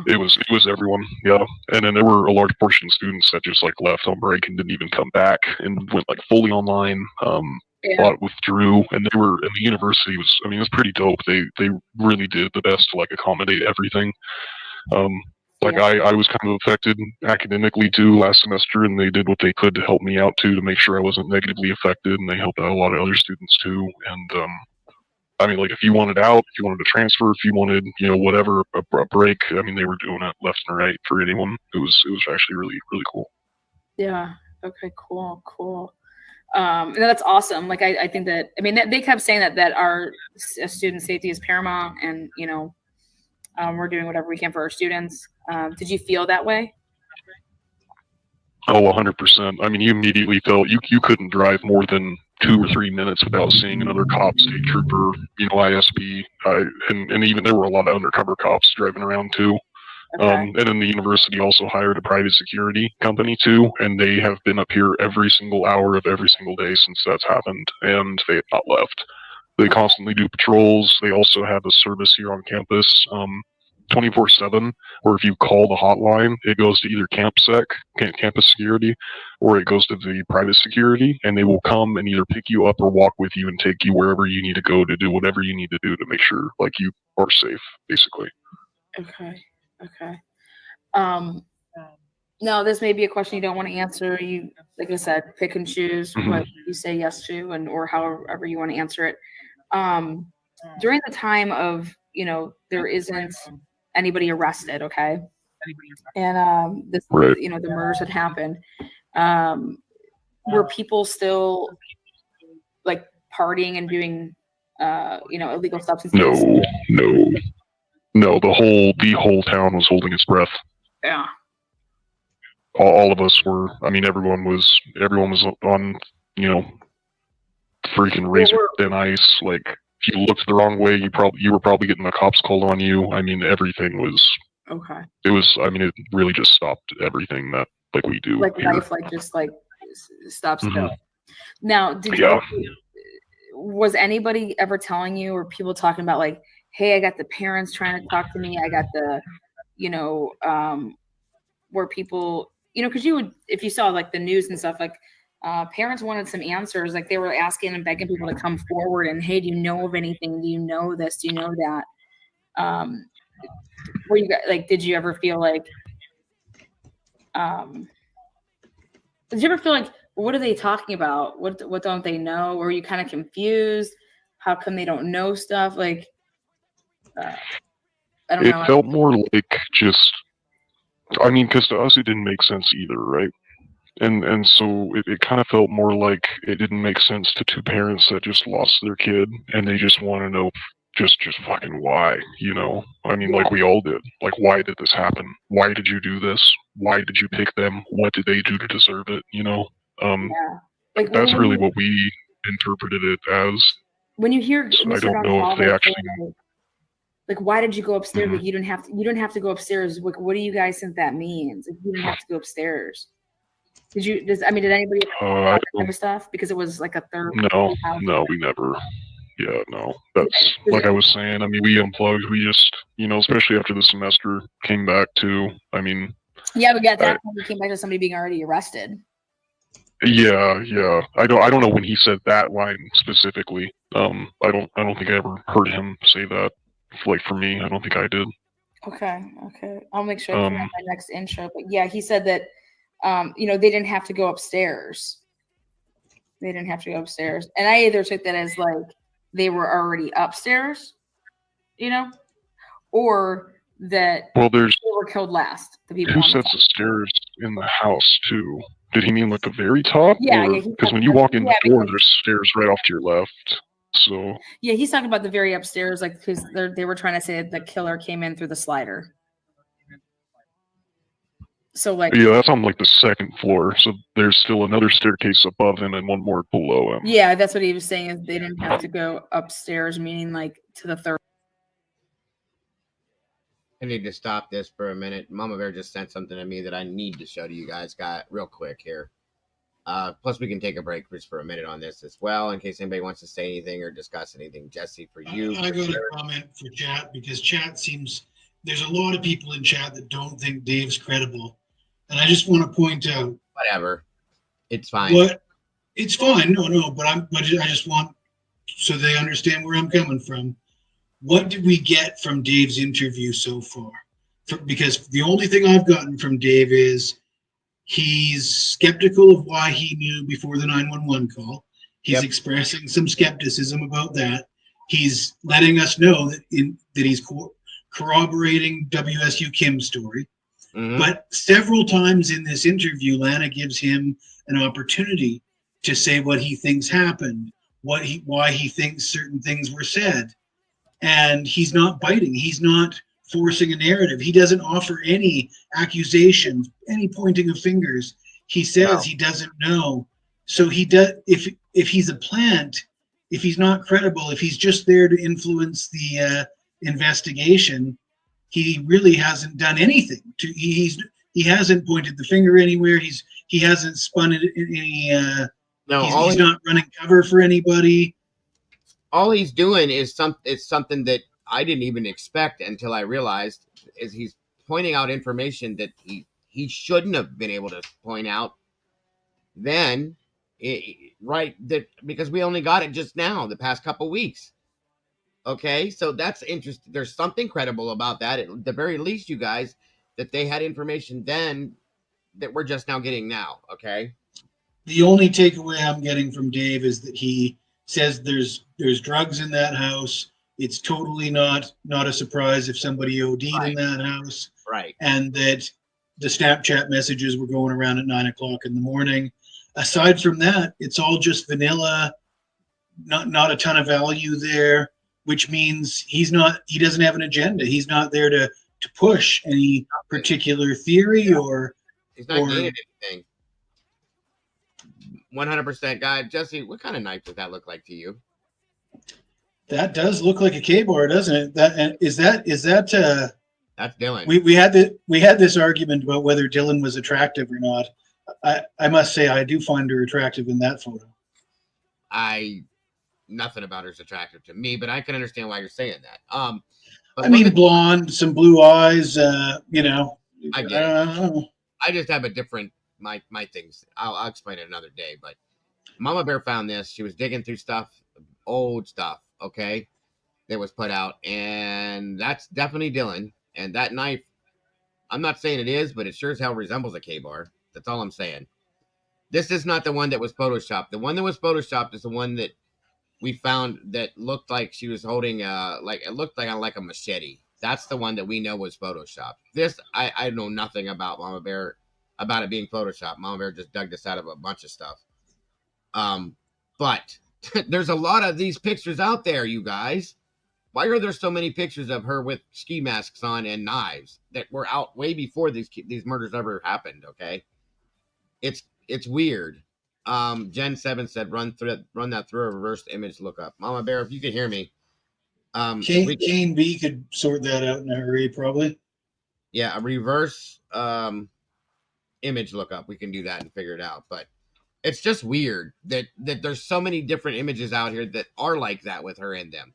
[SPEAKER 17] It was everyone, yeah. And then there were a large portion of students that just like left on break and didn't even come back and went like fully online. A lot withdrew, and they were, and the university was, I mean, it was pretty dope. They really did the best to like accommodate everything. I was kind of affected academically too last semester, and they did what they could to help me out too, to make sure I wasn't negatively affected, and they helped out a lot of other students too. And I mean, like if you wanted out, if you wanted to transfer, if you wanted, you know, whatever, a break, I mean, they were doing it left and right for anyone. It was actually really, really cool.
[SPEAKER 16] Yeah. Okay, cool. And that's awesome. Like, I think that, I mean, they kept saying that our student safety is paramount, and, you know, we're doing whatever we can for our students. Did you feel that way?
[SPEAKER 17] Oh, 100%. I mean, you immediately felt you couldn't drive more than 2 or 3 minutes without seeing another cop, state trooper, you know, ISP, and even there were a lot of undercover cops driving around too. And then the university also hired a private security company too, and they have been up here every single hour of every single day since that's happened, and they have not left. They constantly do patrols. They also have a service here on campus, 24/7, where if you call the hotline, it goes to either campus security, or it goes to the private security, and they will come and either pick you up or walk with you and take you wherever you need to go to do whatever you need to do to make sure like you are safe, basically.
[SPEAKER 16] Okay. No, this may be a question you don't want to answer. You, like I said, pick and choose what you say yes to, and or however you want to answer it. During the time of, you know, there isn't anybody arrested, okay? And this, you know, the murders had happened. Were people still like partying and doing, you know, illegal substances?
[SPEAKER 17] No. The whole town was holding its breath.
[SPEAKER 16] Yeah.
[SPEAKER 17] All of us were. I mean, everyone was on, you know, freaking razor thin ice. Like, if you looked the wrong way, you were probably getting the cops called on you. I mean, everything was.
[SPEAKER 16] Okay.
[SPEAKER 17] It was. I mean, it really just stopped everything that like we do.
[SPEAKER 16] Like
[SPEAKER 17] here.
[SPEAKER 16] life, like just like stops still. Now, was anybody ever telling you, or people talking about like, hey, I got the parents trying to talk to me. I got the, you know, where people, you know, because you would, if you saw like the news and stuff, like parents wanted some answers. Like they were asking and begging people to come forward and, hey, do you know of anything? Do you know this? Do you know that? Were you like, did you ever feel like, did you ever feel like, what are they talking about? What don't they know? Or were you kind of confused? How come they don't know stuff? Like, I don't know.
[SPEAKER 17] It felt more like just, I mean, because to us it didn't make sense either, right? And so it kind of felt more like it didn't make sense to two parents that just lost their kid, and they just want to know just fucking why, you know? I mean, like we all did. Like, why did this happen? Why did you do this? Why did you pick them? What did they do to deserve it? You know? Like, that's really what we interpreted it as.
[SPEAKER 16] When you hear,
[SPEAKER 17] so I don't know if they actually.
[SPEAKER 16] Like, why did you go upstairs? Like, you don't have to go upstairs. Like, what do you guys think that means? Like, you didn't have to go upstairs. Did anybody that kind of stuff? Because it was like a third.
[SPEAKER 17] No, we never. Yeah, no. That's like I was saying. I mean, we unplugged. We just, you know, especially after the semester came back too. I mean.
[SPEAKER 16] Yeah, but at that point, we came back to somebody being already arrested.
[SPEAKER 17] Yeah. I don't know when he said that line specifically. I don't think I ever heard him say that. Like for me, I don't think I did.
[SPEAKER 16] Okay. I'll make sure I put my next intro. But yeah, he said that, you know, they didn't have to go upstairs. And I either took that as like they were already upstairs, you know, or that they were killed last. The people.
[SPEAKER 17] 2 sets of stairs in the house too. Did he mean like the very top?
[SPEAKER 16] Yeah.
[SPEAKER 17] Because when you walk in the door, there's stairs right off to your left. So
[SPEAKER 16] Yeah, he's talking about the very upstairs, like because they were trying to say that the killer came in through the slider. So like,
[SPEAKER 17] yeah, that's on like the second floor. So there's still another staircase above him and one more below him.
[SPEAKER 16] yeah, that's what he was saying, is they didn't have to go upstairs, meaning like to the third.
[SPEAKER 4] I need to stop this for a minute. Mama Bear just sent something to me that I need to show to you guys. Got real quick here. Plus, we can take a break just for a minute on this as well, in case anybody wants to say anything or discuss anything. Jesse, for you.
[SPEAKER 18] I got a comment for chat, because chat seems, there's a lot of people in chat that don't think Dave's credible. And I just want to point out.
[SPEAKER 4] Whatever. It's fine.
[SPEAKER 18] What? It's fine. No, but I just want, so they understand where I'm coming from. What did we get from Dave's interview so far? Because the only thing I've gotten from Dave is he's skeptical of why he knew before the 911 call. He's expressing some skepticism about that. He's letting us know that he's corroborating WSU Kim's story. Mm-hmm. But several times in this interview, Lana gives him an opportunity to say what he thinks happened, why he thinks certain things were said. And he's not biting. He's not forcing a narrative. He doesn't offer any accusations, any pointing of fingers. He says he doesn't know. So he does. If he's a plant, if he's not credible, if he's just there to influence the investigation, he really hasn't done anything. He hasn't pointed the finger anywhere. He hasn't spun it in any. He's not running cover for anybody.
[SPEAKER 4] All he's doing is something that I didn't even expect until I realized, is he's pointing out information that he shouldn't have been able to point out then, because we only got it just now, the past couple weeks. Okay, so that's interesting. There's something credible about that. At the very least, you guys, that they had information then that we're just now getting now. Okay.
[SPEAKER 18] The only takeaway I'm getting from Dave is that he says there's drugs in that house. It's totally not a surprise if somebody OD'd in that house.
[SPEAKER 4] Right.
[SPEAKER 18] And that the Snapchat messages were going around at 9 o'clock in the morning. Aside from that, it's all just vanilla, not a ton of value there, which means he doesn't have an agenda. He's not there to push any particular theory or
[SPEAKER 4] he's not getting anything. 100% guy. Jesse, what kind of knife does that look like to you?
[SPEAKER 18] That does look like a K-bar, doesn't it? Is that
[SPEAKER 4] that's Dylan.
[SPEAKER 18] We had this argument about whether Dylan was attractive or not. I must say I do find her attractive in that photo.
[SPEAKER 4] Nothing about her is attractive to me, but I can understand why you're saying that.
[SPEAKER 18] But I mean, blonde, some blue eyes. I get
[SPEAKER 4] it. I just have a different my things. I'll explain it another day. But Mama Bear found this. She was digging through stuff, old stuff. Okay, that was put out, and that's definitely Dylan. And that knife, I'm not saying it is, but it sure as hell resembles a K-bar. That's all I'm saying. This is not the one that was photoshopped. The one that was photoshopped is the one that we found that looked like she was holding it looked like a machete. That's the one that we know was photoshopped. This I know nothing about Mama Bear, about it being photoshopped. Mama Bear just dug this out of a bunch of stuff. But there's a lot of these pictures out there, you guys. Why are there so many pictures of her with ski masks on and knives that were out way before these murders ever happened? Okay, it's weird. Gen 7 said run that through a reverse image lookup. Mama Bear, if you could hear me.
[SPEAKER 18] Kane B could sort that out in a hurry, probably.
[SPEAKER 4] Yeah, a reverse image lookup. We can do that and figure it out. But it's just weird that there's so many different images out here that are like that with her in them.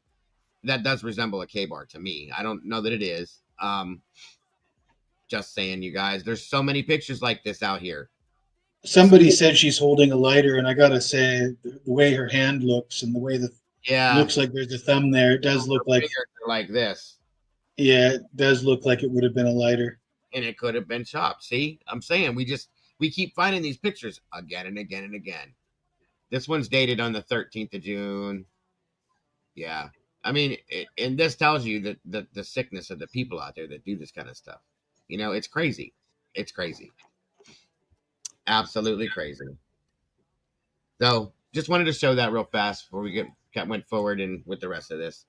[SPEAKER 4] That does resemble a K-bar to me. I don't know that it is. Just saying, you guys. There's so many pictures like this out here.
[SPEAKER 18] Somebody said she's holding a lighter, and I gotta say, the way her hand looks and the way that looks like there's a thumb there, it does look
[SPEAKER 4] like this.
[SPEAKER 18] Yeah, it does look like it would have been a lighter.
[SPEAKER 4] And it could have been chopped. See, I'm saying we keep finding these pictures again and again and again. This one's dated on the 13th of June. Yeah. I mean, and this tells you that the sickness of the people out there that do this kind of stuff. You know, it's crazy. It's crazy. Absolutely crazy. So just wanted to show that real fast before we went forward and with the rest of this.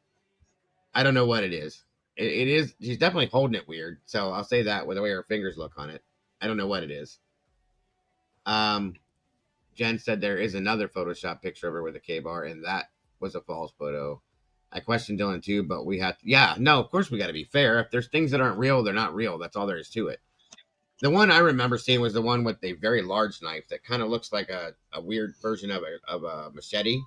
[SPEAKER 4] I don't know what it is. It is. She's definitely holding it weird. So I'll say that with the way her fingers look on it. I don't know what it is. Jen said there is another Photoshop picture of her with a K-bar, and that was a false photo. I questioned Dylan too, but we have to, yeah, no, of course we got to be fair. If there's things that aren't real, they're not real. That's all there is to it. The one I remember seeing was the one with a very large knife that kind of looks like a weird version of a machete.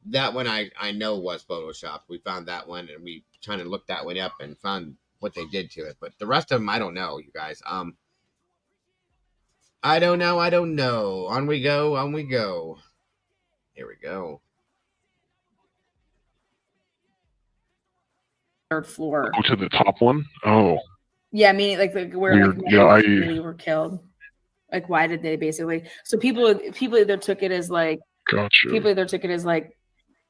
[SPEAKER 4] That one I know was Photoshopped. We found that one and we kind of looked that one up and found what they did to it. But the rest of them, I don't know, you guys. I don't know. On we go. Here we go.
[SPEAKER 16] Third floor.
[SPEAKER 17] Go to the top one. Oh.
[SPEAKER 16] Yeah, I mean, like where
[SPEAKER 17] Weird. Yeah,
[SPEAKER 16] they were killed. Like, why did they basically? So people either took it as like.
[SPEAKER 17] Gotcha.
[SPEAKER 16] People either took it as like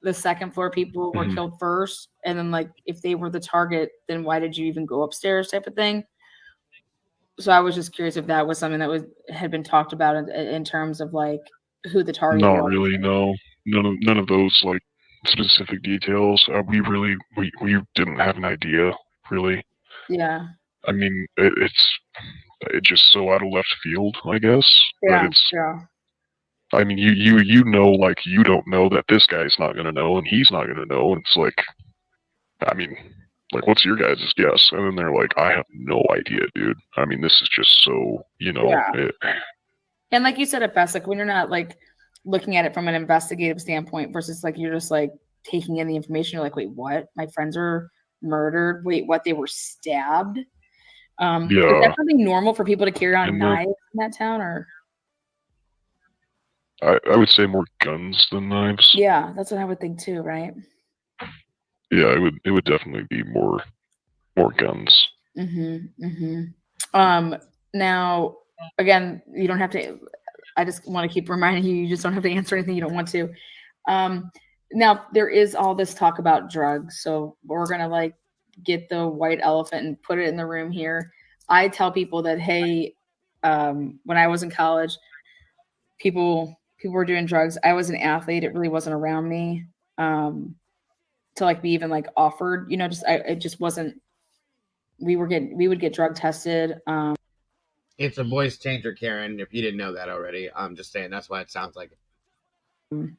[SPEAKER 16] the second floor people were killed first, and then like if they were the target, then why did you even go upstairs? Type of thing. So I was just curious if that was something that had been talked about in terms of like who the target was.
[SPEAKER 17] Not really. No. None of those like specific details. We didn't have an idea really.
[SPEAKER 16] Yeah.
[SPEAKER 17] I mean, it's just so out of left field, I guess.
[SPEAKER 16] Yeah.
[SPEAKER 17] But it's.
[SPEAKER 16] Yeah.
[SPEAKER 17] I mean, you know, like you don't know that this guy's not gonna know, and he's not gonna know, and it's like, I mean, like, what's your guys' guess? And then they're like, I have no idea, dude. I mean, this is just so, you know.
[SPEAKER 16] Yeah. And like you said at best, like when you're not like looking at it from an investigative standpoint versus like you're just like taking in the information, you're like, wait, what? My friends are murdered. Wait, what? They were stabbed.
[SPEAKER 17] Yeah.
[SPEAKER 16] Is that something normal for people to carry on knives in that town, or?
[SPEAKER 17] I would say more guns than knives.
[SPEAKER 16] Yeah, that's what I would think too, right?
[SPEAKER 17] Yeah, it would definitely be more guns.
[SPEAKER 16] Now, again, you don't have to. I just want to keep reminding you just don't have to answer anything you don't want to. Now there is all this talk about drugs, so we're gonna like get the white elephant and put it in the room here. I tell people that, hey, when I was in college, people were doing drugs. I was an athlete. It really wasn't around me to like be even like offered, you know, it just wasn't, we would get drug tested.
[SPEAKER 4] It's a voice changer, Karen, if you didn't know that already. I'm just saying that's why it sounds like it.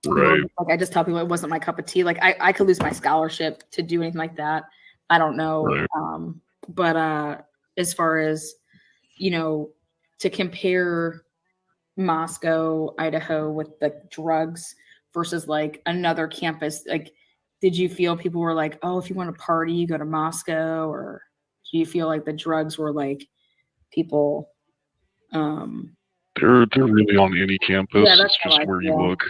[SPEAKER 17] Right.
[SPEAKER 16] Like I just tell people it wasn't my cup of tea. Like I could lose my scholarship to do anything like that. I don't know.
[SPEAKER 17] Right.
[SPEAKER 16] But as far as, you know, to compare Moscow, Idaho with the drugs versus like another campus, like did you feel people were like, oh, if you want to party, you go to Moscow, or do you feel like the drugs were like people
[SPEAKER 17] they're really on any campus.
[SPEAKER 16] Yeah, that's
[SPEAKER 17] it's just
[SPEAKER 16] how I
[SPEAKER 17] where you
[SPEAKER 16] feel.
[SPEAKER 17] look.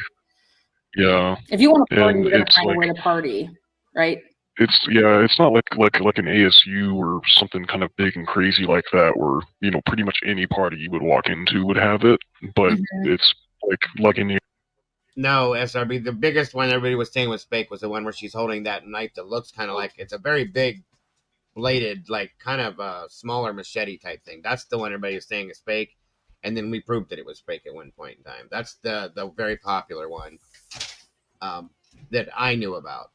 [SPEAKER 17] Yeah.
[SPEAKER 16] If you want to party,
[SPEAKER 17] And
[SPEAKER 16] you're gonna
[SPEAKER 17] it's
[SPEAKER 16] find
[SPEAKER 17] like,
[SPEAKER 16] a way to party, right?
[SPEAKER 17] it's not like an ASU or something kind of big and crazy like that, where, you know, pretty much any party you would walk into would have it. But it's like in the.
[SPEAKER 4] No, SRB, the biggest one everybody was saying was fake was the one where she's holding that knife that looks kind of like it's a very big bladed, like kind of a smaller machete type thing. That's the one everybody was saying is fake. And then we proved that it was fake at one point in time. That's the very popular one that I knew about.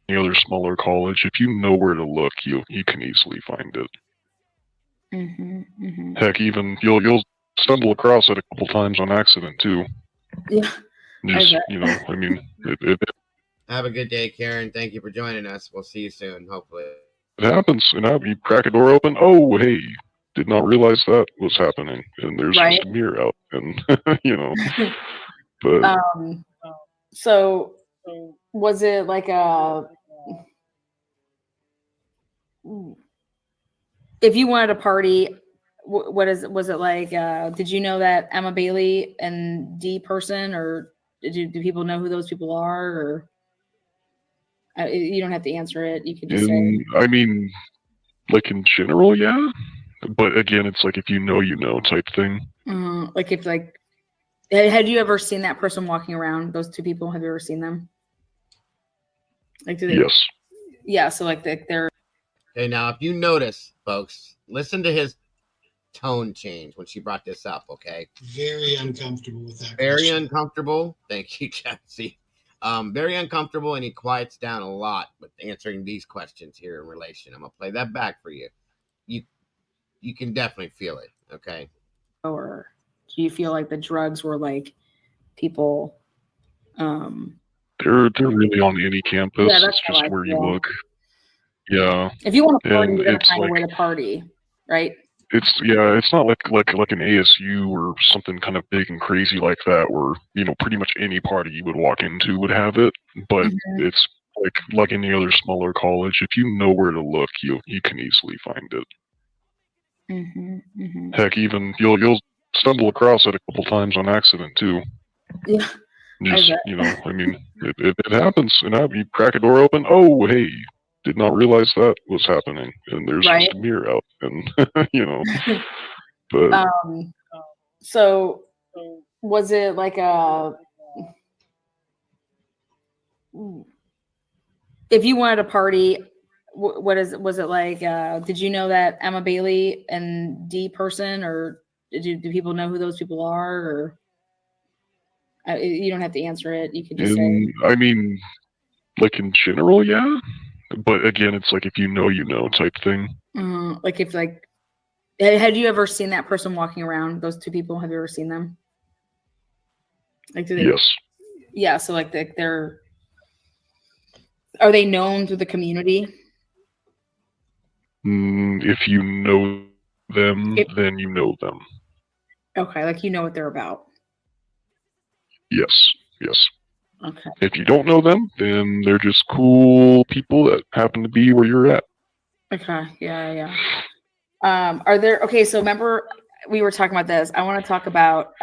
[SPEAKER 17] Any other smaller college, if you know where to look, you can easily find it. Heck, even you'll stumble across it a couple times on accident too.
[SPEAKER 16] Yeah.
[SPEAKER 17] Just, you know, I mean,
[SPEAKER 4] Have a good day, Karen. Thank you for joining us. We'll see you soon, hopefully.
[SPEAKER 17] it happens. You know, you crack a door open. Oh, hey, did not realize that was happening, and there's just a mirror out, and you know. But
[SPEAKER 16] so was it like if you wanted a party, was it like did you know that Emma Bailey and D person, or do people know who those people are, or you don't have to answer it, you can just say.
[SPEAKER 17] I mean, like in general, yeah, but again, it's like if you know type thing.
[SPEAKER 16] Like if like, had you ever seen that person walking around, those two people? Have you ever seen them? Like, do they?
[SPEAKER 17] Yes.
[SPEAKER 16] Yeah. So like they're.
[SPEAKER 4] Okay, now if you notice, folks, listen to his tone change when she brought this up. Okay.
[SPEAKER 18] Very uncomfortable with that.
[SPEAKER 4] Very
[SPEAKER 18] question.
[SPEAKER 4] uncomfortable. Thank you, Jesse. Very uncomfortable, and he quiets down a lot with answering these questions here in relation. I'm gonna play that back for you. You can definitely feel it. Okay.
[SPEAKER 16] Or do you feel like the drugs were like people?
[SPEAKER 17] They're really on any campus.
[SPEAKER 16] Yeah, that's
[SPEAKER 17] it's
[SPEAKER 16] how
[SPEAKER 17] just
[SPEAKER 16] I
[SPEAKER 17] where you
[SPEAKER 16] feel.
[SPEAKER 17] look. Yeah.
[SPEAKER 16] If you want to party,
[SPEAKER 17] And
[SPEAKER 16] you're gonna
[SPEAKER 17] it's
[SPEAKER 16] find a
[SPEAKER 17] like
[SPEAKER 16] way to party, right?
[SPEAKER 17] it's not like an ASU or something kind of big and crazy like that, where pretty much any party you would walk into would have it. But
[SPEAKER 16] Mm-hmm.
[SPEAKER 17] it's like any other smaller college. If you know where to look, you can easily find it.
[SPEAKER 16] Mm-hmm. Mm-hmm.
[SPEAKER 17] Heck, even you'll stumble across it a couple times on accident too.
[SPEAKER 16] Yeah.
[SPEAKER 17] Just I mean, it happens. And you crack a door open. Oh, hey, did not realize that was happening. And there's
[SPEAKER 16] Right.
[SPEAKER 17] just a mirror out, and But
[SPEAKER 16] so was it like a? If you wanted a party, was it like? Did you know that Emma Bailey and D person, or do people know who those people are? Or you don't have to answer it. You could just say.
[SPEAKER 17] I mean, like in general, yeah. But again, it's like if you know type thing.
[SPEAKER 16] Like if like, had you ever seen that person walking around? Those two people, have you ever seen them? Like, do they?
[SPEAKER 17] Yes.
[SPEAKER 16] Yeah. So like are they known through the community?
[SPEAKER 17] If you know them, then you know them.
[SPEAKER 16] Okay, like you know what they're about.
[SPEAKER 17] Yes.
[SPEAKER 16] Okay.
[SPEAKER 17] If you don't know them, then they're just cool people that happen to be where you're at.
[SPEAKER 16] Okay. Yeah. Are there? Okay. So remember, we were talking about this. I want to talk about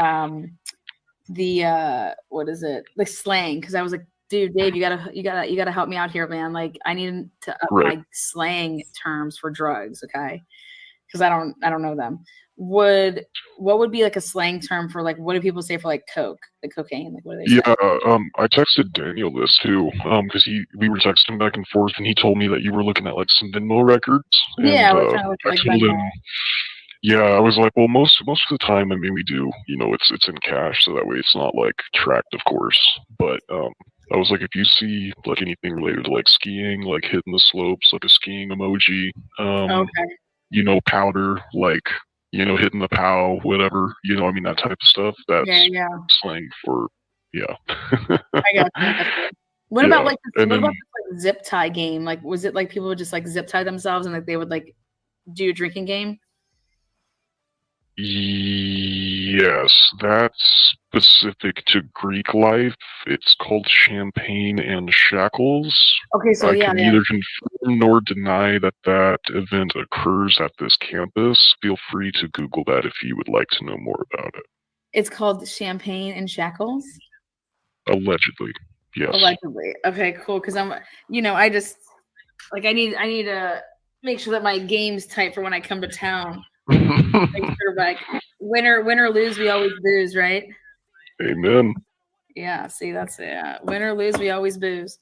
[SPEAKER 16] the what is it? The slang, because I was like, dude, Dave, you gotta help me out here, man. Like, I need to up my slang terms for drugs, okay? Because I don't know them. What would be like a slang term for, like, what do people say for like coke, like cocaine? Like, what do they say?
[SPEAKER 17] Yeah, I texted Daniel this too, because we were texting back and forth, and he told me that you were looking at like some Venmo records.
[SPEAKER 16] Yeah,
[SPEAKER 17] and,
[SPEAKER 16] we're trying to look
[SPEAKER 17] I
[SPEAKER 16] like
[SPEAKER 17] told
[SPEAKER 16] Venmo.
[SPEAKER 17] him. Yeah, I was like, well, most of the time, I mean, we do, it's in cash, so that way it's not like tracked, of course. But I was like, if you see like anything related to like skiing, like hitting the slopes, like a skiing emoji,
[SPEAKER 16] Okay.
[SPEAKER 17] powder, like hitting the pow, whatever, I mean, that type of stuff. That's
[SPEAKER 16] Yeah.
[SPEAKER 17] slang for
[SPEAKER 16] I got you. What about like this like zip tie game? Like, was it like people would just like zip tie themselves and like they would like do a drinking game?
[SPEAKER 17] Yes, that's specific to Greek life. It's called Champagne and Shackles.
[SPEAKER 16] Okay, so
[SPEAKER 17] I can neither confirm nor deny that event occurs at this campus. Feel free to Google that if you would like to know more about it.
[SPEAKER 16] It's called Champagne and Shackles?
[SPEAKER 17] Allegedly, yes.
[SPEAKER 16] Allegedly. Okay, cool. Because I just like I need to make sure that my game's tight for when I come to town. Make sure, like, win or lose, we always booze, right?
[SPEAKER 17] Amen.
[SPEAKER 16] Yeah, see, that's it. Win or lose, we always booze.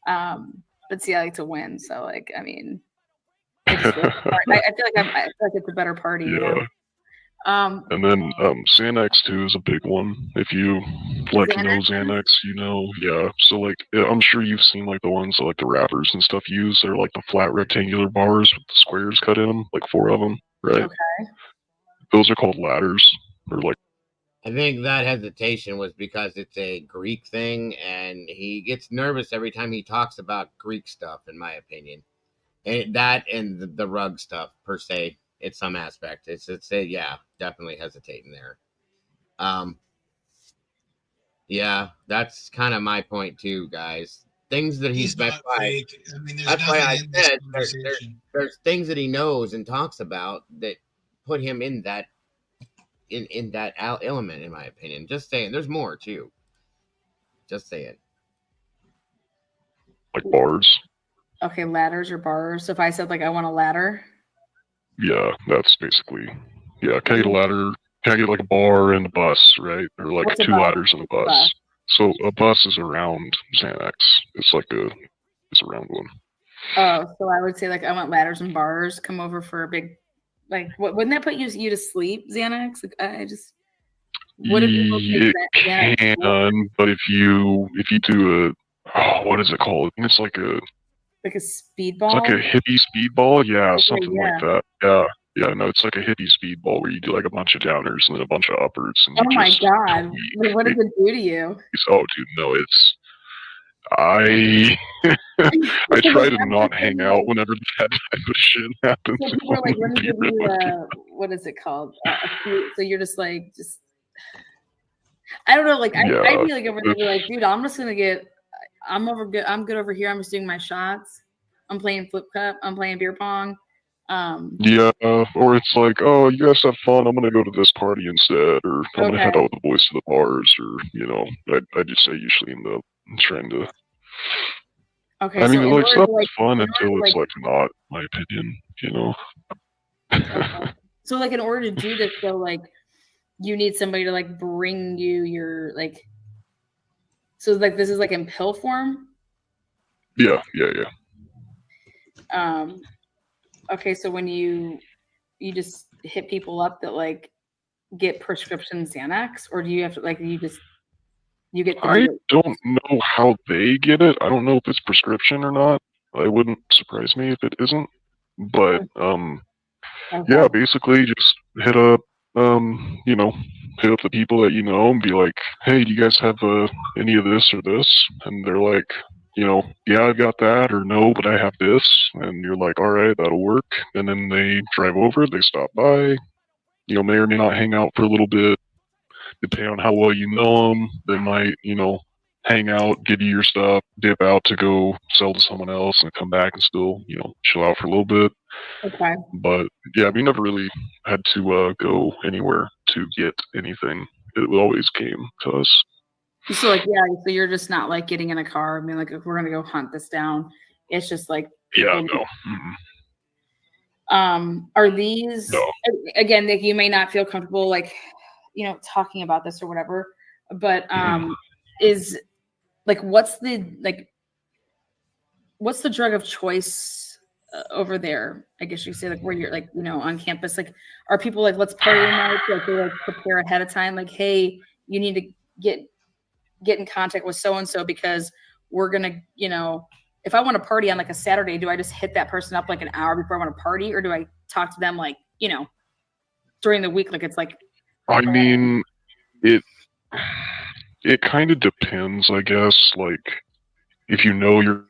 [SPEAKER 16] But see, I like to win, so like, I mean, I feel like it's a better party, you know.
[SPEAKER 17] And then Xanax too is a big one. If you like know Xanax, yeah. So like, I'm sure you've seen like the ones that like the rappers and stuff use. They're like the flat rectangular bars with the squares cut in them, like 4 of them, right?
[SPEAKER 16] Okay.
[SPEAKER 17] Those are called ladders, or like.
[SPEAKER 4] I think that hesitation was because it's a Greek thing, and he gets nervous every time he talks about Greek stuff, in my opinion. And that and the rug stuff per se, in some aspect, it's yeah, definitely hesitating there. Yeah, that's kind of my point too, guys. Things that he's met by.
[SPEAKER 18] I mean,
[SPEAKER 4] that's why I said there's things that he knows and talks about that put him in that in that element, in my opinion. Just saying, there's more too. Just saying.
[SPEAKER 17] Like bars.
[SPEAKER 16] Okay, ladders or bars. So if I said like I want a ladder.
[SPEAKER 17] Yeah, that's basically. Yeah, can I get a ladder? Can I get like a bar and a bus, right? Or like
[SPEAKER 16] What's
[SPEAKER 17] 2 ladders and a bus. So a bus is a round Xanax. It's like it's a round one.
[SPEAKER 16] Oh, so I would say like I want ladders and bars. Come over for a big Like, wouldn't that put you to sleep, Xanax? Like, I just
[SPEAKER 17] It can, but if you do what is it called? It's like a
[SPEAKER 16] speedball.
[SPEAKER 17] It's like a hippie speedball, yeah,
[SPEAKER 16] Okay,
[SPEAKER 17] something like that. Yeah, no, it's like a hippie speedball where you do like a bunch of downers and then a bunch of uppers, and
[SPEAKER 16] Oh
[SPEAKER 17] you
[SPEAKER 16] my
[SPEAKER 17] just
[SPEAKER 16] god! Like, what does it do to you?
[SPEAKER 17] Oh, dude, no, I I try to not hang out whenever that type of shit happens.
[SPEAKER 16] So people are like, let me give you what is it called? So you're just like, I don't know, like I'd be like over there, be like, dude, I'm just gonna I'm good over here. I'm just doing my shots. I'm playing flip cup. I'm playing beer pong.
[SPEAKER 17] Yeah, or it's like, oh, you guys have fun. I'm gonna go to this party instead, or I'm gonna head out with the boys to the bars, or I just say usually end up trying to.
[SPEAKER 16] Okay,
[SPEAKER 17] I mean,
[SPEAKER 16] so
[SPEAKER 17] like stuff's fun until it's like not, my opinion.
[SPEAKER 16] Okay. So like in order to do this, though, like you need somebody to like bring you your like. So like this is like in pill form.
[SPEAKER 17] Yeah.
[SPEAKER 16] Okay, so when you just hit people up that like get prescription Xanax, or do you have to like you get?
[SPEAKER 17] I don't know how they get it. I don't know if it's prescription or not. It wouldn't surprise me if it isn't. But yeah, basically just hit up the people that you know and be like, hey, do you guys have any of this or this? And they're like, yeah, I've got that, or no, but I have this. And you're like, all right, that'll work. And then they drive over, they stop by, may or may not hang out for a little bit. Depending on how well you know them, they might, hang out, give you your stuff, dip out to go sell to someone else, and come back and still, chill out for a little bit.
[SPEAKER 16] Okay.
[SPEAKER 17] But yeah, we never really had to go anywhere to get anything. It always came to us.
[SPEAKER 16] So like, yeah, so you're just not like getting in a car. I mean, like if we're gonna go hunt this down, it's just like
[SPEAKER 17] yeah, no.
[SPEAKER 16] Are these again? Like you may not feel comfortable, like talking about this or whatever, but is like what's the drug of choice over there? I guess you say like where you're like on campus. Like, are people like let's party tonight? Like they like prepare ahead of time. Like, hey, you need to get in contact with so and so because we're gonna if I want to party on like a Saturday, do I just hit that person up like an hour before I want to party, or do I talk to them like during the week? Like it's like.
[SPEAKER 17] I mean, it kind of depends, I guess. Like, if you know you're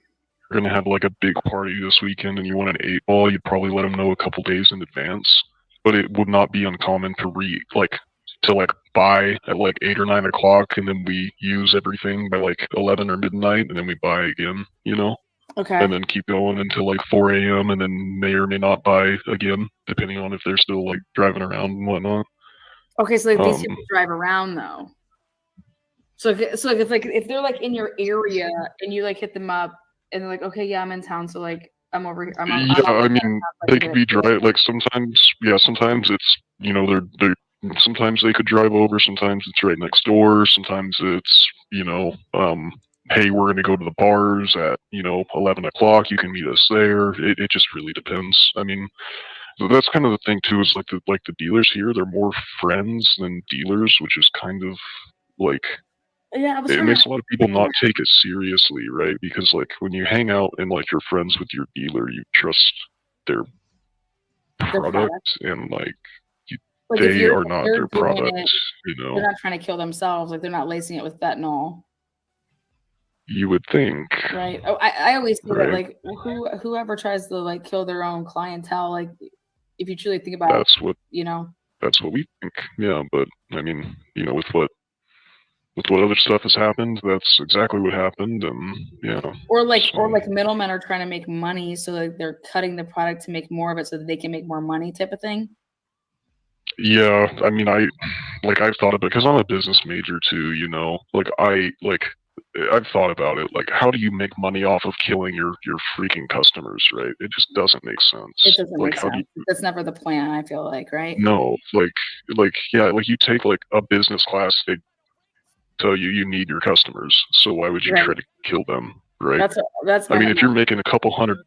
[SPEAKER 17] going to have like a big party this weekend and you want an 8-ball, you'd probably let them know a couple days in advance. But it would not be uncommon to buy at like 8 or 9 o'clock, and then we use everything by like 11 or midnight, and then we buy again.
[SPEAKER 16] Okay.
[SPEAKER 17] And then keep going until like 4 a.m. and then may or may not buy again, depending on if they're still like driving around and whatnot.
[SPEAKER 16] Okay, so like these people drive around though. So if they're like in your area and you like hit them up and they're like, okay, yeah, I'm in town, so like I'm over here.
[SPEAKER 17] I mean, they could be drive like sometimes. Yeah, sometimes it's they're sometimes they could drive over. Sometimes it's right next door. Sometimes it's hey, we're gonna go to the bars at 11 o'clock. You can meet us there. It just really depends. I mean. So that's kind of the thing too. Is like the dealers here, they're more friends than dealers, which is kind of like it makes a lot of people not take it seriously, right? Because like when you hang out and like you're friends with your dealer, you trust their product, and like they are not their product.
[SPEAKER 16] They're not trying to kill themselves. Like they're not lacing it with fentanyl.
[SPEAKER 17] You would think,
[SPEAKER 16] right? Oh, I always say that like whoever tries to like kill their own clientele, like if you truly think about
[SPEAKER 17] that's what we think. Yeah, but I mean, with what other stuff has happened, that's exactly what happened, and yeah.
[SPEAKER 16] Or like middlemen are trying to make money, so like they're cutting the product to make more of it, so that they can make more money, type of thing.
[SPEAKER 17] Yeah, I mean, I've thought about it because I'm a business major too. I've thought about it. Like, how do you make money off of killing your freaking customers, right? It just doesn't make sense.
[SPEAKER 16] It doesn't make sense. That's never the plan, I feel like, right?
[SPEAKER 17] No, you take like a business class, they tell you need your customers, so why would you try to kill them, right?
[SPEAKER 16] That's
[SPEAKER 17] I mean, if you're making a couple hundred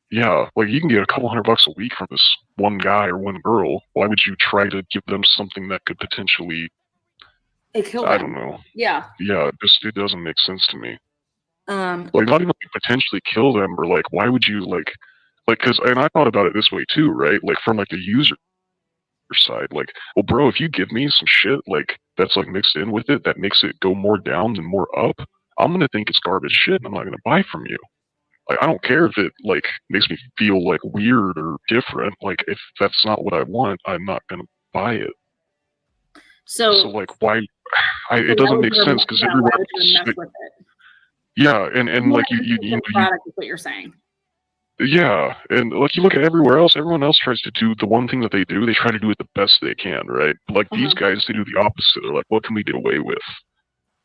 [SPEAKER 17] Yeah, like you can get a couple $100 a week from this one guy or one girl. Why would you try to give them something that could potentially,
[SPEAKER 16] kill
[SPEAKER 17] I
[SPEAKER 16] them.
[SPEAKER 17] don't know.
[SPEAKER 16] Yeah.
[SPEAKER 17] Yeah, it doesn't make sense to me.
[SPEAKER 16] Um,
[SPEAKER 17] Like, not even like, potentially kill them, or like, why would you because, and I thought about it this way too, right? Like from like the user side, like, well, bro, if you give me some shit like that's like mixed in with it that makes it go more down than more up, I'm gonna think it's garbage shit, and I'm not gonna buy from you. Like, I don't care if it like makes me feel like weird or different. Like, if that's not what I want, I'm not gonna buy it.
[SPEAKER 16] So
[SPEAKER 17] like, why?
[SPEAKER 16] so
[SPEAKER 17] It doesn't make sense because
[SPEAKER 16] why
[SPEAKER 17] everywhere
[SPEAKER 16] would you
[SPEAKER 17] else,
[SPEAKER 16] mess with it?
[SPEAKER 17] yeah, and
[SPEAKER 16] You
[SPEAKER 17] like
[SPEAKER 16] want a consistent product is what you're saying.
[SPEAKER 17] yeah, and like you look at everywhere else, everyone else tries to do the one thing that they do. They try to do it the best they can, right? But, like these guys, they do the opposite. They're like, what can we get away with?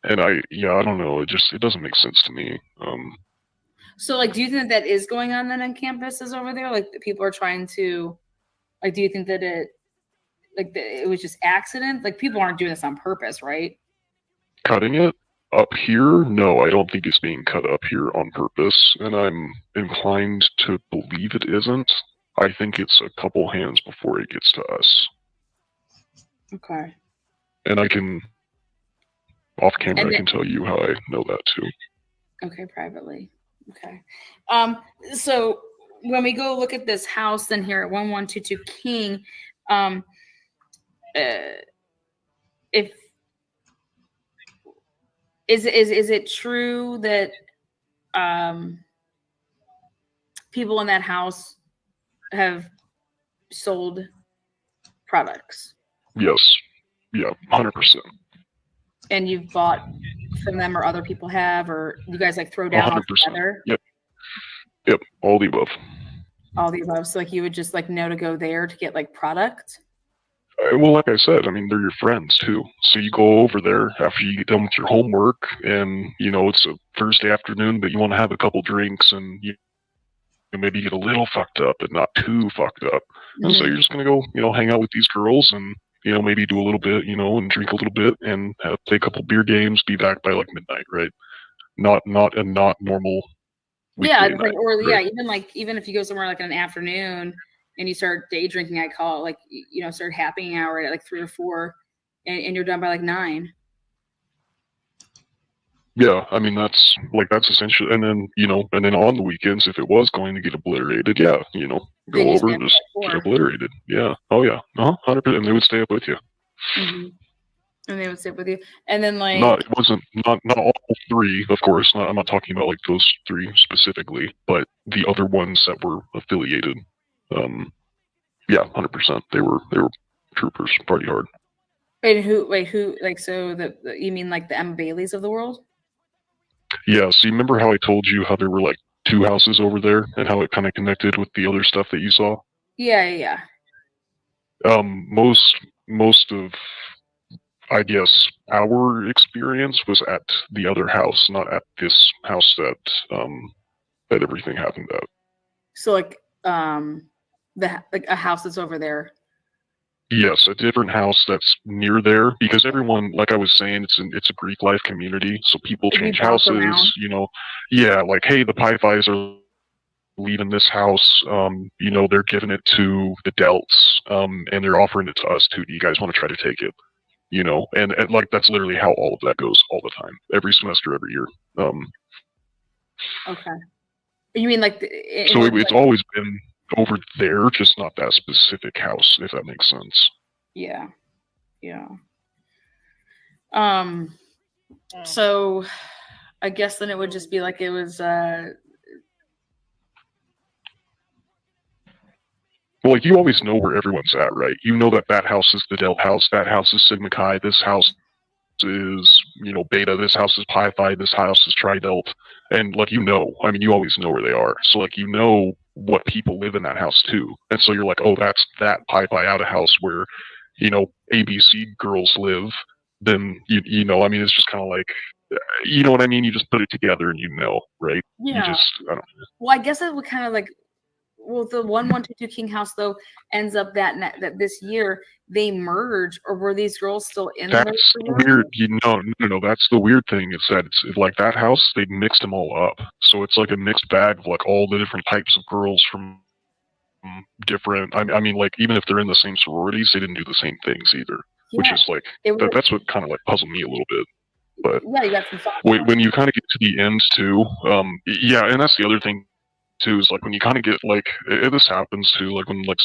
[SPEAKER 17] And I don't know. It doesn't make sense to me.
[SPEAKER 16] So, like, do you think that is going on then on campuses over there? Like, people are trying to, like, do you think that it was just accident? Like, people aren't doing this on purpose, right?
[SPEAKER 17] Cutting it up here? No, I don't think it's being cut up here on purpose, and I'm inclined to believe it isn't. I think it's a couple hands before it gets to us.
[SPEAKER 16] Okay.
[SPEAKER 17] And I can, off camera, I can tell you how I know that too.
[SPEAKER 16] Okay, privately. Okay. So when we go look at this house then here at 1122 King, if is it true that people in that house have sold products?
[SPEAKER 17] Yes. Yeah, 100%.
[SPEAKER 16] And you've bought from them, or other people have, or you guys like throw down
[SPEAKER 17] 100%.
[SPEAKER 16] together?
[SPEAKER 17] Yep, all the above.
[SPEAKER 16] All the above. So like you would just like know to go there to get like product?
[SPEAKER 17] Well, like I said, I mean, they're your friends too. So you go over there after you get done with your homework, and it's a Thursday afternoon, but you want to have a couple drinks, and you maybe get a little fucked up, but not too fucked up. And so you're just gonna go, hang out with these girls, and maybe do a little bit, and drink a little bit, and play a couple beer games, be back by like midnight, right? Not normal.
[SPEAKER 16] Yeah, it's
[SPEAKER 17] night,
[SPEAKER 16] like, or
[SPEAKER 17] right?
[SPEAKER 16] even if you go somewhere like in an afternoon and you start day drinking, I call it, like, start happy hour at like 3 or 4, and you're done by like 9.
[SPEAKER 17] Yeah, I mean that's essentially, and then and then on the weekends, if it was going to get obliterated, go over and just get obliterated. Yeah, oh yeah, 100%, and they would stay up with you.
[SPEAKER 16] Mm-hmm. And they would sit with you, and then like
[SPEAKER 17] it wasn't not all 3, of course. I'm not talking about like those 3 specifically, but the other ones that were affiliated. Yeah, 100%. They were troopers, party hard.
[SPEAKER 16] Wait, who like, so you mean like the Emma Baileys of the world?
[SPEAKER 17] Yeah, so you remember how I told you how there were like 2 houses over there and how it kind of connected with the other stuff that you saw?
[SPEAKER 16] Yeah.
[SPEAKER 17] Most of, I guess, our experience was at the other house, not at this house that everything happened at.
[SPEAKER 16] So like a house that's over there.
[SPEAKER 17] Yes, a different house that's near there, because everyone, like I was saying, it's a Greek life community, so people change houses, Yeah, like, hey, the Pi Phis are leaving this house, they're giving it to the Delts, and they're offering it to us too. Do you guys want to try to take it? And like that's literally how all of that goes all the time, every semester, every year.
[SPEAKER 16] Okay. You mean like
[SPEAKER 17] it's always been over there, just not that specific house, if that makes sense.
[SPEAKER 16] Yeah. So I guess then it would just be like it was
[SPEAKER 17] well, like you always know where everyone's at, right? You know that house is the Delt house, that house is Sigma Chi, this house is Beta, this house is Pi Phi, this house is Tri Delt, and like you always know where they are. So like what people live in that house too, and so you're like, oh, that's that Pi Phi out of house where ABC girls live. Then it's just kind of like, you know what I mean? You just put it together and right?
[SPEAKER 16] Yeah.
[SPEAKER 17] I don't know.
[SPEAKER 16] Well, I guess it would kind of like well, the 1122 King House though ends up that this year they merge, or were these girls still in there?
[SPEAKER 17] That's weird. No. That's the weird thing is that it's like that house. They mixed them all up, so it's like a mixed bag of like all the different types of girls from different. I mean, like even if they're in the same sororities, they didn't do the same things either, which is like that's what kind of like puzzled me a little bit. But
[SPEAKER 16] yeah, you got some thoughts.
[SPEAKER 17] when you kind of get to the end too, yeah, and that's the other thing too is like when you kind of get like this happens too, like when like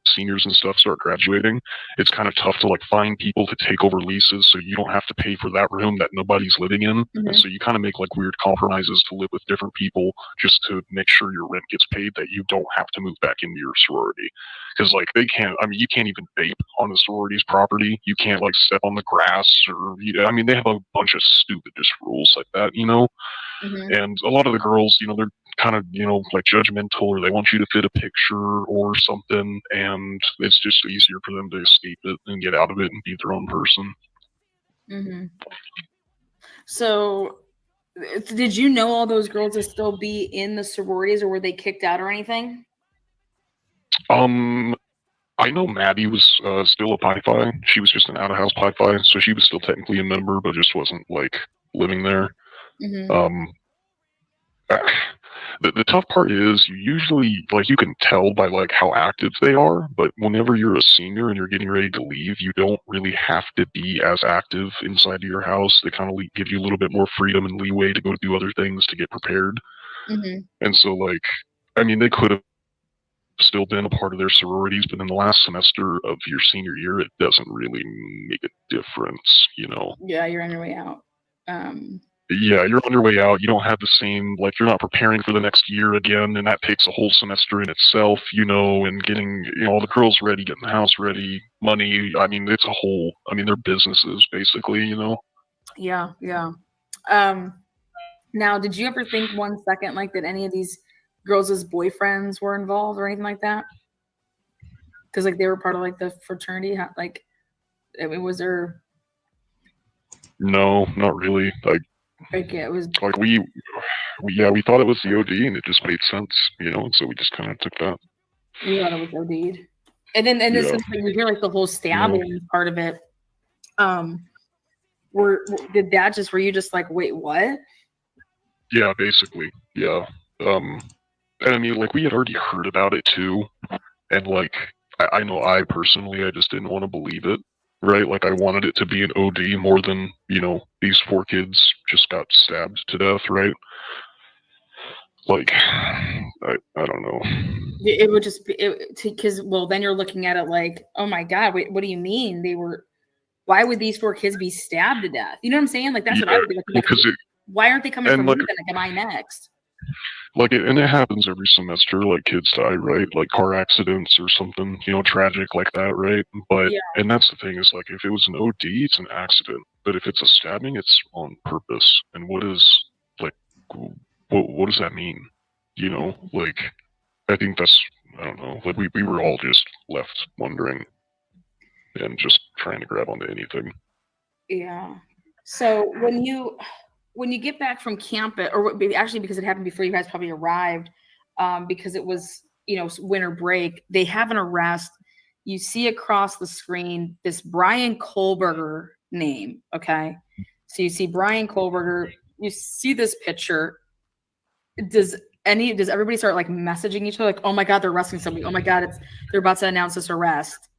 [SPEAKER 17] seniors and stuff start graduating, it's kind of tough to like find people to take over leases so you don't have to pay for that room that nobody's living in. And so you kind of make like weird compromises to live with different people just to make sure your rent gets paid, that you don't have to move back into your sorority. Because like they can't, I mean, you can't even vape on the sorority's property. You can't like step on the grass, or I mean, they have a bunch of stupid just rules like that, you know. And a lot of the girls, you know, they're kind of, you know, like judgmental, or they want you to fit a picture or something, and it's just easier for them to escape it and get out of it and be their own person.
[SPEAKER 16] So did you know all those girls to still be in the sororities, or were they kicked out or anything?
[SPEAKER 17] I know Maddie was still a Pi Phi. She was just an out-of-house Pi Phi, so she was still technically a member, but just wasn't like living there. The tough part is you usually, like, you can tell by like how active they are, but whenever you're a senior and you're getting ready to leave, you don't really have to be as active inside of your house. They kind of give you a little bit more freedom and leeway to go do other things to get prepared. And so, like, I mean, they could have still been a part of their sororities, but in the last semester of your senior year, it doesn't really make a difference, you know?
[SPEAKER 16] Yeah, you're on your way out.
[SPEAKER 17] Yeah, you're on your way out. You don't have the same, like, you're not preparing for the next year again, and that takes a whole semester in itself, you know, and getting, you know, all the girls ready, getting the house ready, money. I mean, it's a whole, I mean, they're businesses, basically, you know?
[SPEAKER 16] Yeah. Now, did you ever think 1 second, like, that any of these girls' boyfriends were involved or anything like that? Because, like, they were part of, like, the fraternity? Like, I mean, was there...
[SPEAKER 17] No, not really.
[SPEAKER 16] Like, it was...
[SPEAKER 17] Like, we thought it was the OD, and it just made sense, you know, and so we just kind of took that.
[SPEAKER 16] You thought it was OD'd. And then, this is, like, we hear, like, the whole stabbing part of it. Were you just like, wait, what?
[SPEAKER 17] Yeah, basically, yeah. And I mean, like, we had already heard about it too, and like, I know I personally, I just didn't want to believe it, right? Like, I wanted it to be an OD more than, you know, these 4 kids just got stabbed to death, right? Like, I don't know.
[SPEAKER 16] It would just be, because, well, then you're looking at it like, oh my God, wait, what do you mean why would these 4 kids be stabbed to death? You know what I'm saying? Like, that's what I would be looking at.
[SPEAKER 17] Because
[SPEAKER 16] why aren't they coming from
[SPEAKER 17] like,
[SPEAKER 16] me? Then am I next?
[SPEAKER 17] Like, and it happens every semester, like, kids die, right? Like, car accidents or something, you know, tragic like that, right? But, and that's the thing is, like, if it was an OD, it's an accident. But if it's a stabbing, it's on purpose. And what does that mean? You know, like, I think that's, I don't know, like, we were all just left wondering and just trying to grab onto anything.
[SPEAKER 16] Yeah. So when you get back from camp, or actually because it happened before you guys probably arrived, because it was, you know, winter break, they have an arrest. You see across the screen this Brian Kohlberger name. Okay. So you see Brian Kohlberger, you see this picture. Does everybody start like messaging each other? Like, oh my God, they're arresting somebody. Oh my God, they're about to announce this arrest.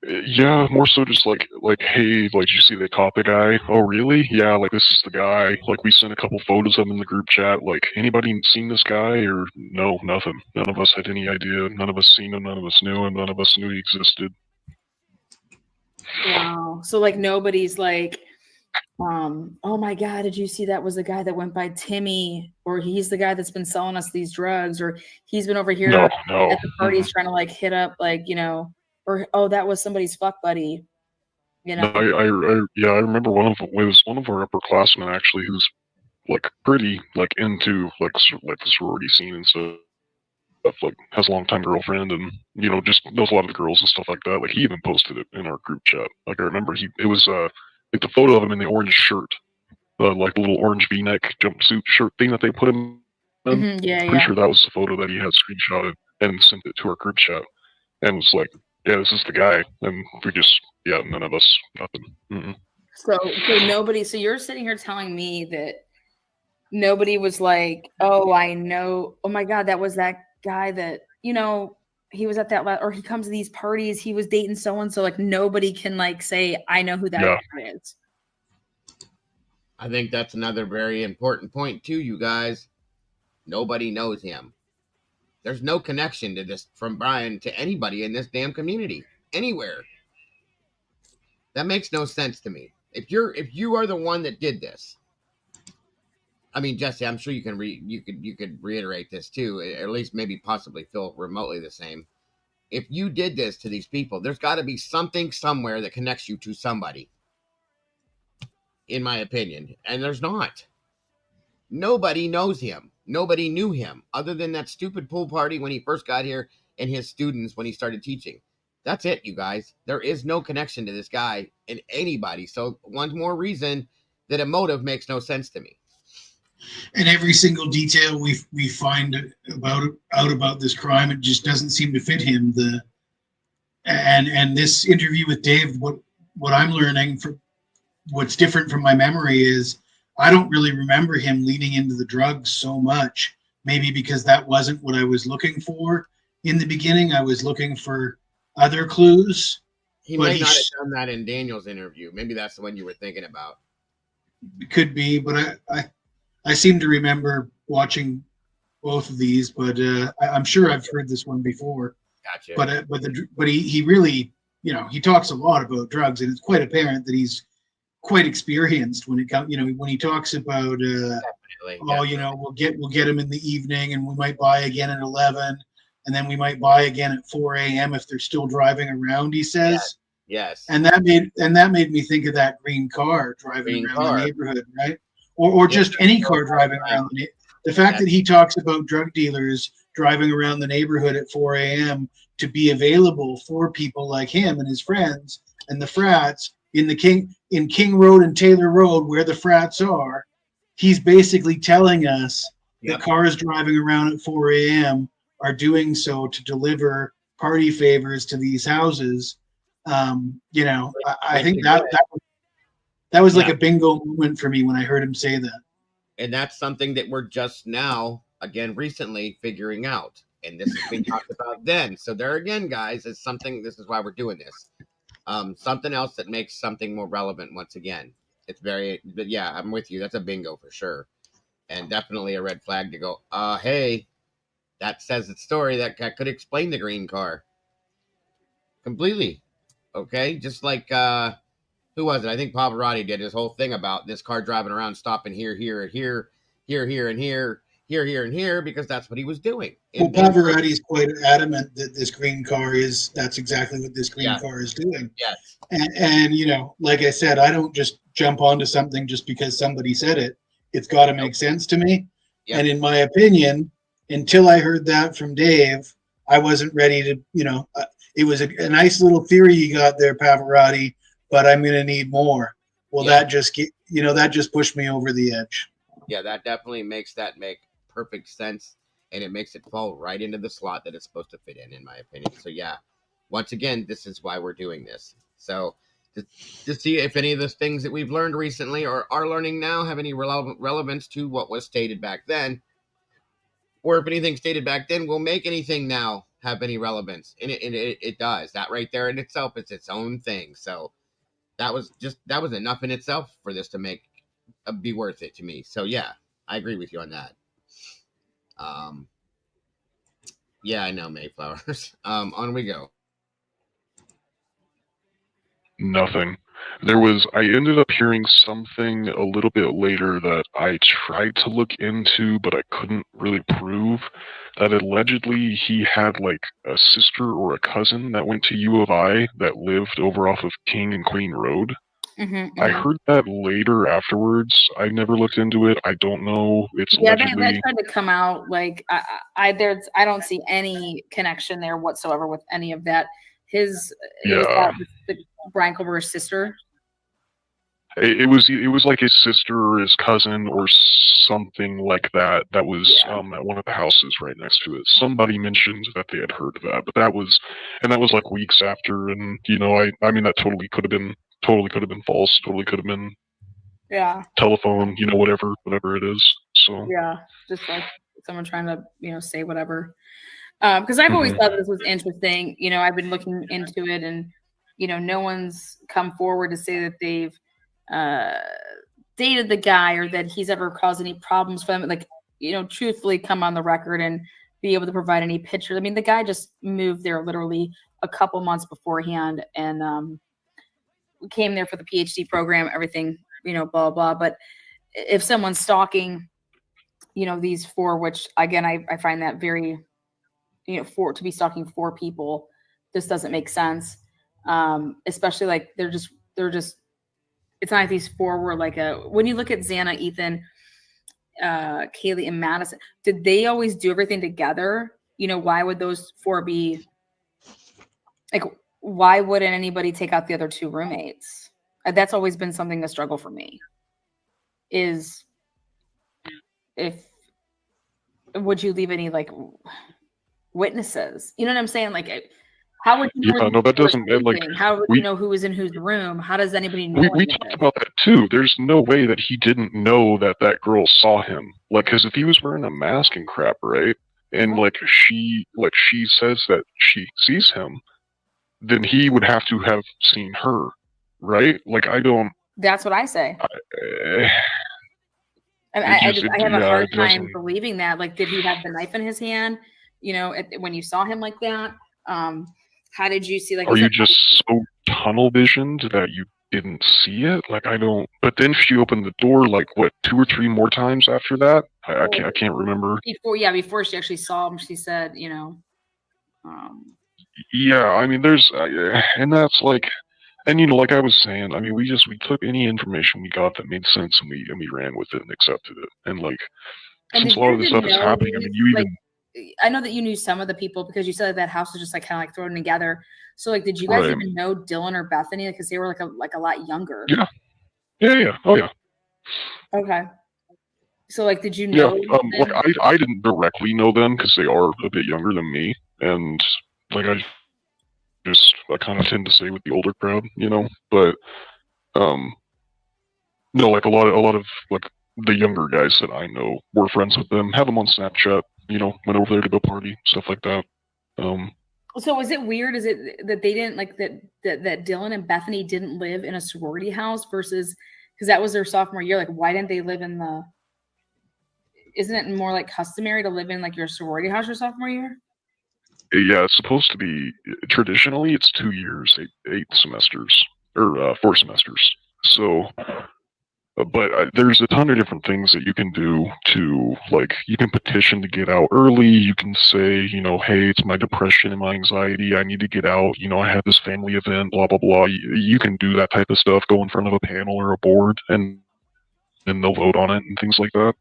[SPEAKER 17] Yeah, more so just like, hey, like, did you see they caught the guy? Oh, really? Yeah, like, this is the guy. Like, we sent a couple photos of him in the group chat. Like, anybody seen this guy? Or no, nothing. None of us had any idea. None of us seen him. None of us knew him. None of us knew he existed.
[SPEAKER 16] Wow. So, like, nobody's like, oh my God, did you see that was the guy that went by Timmy? Or he's the guy that's been selling us these drugs? Or he's been over here at the parties trying to, like, hit up, like, you know, or, oh, that was somebody's fuck buddy, you know?
[SPEAKER 17] No, I remember it was one of our upperclassmen actually, who's like pretty like into like the sorority scene and stuff. Like, has a long-time girlfriend, and, you know, just knows a lot of the girls and stuff like that. Like, he even posted it in our group chat. Like, I remember it was like the photo of him in the orange shirt, like the little orange V-neck jumpsuit shirt thing that they put him
[SPEAKER 16] Yeah,
[SPEAKER 17] pretty
[SPEAKER 16] yeah.
[SPEAKER 17] sure that was the photo that he had screenshotted and sent it to our group chat, and was like, "Yeah, this is the guy." And we just, yeah, none of us, nothing. Mm-mm.
[SPEAKER 16] So nobody. So you're sitting here telling me that nobody was like, "Oh, I know. Oh my God, that was that guy that he was at that or he comes to these parties. He was dating so and so." Like nobody can like say, "I know who that guy is."
[SPEAKER 4] I think that's another very important point too, you guys. Nobody knows him. There's no connection to this from Brian to anybody in this damn community anywhere. That makes no sense to me. If you are the one that did this, I mean, Jesse, I'm sure you could reiterate this too, or at least maybe possibly feel remotely the same. If you did this to these people, there's got to be something somewhere that connects you to somebody, in my opinion, and there's not. Nobody knows him. Nobody knew him other than that stupid pool party when he first got here and his students when he started teaching. That's it, you guys. There is no connection to this guy and anybody. So one more reason that a motive makes no sense to me.
[SPEAKER 18] And every single detail we find about this crime, it just doesn't seem to fit him. And this interview with Dave, what I'm learning from what's different from my memory is I don't really remember him leaning into the drugs so much. Maybe because that wasn't what I was looking for in the beginning. I was looking for other clues.
[SPEAKER 4] He may not have done that in Daniel's interview. Maybe that's the one you were thinking about.
[SPEAKER 18] Could be, but I seem to remember watching both of these, but I'm sure I've heard this one before.
[SPEAKER 4] Gotcha.
[SPEAKER 18] But he really, he talks a lot about drugs, and it's quite apparent that he's quite experienced when it comes. When he talks about, definitely. We'll get him in the evening, and we might buy again at 11, and then we might buy again at 4 a.m. if they're still driving around. He says.
[SPEAKER 4] Yes.
[SPEAKER 18] And that made me think of that green car driving around the neighborhood, right? Or just any car driving around the fact that he talks about drug dealers driving around the neighborhood at 4 a.m. to be available for people like him and his friends and the frats in King Road and Taylor Road, where the frats are. He's basically telling us that cars driving around at 4 a.m. are doing so to deliver party favors to these houses. I think that was like a bingo moment for me when I heard him say that.
[SPEAKER 4] And that's something that we're just now, again, recently figuring out. And this has been talked about then. So there again, guys, is something, this is why we're doing this. Something else that makes something more relevant once again. It's but yeah, I'm with you. That's a bingo for sure. And definitely a red flag to go, hey, that says the story that could explain the green car. Completely. Okay, just like who was it? I think Pavarotti did his whole thing about this car driving around, stopping here, and here, because that's what he was doing.
[SPEAKER 18] Well, Pavarotti is quite adamant that this green car that's exactly what this green car is doing.
[SPEAKER 4] Yes.
[SPEAKER 18] And like I said, I don't just jump onto something just because somebody said it. It's got to make sense to me. Yep. And in my opinion, until I heard that from Dave, I wasn't ready to, it was a nice little theory you got there, Pavarotti, but I'm going to need more. Well, that just pushed me over the edge.
[SPEAKER 4] Yeah, that definitely makes perfect sense, and it makes it fall right into the slot that it's supposed to fit in my opinion. So yeah, once again, this is why we're doing this. So to see if any of the things that we've learned recently or are learning now have any relevance to what was stated back then, or if anything stated back then will make anything now have any relevance. And it does. That right there in itself is its own thing. So that was enough in itself for this to be worth it to me. So yeah, I agree with you on that. Yeah, I know, Mayflowers. On we go.
[SPEAKER 17] Nothing. I ended up hearing something a little bit later that I tried to look into, but I couldn't really prove, that allegedly he had like a sister or a cousin that went to U of I that lived over off of King and Queen Road. Mm-hmm. I heard that later afterwards. I never looked into it. I don't know. It's allegedly.
[SPEAKER 16] That tried to come out like I don't see any connection there whatsoever with any of that. The Brian Culber's sister.
[SPEAKER 17] It was like his sister or his cousin or something like that. That was at one of the houses right next to it. Somebody mentioned that they had heard of that, but that was like weeks after. And I mean that totally could have been false. Totally could have been telephone. Whatever it is. So
[SPEAKER 16] yeah, just like someone trying to say whatever. Because I've always thought this was interesting. I've been looking into it, and no one's come forward to say that they've dated the guy or that he's ever caused any problems for them. Like, truthfully come on the record and be able to provide any pictures. I mean, the guy just moved there literally a couple months beforehand and came there for the PhD program, everything, blah, blah. But if someone's stalking, these four, which again, I find that very, to be stalking four people, this doesn't make sense. Especially like they're just, it's not like these four were like when you look at Xana, Ethan, Kaylee, and Madison, did they always do everything together? Why would those four be like, why wouldn't anybody take out the other two roommates? That's always been something a struggle for me, is would you leave any like witnesses? You know what I'm saying? Like, how would you know?
[SPEAKER 17] Yeah, no, that doesn't like.
[SPEAKER 16] How would you know who was in whose room? How does anybody know?
[SPEAKER 17] We talked about that too. There's no way that he didn't know that girl saw him. Like, because if he was wearing a mask and crap, right? And like she says that she sees him, then he would have to have seen her, right? Like, I don't.
[SPEAKER 16] That's what I say. And I have a hard time believing that. Like, did he have the knife in his hand? When you saw him like that, how did you see? Like,
[SPEAKER 17] are you just so tunnel visioned that you didn't see it? Like, I don't. But then she opened the door like what, 2 or 3 more times after that. I can't remember.
[SPEAKER 16] Before she actually saw him, she said,
[SPEAKER 17] Yeah, I mean, there's, and that's like, and like I was saying, I mean, we took any information we got that made sense and we ran with it and accepted it. And like, since a lot of this stuff is happening, I mean, you even.
[SPEAKER 16] I know that you knew some of the people because you said that house was just like kind of like thrown together. So like, did you guys even know Dylan or Bethany? Because they were like a lot younger.
[SPEAKER 17] Yeah. Oh yeah.
[SPEAKER 16] Okay. So like, did you know?
[SPEAKER 17] Yeah. Like I didn't directly know them because they are a bit younger than me, and like I kind of tend to stay with the older crowd, But no, like a lot of like the younger guys that I know were friends with them, have them on Snapchat. Went over there to go party, stuff like that.
[SPEAKER 16] So is it weird? Is it that they didn't like that Dylan and Bethany didn't live in a sorority house versus because that was their sophomore year? Like, why didn't they live in isn't it more like customary to live in like your sorority house your sophomore year?
[SPEAKER 17] Yeah, it's supposed to be traditionally it's 2 years, 8 semesters or 4 semesters. So. But there's a ton of different things that you can do to, like, you can petition to get out early. You can say, hey, it's my depression and my anxiety. I need to get out. I had this family event, blah, blah, blah. You can do that type of stuff, go in front of a panel or a board, and they'll vote on it and things like that.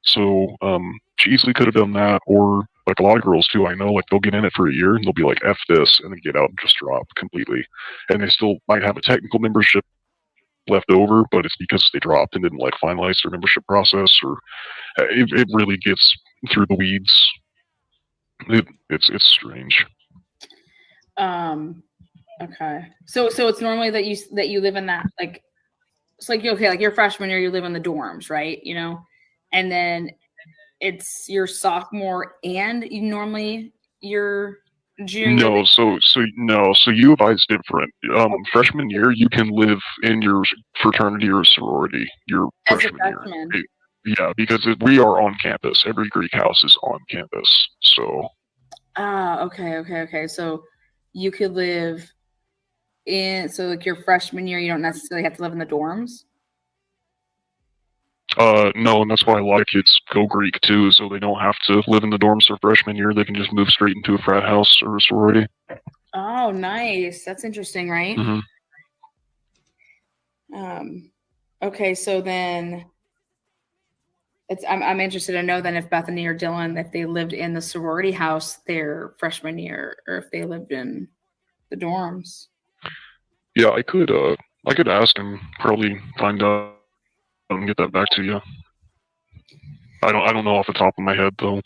[SPEAKER 17] So she easily could have done that. Or, like, a lot of girls, too, I know, like, they'll get in it for a year, and they'll be like, F this, and then get out and just drop completely. And they still might have a technical membership left over, but it's because they dropped and didn't like finalize their membership process, or it really gets through the weeds. It's strange.
[SPEAKER 16] Okay. So it's normally that you live in that, like, it's like, okay, like your freshman year you live in the dorms, right? And then it's your sophomore and your junior.
[SPEAKER 17] No, so U of I is different. Freshman year you can live in your fraternity or sorority your freshman year. Yeah, because we are on campus. Every Greek house is on campus. So.
[SPEAKER 16] Okay. So you could live so like your freshman year, you don't necessarily have to live in the dorms.
[SPEAKER 17] No, and that's why a lot of kids go Greek too, so they don't have to live in the dorms their freshman year. They can just move straight into a frat house or a sorority.
[SPEAKER 16] Oh, nice. That's interesting, right?
[SPEAKER 17] Mm-hmm.
[SPEAKER 16] Okay, so then I'm interested to know then if Bethany or Dylan, if they lived in the sorority house their freshman year, or if they lived in the dorms.
[SPEAKER 17] Yeah, I could I could ask him, probably find out and get that back to you. I don't know off the top of my head though.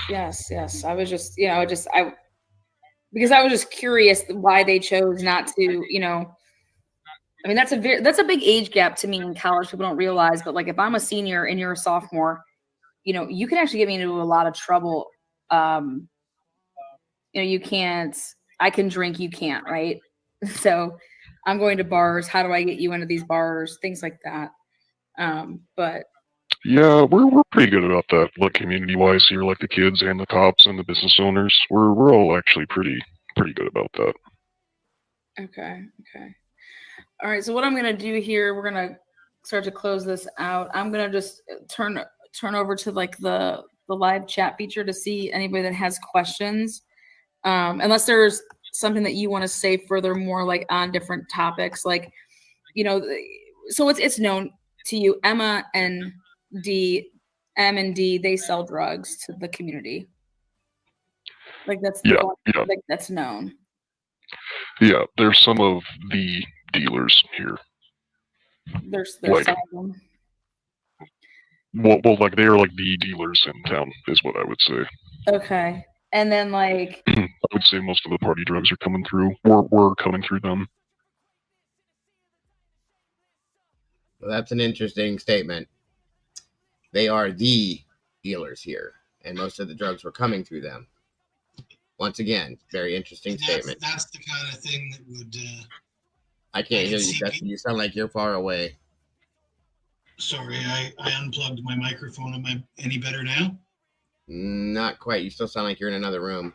[SPEAKER 16] Yes. I was just, because I was just curious why they chose not to, I mean, that's a big age gap to me in college. People don't realize, but like if I'm a senior and you're a sophomore, you can actually get me into a lot of trouble. You can't, I can drink, you can't, right? So I'm going to bars. How do I get you into these bars? Things like that. But
[SPEAKER 17] Yeah, we're pretty good about that, like community wise here, like the kids and the cops and the business owners. We're all actually pretty good about that.
[SPEAKER 16] Okay. All right. So what I'm gonna do here, we're gonna start to close this out. I'm gonna just turn over to like the live chat feature to see anybody that has questions. Unless there's something that you want to say furthermore, like on different topics, like so it's known to you, M and D, they sell drugs to the community. Like that's like that's known.
[SPEAKER 17] Yeah, there's some of the dealers here.
[SPEAKER 16] There's
[SPEAKER 17] like,
[SPEAKER 16] some of them.
[SPEAKER 17] Well, like they are like the dealers in town, is what I would say.
[SPEAKER 16] Okay, and then like
[SPEAKER 17] I would say most of the party drugs are coming through. We're coming through them.
[SPEAKER 4] Well, that's an interesting statement. They are the dealers here, and most of the drugs were coming through them. Once again, very interesting statement.
[SPEAKER 18] That's the kind of thing that would.
[SPEAKER 4] I can't hear you, Justin. You sound like you're far away.
[SPEAKER 18] Sorry, I unplugged my microphone. Am I any better now?
[SPEAKER 4] Not quite. You still sound like you're in another room.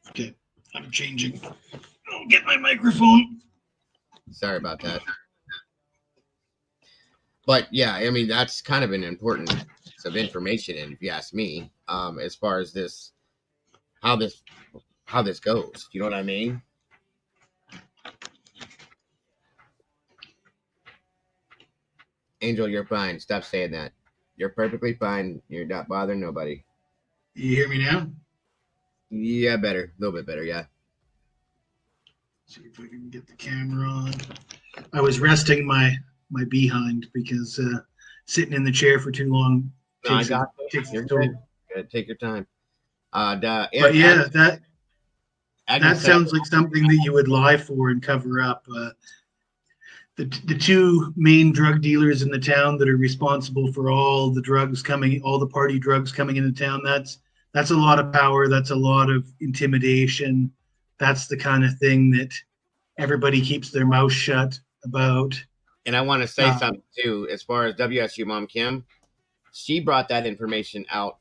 [SPEAKER 18] Okay, I'm changing. I'll get my microphone.
[SPEAKER 4] Sorry about that. But yeah, I mean, that's kind of an important piece of information, and if you ask me, as far as this, how this goes. You know what I mean? Angel, you're fine. Stop saying that. You're perfectly fine. You're not bothering nobody.
[SPEAKER 18] You hear me now?
[SPEAKER 4] Yeah, better. A little bit better, yeah.
[SPEAKER 18] See if I can get the camera on. I was resting my behind because sitting in the chair for too long takes
[SPEAKER 4] You're good. Take your time.
[SPEAKER 18] But yeah, that sounds like something that you would lie for and cover up. The two main drug dealers in the town that are responsible for all the party drugs coming into town. That's a lot of power. That's a lot of intimidation. That's the kind of thing that everybody keeps their mouth shut about.
[SPEAKER 4] And I want to say something too, as far as WSU Mom Kim, she brought that information out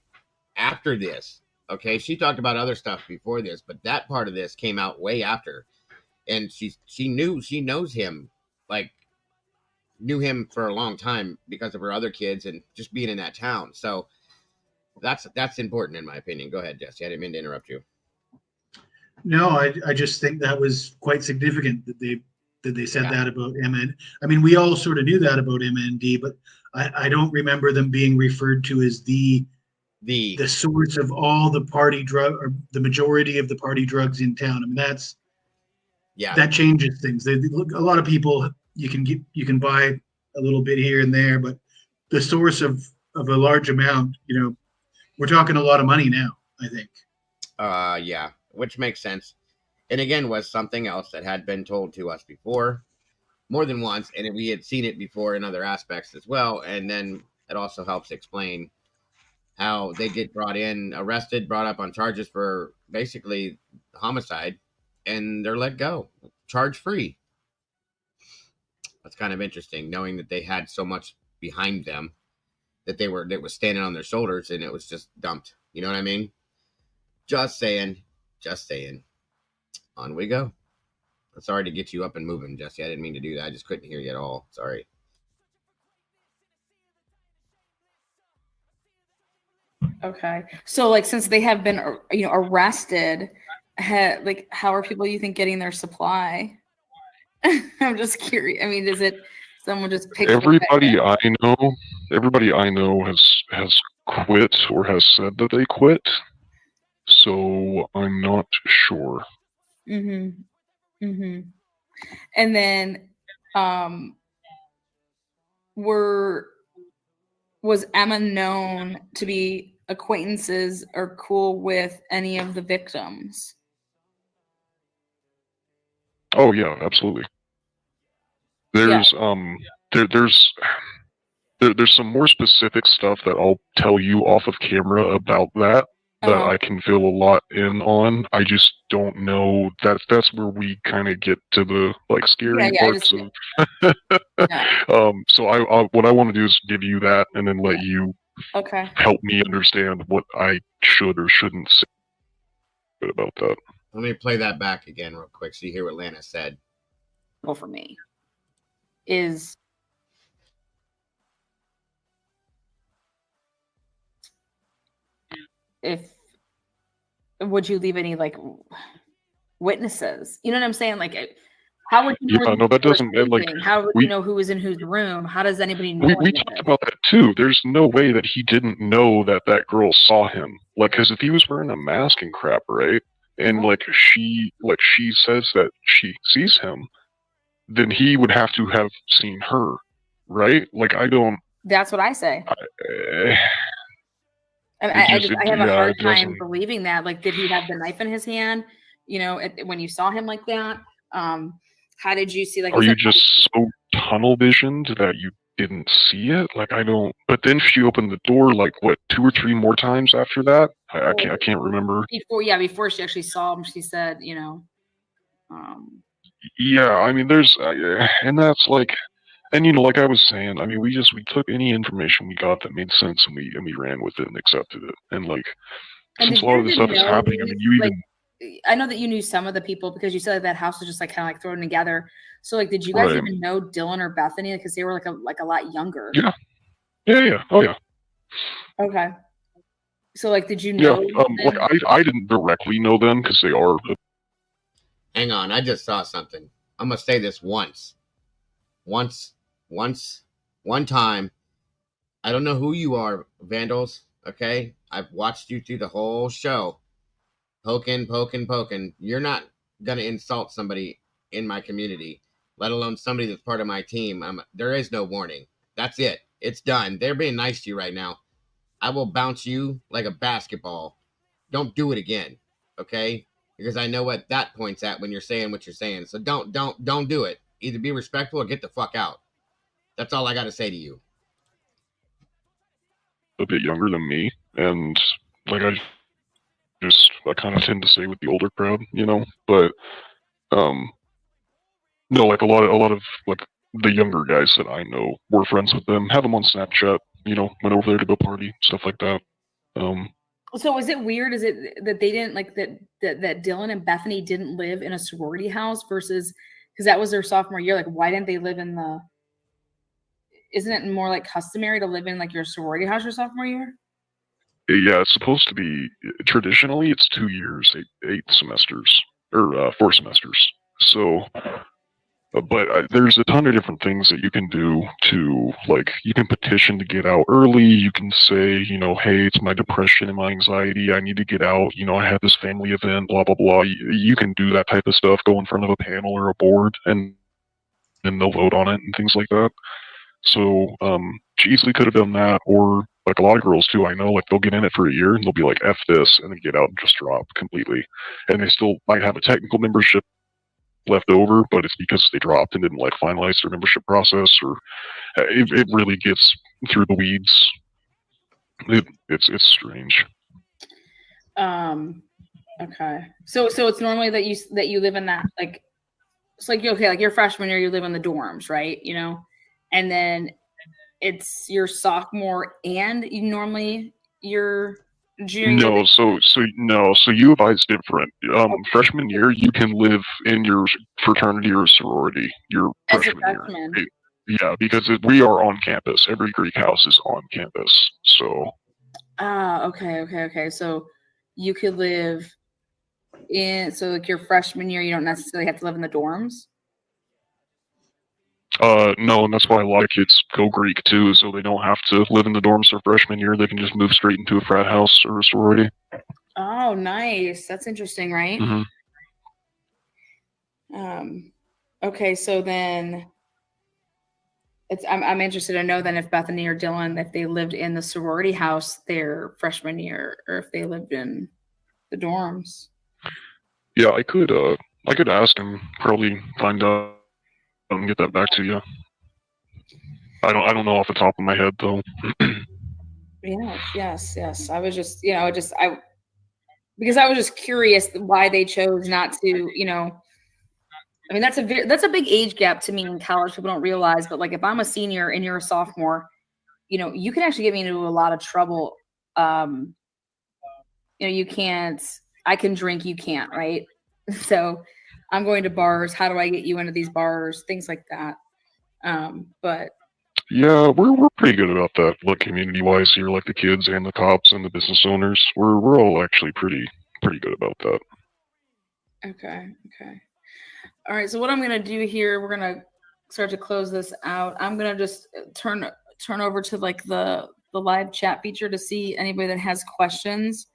[SPEAKER 4] after this. Okay, she talked about other stuff before this, but that part of this came out way after. And she knows him, like knew him for a long time because of her other kids and just being in that town. So that's important in my opinion. Go ahead, Jesse. I didn't mean to interrupt you.
[SPEAKER 18] No, I just think that was quite significant that they said that about MN. I mean, we all sort of knew that about MND, but I don't remember them being referred to as the source of all the party drug or the majority of the party drugs in town. I mean, that changes things. A lot of people you can buy a little bit here and there, but the source of a large amount, we're talking a lot of money now, I think.
[SPEAKER 4] Yeah, which makes sense. And again, was something else that had been told to us before, more than once, and we had seen it before in other aspects as well. And then it also helps explain how they get arrested, brought up on charges for basically homicide, and they're let go, charge free. That's kind of interesting, knowing that they had so much behind them that was standing on their shoulders, and it was just dumped. You know what I mean? Just saying. On we go. Sorry to get you up and moving, Jesse. I didn't mean to do that. I just couldn't hear you at all. Sorry.
[SPEAKER 16] Okay. So like since they have been arrested, how are people, you think, getting their supply? I'm just curious. I mean, is it someone just picked
[SPEAKER 17] Everybody I know has quit or has said that they quit. So I'm not sure.
[SPEAKER 16] Mm-hmm. And then was Emma known to be acquaintances or cool with any of the victims?
[SPEAKER 17] Oh yeah, absolutely. There's there's some more specific stuff that I'll tell you off of camera about that I can feel a lot in on. I just don't know. That's where we kind of get to the like scary parts of. So I what I want to do is give you that and then let you help me understand what I should or shouldn't say about that.
[SPEAKER 4] Let me play that back again real quick so you hear what Lana said.
[SPEAKER 16] Well, for me is would you leave any like witnesses? You know what I'm saying? Like, how would you know?
[SPEAKER 17] Yeah, no, that doesn't like.
[SPEAKER 16] How would you know who was in whose room? How does anybody know?
[SPEAKER 17] We talked about that too. There's no way that he didn't know that that girl saw him. Like, because if he was wearing a mask and crap, right? And like she says that she sees him, then he would have to have seen her, right? Like, I don't.
[SPEAKER 16] That's what I say. I have a hard time believing that. Like, did he have the knife in his hand? You know, when you saw him like that, how did you see? Like,
[SPEAKER 17] are you just so tunnel visioned that you didn't see it? Like, I don't. But then she opened the door like what 2 or 3 more times after that. I can't remember.
[SPEAKER 16] Before she actually saw him, she said, you know.
[SPEAKER 17] Yeah, I mean, there's, and that's like. And you know, like I was saying, I mean, we took any information we got that made sense, and we ran with it and accepted it. And like, since a lot of this stuff is happening, I mean, you even.
[SPEAKER 16] I know that you knew some of the people because you said that house was just like kind of like thrown together. So like, did you guys even know Dylan or Bethany? Because they were like a lot younger.
[SPEAKER 17] Yeah. Yeah. Oh yeah.
[SPEAKER 16] Okay. So like, did you know?
[SPEAKER 17] Yeah. Like I didn't directly know them because they are.
[SPEAKER 4] Hang on, I just saw something. I'm gonna say this one time. I don't know who you are, Vandals. Okay, I've watched you through the whole show. Poking. You're not gonna insult somebody in my community, let alone somebody that's part of my team. There is no warning. That's it. It's done. They're being nice to you right now. I will bounce you like a basketball. Don't do it again, okay? Because I know what that points at when you're saying what you're saying. So don't do it. Either be respectful or get the fuck out. That's all I got to say to you.
[SPEAKER 17] A bit younger than me, and like I kind of tend to say with the older crowd, you know. But no, like a lot of like the younger guys that I know were friends with them, have them on Snapchat, you know, went over there to go party, stuff like that.
[SPEAKER 16] So is it weird? Is it that they didn't like that Dylan and Bethany didn't live in a sorority house versus because that was their sophomore year? Like, why didn't they live in the? Isn't it more like customary to live in like your sorority house your sophomore year?
[SPEAKER 17] Yeah, it's supposed to be traditionally it's 2 years, 8 semesters or 4 semesters. So, but there's a ton of different things that you can do to like you can petition to get out early. You can say, you know, hey, it's my depression and my anxiety. I need to get out. You know, I have this family event. Blah blah blah. You can do that type of stuff. Go in front of a panel or a board, and they'll vote on it and things like that. So she easily could have done that, or like a lot of girls too. I know, like they'll get in it for a year and they'll be like F this, and then get out and just drop completely, and they still might have a technical membership left over, but it's because they dropped and didn't like finalize their membership process, or it really gets through the weeds. It's strange.
[SPEAKER 16] Okay. So it's normally that you live in that like it's like okay, like your freshman year you live in the dorms, right? You know. And then it's your sophomore and your junior.
[SPEAKER 17] No, so U of I is different. Freshman year you can live in your fraternity or sorority. Your freshman year. Yeah, because we are on campus. Every Greek house is on campus. So.
[SPEAKER 16] Okay. So you could live so like your freshman year, you don't necessarily have to live in the dorms.
[SPEAKER 17] No, and that's why a lot of kids go Greek too, so they don't have to live in the dorms their freshman year. They can just move straight into a frat house or a sorority.
[SPEAKER 16] Oh, nice. That's interesting, right?
[SPEAKER 17] Mm-hmm.
[SPEAKER 16] Okay, so then I'm interested to know then if Bethany or Dylan, if they lived in the sorority house their freshman year, or if they lived in the dorms.
[SPEAKER 17] Yeah, I could ask him, probably find out and get that back to you. I don't know off the top of my head though.
[SPEAKER 16] Yes. I was just, because I was just curious why they chose not to, I mean, that's a big age gap to me in college. People don't realize, but like if I'm a senior and you're a sophomore, you can actually get me into a lot of trouble. You can't. I can drink, you can't, right? So I'm going to bars. How do I get you into these bars? Things like that. But
[SPEAKER 17] Yeah, we're pretty good about that. Like community-wise here, like the kids and the cops and the business owners, we're all actually pretty good about that.
[SPEAKER 16] Okay. All right. So what I'm gonna do here, we're gonna start to close this out. I'm gonna just turn over to like the live chat feature to see anybody that has questions.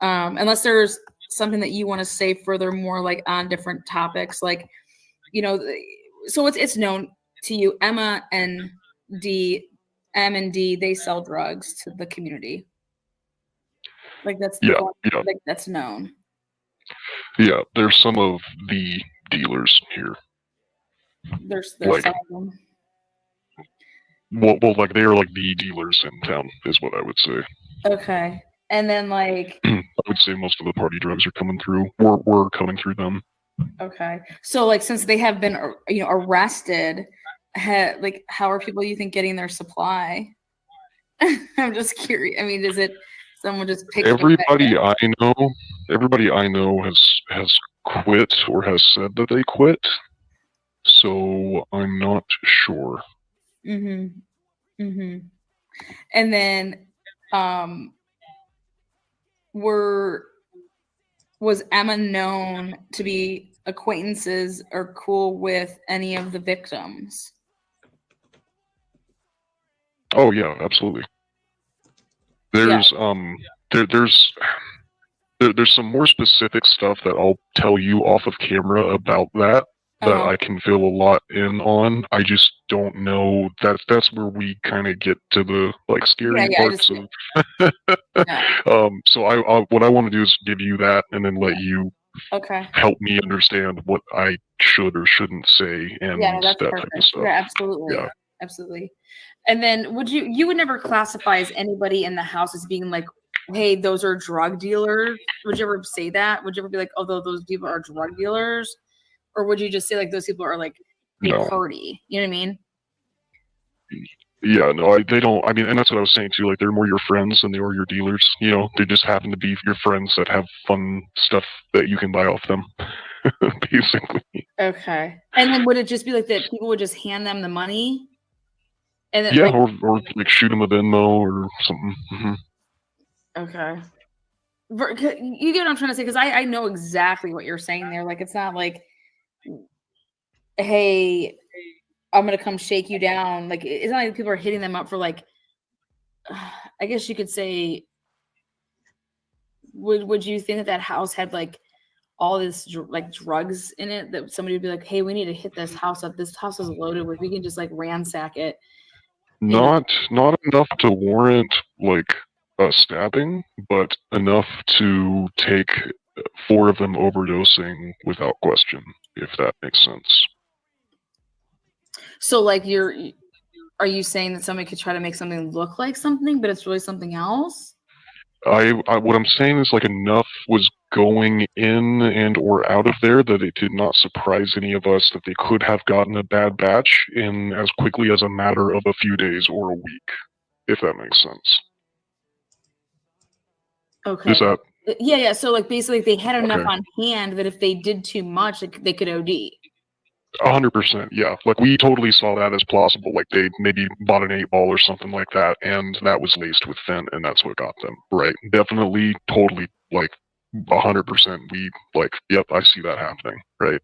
[SPEAKER 16] Unless there's something that you want to say furthermore, like on different topics, like so it's known to you, M and D, they sell drugs to the community. Like that's like that's known.
[SPEAKER 17] Yeah, there's some of the dealers here.
[SPEAKER 16] There's
[SPEAKER 17] like,
[SPEAKER 16] some of them.
[SPEAKER 17] Well, like they are like the dealers in town, is what I would say.
[SPEAKER 16] Okay, and then like
[SPEAKER 17] I would say most of the party drugs are coming through. We're coming through them.
[SPEAKER 16] Okay, so like since they have been arrested, how are people you think getting their supply? I'm just curious. I mean, is it someone just pick
[SPEAKER 17] Everybody I know has quit or has said that they quit. So I'm not sure.
[SPEAKER 16] And then was Emma known to be acquaintances or cool with any of the victims?
[SPEAKER 17] Oh yeah, absolutely. There's there's some more specific stuff that I'll tell you off of camera about that I can feel a lot in on. I just don't know. That's where we kind of get to the like scary parts of. So I what I want to do is give you that and then let you help me understand what I should or shouldn't say and
[SPEAKER 16] that's
[SPEAKER 17] that
[SPEAKER 16] perfect.
[SPEAKER 17] type of stuff.
[SPEAKER 16] Yeah, absolutely. And then you would never classify as anybody in the house as being like, hey, those are drug dealers? Would you ever say that? Would you ever be like, although those people are drug dealers? Or would you just say like those people are like party? You know what I mean?
[SPEAKER 17] Yeah, no, they don't. I mean, and that's what I was saying too. Like, they're more your friends than they are your dealers. They just happen to be your friends that have fun stuff that you can buy off them, basically.
[SPEAKER 16] Okay. And then would it just be like that? People would just hand them the money, and then
[SPEAKER 17] or like shoot them a Venmo or something.
[SPEAKER 16] Okay. You get what I'm trying to say? Because I know exactly what you're saying there. Like, it's not like, hey, I'm going to come shake you down. Like, it's not like people are hitting them up for like, I guess you could say, would you think that house had like all this like drugs in it that somebody would be like, hey, we need to hit this house up. This house is loaded with, we can just like ransack it.
[SPEAKER 17] Not enough to warrant like a stabbing, but enough to take 4 of them overdosing without question, if that makes sense.
[SPEAKER 16] So like are you saying that somebody could try to make something look like something, but it's really something else?
[SPEAKER 17] What I'm saying is like enough was going in and or out of there that it did not surprise any of us that they could have gotten a bad batch in as quickly as a matter of a few days or a week, if that makes sense.
[SPEAKER 16] Okay.
[SPEAKER 17] Is that?
[SPEAKER 16] Yeah. So like basically they had enough on hand that if they did too much, they could OD.
[SPEAKER 17] 100%, yeah. Like we totally saw that as plausible. Like they maybe bought an 8-ball or something like that, and that was laced with fent, and that's what got them. Right? Definitely, totally, like 100%. We like, yep, I see that happening. Right?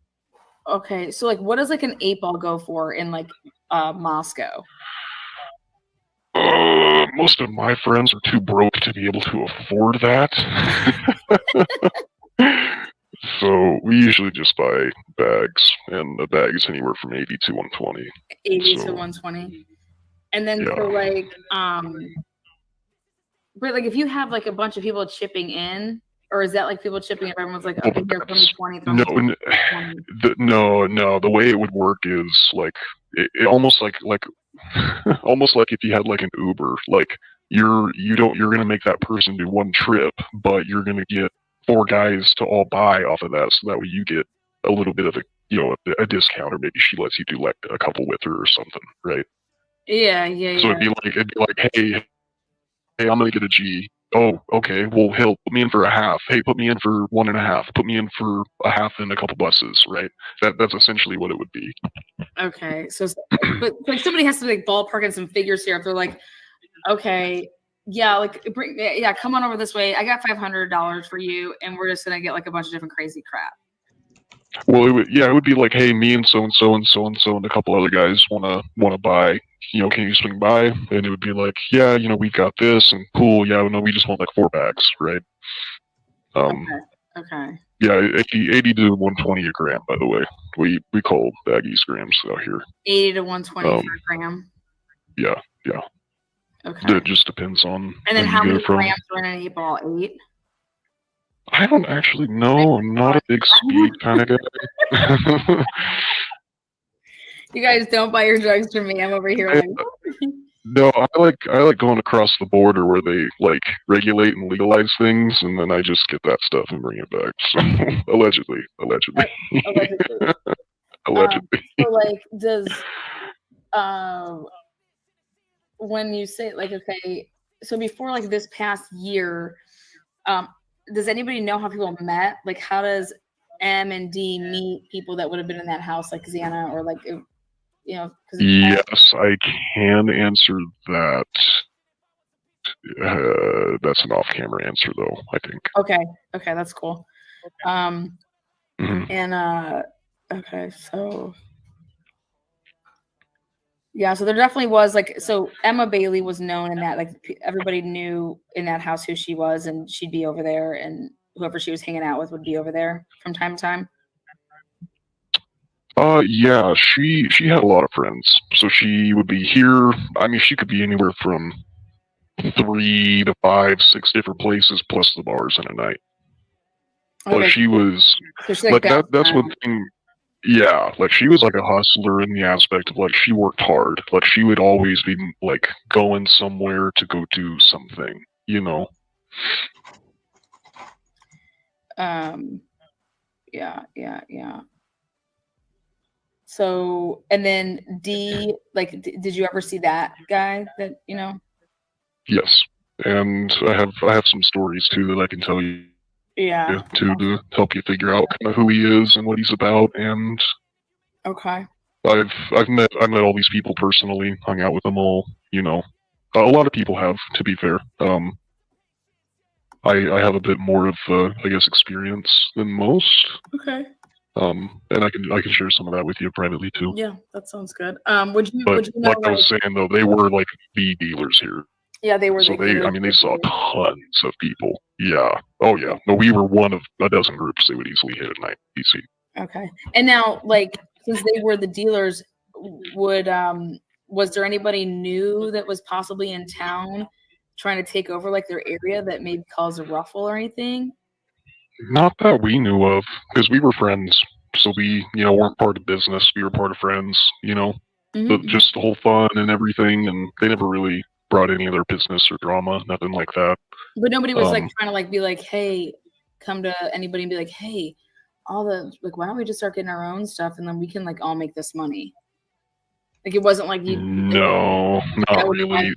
[SPEAKER 16] Okay, so like, what does like an 8-ball go for in like Moscow?
[SPEAKER 17] Most of my friends are too broke to be able to afford that. So we usually just buy bags, and a bag is anywhere from 80 to 120.
[SPEAKER 16] 80
[SPEAKER 17] So,
[SPEAKER 16] to 120. And then
[SPEAKER 17] yeah.
[SPEAKER 16] so like but like if you have like a bunch of people chipping in, or is that like people chipping in, everyone's like, okay, here, throw me 20, throw me 20, 20.
[SPEAKER 17] No. The way it would work is like it almost like almost like if you had like an Uber, like you're gonna make that person do one trip, but you're gonna get 4 guys to all buy off of that, so that way you get a little bit of a discount, or maybe she lets you do like a couple with her or something, right?
[SPEAKER 16] Yeah.
[SPEAKER 17] So it'd be like, hey, I'm gonna get a G. Oh, okay. Well, hell, put me in for a half. Hey, put me in for 1.5. Put me in for a half and a couple buses, right? That's essentially what it would be.
[SPEAKER 16] Okay, so but like somebody has to like ballpark in some figures here. If they're like, okay, yeah, like come on over this way. I got $500 for you, and we're just gonna get like a bunch of different crazy crap.
[SPEAKER 17] Well, it would be like, hey, me and so and so and so and so and a couple other guys wanna buy. Can you swing by? And it would be like, yeah, we've got this, and cool. Yeah, no, we just want like 4 bags, right?
[SPEAKER 16] Okay.
[SPEAKER 17] Yeah, 80 to 120 a gram. By the way, we call baggies grams out here.
[SPEAKER 16] 80 to 120 for a gram.
[SPEAKER 17] Yeah.
[SPEAKER 16] Okay.
[SPEAKER 17] It just depends on.
[SPEAKER 16] And then
[SPEAKER 17] where
[SPEAKER 16] how
[SPEAKER 17] you
[SPEAKER 16] many
[SPEAKER 17] get it from.
[SPEAKER 16] grams are in an 8-ball? 8.
[SPEAKER 17] I don't actually know. I'm not a big speed kind of guy.
[SPEAKER 16] You guys don't buy your drugs from me. I'm over here like.
[SPEAKER 17] No, I like going across the border where they like regulate and legalize things, and then I just get that stuff and bring it back. So allegedly. Allegedly.
[SPEAKER 16] So like, does when you say like, okay, so before like this past year, does anybody know how people met? Like, how does M and D meet people that would have been in that house, like Xana, or like,
[SPEAKER 17] Yes, I can answer that. That's an off-camera answer, though, I think.
[SPEAKER 16] Okay, that's cool.
[SPEAKER 17] Mhm.
[SPEAKER 16] And okay, so yeah, so there definitely was like, so Emma Bailey was known in that, like everybody knew in that house who she was, and she'd be over there, and whoever she was hanging out with would be over there from time to time.
[SPEAKER 17] Yeah, she had a lot of friends, so she would be here. I mean, she could be anywhere from 3 to 5, 6 different places, plus the bars in a night.
[SPEAKER 16] Okay.
[SPEAKER 17] But she was
[SPEAKER 16] So she's
[SPEAKER 17] like
[SPEAKER 16] like
[SPEAKER 17] that's one thing. Yeah, like she was like a hustler in the aspect of like she worked hard. Like she would always be like going somewhere to go do something,
[SPEAKER 16] Yeah. So, and then D, like, did you ever see that guy that,
[SPEAKER 17] Yes, and I have some stories too that I can tell you.
[SPEAKER 16] Yeah.
[SPEAKER 17] To help you figure out kind of who he is and what he's about, and
[SPEAKER 16] Okay.
[SPEAKER 17] I've met all these people personally, hung out with them all. A lot of people have, to be fair. I have a bit more of I guess experience than most.
[SPEAKER 16] Okay.
[SPEAKER 17] And I can share some of that with you privately too.
[SPEAKER 16] Yeah, that sounds good. Would you
[SPEAKER 17] But
[SPEAKER 16] know,
[SPEAKER 17] like I was saying though, they were like the dealers here.
[SPEAKER 16] Yeah, they were.
[SPEAKER 17] So they saw tons of people. Yeah. Oh yeah. No, we were one of a dozen groups they would easily hit at night. DC.
[SPEAKER 16] Okay. And now, like, since they were the dealers, was there anybody new that was possibly in town trying to take over like their area that maybe cause a ruffle or anything?
[SPEAKER 17] Not that we knew of, because we were friends. So we, weren't part of business. We were part of friends. Just the whole fun and everything, and they never really brought any of their business or drama, nothing like that.
[SPEAKER 16] But nobody was like trying to like be like, hey, come to anybody and be like, hey, why don't we just start getting our own stuff and then we can like all make this money? Like it wasn't like you.
[SPEAKER 17] No, not really.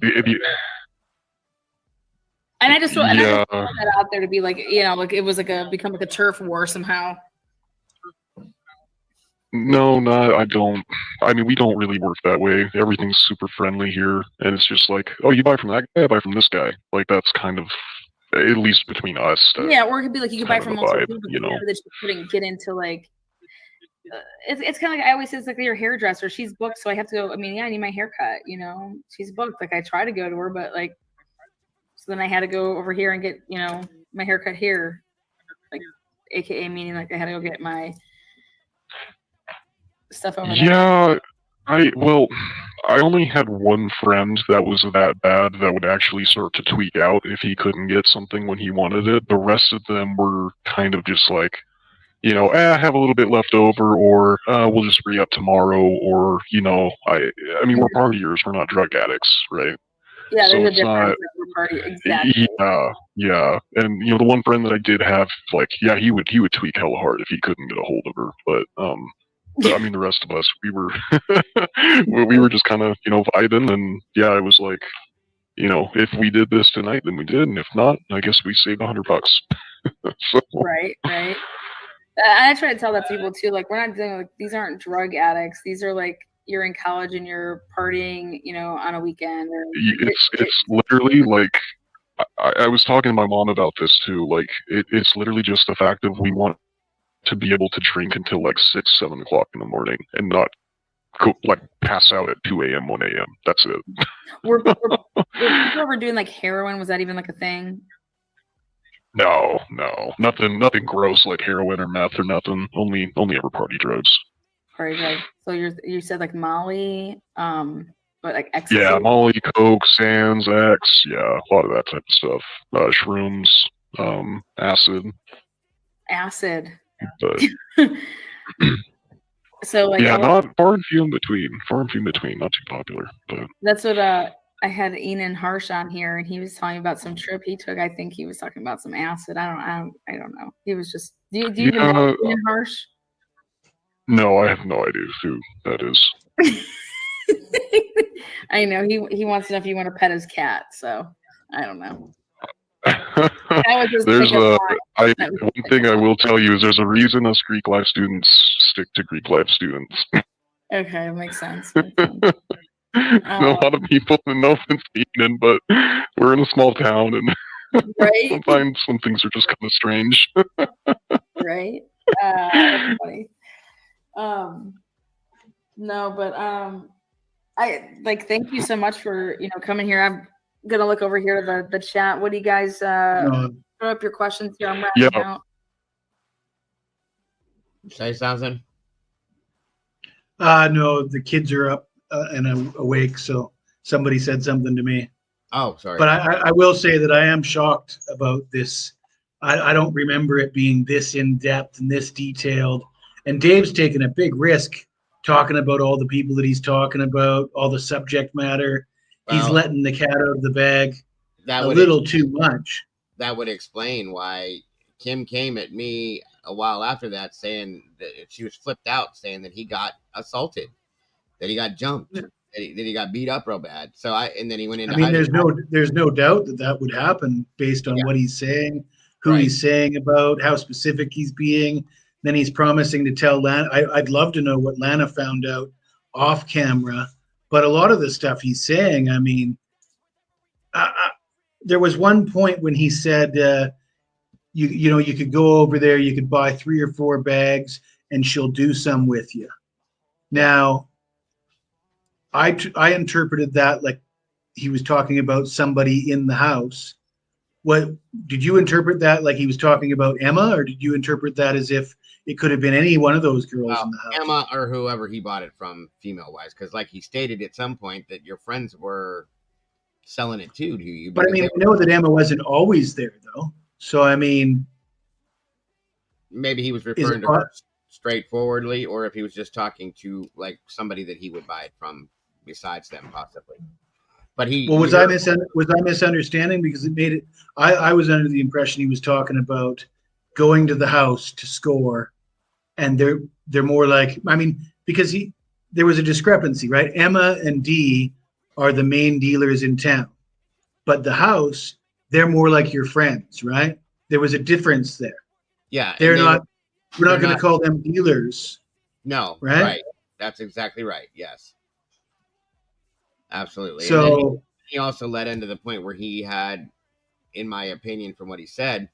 [SPEAKER 16] And I just throw that out there to be like, like it was like become like a turf war somehow.
[SPEAKER 17] No, I don't. I mean, we don't really work that way. Everything's super friendly here, and it's just like, oh, you buy from that guy, I buy from this guy. Like that's kind of, at least between us.
[SPEAKER 16] Yeah, or it could be like you could buy from multiple people, that you couldn't get into like. It's kind of like I always say, it's like your hairdresser. She's booked, so I have to go. I mean, yeah, I need my haircut. She's booked. Like I try to go to her, but like, so then I had to go over here and get my haircut here. Like AKA meaning like I had to go get my stuff over there?
[SPEAKER 17] Yeah, I only had one friend that was that bad that would actually start to tweak out if he couldn't get something when he wanted it. The rest of them were kind of just like, you know, I have a little bit left over, or we'll just re-up tomorrow, or, you know, I mean, we're partiers, we're not drug addicts, right?
[SPEAKER 16] Yeah,
[SPEAKER 17] So
[SPEAKER 16] there's a
[SPEAKER 17] it's not,
[SPEAKER 16] difference. Party, exactly.
[SPEAKER 17] yeah, and you know, the one friend that I did have, like, yeah, he would tweak hella hard if he couldn't get a hold of her, but I mean, the rest of us, we were we were just kind of, you know, vibing, and yeah, it was like, you know, if we did this tonight, then we did, and if not, I guess we saved $100. So.
[SPEAKER 16] Right. I try to tell that to people too. Like, we're not doing like these aren't drug addicts. These are like you're in college and you're partying, you know, on a weekend. Or
[SPEAKER 17] it's literally like I was talking to my mom about this too. Like, it's literally just the fact of we want to be able to drink until like 6, 7 o'clock in the morning and not go, like, pass out at 2 a.m., 1 a.m. That's it.
[SPEAKER 16] Were people ever doing like heroin? Was that even like a thing?
[SPEAKER 17] No, nothing gross like heroin or meth or nothing. Only ever party drugs.
[SPEAKER 16] Party drugs. So you said like Molly, but like ecstasy?
[SPEAKER 17] Yeah, Molly, Coke, Sans, X, yeah, a lot of that type of stuff. Shrooms, acid.
[SPEAKER 16] Acid.
[SPEAKER 17] But
[SPEAKER 16] so like
[SPEAKER 17] yeah, not far and few in between. Not too popular. But
[SPEAKER 16] that's what I had Enan Harsh on here, and he was telling me about some trip he took. I think he was talking about some acid. I don't know. He was just. Do you even know Enan Harsh?
[SPEAKER 17] No, I have no idea who that is.
[SPEAKER 16] I know he wants to know if you want to pet his cat. So I don't know.
[SPEAKER 17] There's one thing I will tell you is there's a reason us Greek life students stick to Greek life students.
[SPEAKER 16] Okay, it makes sense.
[SPEAKER 17] A lot of people, no offense, Eden, but we're in a small town, and
[SPEAKER 16] right?
[SPEAKER 17] sometimes some things are just kind of strange.
[SPEAKER 16] Right? That's funny. No, but I like thank you so much for coming here. I'm gonna look over here to the chat. What do you guys throw up your questions here? I'm wrapping out.
[SPEAKER 4] Say something.
[SPEAKER 8] No, the kids are up and awake, so somebody said something to me.
[SPEAKER 4] Oh, sorry.
[SPEAKER 8] But I will say that I am shocked about this. I don't remember it being this in depth and this detailed. And Dave's taken a big risk talking about all the people that he's talking about, all the subject matter. Well, he's letting the cat out of the bag a little too much.
[SPEAKER 4] That would explain why Kim came at me a while after that saying that she was flipped out, saying that he got assaulted, that he got jumped, that he got beat up real bad. So and then he went into.
[SPEAKER 8] I mean, there's no doubt that would happen based on what he's saying, who he's saying about, how specific he's being. Then he's promising to tell Lana. I'd love to know what Lana found out off camera. But a lot of the stuff he's saying, I mean, there was one point when he said, you could go over there, you could buy 3 or 4 bags, and she'll do some with you. Now, I interpreted that like he was talking about somebody in the house. What did you interpret that like he was talking about Emma, or did you interpret that as if it could have been any one of those girls in the house?
[SPEAKER 4] Emma or whoever he bought it from, female-wise, because like he stated at some point that your friends were selling it too to you.
[SPEAKER 8] But I mean, I know that Emma wasn't always there, though. So, I mean...
[SPEAKER 4] Maybe he was referring to her straightforwardly, or if he was just talking to, like, somebody that he would buy it from besides them, possibly. But he...
[SPEAKER 8] Well, was I misunderstanding? Because it made it... I was under the impression he was talking about going to the house to score, and they're more like, I mean, because there was a discrepancy, right? Emma and Dee are the main dealers in town, but the house, they're more like your friends, right? There was a difference there.
[SPEAKER 4] Yeah,
[SPEAKER 8] we're not going to call them dealers.
[SPEAKER 4] No,
[SPEAKER 8] right?
[SPEAKER 4] That's exactly right. Yes, absolutely.
[SPEAKER 8] So
[SPEAKER 4] he also led into the point where he had, in my opinion, from what he said,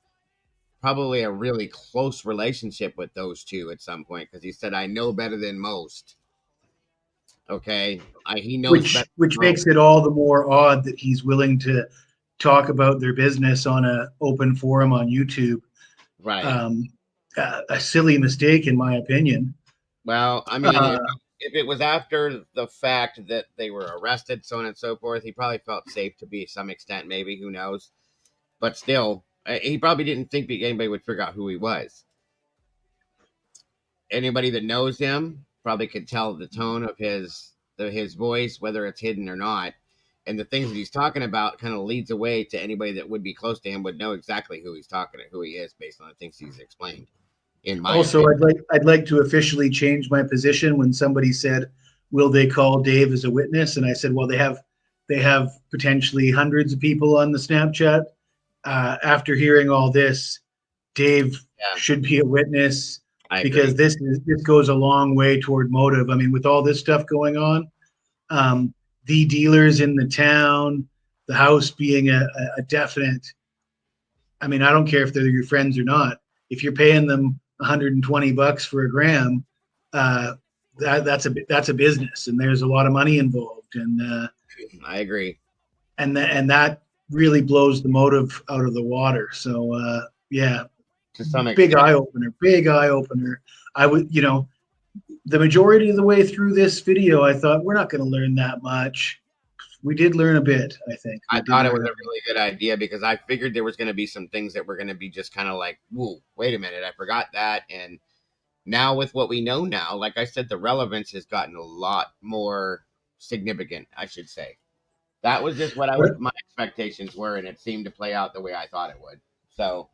[SPEAKER 4] probably a really close relationship with those two at some point, because he said, I know better than most. Okay. He knows
[SPEAKER 8] which makes it all the more odd that he's willing to talk about their business on an open forum on YouTube.
[SPEAKER 4] Right.
[SPEAKER 8] a silly mistake, in my opinion.
[SPEAKER 4] Well, I mean, if it was after the fact that they were arrested, so on and so forth, he probably felt safe to be some extent, maybe, who knows. But still, he probably didn't think that anybody would figure out who he was. Anybody that knows him probably could tell the tone of his voice, whether it's hidden or not. And the things that he's talking about kind of leads away to anybody that would be close to him would know exactly who he's talking to, who he is, based on the things he's explained. In my
[SPEAKER 8] Also,
[SPEAKER 4] opinion.
[SPEAKER 8] I'd like to officially change my position when somebody said, "Will they call Dave as a witness?" And I said, "Well, they have potentially hundreds of people on the Snapchat." After hearing all this, Dave should be a witness because this goes a long way toward motive. I mean, with all this stuff going on, the dealers in the town, the house being a definite. I mean, I don't care if they're your friends or not. If you're paying them $120 for a gram, that's a business, and there's a lot of money involved. And
[SPEAKER 4] I agree.
[SPEAKER 8] And that really blows the motive out of the water. So yeah,
[SPEAKER 4] to some
[SPEAKER 8] big
[SPEAKER 4] extent.
[SPEAKER 8] Big eye opener. I would, the majority of the way through this video, I thought we're not going to learn that much. We did learn a bit, I think.
[SPEAKER 4] I thought it was a really good idea because I figured there was going to be some things that were going to be just kind of like, whoa, wait a minute, I forgot that. And now with what we know now, like I said, the relevance has gotten a lot more significant, I should say. That was just what my expectations were, and it seemed to play out the way I thought it would. So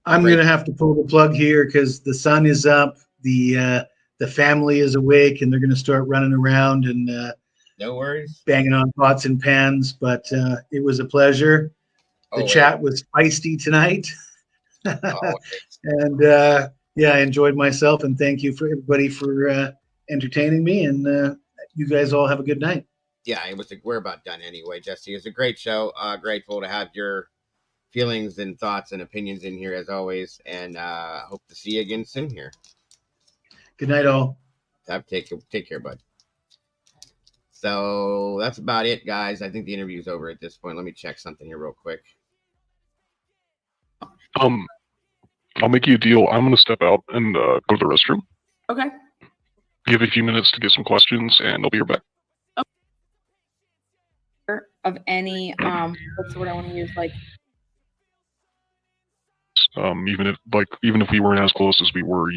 [SPEAKER 8] I'm going to have to pull the plug here because the sun is up, the family is awake, and they're going to start running around and
[SPEAKER 4] no worries,
[SPEAKER 8] banging on pots and pans. But it was a pleasure. The chat was feisty tonight, and yeah, I enjoyed myself. And thank you for everybody for entertaining me. And you guys all have a good night.
[SPEAKER 4] Yeah, we're about done anyway, Jesse. It was a great show. Grateful to have your feelings and thoughts and opinions in here as always, and hope to see you again soon here.
[SPEAKER 8] Good night, all.
[SPEAKER 4] Take care, bud. So that's about it, guys. I think the interview's over at this point. Let me check something here real quick.
[SPEAKER 17] I'll make you a deal. I'm going to step out and go to the restroom.
[SPEAKER 16] Okay.
[SPEAKER 17] Give a few minutes to get some questions, and I'll be right back.
[SPEAKER 16] Of any what's the word I want to use, like
[SPEAKER 17] even if we weren't as close as we were,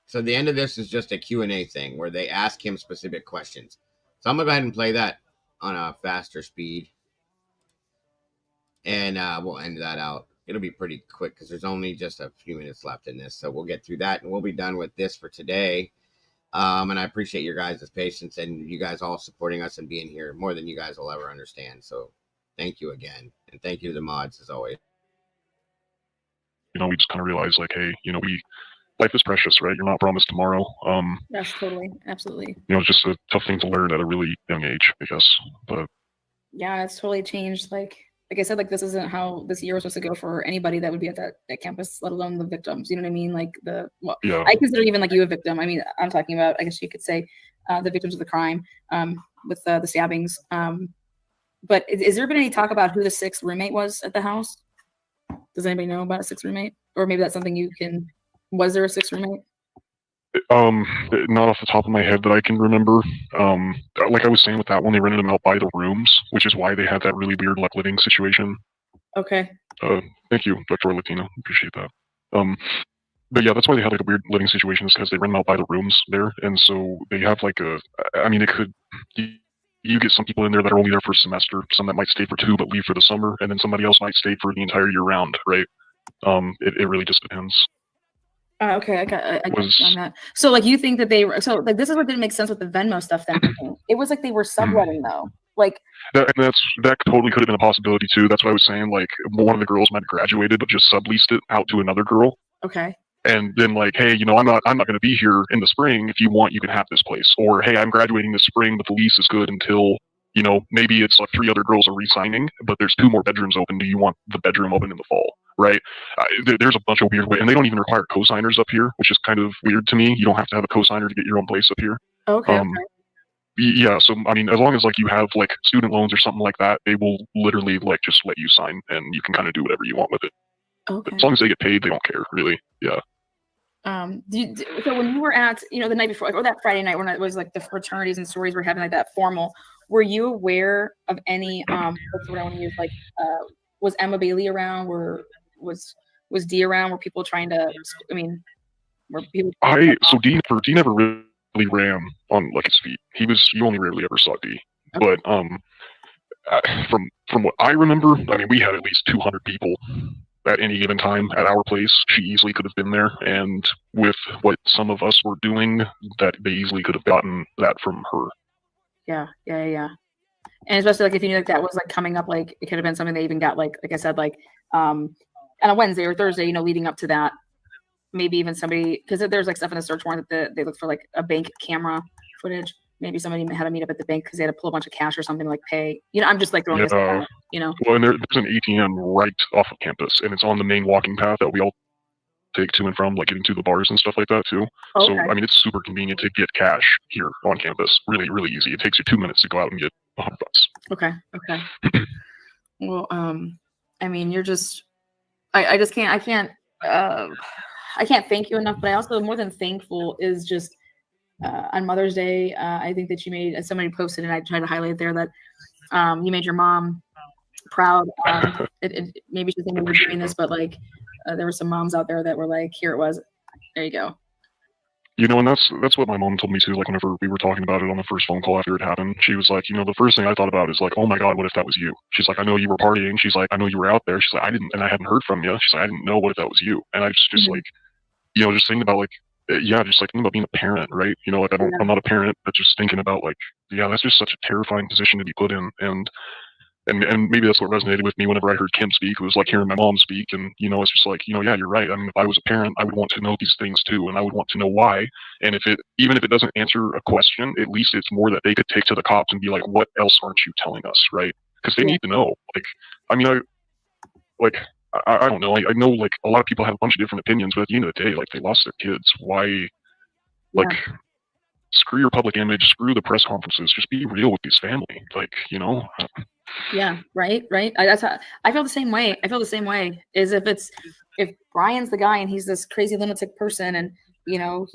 [SPEAKER 4] So the end of this is just a Q&A thing where they ask him specific questions. So I'm gonna go ahead and play that on a faster speed, and we'll end that out. It'll be pretty quick because there's only just a few minutes left in this, so we'll get through that and we'll be done with this for today. And I appreciate your guys' patience and you guys all supporting us and being here more than you guys will ever understand. So thank you again. And thank you to the mods as always.
[SPEAKER 17] We just kind of realized like, hey, life is precious, right? You're not promised tomorrow.
[SPEAKER 16] Yes, totally. Absolutely.
[SPEAKER 17] It's just a tough thing to learn at a really young age, I guess. But
[SPEAKER 16] yeah, it's totally changed. Like I said, like this isn't how this year was supposed to go for anybody that would be at that campus, let alone the victims. You know what I mean? Like
[SPEAKER 17] yeah.
[SPEAKER 16] I consider even like you a victim. I mean, I'm talking about, I guess you could say, the victims of the crime with the stabbings. But is there been any talk about who the sixth roommate was at the house? Does anybody know about a sixth roommate? Or maybe that's something you can. Was there a sixth roommate?
[SPEAKER 17] Not off the top of my head that I can remember. Like I was saying with that one, they rented them out by the rooms, which is why they had that really weird like living situation.
[SPEAKER 16] Okay.
[SPEAKER 17] Thank you, Dr. Latino. Appreciate that. But yeah, that's why they had like a weird living situation, is because they rent them out by the rooms there, and so they have like you get some people in there that are only there for a semester, some that might stay for 2 but leave for the summer, and then somebody else might stay for the entire year round, right? It really just depends.
[SPEAKER 16] Okay, I got on that. So like you think that they were, so like this is what didn't make sense with the Venmo stuff then. It was like they were subletting though. Like
[SPEAKER 17] that totally could have been a possibility too. That's what I was saying. Like one of the girls might have graduated but just subleased it out to another girl.
[SPEAKER 16] Okay.
[SPEAKER 17] And then like, hey, I'm not going to be here in the spring. If you want, you can have this place. Or hey, I'm graduating this spring, but the lease is good until maybe it's like 3 other girls are re-signing, but there's 2 more bedrooms open. Do you want the bedroom open in the fall? Right? There's a bunch of weird ways, and they don't even require co-signers up here, which is kind of weird to me. You don't have to have a co-signer to get your own place up here.
[SPEAKER 16] Okay.
[SPEAKER 17] Yeah, so I mean, as long as like you have like student loans or something like that, they will literally like just let you sign, and you can kind of do whatever you want with it.
[SPEAKER 16] Okay.
[SPEAKER 17] As long as they get paid, they don't care, really. Yeah.
[SPEAKER 16] So when you were at, the night before, or that Friday night when it was like the fraternities and sororities were having like that formal, were you aware of any, what's what I want to use, like, was Emma Bailey around? Was Dee around? Were people trying to, were people?
[SPEAKER 17] So Dee never really ran on like his feet. You only rarely ever saw Dee. Okay. But from what I remember, we had at least 200 people at any given time at our place. She easily could have been there, and with what some of us were doing, that they easily could have gotten that from her.
[SPEAKER 16] Yeah. And especially like if you knew like that was like coming up, like it could have been something they even got like I said, like on a Wednesday or Thursday, leading up to that. Maybe even somebody, because there's like stuff in the search warrant that they look for like a bank camera footage. Maybe somebody had to meet up at the bank because they had to pull a bunch of cash or something, like pay. I'm just like throwing this out,
[SPEAKER 17] Well, and there's an ATM right off of campus, and it's on the main walking path that we all take to and from, like getting to the bars and stuff like that too. Okay. So it's super convenient to get cash here on campus. Really, really easy. It takes you 2 minutes to go out and get $100.
[SPEAKER 16] Okay. Well, you're just, I just can't, I can't thank you enough, but I also more than thankful is just on Mother's Day. I think that you made, as somebody posted, and I tried to highlight there that you made your mom proud. Maybe she didn't think we were doing this, but like there were some moms out there that were like, here it was, there you go.
[SPEAKER 17] And that's what my mom told me too. Like whenever we were talking about it on the first phone call after it happened, she was like, the first thing I thought about is like, oh my God, what if that was you? She's like, I know you were partying. She's like, I know you were out there. She's like, I hadn't heard from you. She's like, I didn't know, what if that was you? And I just like, just thinking about like, just like thinking about being a parent, right? Like I'm not a parent, but just thinking about like, that's just such a terrifying position to be put in. And maybe that's what resonated with me whenever I heard Kim speak. It was like hearing my mom speak, and it's just like, yeah, you're right. If I was a parent, I would want to know these things too, and I would want to know why. And even if it doesn't answer a question, at least it's more that they could take to the cops and be like, what else aren't you telling us, right? Because they need to know. I don't know. I know like a lot of people have a bunch of different opinions, but at the end of the day, like they lost their kids. Why? Like, screw your public image, screw the press conferences. Just be real with this family. Like,
[SPEAKER 16] Yeah, right. That's how I feel the same way. Is if Brian's the guy and he's this crazy lunatic person, and there's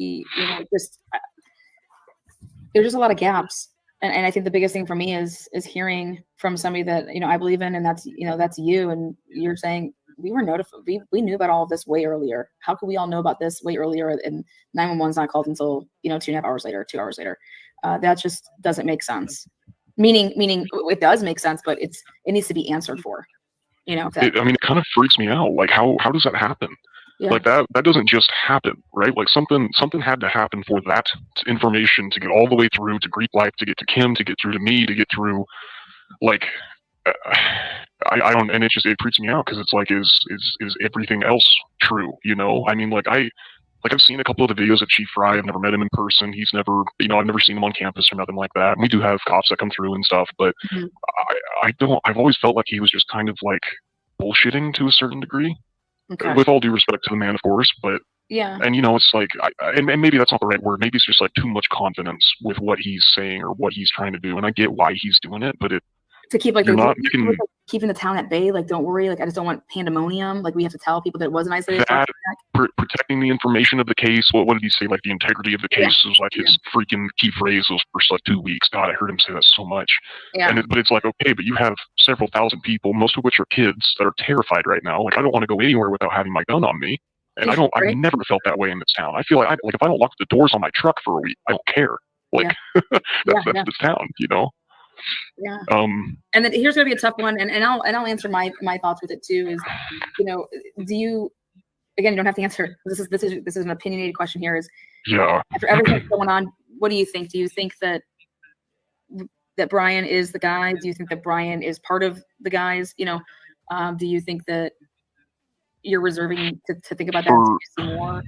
[SPEAKER 16] just a lot of gaps. And I think the biggest thing for me is hearing from somebody that I believe in, and that's you, and you're saying we were notified. We knew about all of this way earlier. How could we all know about this way earlier? And 911's not called until 2.5 hours later, 2 hours later. That just doesn't make sense. Meaning it does make sense, but it needs to be answered for.
[SPEAKER 17] It kind of freaks me out. Like how does that happen? Yeah. Like that doesn't just happen, right? Like something had to happen for that information to get all the way through to Greek life, to get to Kim, to get through to me, to get through. Like I don't, and it freaks me out because it's like, is everything else true? I've seen a couple of the videos of Chief Fry. I've never met him in person. He's never, I've never seen him on campus or nothing like that. And we do have cops that come through and stuff, but I've always felt like he was just kind of like bullshitting to a certain degree. Okay. With all due respect to the man, of course, but yeah. And it's like, and maybe that's not the right word. Maybe it's just like too much confidence with what he's saying or what he's trying to do. And I get why he's doing it, but
[SPEAKER 16] to keep keeping the town at bay, like don't worry, like I just don't want pandemonium. Like we have to tell people that it wasn't isolated.
[SPEAKER 17] Protecting the information of the case. What did he say? Like the integrity of the case was like his freaking key phrase those first like 2 weeks. God, I heard him say that so much. Yeah. But it's like, okay, but you have several thousand people, most of which are kids, that are terrified right now. Like I don't want to go anywhere without having my gun on me. And I've never felt that way in this town. I feel like if I don't lock the doors on my truck for a week, I don't care. Like that's this town,
[SPEAKER 16] Yeah. And then here's gonna be a tough one, and I'll answer my thoughts with it too. Is do you, again, you don't have to answer. This is an opinionated question here. Is after everything that's going on, what do you think? Do you think that Brian is the guy? Do you think that Brian is part of the guys? Do you think that you're reserving to think about that some more?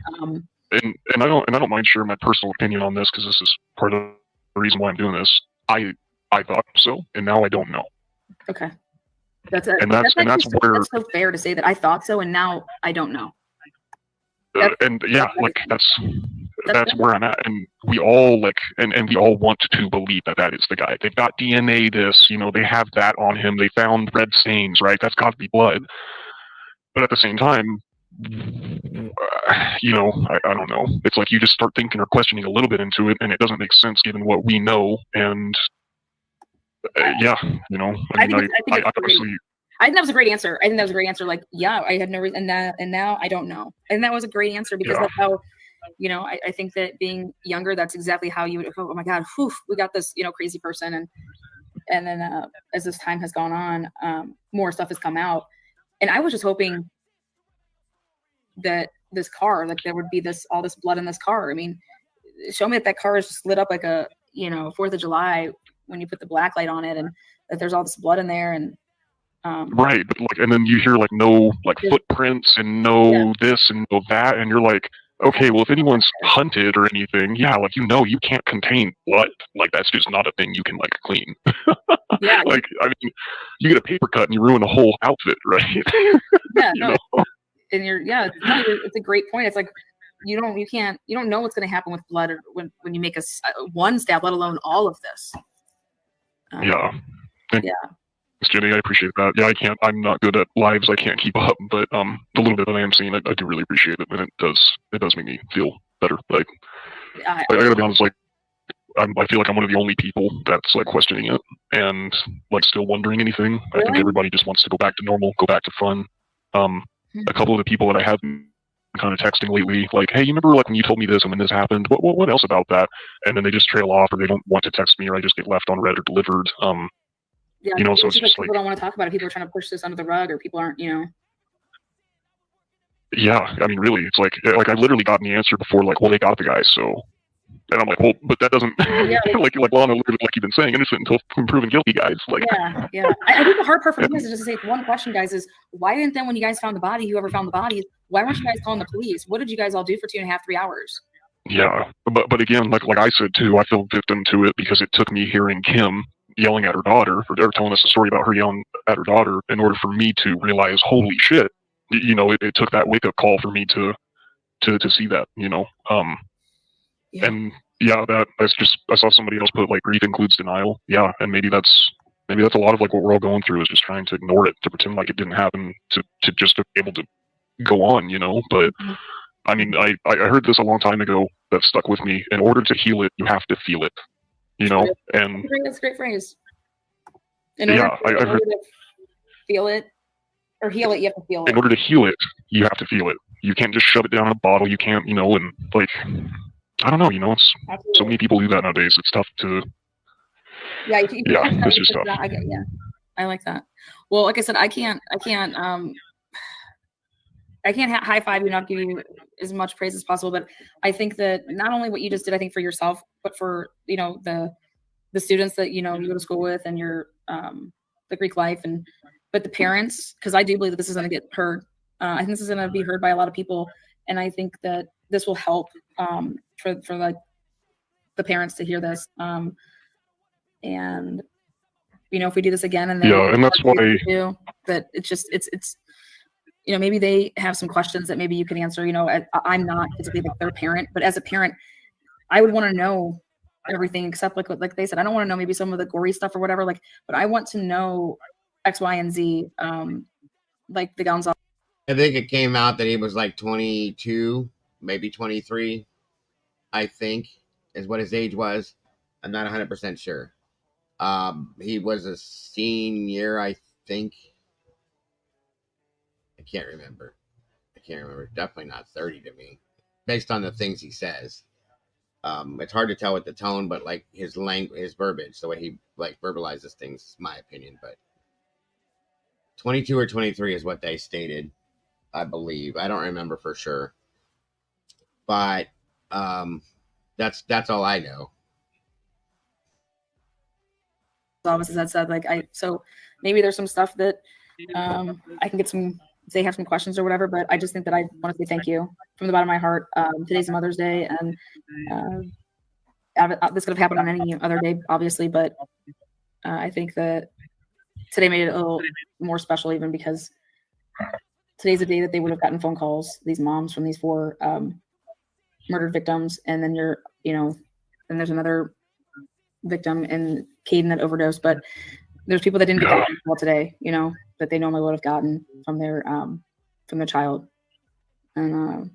[SPEAKER 17] And I don't mind sharing my personal opinion on this because this is part of the reason why I'm doing this. I thought so, and now I don't know. Okay,
[SPEAKER 16] that's so fair to say that I thought so, and now I don't know.
[SPEAKER 17] That's where I'm at, and we all and we all want to believe that is the guy. They've got DNA. They have that on him. They found red stains, right? That's got to be blood. But at the same time, you know, I don't know. It's like you just start thinking or questioning a little bit into it, and it doesn't make sense given what we know. And yeah, you know, I mean, I obviously.
[SPEAKER 16] I think that was a great answer. I think that was a great answer. Like, yeah, I had no reason, and now I don't know. And that was a great answer because that's how, you know, I think that being younger, that's exactly how you would. Oh my God, whew, we got this, you know, crazy person, and then as this time has gone on, more stuff has come out, and I was just hoping that this car, like there would be all this blood in this car. I mean, show me that car is just lit up like a, you know, 4th of July when you put the black light on it, and that there's all this blood in there, and
[SPEAKER 17] right, but like, and then you hear like no like footprints and no this and no that, and you're like, okay, well, if anyone's hunted or anything, yeah, like, you know, you can't contain blood. Like, that's just not a thing you can like clean.
[SPEAKER 16] Yeah.
[SPEAKER 17] Like, I mean, you get a paper cut and you ruin a whole outfit, right?
[SPEAKER 16] Yeah.
[SPEAKER 17] You
[SPEAKER 16] No.
[SPEAKER 17] know?
[SPEAKER 16] And it's a great point. It's like you don't know what's going to happen with blood or when you make one stab, let alone all of this.
[SPEAKER 17] Yeah. Thanks, Jenny. I appreciate that. Yeah, I'm not good at lives. I can't keep up, but the little bit that I am seeing, I do really appreciate it, and it does make me feel better. Like, I gotta be honest, like, I feel like I'm one of the only people that's like questioning it and like still wondering anything. Really? I think everybody just wants to go back to normal, go back to fun. A couple of the people that I have been kind of texting lately, like, hey, you remember like when you told me this and when this happened? What else about that? And then they just trail off, or they don't want to text me, or I just get left on read or delivered.
[SPEAKER 16] Yeah,
[SPEAKER 17] you know, so it's just
[SPEAKER 16] people don't want to talk about it. People are trying to push this under the rug, or people aren't, you know.
[SPEAKER 17] Yeah, I mean, really, it's like I've literally gotten the answer before, like, well, they got the guy, so. And I'm like, well, but that doesn't, like, well, like you've been saying, innocent until proven guilty, guys. Like,
[SPEAKER 16] yeah. I think the hard part for me is just to say one question, guys, is why didn't then when you guys found the body, whoever found the body, why weren't you guys calling the police? What did you guys all do for 2.5, 3 hours?
[SPEAKER 17] Yeah, but again, like I said too, I feel victim to it because it took me hearing Kim yelling at her daughter, or telling us a story about her yelling at her daughter, in order for me to realize, holy shit, you know, it took that wake up call for me to see that, you know. And yeah, that's just, I saw somebody else put like grief includes denial. Yeah, and maybe that's a lot of like what we're all going through, is just trying to ignore it, to pretend like it didn't happen, to just be able to go on, you know. But I mean, I heard this a long time ago that stuck with me. In order to heal it, you have to feel it, you know. And
[SPEAKER 16] that's a great phrase. In order to feel it or heal it, you have to feel it.
[SPEAKER 17] In order to heal it, you have to feel it. You can't just shove it down in a bottle. You can't, you know, and like, I don't know, you know, it's so many people do that nowadays. It's tough to.
[SPEAKER 16] Yeah,
[SPEAKER 17] it's just tough.
[SPEAKER 16] I like that. Well, like I said, I can't high five you, not give you as much praise as possible, but I think that not only what you just did, I think for yourself, but for, you know, the students that, you know, you go to school with, and your the Greek life, but the parents, because I do believe that this is going to get heard. I think this is going to be heard by a lot of people, and I think that this will help for like the parents to hear this. And you know, if we do this again, and
[SPEAKER 17] and that's why
[SPEAKER 16] that it's you know, maybe they have some questions that maybe you can answer. You know, I'm not physically like their parent, but as a parent, I would want to know everything except like they said, I don't want to know maybe some of the gory stuff or whatever, like, but I want to know X, Y, and Z, like the Gonzalez.
[SPEAKER 4] I think it came out that he was like 22, maybe 23, I think is what his age was. I'm not 100% sure. He was a senior, I think. I can't remember. Definitely not 30 to me, based on the things he says. It's hard to tell with the tone, but like his language, his verbiage, the way he like verbalizes things, is my opinion. But 22 or 23 is what they stated, I believe. I don't remember for sure, but that's all I know.
[SPEAKER 16] As that said, like so maybe there's some stuff that I can get some. They have some questions or whatever, but I just think that I want to say thank you from the bottom of my heart. Today's Mother's Day, and this could have happened on any other day, obviously, but I think that today made it a little more special, even because today's the day that they would have gotten phone calls, these moms from these 4 murdered victims, and then then there's another victim in Caden that overdosed, but there's people that didn't get that phone call today, you know, that they normally would have gotten from their from the child. And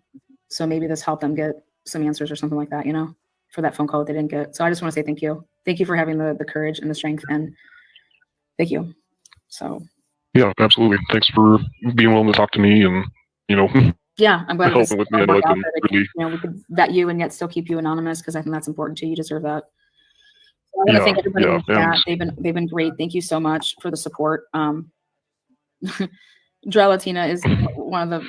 [SPEAKER 16] so maybe this helped them get some answers or something like that, you know, for that phone call that they didn't get. So I just want to say thank you. Thank you for having the courage and the strength, and thank you. So
[SPEAKER 17] yeah, absolutely. Thanks for being willing to talk to me, and
[SPEAKER 16] yeah, I'm glad
[SPEAKER 17] helping with me. I know I've been really,
[SPEAKER 16] we could vet you and yet still keep you anonymous, because I think that's important too. You deserve that. So I want to thank everybody in the chat. They've been great. Thank you so much for the support. Latina is one of the,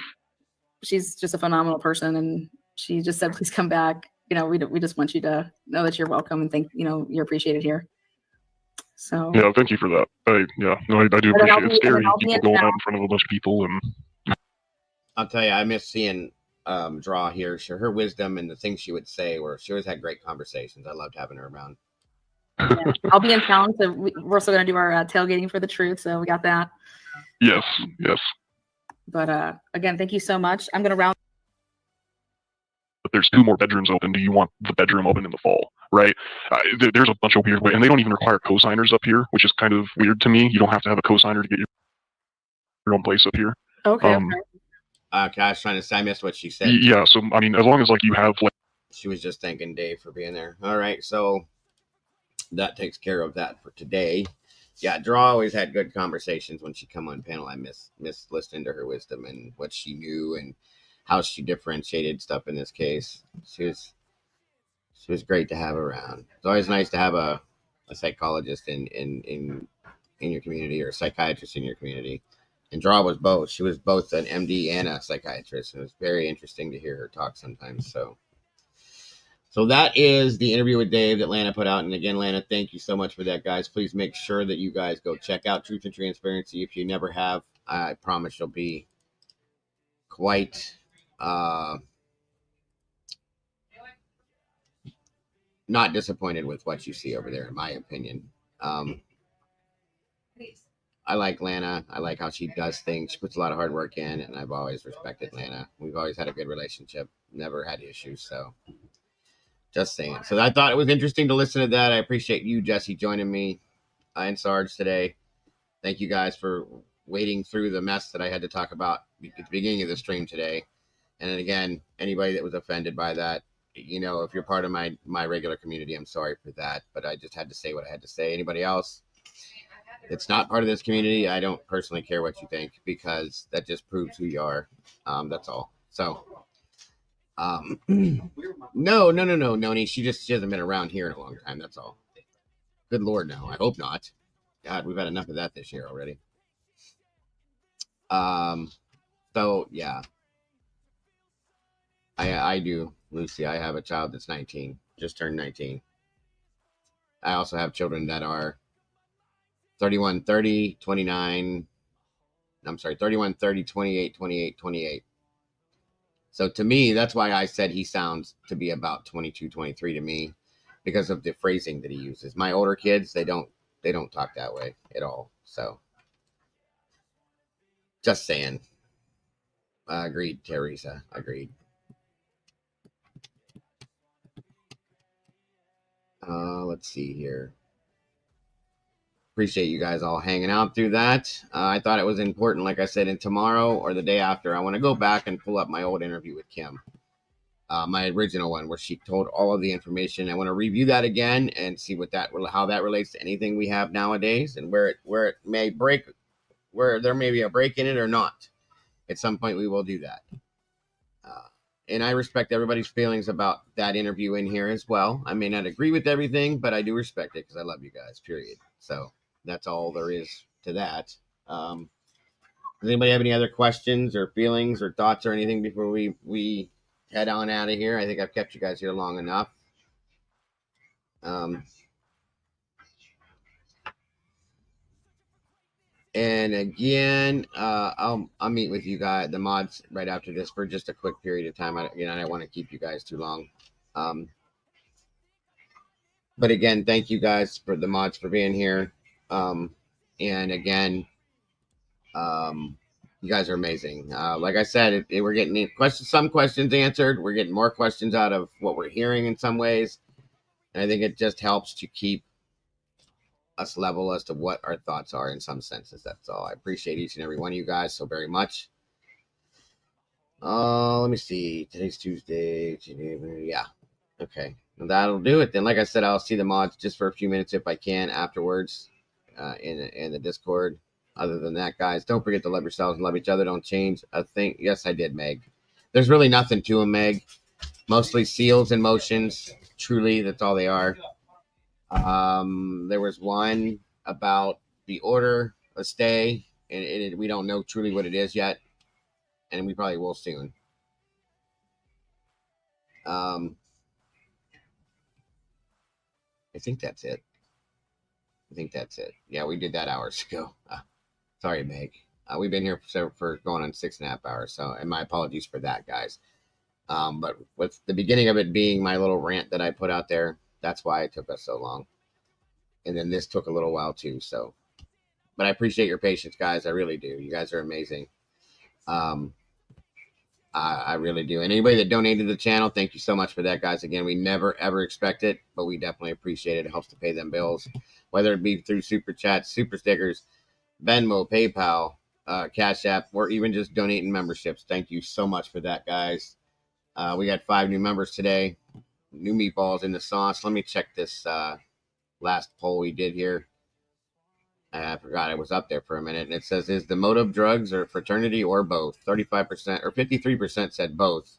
[SPEAKER 16] she's just a phenomenal person, and she just said, please come back. You know, we just want you to know that you're welcome, and you're appreciated here. So
[SPEAKER 17] yeah, thank you for that. I do appreciate it. It's scary people going out in front of a bunch of people, and
[SPEAKER 4] I'll tell you, I miss seeing Draw here. Her wisdom and the things she would say, she always had great conversations. I loved having her around.
[SPEAKER 16] Yeah. I'll be in town, so we're also going to do our tailgating for the truth. So we got that.
[SPEAKER 17] Yes.
[SPEAKER 16] But again, thank you so much. I'm going to round.
[SPEAKER 17] But there's 2 more bedrooms open. Do you want the bedroom open in the fall? Right? There's a bunch of weird, and they don't even require co-signers up here, which is kind of weird to me. You don't have to have a co-signer to get your own place up here.
[SPEAKER 16] Okay.
[SPEAKER 4] I was trying to say, I missed what she said.
[SPEAKER 17] Yeah. So I mean, as long as you have
[SPEAKER 4] she was just thanking Dave for being there. All right, so that takes care of that for today. Yeah, Draw always had good conversations when she come on panel. I miss listening to her wisdom and what she knew and how she differentiated stuff in this case. She was great to have around. It's always nice to have a psychologist in your community, or a psychiatrist in your community. And Draw was both. She was both an MD and a psychiatrist. And it was very interesting to hear her talk sometimes. So that is the interview with Dave that Lana put out. And again, Lana, thank you so much for that, guys. Please make sure that you guys go check out Truth and Transparency. If you never have, I promise you'll be quite not disappointed with what you see over there, in my opinion. I like Lana. I like how she does things. She puts a lot of hard work in, and I've always respected Lana. We've always had a good relationship, never had issues. So just saying. So I thought it was interesting to listen to that. I appreciate you, Jesse, joining me and Sarge today. Thank you guys for wading through the mess that I had to talk about at the beginning of the stream today. And then again, anybody that was offended by that, if you're part of my regular community, I'm sorry for that. But I just had to say what I had to say. Anybody else that's not part of this community, I don't personally care what you think, because that just proves who you are. That's all. So no, Noni. She hasn't been around here in a long time. That's all. Good Lord, no. I hope not. God, we've had enough of that this year already. So yeah, I do, Lucy. I have a child that's 19, just turned 19. I also have children that are 31, 30, 29. I'm sorry, 31, 30, 28, 28, 28. So to me, that's why I said he sounds to be about 22, 23 to me, because of the phrasing that he uses. My older kids, they don't talk that way at all. So just saying. Agreed, Teresa. Agreed. Let's see here. Appreciate you guys all hanging out through that. I thought it was important, like I said, and tomorrow or the day after, I want to go back and pull up my old interview with Kim. My original one where she told all of the information. I want to review that again and see how that relates to anything we have nowadays, and where it may break, where there may be a break in it or not. At some point we will do that. And I respect everybody's feelings about that interview in here as well. I may not agree with everything, but I do respect it because I love you guys, period. So that's all there is to that. Does anybody have any other questions or feelings or thoughts or anything before we head on out of here? I think I've kept you guys here long enough. And again, I'll meet with you guys, the mods, right after this for just a quick period of time. I don't want to keep you guys too long. But again, thank you guys for the mods for being here. And again, you guys are amazing. Like I said, we're getting some questions answered. We're getting more questions out of what we're hearing in some ways. And I think it just helps to keep us level as to what our thoughts are in some senses. That's all. I appreciate each and every one of you guys so very much. Let me see. Today's Tuesday. Yeah. Okay. Well, that'll do it then. Like I said, I'll see the mods just for a few minutes if I can afterwards in the Discord. Other than that, guys, don't forget to love yourselves and love each other. Don't change a thing. Yes, I did, Meg. There's really nothing to them, Meg. Mostly seals and motions. Truly, that's all they are. There was one about the order of stay, and we don't know truly what it is yet, and we probably will soon. I think that's it. Yeah, we did that hours ago. Sorry, Meg. We've been here for going on 6.5 hours, so, and my apologies for that, guys. But with the beginning of it being my little rant that I put out there, that's why it took us so long. And then this took a little while too. So, but I appreciate your patience, guys. I really do. You guys are amazing. I really do. And anybody that donated to the channel, thank you so much for that, guys. Again, we never, ever expect it, but we definitely appreciate it. It helps to pay them bills, whether it be through super chats, super stickers, Venmo, PayPal, Cash App, or even just donating memberships. Thank you so much for that, guys. We got 5 new members today. New meatballs in the sauce. Let me check this last poll we did here. I forgot I was up there for a minute. And it says, is the motive drugs or fraternity or both? 35% or 53% said both.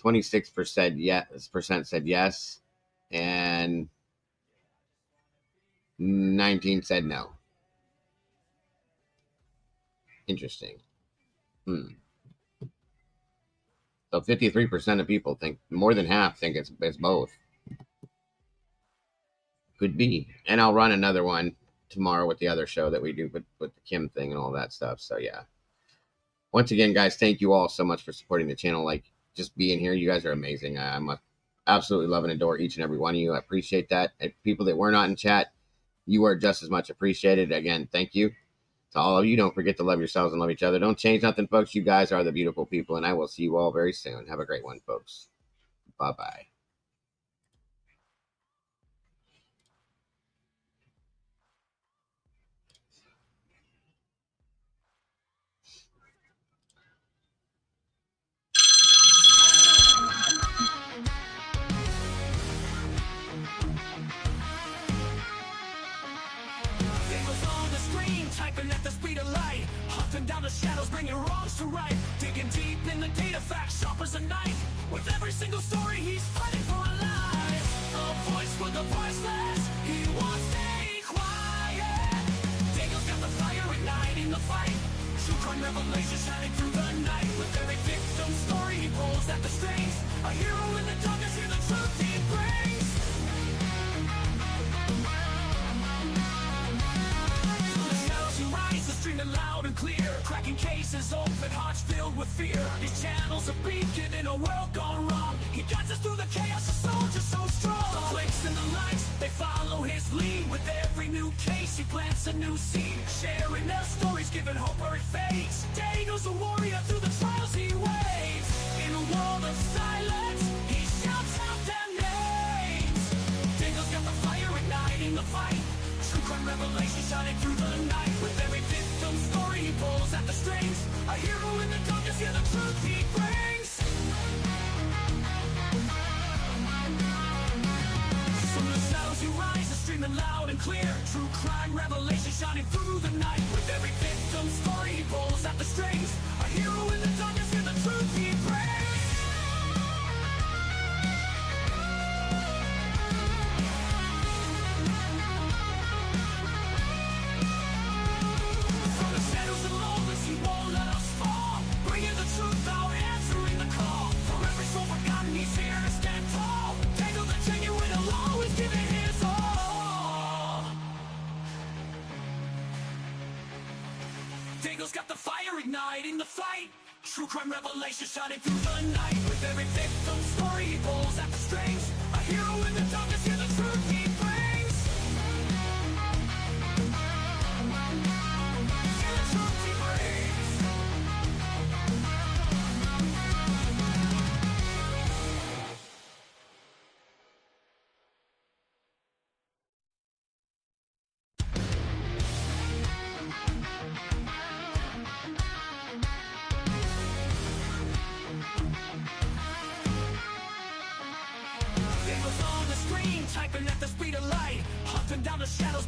[SPEAKER 4] 26% said yes. And 19 said no. Interesting. So 53% of people think, more than half think it's both. Could be. And I'll run another one tomorrow with the other show that we do with the Kim thing and all that stuff. So yeah. Once again, guys, thank you all so much for supporting the channel. Like, just being here, you guys are amazing. I'm absolutely love and adore each and every one of you. I appreciate that. And people that were not in chat, you are just as much appreciated. Again, thank you to all of you. Don't forget to love yourselves and love each other. Don't change nothing, folks. You guys are the beautiful people, and I will see you all very soon. Have a great one, folks. Bye-bye.
[SPEAKER 1] Down the shadows, bringing wrongs to right. Digging deep in the data, facts sharp as a knife. With every single story, he's fighting for a life. A voice for the voiceless, he won't stay quiet. Daniel's got the fire igniting the fight. True crime revelation shining through the night. With every victim story, he pulls at the strings. A hero in the darkness, hear the truth he brings. From the shadows he rises, streaming loud and clear. Cracking cases open, hearts filled with fear. These channels are beacon in a world gone wrong. He guides us through the chaos, a soldier so strong. The clicks and the likes, they follow his lead. With every new case, he plants a new seed. Sharing their stories, giving hope where it fades. Daniel's a warrior through the trials he waits. In a world of silence, he shouts out their names. Daniel's got the fire igniting the fight. True crime revelation shining through the night. With every victim story, he pulls at the strings. A hero in the darkness, hear the truth he brings. From the shadows he rises, streaming loud and clear. True crime revelation shining through the night. With every victim story, he pulls at the strings. A hero in the darkness, hear the truth he brings. Got the fire igniting the fight. True crime revelation shining through the night. With every victim story, he pulls at the strings. A hero in the darkness, hear the truth he brings. Hear the truth he brings.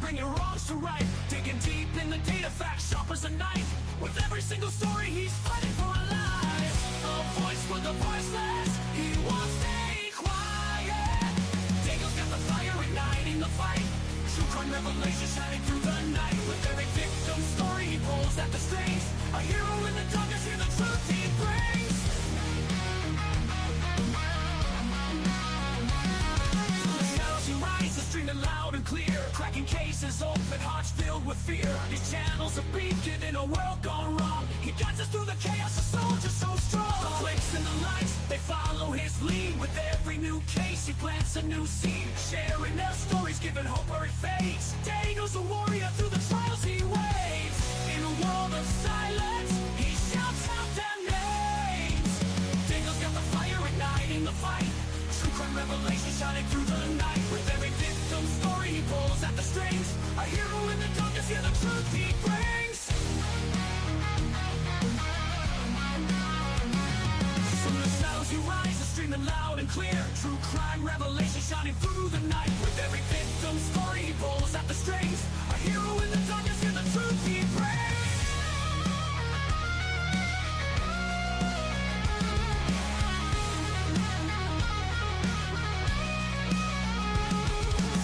[SPEAKER 1] bringing wrongs to right, digging deep in the data, facts sharp as a knife. With every single story, he's fighting for a life. A voice for the voiceless, he won't stay quiet. Diego's got the fire igniting the fight. True crime revelation shining through the night. With every victim story, he pulls at the strings. A hero in the darkness, hear the truth he brings. Through the shadows he rises, streaming loud and clear, cracking cases open, hearts filled with fear. His channel's a beacon in a world gone wrong. He guides us through the chaos, a soldier so strong. The clicks and the lights, they follow his lead. With every new case, he plants a new seed. Sharing their stories, giving hope where it fades. Diego's a warrior through the trials he waves. In a world of silence, he shouts out their names. Diego's got the fire igniting the fight. True crime revelation shining through the night. With every victim story, he pulls at the strings. A hero in the darkness, hear the truth he brings. From the shadows he rises, streaming loud and clear. True crime revelation shining through the night. With every victim story, he pulls at the strings. A hero in the darkness, hear the truth he brings.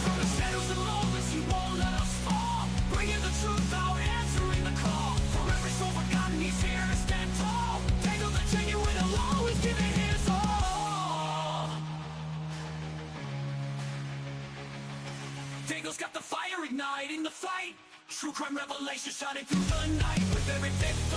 [SPEAKER 1] From the shadows and moments, he won't let us fall. Bringing the truth out, answering the call. For every soul forgotten, he's here to stand tall. Diego the genuine, will always give it his all. Diego's got the fire igniting the fight. True crime revelation shining through the night. With every victim